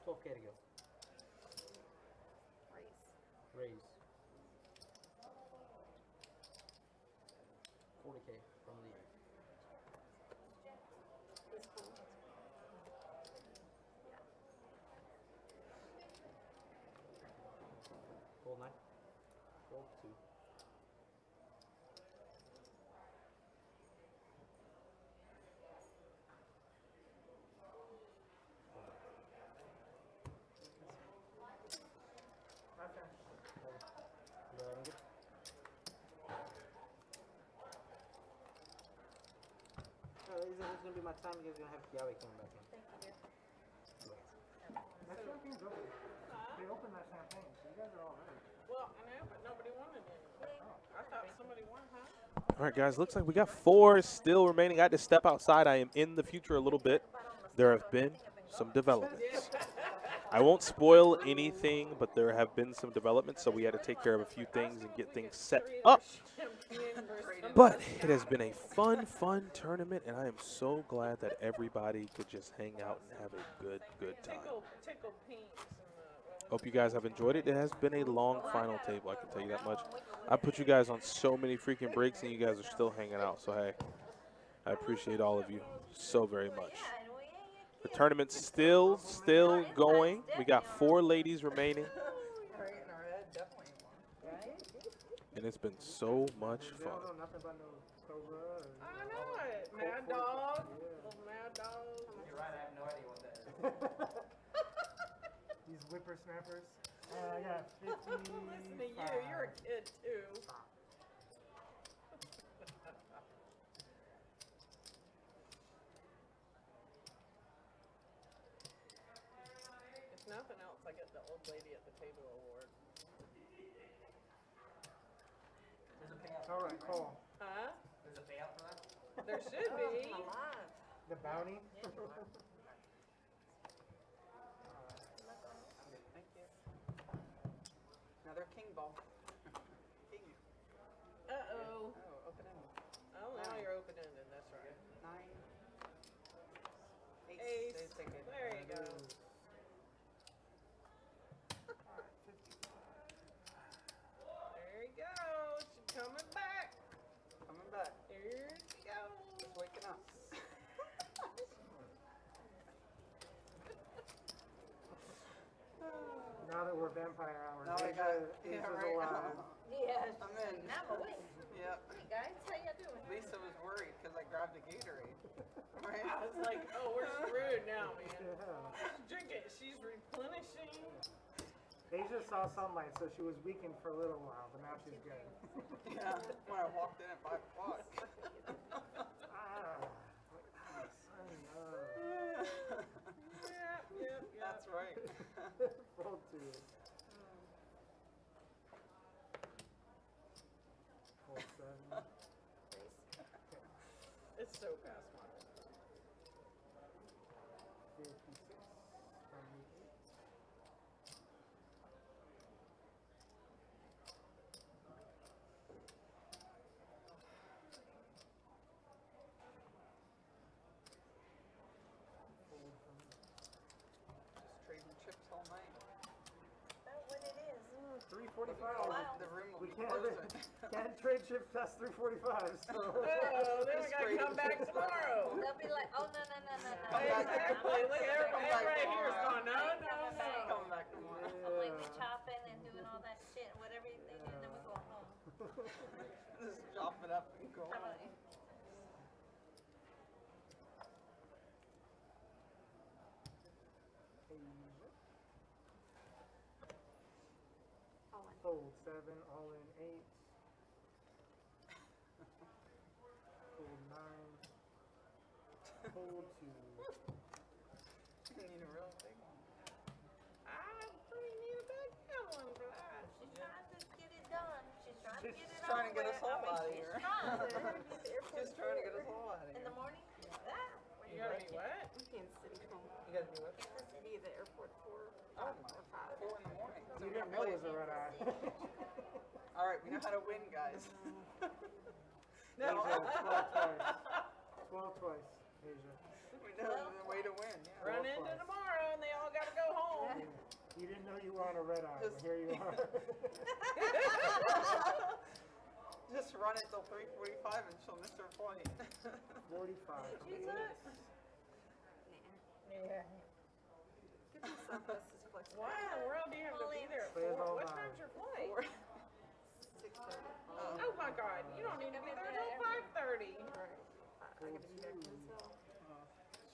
$12K to go. gonna be my time. You guys are gonna have Yahweh coming back in. Thank you. That champagne's open. They opened that champagne, so you guys are all ready. Well, I know, but nobody wanted any. I thought somebody wanted, huh? All right, guys, looks like we got 4 still remaining. I had to step outside. I am in the future a little bit. There have been some developments. I won't spoil anything, but there have been some developments, so we had to take care of a few things and get things set up. But it has been a fun tournament, and I am so glad that everybody could just hang out and have a good time. Tickle pinks. Hope you guys have enjoyed it. It has been a long final table, I can tell you that much. I put you guys on so many freaking breaks, and you guys are still hanging out. So, hey, I appreciate all of you so very much. The tournament's still going. We got 4 ladies remaining. And it's been so much fun. I know it. Mad dog. Little mad dog. You're right. I have no idea what that is. These whippersnappers. I got 50. Listen to you. You're a kid too. If nothing else, I get the old lady at the table award. There's a payout. All right, cool. Huh? There's a payout for that. There should be. The bounty. Thank you. Another king ball. King. Uh-oh. Oh, open ended. Oh, now you're open-ended. That's right. 9. Ace. They take it. There you go. There you go. She's coming back. Coming back. Here she goes. Just waking up. Now that we're vampire hours, Now I Asia, got Asia's right. alive. Yes. I'm in. Now I'm awake. Yep. Hey guys, how you doing? Lisa was worried because I grabbed a Gatorade. Right? I was like, oh, we're screwed now, man. Yeah. Drink it. She's replenishing. Asia saw sunlight, so she was weakened for a little while, but now she's good. Yeah. When I walked in at 5 o'clock. Yep. That's right. Full tube. Full 7. It's so fast, Mark. 56 from the 8. Just trading chips all night. That's what it is. 345. The room will We be can't, closing. can't trade chips past 345. So. Oh, then we gotta come back tomorrow. They'll be like, oh, no. Exactly. Look, everybody here is going, no. Coming back tomorrow. I'm like, we chopping and doing all that shit, whatever they do, and then we go home. Just chop it up and go home. Fold 7, all in 8. Fold 9. Fold 2. You need a real big one. I pretty need a big one for that. She's trying to get it done. She's trying to get it Trying to get us all out of she's here. trying. Just trying to get us all out of In here. the morning? You gotta be what? Kansas City home. You gotta do what? The city, the airport, 4 Oh, or 4 5. in the morning. You didn't know it was a red eye. All right, we know how to win, guys. Asia, 12 twice. 12 twice, Asia. We know the way to win. Yeah. Run into tomorrow and they all gotta go home. You didn't know you were on a red eye, but here you are. Just run it till 3:45 and she'll miss her flight. 45. Yeah. Give me some buses flexible. Why in the world do you have to be there at Players 4? all What night. time's your flight? 6:30. Oh my God, you don't need to be there till 5:30. I gotta be back myself.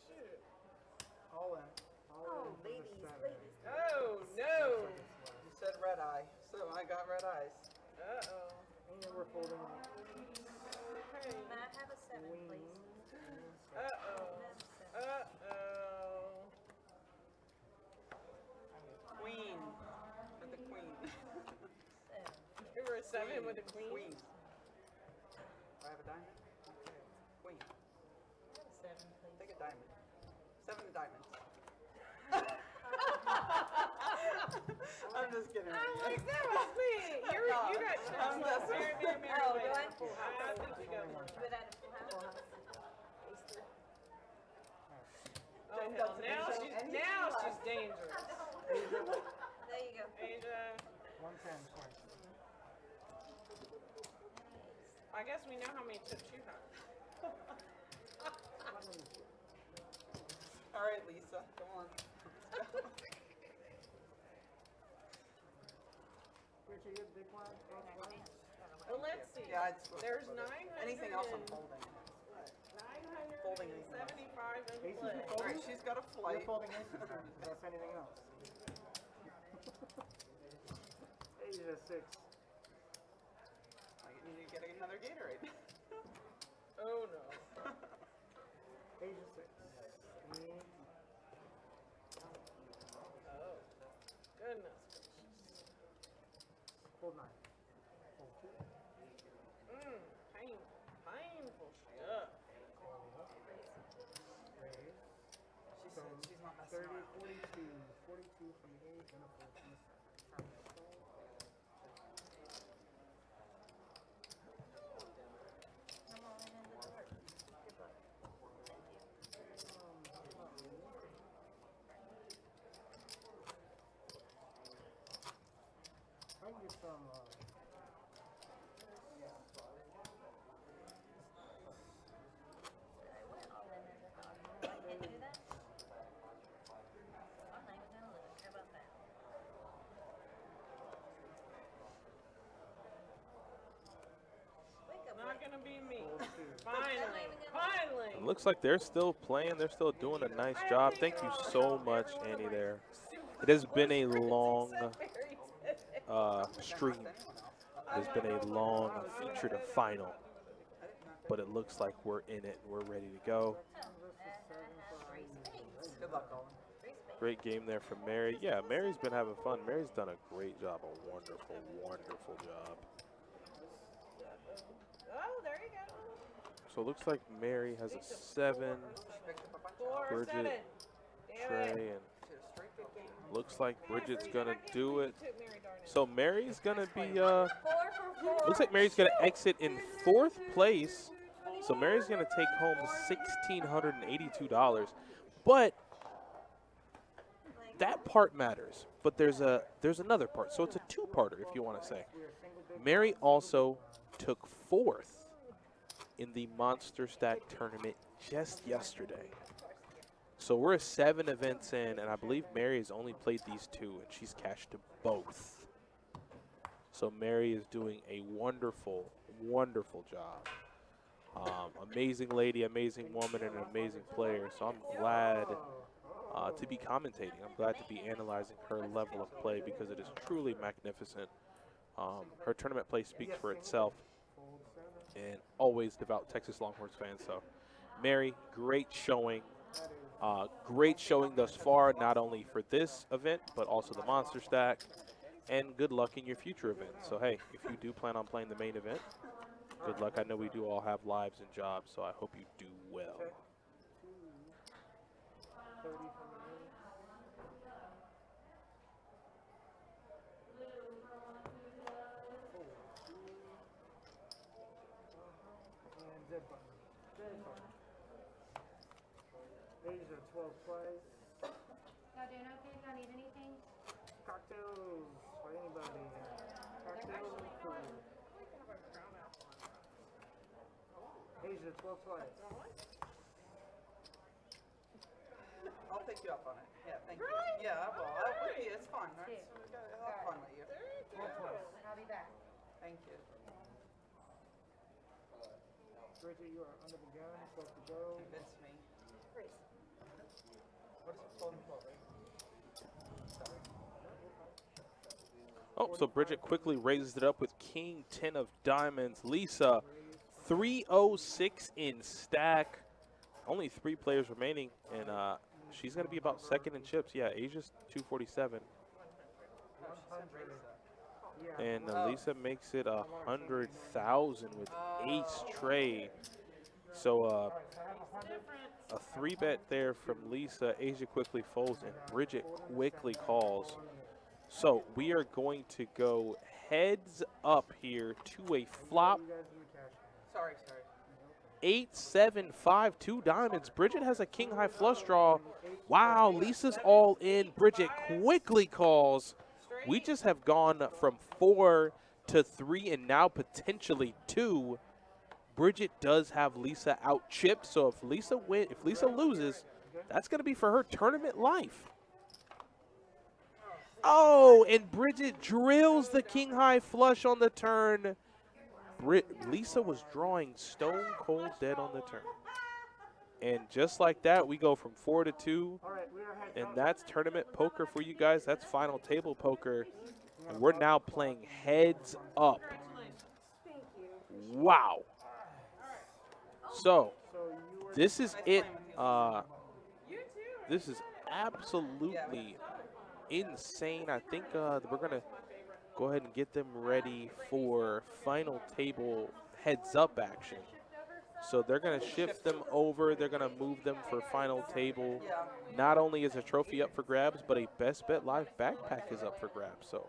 Shoot. All in. All in for the ladies, 7. Oh no. You said red eye, so I got red eyes. Uh-oh. And we're folding Okay. May I have a 7, please? Uh-oh. 7 with a queen. Queen. I have a diamond. Okay. Queen. 7, please. Take a diamond. 7 diamonds. I'm just kidding. I'm like, that was sweet. You got I'm just Mary. Oh, do I? I think you got one. With that full house? Oh, hell. Now she's dangerous. There you go. Asia, 110 points. I guess we know how many chips you have. All right, Lisa, come on. Richard, you have big one? Well, let's see. Yeah, it's There's 900. anything else I'm holding. 975 in Aces play. are All folding? right, she's got a You're flight. folding aces then, because that's anything else. Asia 6. I need to get another Gatorade. Oh, no. Asia 6. Oh, goodness. Fold 9. Painful stuff. Raise. She said she's not messing 30, around. 42. 42 from the 8, and a fold from the 7. Come on in the door. Good luck. Thank you. I can get some, I went all in the door. I can't do that? I'm not even gonna look. How about that? Wake up, Not Rick. gonna be me. fold 2. Finally. Finally. It looks like they're still playing. They're still doing a nice job. Thank you so much, Annie, there. It has been a long stream. It has been a long feature to final. But it looks like we're in it and we're ready to go. Good luck, Colin. Great game there from Mary. Yeah, Mary's been having fun. Mary's done a great job, a wonderful, wonderful job. Oh, there you go. So it looks like Mary has a 7, 4, Bridget, 7. Trey, and looks like Bridget's gonna do it. So Mary's gonna be looks like Mary's gonna exit in 4th place. So Mary's gonna take home $1,682. But that part matters. But there's another part. So it's a 2-parter if you want to say. Mary also took 4th in the Monster Stack tournament just yesterday. So we're 7 events in, and I believe Mary has only played these 2, and she's cashed both. So Mary is doing a wonderful, wonderful job. Amazing lady, amazing woman, and an amazing player. So I'm glad to be commentating. I'm glad to be analyzing her level of play because it is truly magnificent. Her tournament play speaks for itself, and always devout Texas Longhorns fan. So Mary, great showing. Great showing thus far, not only for this event, but also the Monster Stack. And good luck in your future events. So, hey, if you do plan on playing the main event, good luck. I know we do all have lives and jobs, so I hope you do well. 30 from the 8. And Z button. Z button. Asia 12 plays. Y'all doing okay? Y'all need anything? Cocktails for anybody. Cocktails and food. Asia 12 plays. I'll take you up on it. Yeah, thank you. Yeah, I will. I'll with you. It's fun. I'll have fun with you. I'll be back. Thank you. Bridget, you are under the gun. Supposed to go. Convince me. What is it? 12 and 12, right? Sorry. Oh, so Bridget quickly raises it up with King 10 of diamonds. Lisa, 306 in stack. Only 3 players remaining, and she's going to be about 2nd in chips. Yeah, Asia's 247. And Lisa makes it 100,000 with ace tray. So a 3-bet there from Lisa. Asia quickly folds and Bridget quickly calls. So we are going to go heads up here to a flop. Sorry. 8, 7, 5, 2 diamonds. Bridget has a king high flush draw. Wow, Lisa's all in. Bridget quickly calls. We just have gone from 4 to 3 and now potentially 2. Bridget does have Lisa out chipped, so if Lisa loses, that's going to be for her tournament life. Oh, and Bridget drills the king high flush on the turn. Lisa was drawing stone cold dead on the turn. And just like that, we go from 4 to 2. And that's tournament poker for you guys. That's final table poker. And we're now playing heads up. Wow. So, this is it. This is absolutely insane. I think we're going to go ahead and get them ready for final table heads up action. So they're going to shift them over. They're going to move them for final table. Not only is a trophy up for grabs, but a Best Bet Live backpack is up for grabs. So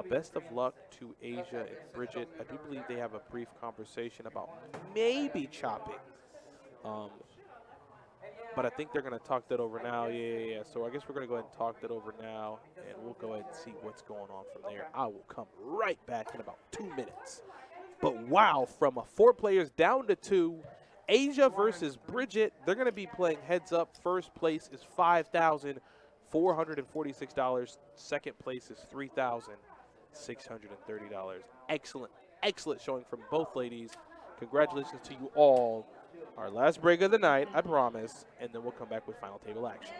best of luck to Asia and Bridget. I do believe they have a brief conversation about maybe chopping. But I think they're going to talk that over now. Yeah. So I guess we're going to go ahead and talk that over now, and we'll go ahead and see what's going on from there. I will come right back in about 2 minutes. But wow, from 4 players down to 2, Asia versus Bridget. They're going to be playing heads up. First place is $5,446. Second place is $3,630. Excellent showing from both ladies. Congratulations to you all. Our last break of the night, I promise, and then we'll come back with final table action.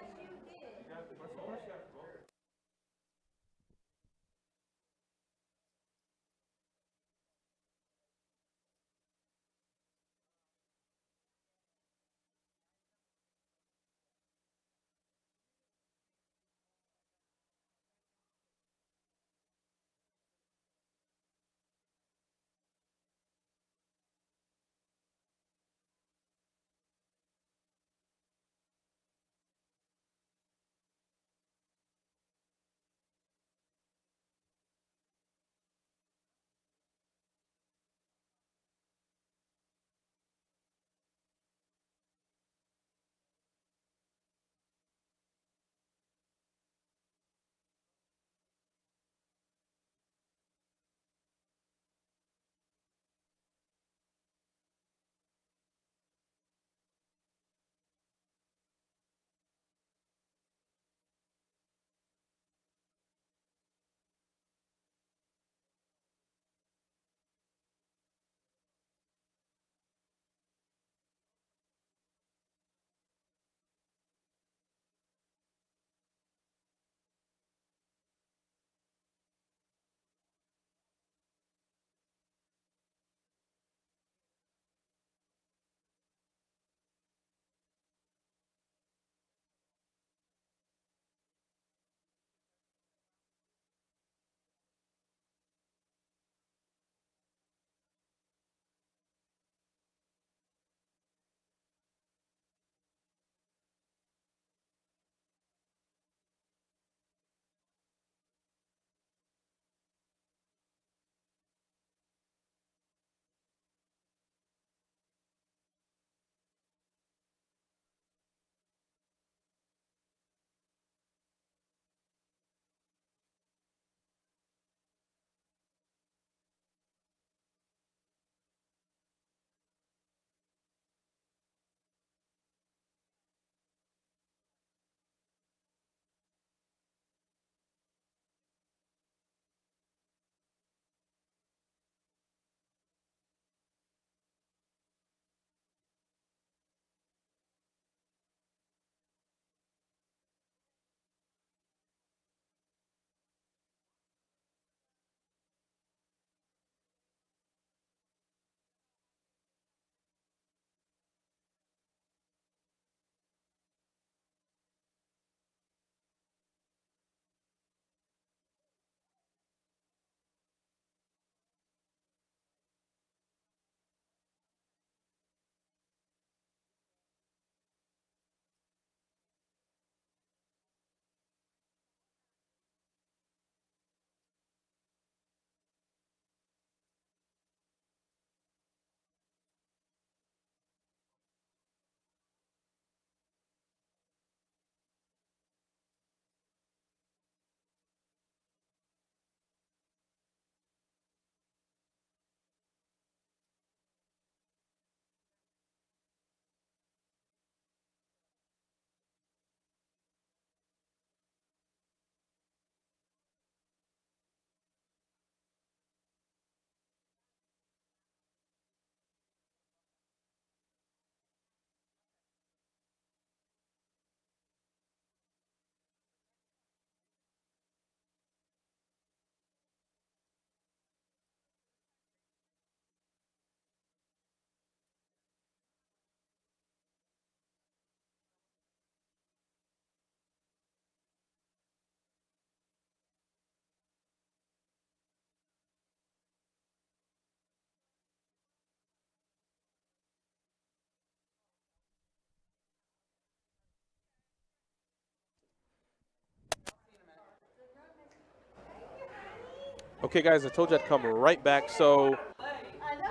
Okay, guys, I told you I'd come right back. So,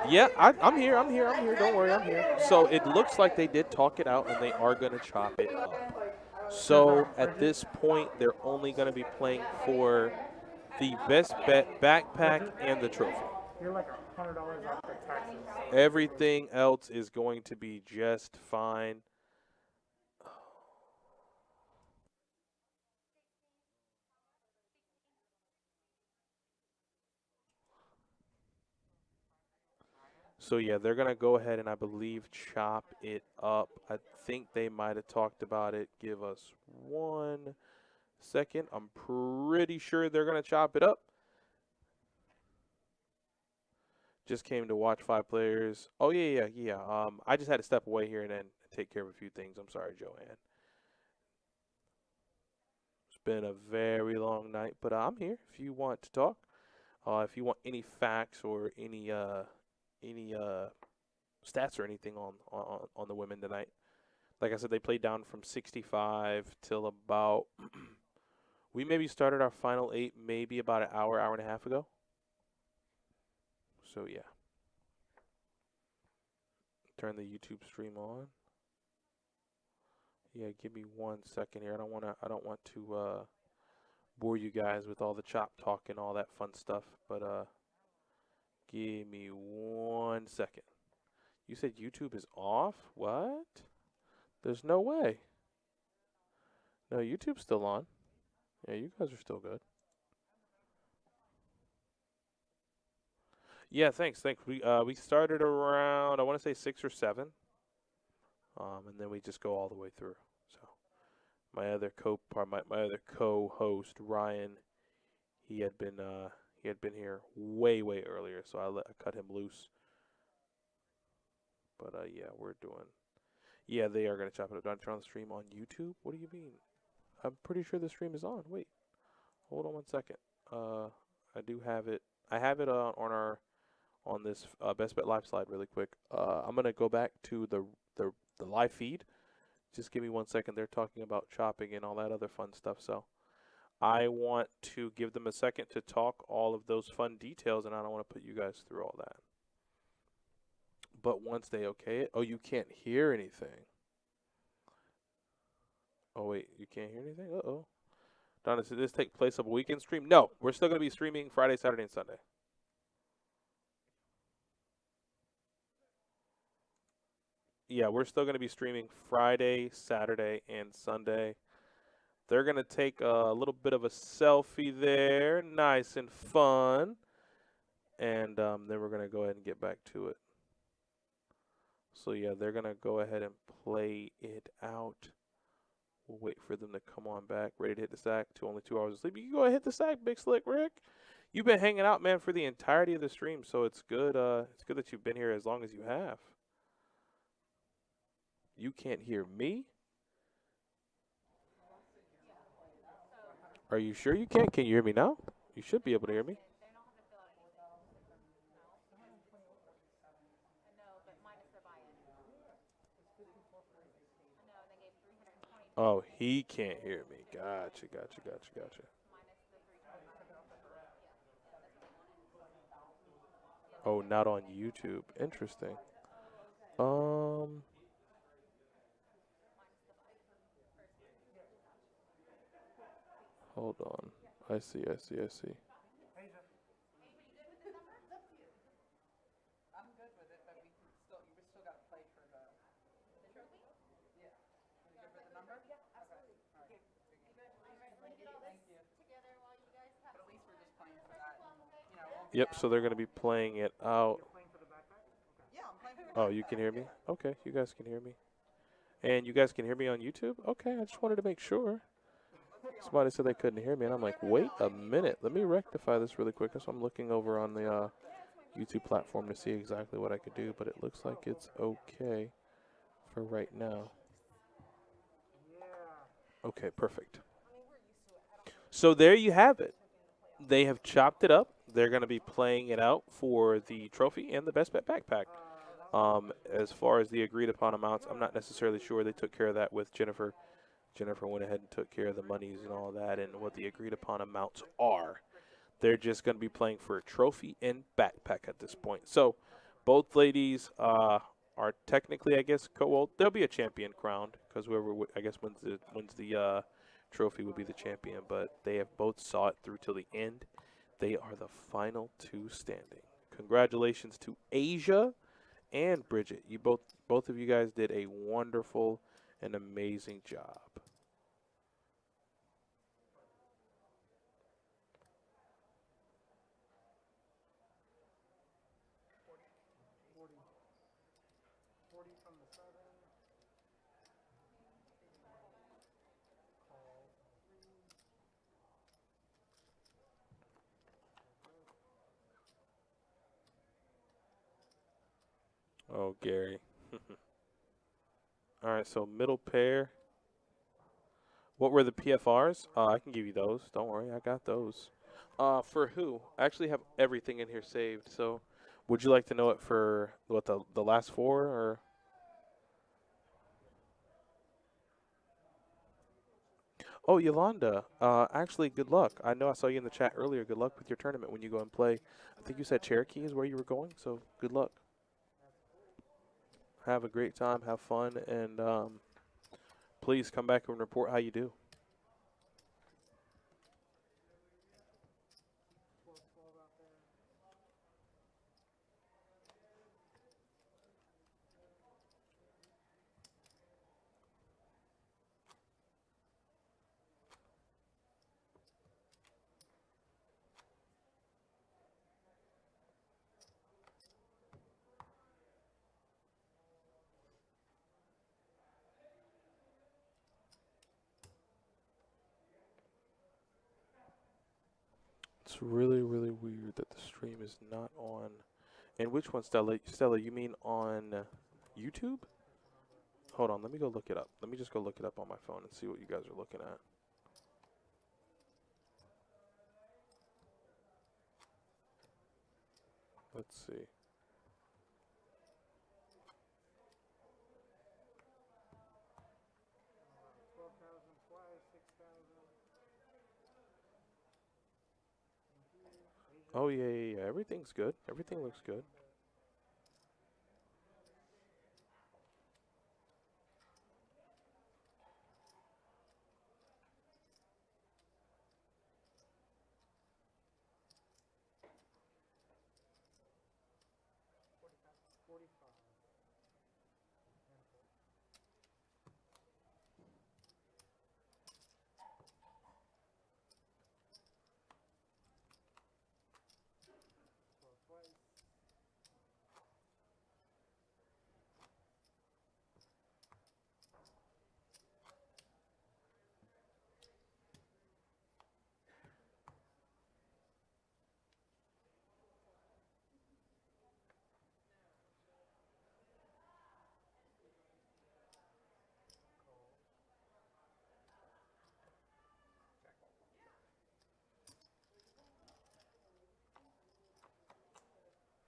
yeah, I'm here. Don't worry, I'm here. So it looks like they did talk it out, and they are going to chop it up. So at this point, they're only going to be playing for the best bet backpack and the trophy. You're like $100 off the taxes. Everything else is going to be just fine. So, yeah, they're going to go ahead and, I believe, chop it up. I think they might have talked about it. Give us 1 second. I'm pretty sure they're going to chop it up. Just came to watch 5 players. Oh, yeah. I just had to step away here and then take care of a few things. I'm sorry, Joanne. It's been a very long night, but I'm here if you want to talk. If you want any facts or any stats or anything on the women tonight. Like I said, they played down from 65 till about we maybe started our final 8 maybe about an hour and a half ago. So yeah. Turn the YouTube stream on. Yeah, give me 1 second here. I don't want to bore you guys with all the chop talk and all that fun stuff, but give me 1 second. You said YouTube is off? What? There's no way. No, YouTube's still on. Yeah, you guys are still good. Yeah, thanks. We started around, I want to say 6 or 7. And then we just go all the way through. So my other co-host Ryan, he had been here way earlier, so I cut him loose. But yeah, we're doing. Yeah, they are gonna chop it up. Don't turn on the stream on YouTube. What do you mean? I'm pretty sure the stream is on. Wait, hold on 1 second. I do have it. I have it on this Best Bet Live slide really quick. I'm gonna go back to the live feed. Just give me 1 second. They're talking about chopping and all that other fun stuff. So I want to give them a second to talk all of those fun details, and I don't want to put you guys through all that. But once they okay it, oh, you can't hear anything. Oh, wait, you can't hear anything? Uh-oh. Donna, did this take place of a weekend stream? No, we're still going to be streaming Friday, Saturday, and Sunday. Yeah, we're still going to be streaming Friday, Saturday, and Sunday. They're going to take a little bit of a selfie there, nice and fun. And then we're going to go ahead and get back to it. So, yeah, they're going to go ahead and play it out. We'll wait for them to come on back, ready to hit the sack. Only 2 hours of sleep. You can go ahead and hit the sack, Big Slick Rick. You've been hanging out, man, for the entirety of the stream, so it's good. It's good that you've been here as long as you have. You can't hear me? Are you sure you can't? Can you hear me now? You should be able to hear me. Oh, he can't hear me. Gotcha. Oh, not on YouTube. Interesting. Hold on. I see. I'm good with it, but we still got to play for the trophy. Yeah. Are you good with the number? Yeah, absolutely. Okay. All right. Thank you. Together while you guys have. But at least we're just playing for that. Yep. So they're going to be playing it out. Yeah, I'm playing for the backpack. Oh, you can hear me? Okay, you guys can hear me. And you guys can hear me on YouTube? Okay, I just wanted to make sure. Somebody said they couldn't hear me, and I'm like, wait a minute. Let me rectify this really quick. So I'm looking over on the YouTube platform to see exactly what I could do, but it looks like it's okay for right now. Okay, perfect. So there you have it. They have chopped it up. They're going to be playing it out for the trophy and the Best Bet backpack. As far as the agreed upon amounts, I'm not necessarily sure. They took care of that with Jennifer. Jennifer went ahead and took care of the monies and all that and what the agreed upon amounts are. They're just going to be playing for a trophy and backpack at this point. So both ladies are technically, I guess, well, there'll be a champion crowned because whoever, I guess, wins the trophy will be the champion. But they have both saw it through till the end. They are the final two standing. Congratulations to Asia and Bridget. You both of you guys did a wonderful and amazing job. From the 7. Oh, Gary. All right, so middle pair. What were the PFRs? I can give you those. Don't worry, I got those. For who? I actually have everything in here saved. So, would you like to know it for what the last four or? Oh, Yolanda. Actually, good luck. I know I saw you in the chat earlier. Good luck with your tournament when you go and play. I think you said Cherokee is where you were going. So, good luck. Have a great time. Have fun, and please come back and report how you do. It's really, really weird that the stream is not on. And which one, Stella? Stella, you mean on YouTube? Hold on, let me go look it up. Let me just go look it up on my phone and see what you guys are looking at. Let's see. Oh, yeah. Everything's good. Everything looks good.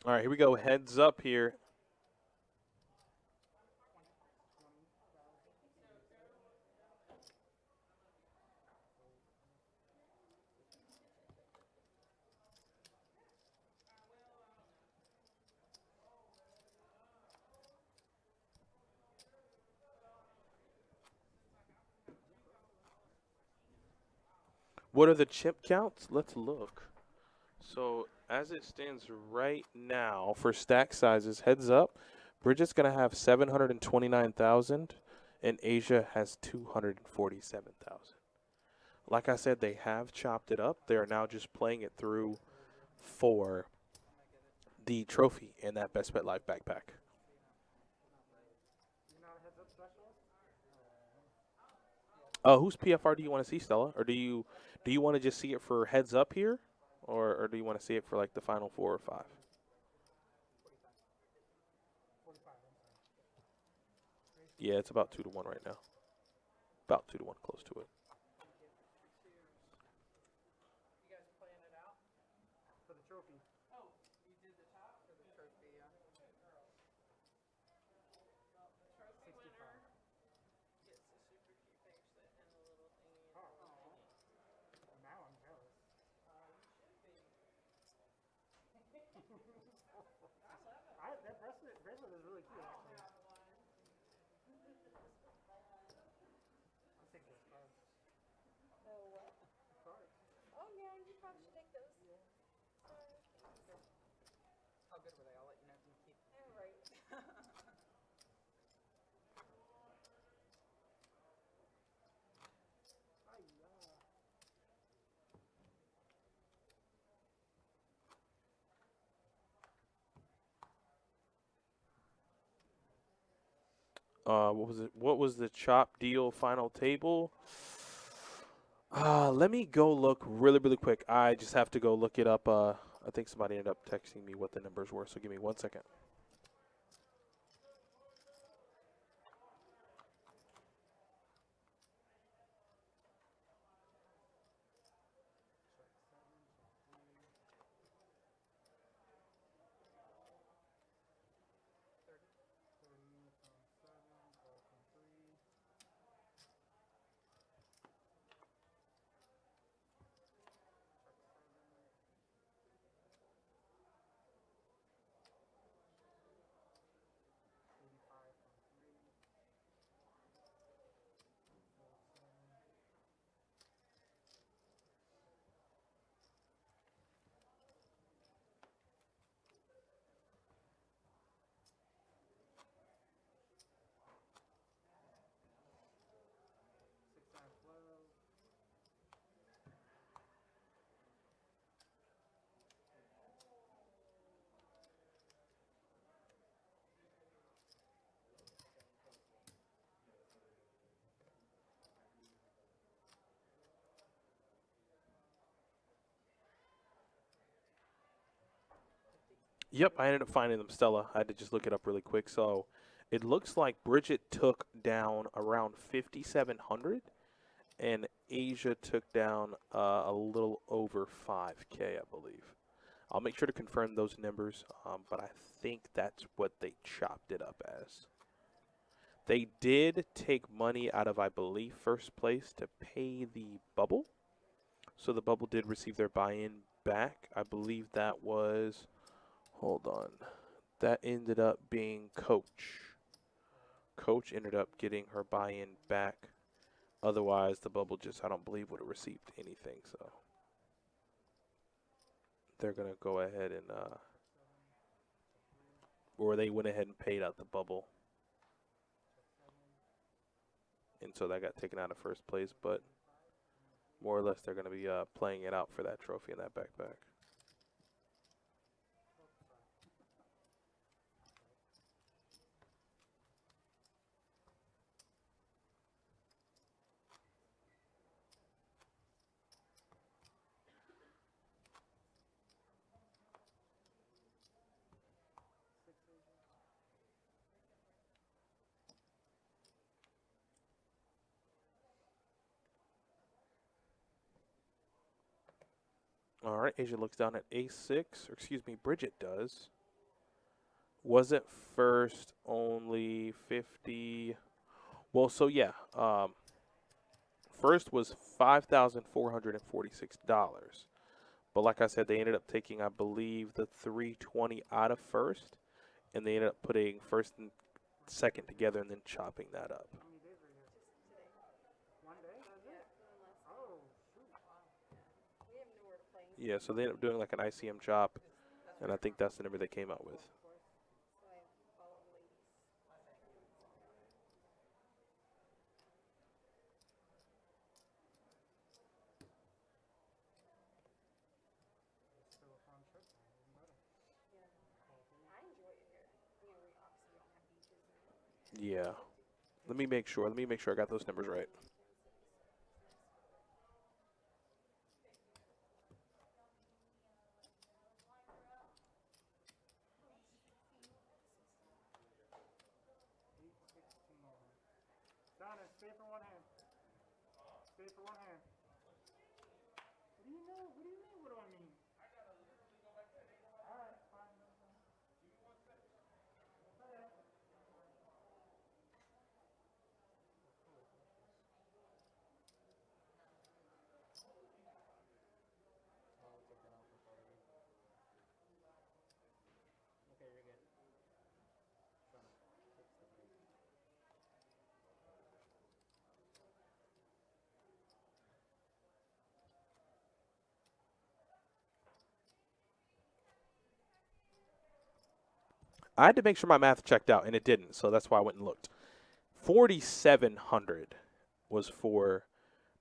All right, here we go. Heads up here. What are the chip counts? Let's look. So as it stands right now for stack sizes, heads up, Bridget's going to have 729,000 and Asia has 247,000. Like I said, they have chopped it up. They are now just playing it through for the trophy and that Best Bet Live backpack. Whose PFR do you want to see, Stella? Or do you want to just see it for heads up here? Or do you want to see it for like the final 4 or 5? Yeah, it's about 2 to 1 right now. About 2 to 1, close to it. You guys playing it out? For the trophy. Oh, you did the top? For the trophy, yeah. Well, the trophy winner gets the super cute bracelet and the little thingy and the little thingy. Now I'm jealous. You should be. That bracelet is really cute, actually. I'll take those cards. Oh, what? Cards. Oh, yeah, you probably should take those. Sorry. How good were they? I'll let you know if you keep. All right. What was it? What was the chop deal final table? Let me go look really quick. I just have to go look it up. I think somebody ended up texting me what the numbers were, so give me 1 second. Yep, I ended up finding them, Stella. I had to just look it up really quick. So it looks like Bridget took down around 5,700, and Asia took down a little over 5K, I believe. I'll make sure to confirm those numbers, but I think that's what they chopped it up as. They did take money out of, I believe, first place to pay the bubble. So the bubble did receive their buy-in back. I believe that was... Hold on. That ended up being Coach. Coach ended up getting her buy-in back. Otherwise, the bubble just, I don't believe, would have received anything. So they're going to go ahead and, or they went ahead and paid out the bubble. And so that got taken out of first place. But more or less, they're going to be playing it out for that trophy and that backpack. All right, Asia looks down at A6, or excuse me, Bridget does. Was it first only 50? Well, so yeah, first was $5,446. But like I said, they ended up taking, I believe, the 320 out of first, and they ended up putting first and second together and then chopping that up. How many days were you here? 1 day? Oh, shoot. We have nowhere to play. Yeah, so they ended up doing like an ICM chop, and I think that's the number they came out with. So I follow the ladies. Still a fun trip, man. Even better. Yeah. I enjoy it here. You know, we obviously don't have beaches. Yeah. Let me make sure. Let me make sure I got those numbers right. Donna, stay for one hand. Stay for one hand. What do you know? What do you mean? What do I mean? All right, fine. I had to make sure my math checked out, and it didn't, so that's why I went and looked. 4,700 was for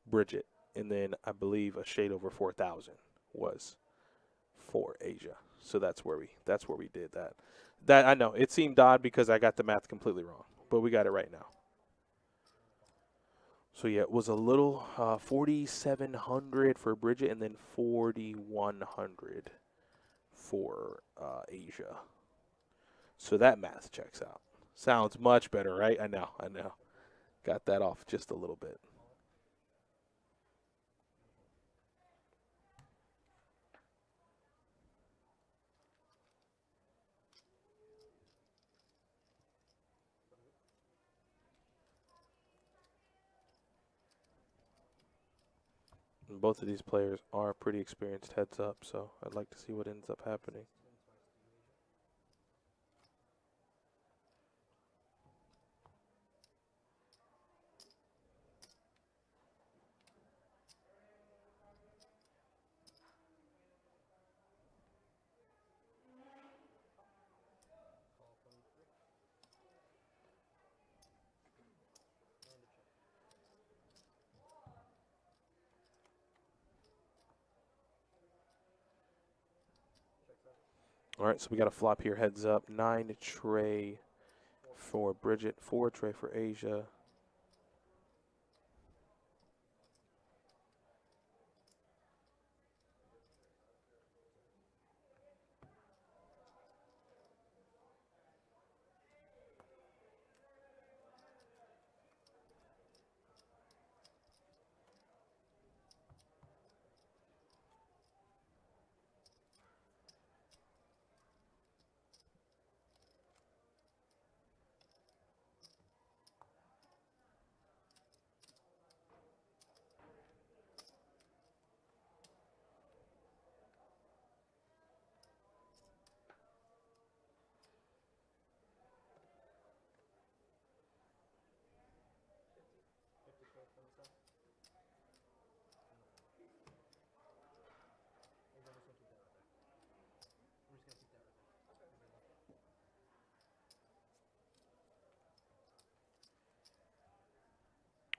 Bridget, and then I believe a shade over 4,000 was for Asia. So that's where we did that. That I know it seemed odd because I got the math completely wrong, but we got it right now. So yeah, it was a little 4,700 for Bridget, and then 4,100 for Asia. So that math checks out. Sounds much better, right? I know. Got that off just a little bit. And both of these players are pretty experienced heads up, so I'd like to see what ends up happening. All right, so we got a flop here, heads up. 9 tray for Bridget, 4 tray for Asia.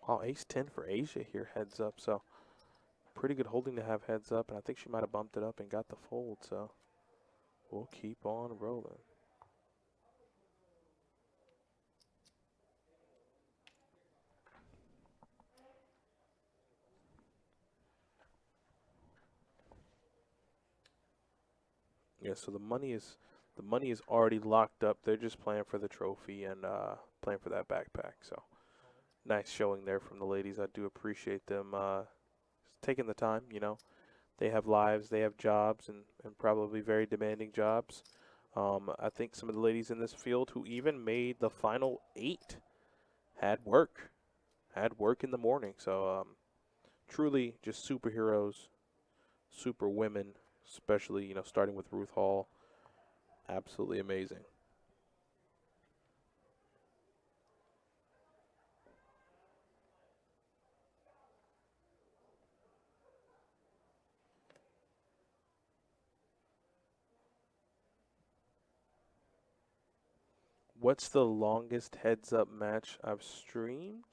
Oh, ace-10 for Asia here, heads up. So pretty good holding to have heads up, and I think she might have bumped it up and got the fold. So we'll keep on rolling. Yeah, so the money is already locked up. They're just playing for the trophy and playing for that backpack. So nice showing there from the ladies. I do appreciate them taking the time. You know, they have lives, they have jobs, and probably very demanding jobs. I think some of the ladies in this field who even made the final 8 had work in the morning. So truly just superheroes, super women, especially, you know, starting with Ruth Hall. Absolutely amazing. What's the longest heads-up match I've streamed?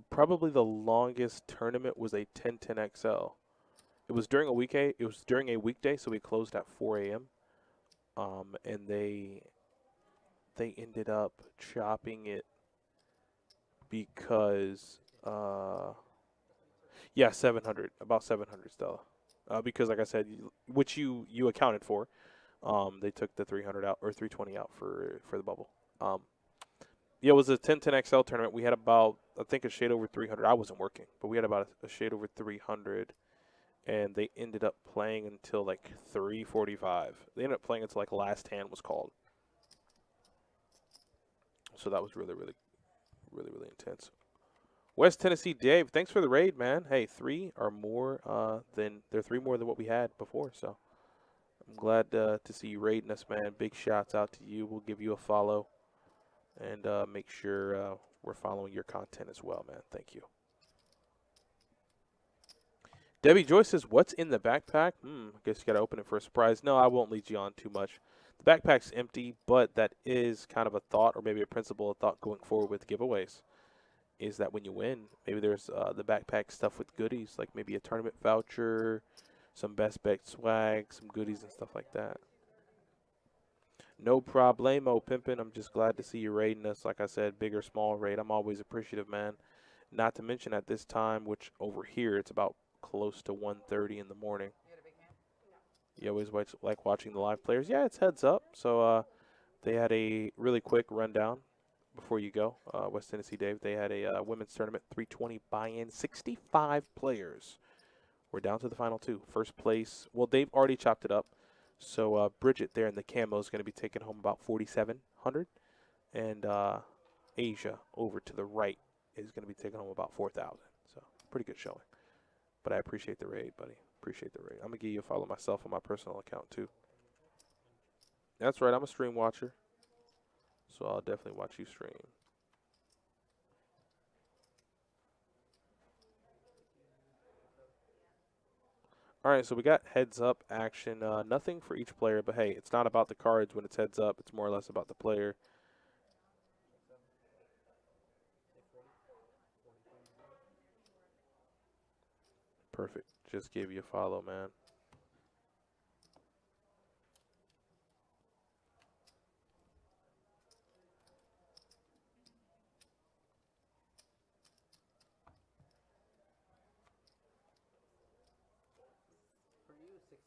Probably the longest tournament was a 10-10 XL. It was during a weekday. It was during a weekday, so we closed at 4 a.m. And they ended up chopping it because yeah, 700, about 700 Stella. Because like I said, which you accounted for, they took the 300 out or 320 out for the bubble. Yeah, it was a 10-10 XL tournament. We had about, I think, a shade over 300. I wasn't working, but we had about a shade over 300, and they ended up playing until like 3:45. They ended up playing until like last hand was called. So that was really intense. West Tennessee Dave, thanks for the raid, man. Hey, 3 are more they're 3 more than what we had before. So I'm glad to see you raiding us, man. Big shouts out to you. We'll give you a follow. And make sure we're following your content as well, man. Thank you. Debbie Joyce says, "What's in the backpack?" I guess you got to open it for a surprise. No, I won't lead you on too much. The backpack's empty, but that is kind of a thought, or maybe a principle of thought going forward with giveaways. Is that when you win, maybe there's the backpack stuff with goodies, like maybe a tournament voucher, some best bet swag, some goodies and stuff like that. No problemo, Pimpin'. I'm just glad to see you raiding us. Like I said, big or small raid, I'm always appreciative, man. Not to mention at this time, which over here it's about close to 1:30 in the morning. You always like watching the live players. Yeah, it's heads up. So they had a really quick rundown before you go. West Tennessee Dave, they had a women's tournament, 320 buy-in, 65 players. We're down to the final two. First place, well, they've already chopped it up. So Bridget there in the camo is going to be taking home about 4,700. And Asia over to the right is going to be taking home about 4,000. So pretty good showing. But I appreciate the raid, buddy. Appreciate the raid. I'm going to give you a follow myself on my personal account, too. That's right. I'm a stream watcher. So I'll definitely watch you stream. All right, so we got heads up action. Nothing for each player, but hey, it's not about the cards when it's heads up. It's more or less about the player. Perfect. Just gave you a follow, man. For you, 16.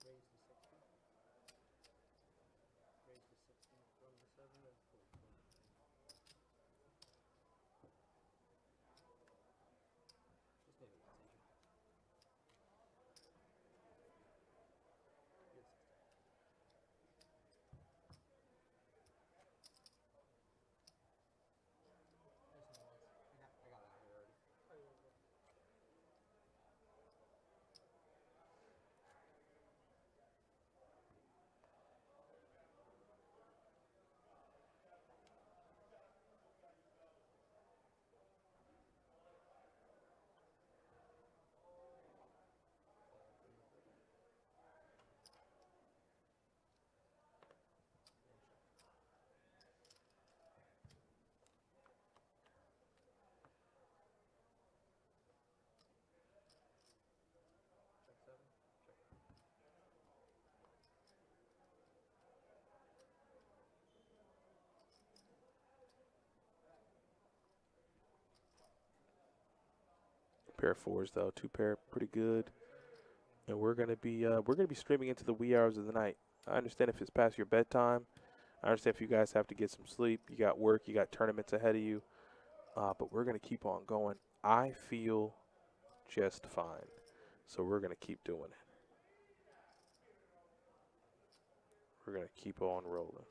Raise to 60. Raise to 60. Run to 7 and 44. Just maybe that's Asia. Good 60. I got that here already. Check 7. Check. Pair of fours though, two pair, pretty good. And we're gonna be streaming into the wee hours of the night. I understand if it's past your bedtime. I understand if you guys have to get some sleep. You got work, you got tournaments ahead of you. But we're gonna keep on going. I feel just fine, so we're gonna keep doing it. We're gonna keep on rolling.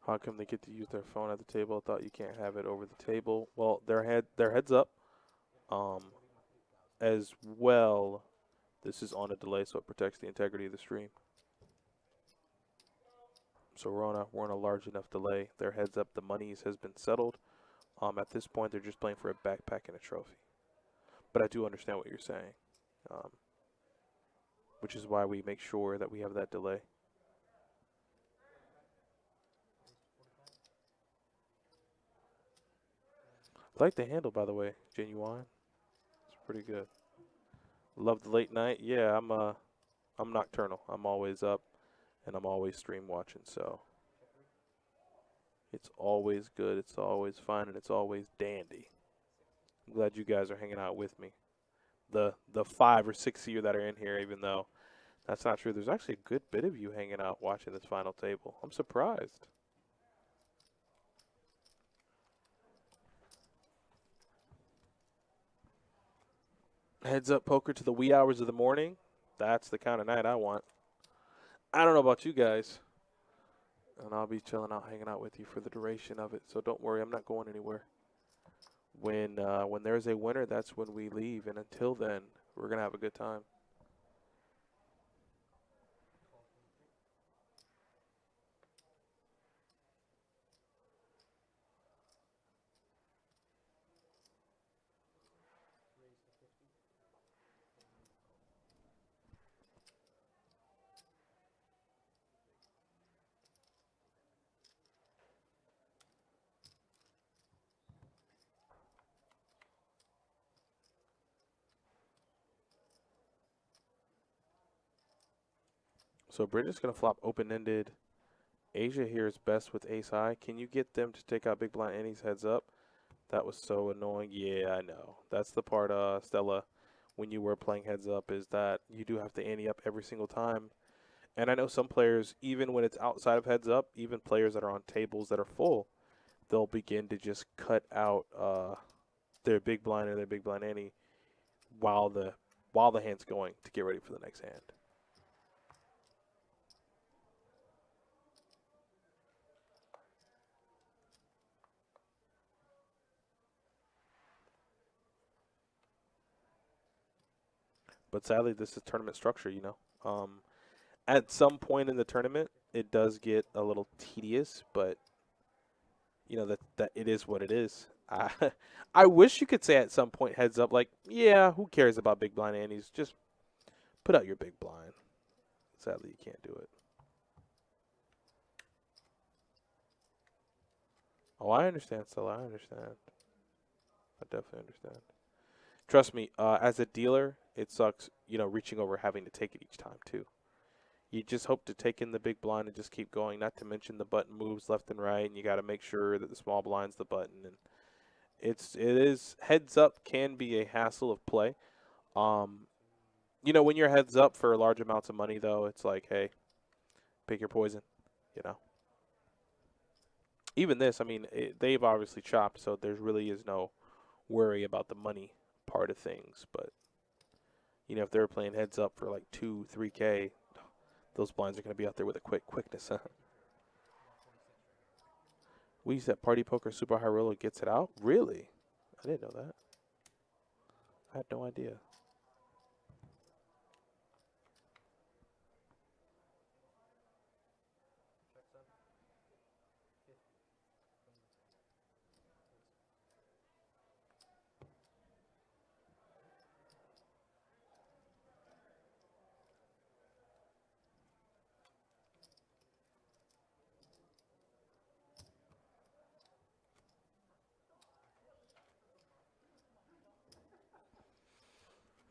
How come they get to use their phone at the table? I thought you can't have it over the table. Well, their heads up. As well, this is on a delay, so it protects the integrity of the stream. So we're on a large enough delay. Their heads up. The monies has been settled. At this point, they're just playing for a backpack and a trophy. But I do understand what you're saying, which is why we make sure that we have that delay. I like the handle, by the way, Genuine. It's pretty good. Love the late night. Yeah, I'm nocturnal. I'm always up, and I'm always stream watching. So it's always good. It's always fun, and it's always dandy. I'm glad you guys are hanging out with me. The 5 or 6 of you that are in here, even though That's not true. There's actually a good bit of you hanging out watching this final table. I'm surprised. Heads up poker to the wee hours of the morning. That's the kind of night I want. I don't know about you guys. And I'll be chilling out, hanging out with you for the duration of it. So don't worry, I'm not going anywhere. When there's a winner, that's when we leave. And until then, we're going to have a good time. So Bridget's going to flop open-ended. Asia here is best with ace high. Can you get them to take out big blind Annie's heads up? That was so annoying. Yeah, I know. That's the part, Stella, when you were playing heads up, is that you do have to ante up every single time. And I know some players, even when it's outside of heads up, even players that are on tables that are full, they'll begin to just cut out their big blind or their big blind ante while the hand's going to get ready for the next hand. But sadly, this is tournament structure, you know. At some point in the tournament, it does get a little tedious, but you know that it is what it is. I wish you could say at some point heads up, like, yeah, who cares about big blind antes? Just put out your big blind. Sadly, you can't do it. Oh, I understand, Stella. I understand. I definitely understand. Trust me, as a dealer, it sucks, you know, reaching over having to take it each time, too. You just hope to take in the big blind and just keep going, not to mention the button moves left and right, and you got to make sure that the small blind's the button. And it is heads up can be a hassle of play. You know, when you're heads up for large amounts of money, though, it's like, hey, pick your poison, you know. Even this, I mean, they've obviously chopped, so there really is no worry about the money part of things. But, you know, if they're playing heads up for like 2, 3K, those blinds are going to be out there with a quickness. We used that party poker super high roller gets it out? Really? I didn't know that. I had no idea.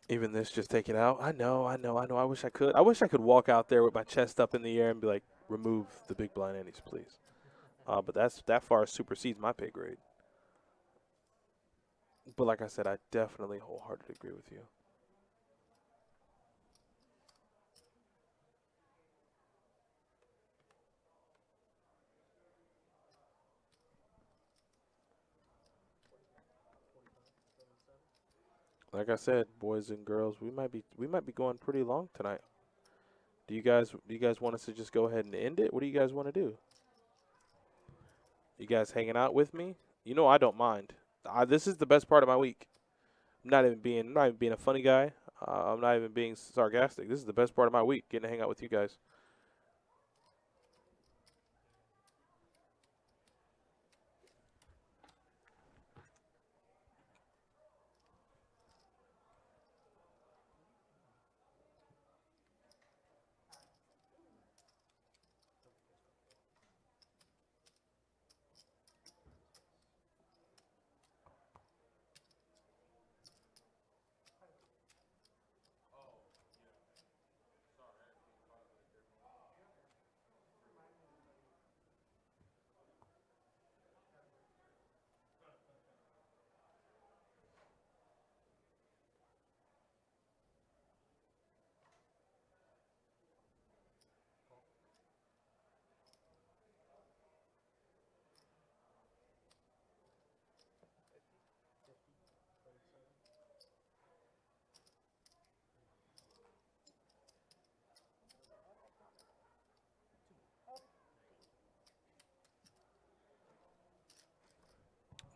Even this, just take it out. I know. I wish I could. I wish I could walk out there with my chest up in the air and be like, remove the big blind antes, please. But that far supersedes my pay grade. But like I said, I definitely wholeheartedly agree with you. Like I said, boys and girls, we might be going pretty long tonight. Do you guys want us to just go ahead and end it? What do you guys want to do? You guys hanging out with me? You know I don't mind. This is the best part of my week. I'm not even being a funny guy. I'm not even being sarcastic. This is the best part of my week, getting to hang out with you guys.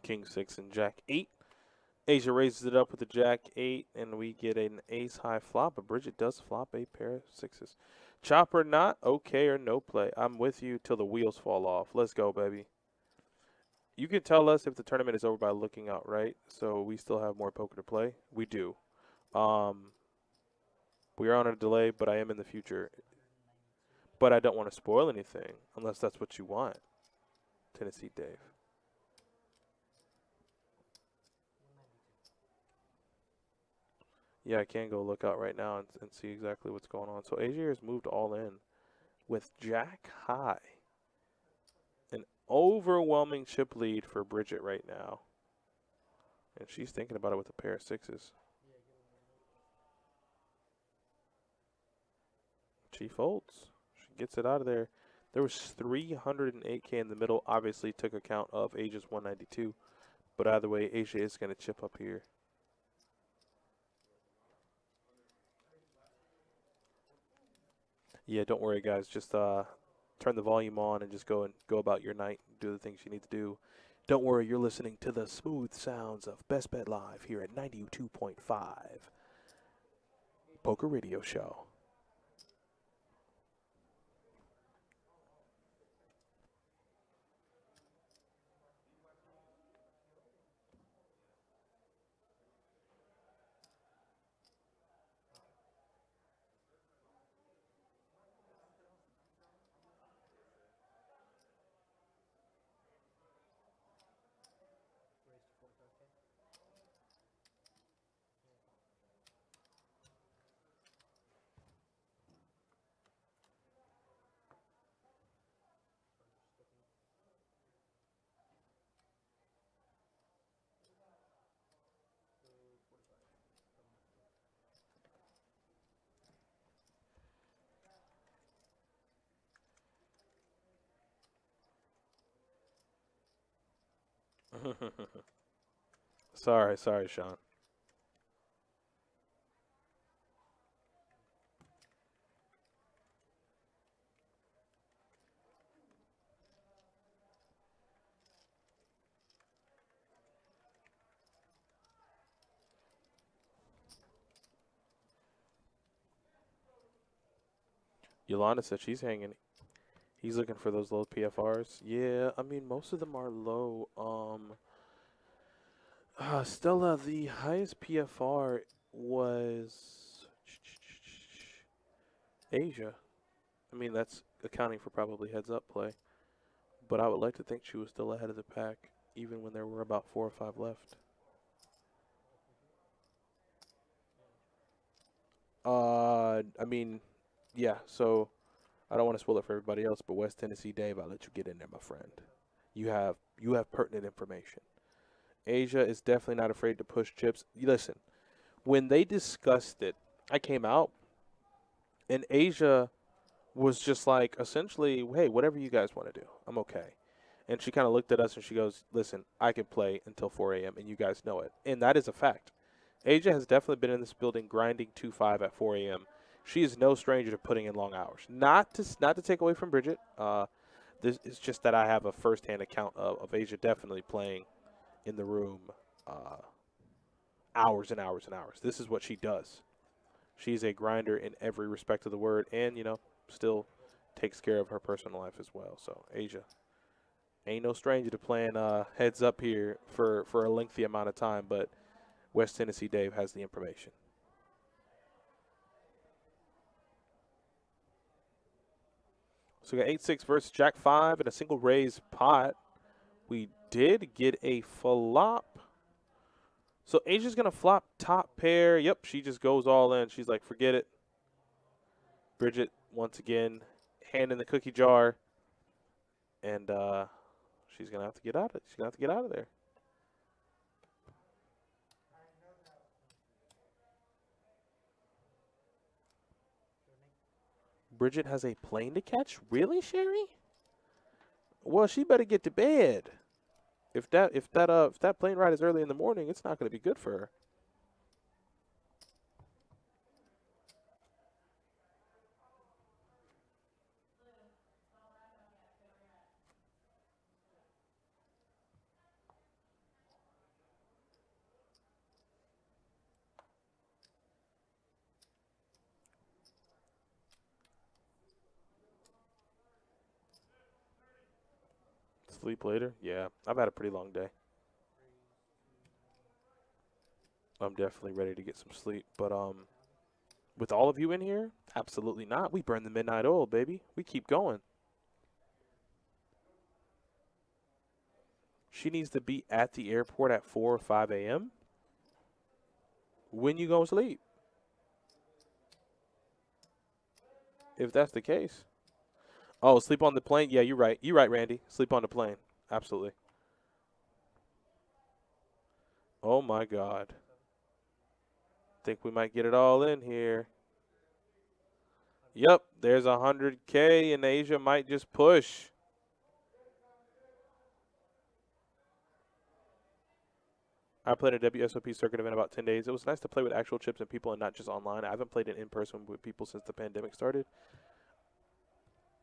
King 6 and Jack 8. Asia raises it up with the Jack 8, and we get an ace high flop, but Bridget does flop a pair of 6s. Chop or not, okay or no play. I'm with you till the wheels fall off. Let's go, baby. You can tell us if the tournament is over by looking out, right? So we still have more poker to play. We do. We are on a delay, but I am in the future. But I don't want to spoil anything unless that's what you want, Tennessee Dave. Yeah, I can go look out right now and see exactly what's going on. So Asia has moved all in with Jack high. An overwhelming chip lead for Bridget right now. And she's thinking about it with a pair of 6s. She folds. She gets it out of there. There was 308K in the middle. Obviously took account of Asia's 192. But either way, Asia is going to chip up here. Yeah, don't worry, guys. Just turn the volume on and just go about your night and do the things you need to do. Don't worry, you're listening to the smooth sounds of Best Bet Live here at 92.5 Poker Radio Show. Sorry, Sean. Yolanda said she's hanging. He's looking for those low PFRs. Yeah, I mean, most of them are low. Stella, the highest PFR was Asia. I mean, that's accounting for probably heads-up play. But I would like to think she was still ahead of the pack, even when there were about 4 or 5 left. I mean, yeah, so I don't want to spoil it for everybody else, but West Tennessee Dave, I'll let you get in there, my friend. You have pertinent information. Asia is definitely not afraid to push chips. Listen, when they discussed it, I came out, and Asia was just like, essentially, hey, whatever you guys want to do, I'm okay. And she kind of looked at us and she goes, listen, I can play until 4 a.m. and you guys know it. And that is a fact. Asia has definitely been in this building grinding 2-5 at 4 a.m. She is no stranger to putting in long hours. Not to take away from Bridget. This is just that I have a firsthand account of Asia definitely playing in the room hours and hours and hours. This is what she does. She's a grinder in every respect of the word and, still takes care of her personal life as well. So, Asia ain't no stranger to playing heads up here for a lengthy amount of time, but West Tennessee Dave has the information. So we got 8-6 versus Jack 5 and a single raise pot. We did get a flop. So Asia's going to flop top pair. Yep, she just goes all in. She's like, forget it. Bridget, once again, hand in the cookie jar. And she's going to have to get out of it. She's going to have to get out of there. Bridget has a plane to catch? Really, Sherry? Well, she better get to bed. If that plane ride is early in the morning, it's not going to be good for her. Sleep later? Yeah, I've had a pretty long day. I'm definitely ready to get some sleep. But with all of you in here, absolutely not. We burn the midnight oil, baby. We keep going. She needs to be at the airport at 4 or 5 a.m. When you gonna sleep? If that's the case. Oh, sleep on the plane? Yeah, you're right. You're right, Randy. Sleep on the plane. Absolutely. Oh, my God. Think we might get it all in here. Yep, there's 100K, and Asia might just push. I played a WSOP circuit event about 10 days. It was nice to play with actual chips and people and not just online. I haven't played it in person with people since the pandemic started.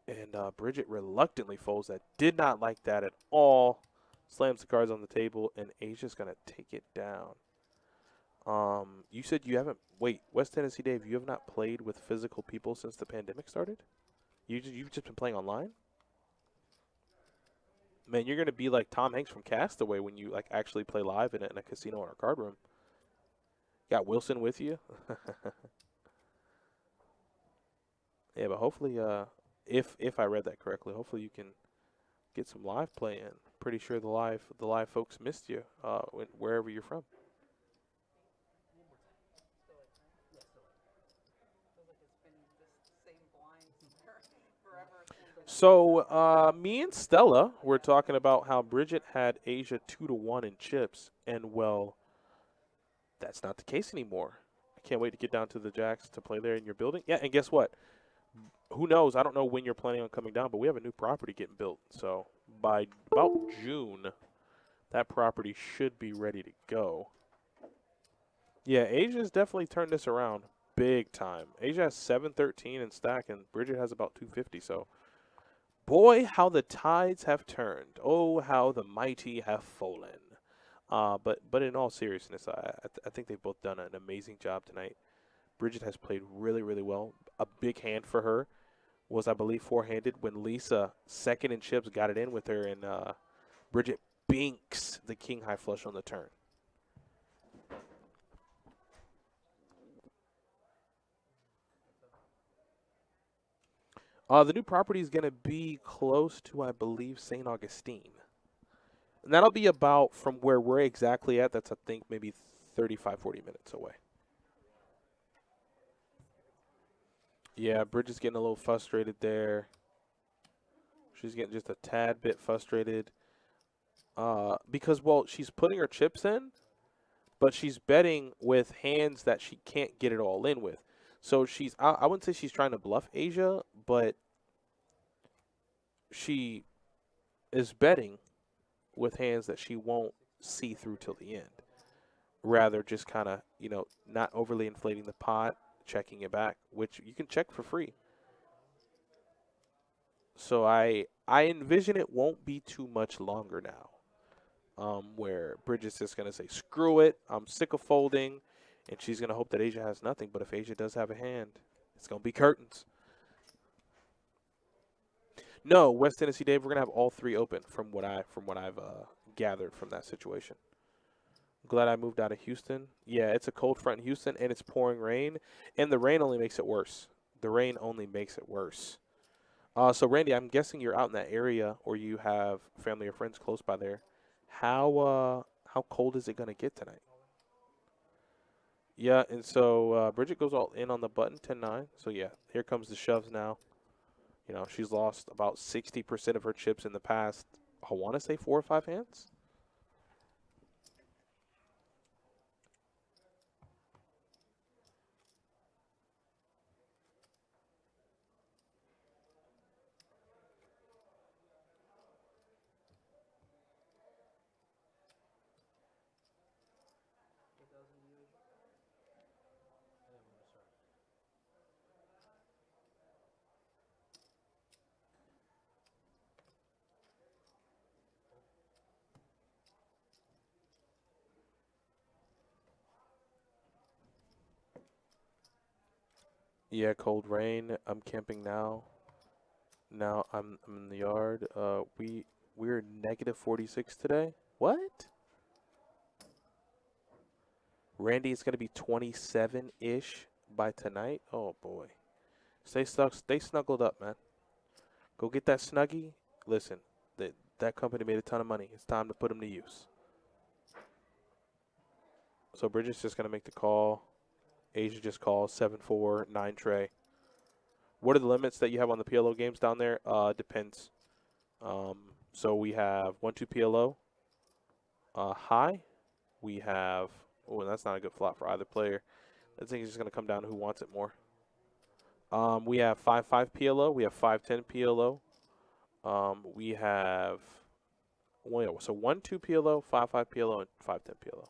And Bridget reluctantly folds that. Did not like that at all. Slams the cards on the table, and Asia's going to take it down. You said you haven't. Wait, West Tennessee Dave, you have not played with physical people since the pandemic started? You've just been playing online? Man, you're going to be like Tom Hanks from Castaway when you like actually play live in a casino or a card room. Got Wilson with you? Yeah, but hopefully, if I read that correctly, hopefully you can get some live play in. Pretty sure the live folks missed you wherever you're from. So me and Stella were talking about how Bridget had Asia 2-1 in chips, and well, that's not the case anymore. I can't wait to get down to the Jacks to play there in your building. Yeah, and guess what? Who knows? I don't know when you're planning on coming down, but we have a new property getting built. So by about June, that property should be ready to go. Yeah, Asia's definitely turned this around big time. Asia has 713 in stack, and Bridget has about 250. So, boy, how the tides have turned. Oh, how the mighty have fallen. But in all seriousness, I think they've both done an amazing job tonight. Bridget has played really, really well. A big hand for her was, I believe, four-handed when Lisa, second in chips, got it in with her, and Bridget binks the king high flush on the turn. The new property is going to be close to, I believe, St. Augustine. And that'll be about from where we're exactly at. That's, I think, maybe 35, 40 minutes away. Yeah, Bridget's getting a little frustrated there. She's getting just a tad bit frustrated. Because, well, she's putting her chips in, but she's betting with hands that she can't get it all in with. So she's, I wouldn't say she's trying to bluff Asia, but she is betting with hands that she won't see through till the end. Rather just kind of, not overly inflating the pot, checking it back, which you can check for free. So I envision it won't be too much longer now. Where Bridget's just going to say, screw it, I'm sick of folding, and she's going to hope that Asia has nothing. But if Asia does have a hand, it's going to be curtains. No, West Tennessee Dave, we're going to have all three open from what I've gathered from that situation. I'm glad I moved out of Houston. Yeah, it's a cold front in Houston, and it's pouring rain, and the rain only makes it worse. The rain only makes it worse. So, Randy, I'm guessing you're out in that area, or you have family or friends close by there. How cold is it going to get tonight? Yeah, and so Bridget goes all in on the button, 10-9. So, yeah, here comes the shoves now. She's lost about 60% of her chips in the past, I want to say 4 or 5 hands. Yeah, cold rain. I'm camping now. Now I'm in the yard. We're negative 46 today. What? Randy is going to be 27-ish by tonight. Oh, boy. Stay stuck. Stay snuggled up, man. Go get that Snuggie. Listen, that company made a ton of money. It's time to put them to use. So Bridget's just going to make the call. Asia just calls 7-4, 9 tray. What are the limits that you have on the PLO games down there? Depends. So we have 1-2 PLO. High. We have, oh, that's not a good flop for either player. I think it's just going to come down to who wants it more. We have 5-5 PLO. We have 5-10 PLO. We have, well, yeah, so 1-2 PLO, 5-5 PLO, and 5-10 PLO.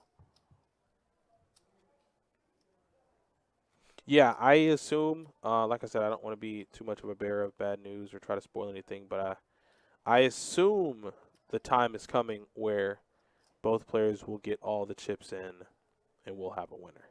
Yeah, I assume, like I said, I don't want to be too much of a bearer of bad news or try to spoil anything, but I assume the time is coming where both players will get all the chips in and we'll have a winner.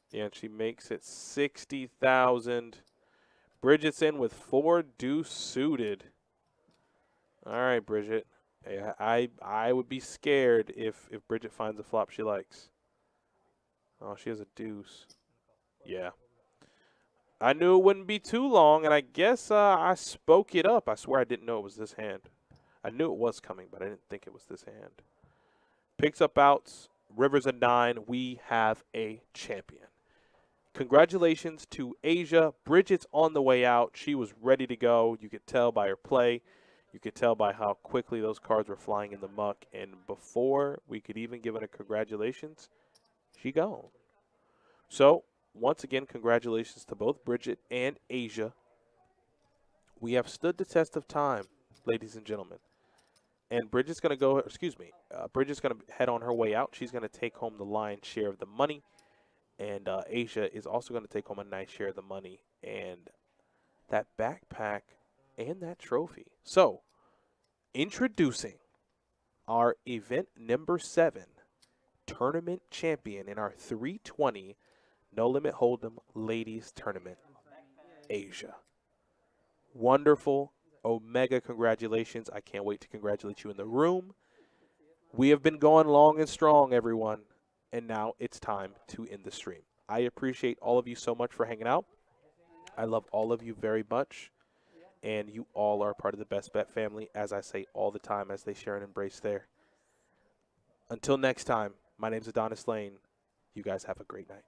Yeah, and she makes it 60,000. Bridget's in with 4 deuce suited. All right, Bridget. Hey, I would be scared if Bridget finds a flop she likes. Oh, she has a deuce. Yeah. I knew it wouldn't be too long, and I guess I spoke it up. I swear I didn't know it was this hand. I knew it was coming, but I didn't think it was this hand. Picks up outs. Rivers a 9. We have a champion. Congratulations to Asia. Bridget's on the way out. She was ready to go. You could tell by her play. You could tell by how quickly those cards were flying in the muck. And before we could even give it a congratulations, she gone. So, once again, congratulations to both Bridget and Asia. We have stood the test of time, ladies and gentlemen. And Bridget's going to go, Bridget's going to head on her way out. She's going to take home the lion's share of the money. And Asia is also going to take home a nice share of the money and that backpack and that trophy. So, introducing our event number 7 tournament champion in our 320 No Limit Hold'em Ladies Tournament, Asia. Wonderful. Omega congratulations. I can't wait to congratulate you in the room. We have been going long and strong, everyone. And now it's time to end the stream. I appreciate all of you so much for hanging out. I love all of you very much. And you all are part of the Best Bet family, as I say all the time, as they share and embrace there. Until next time, my name is Adonis Lane. You guys have a great night.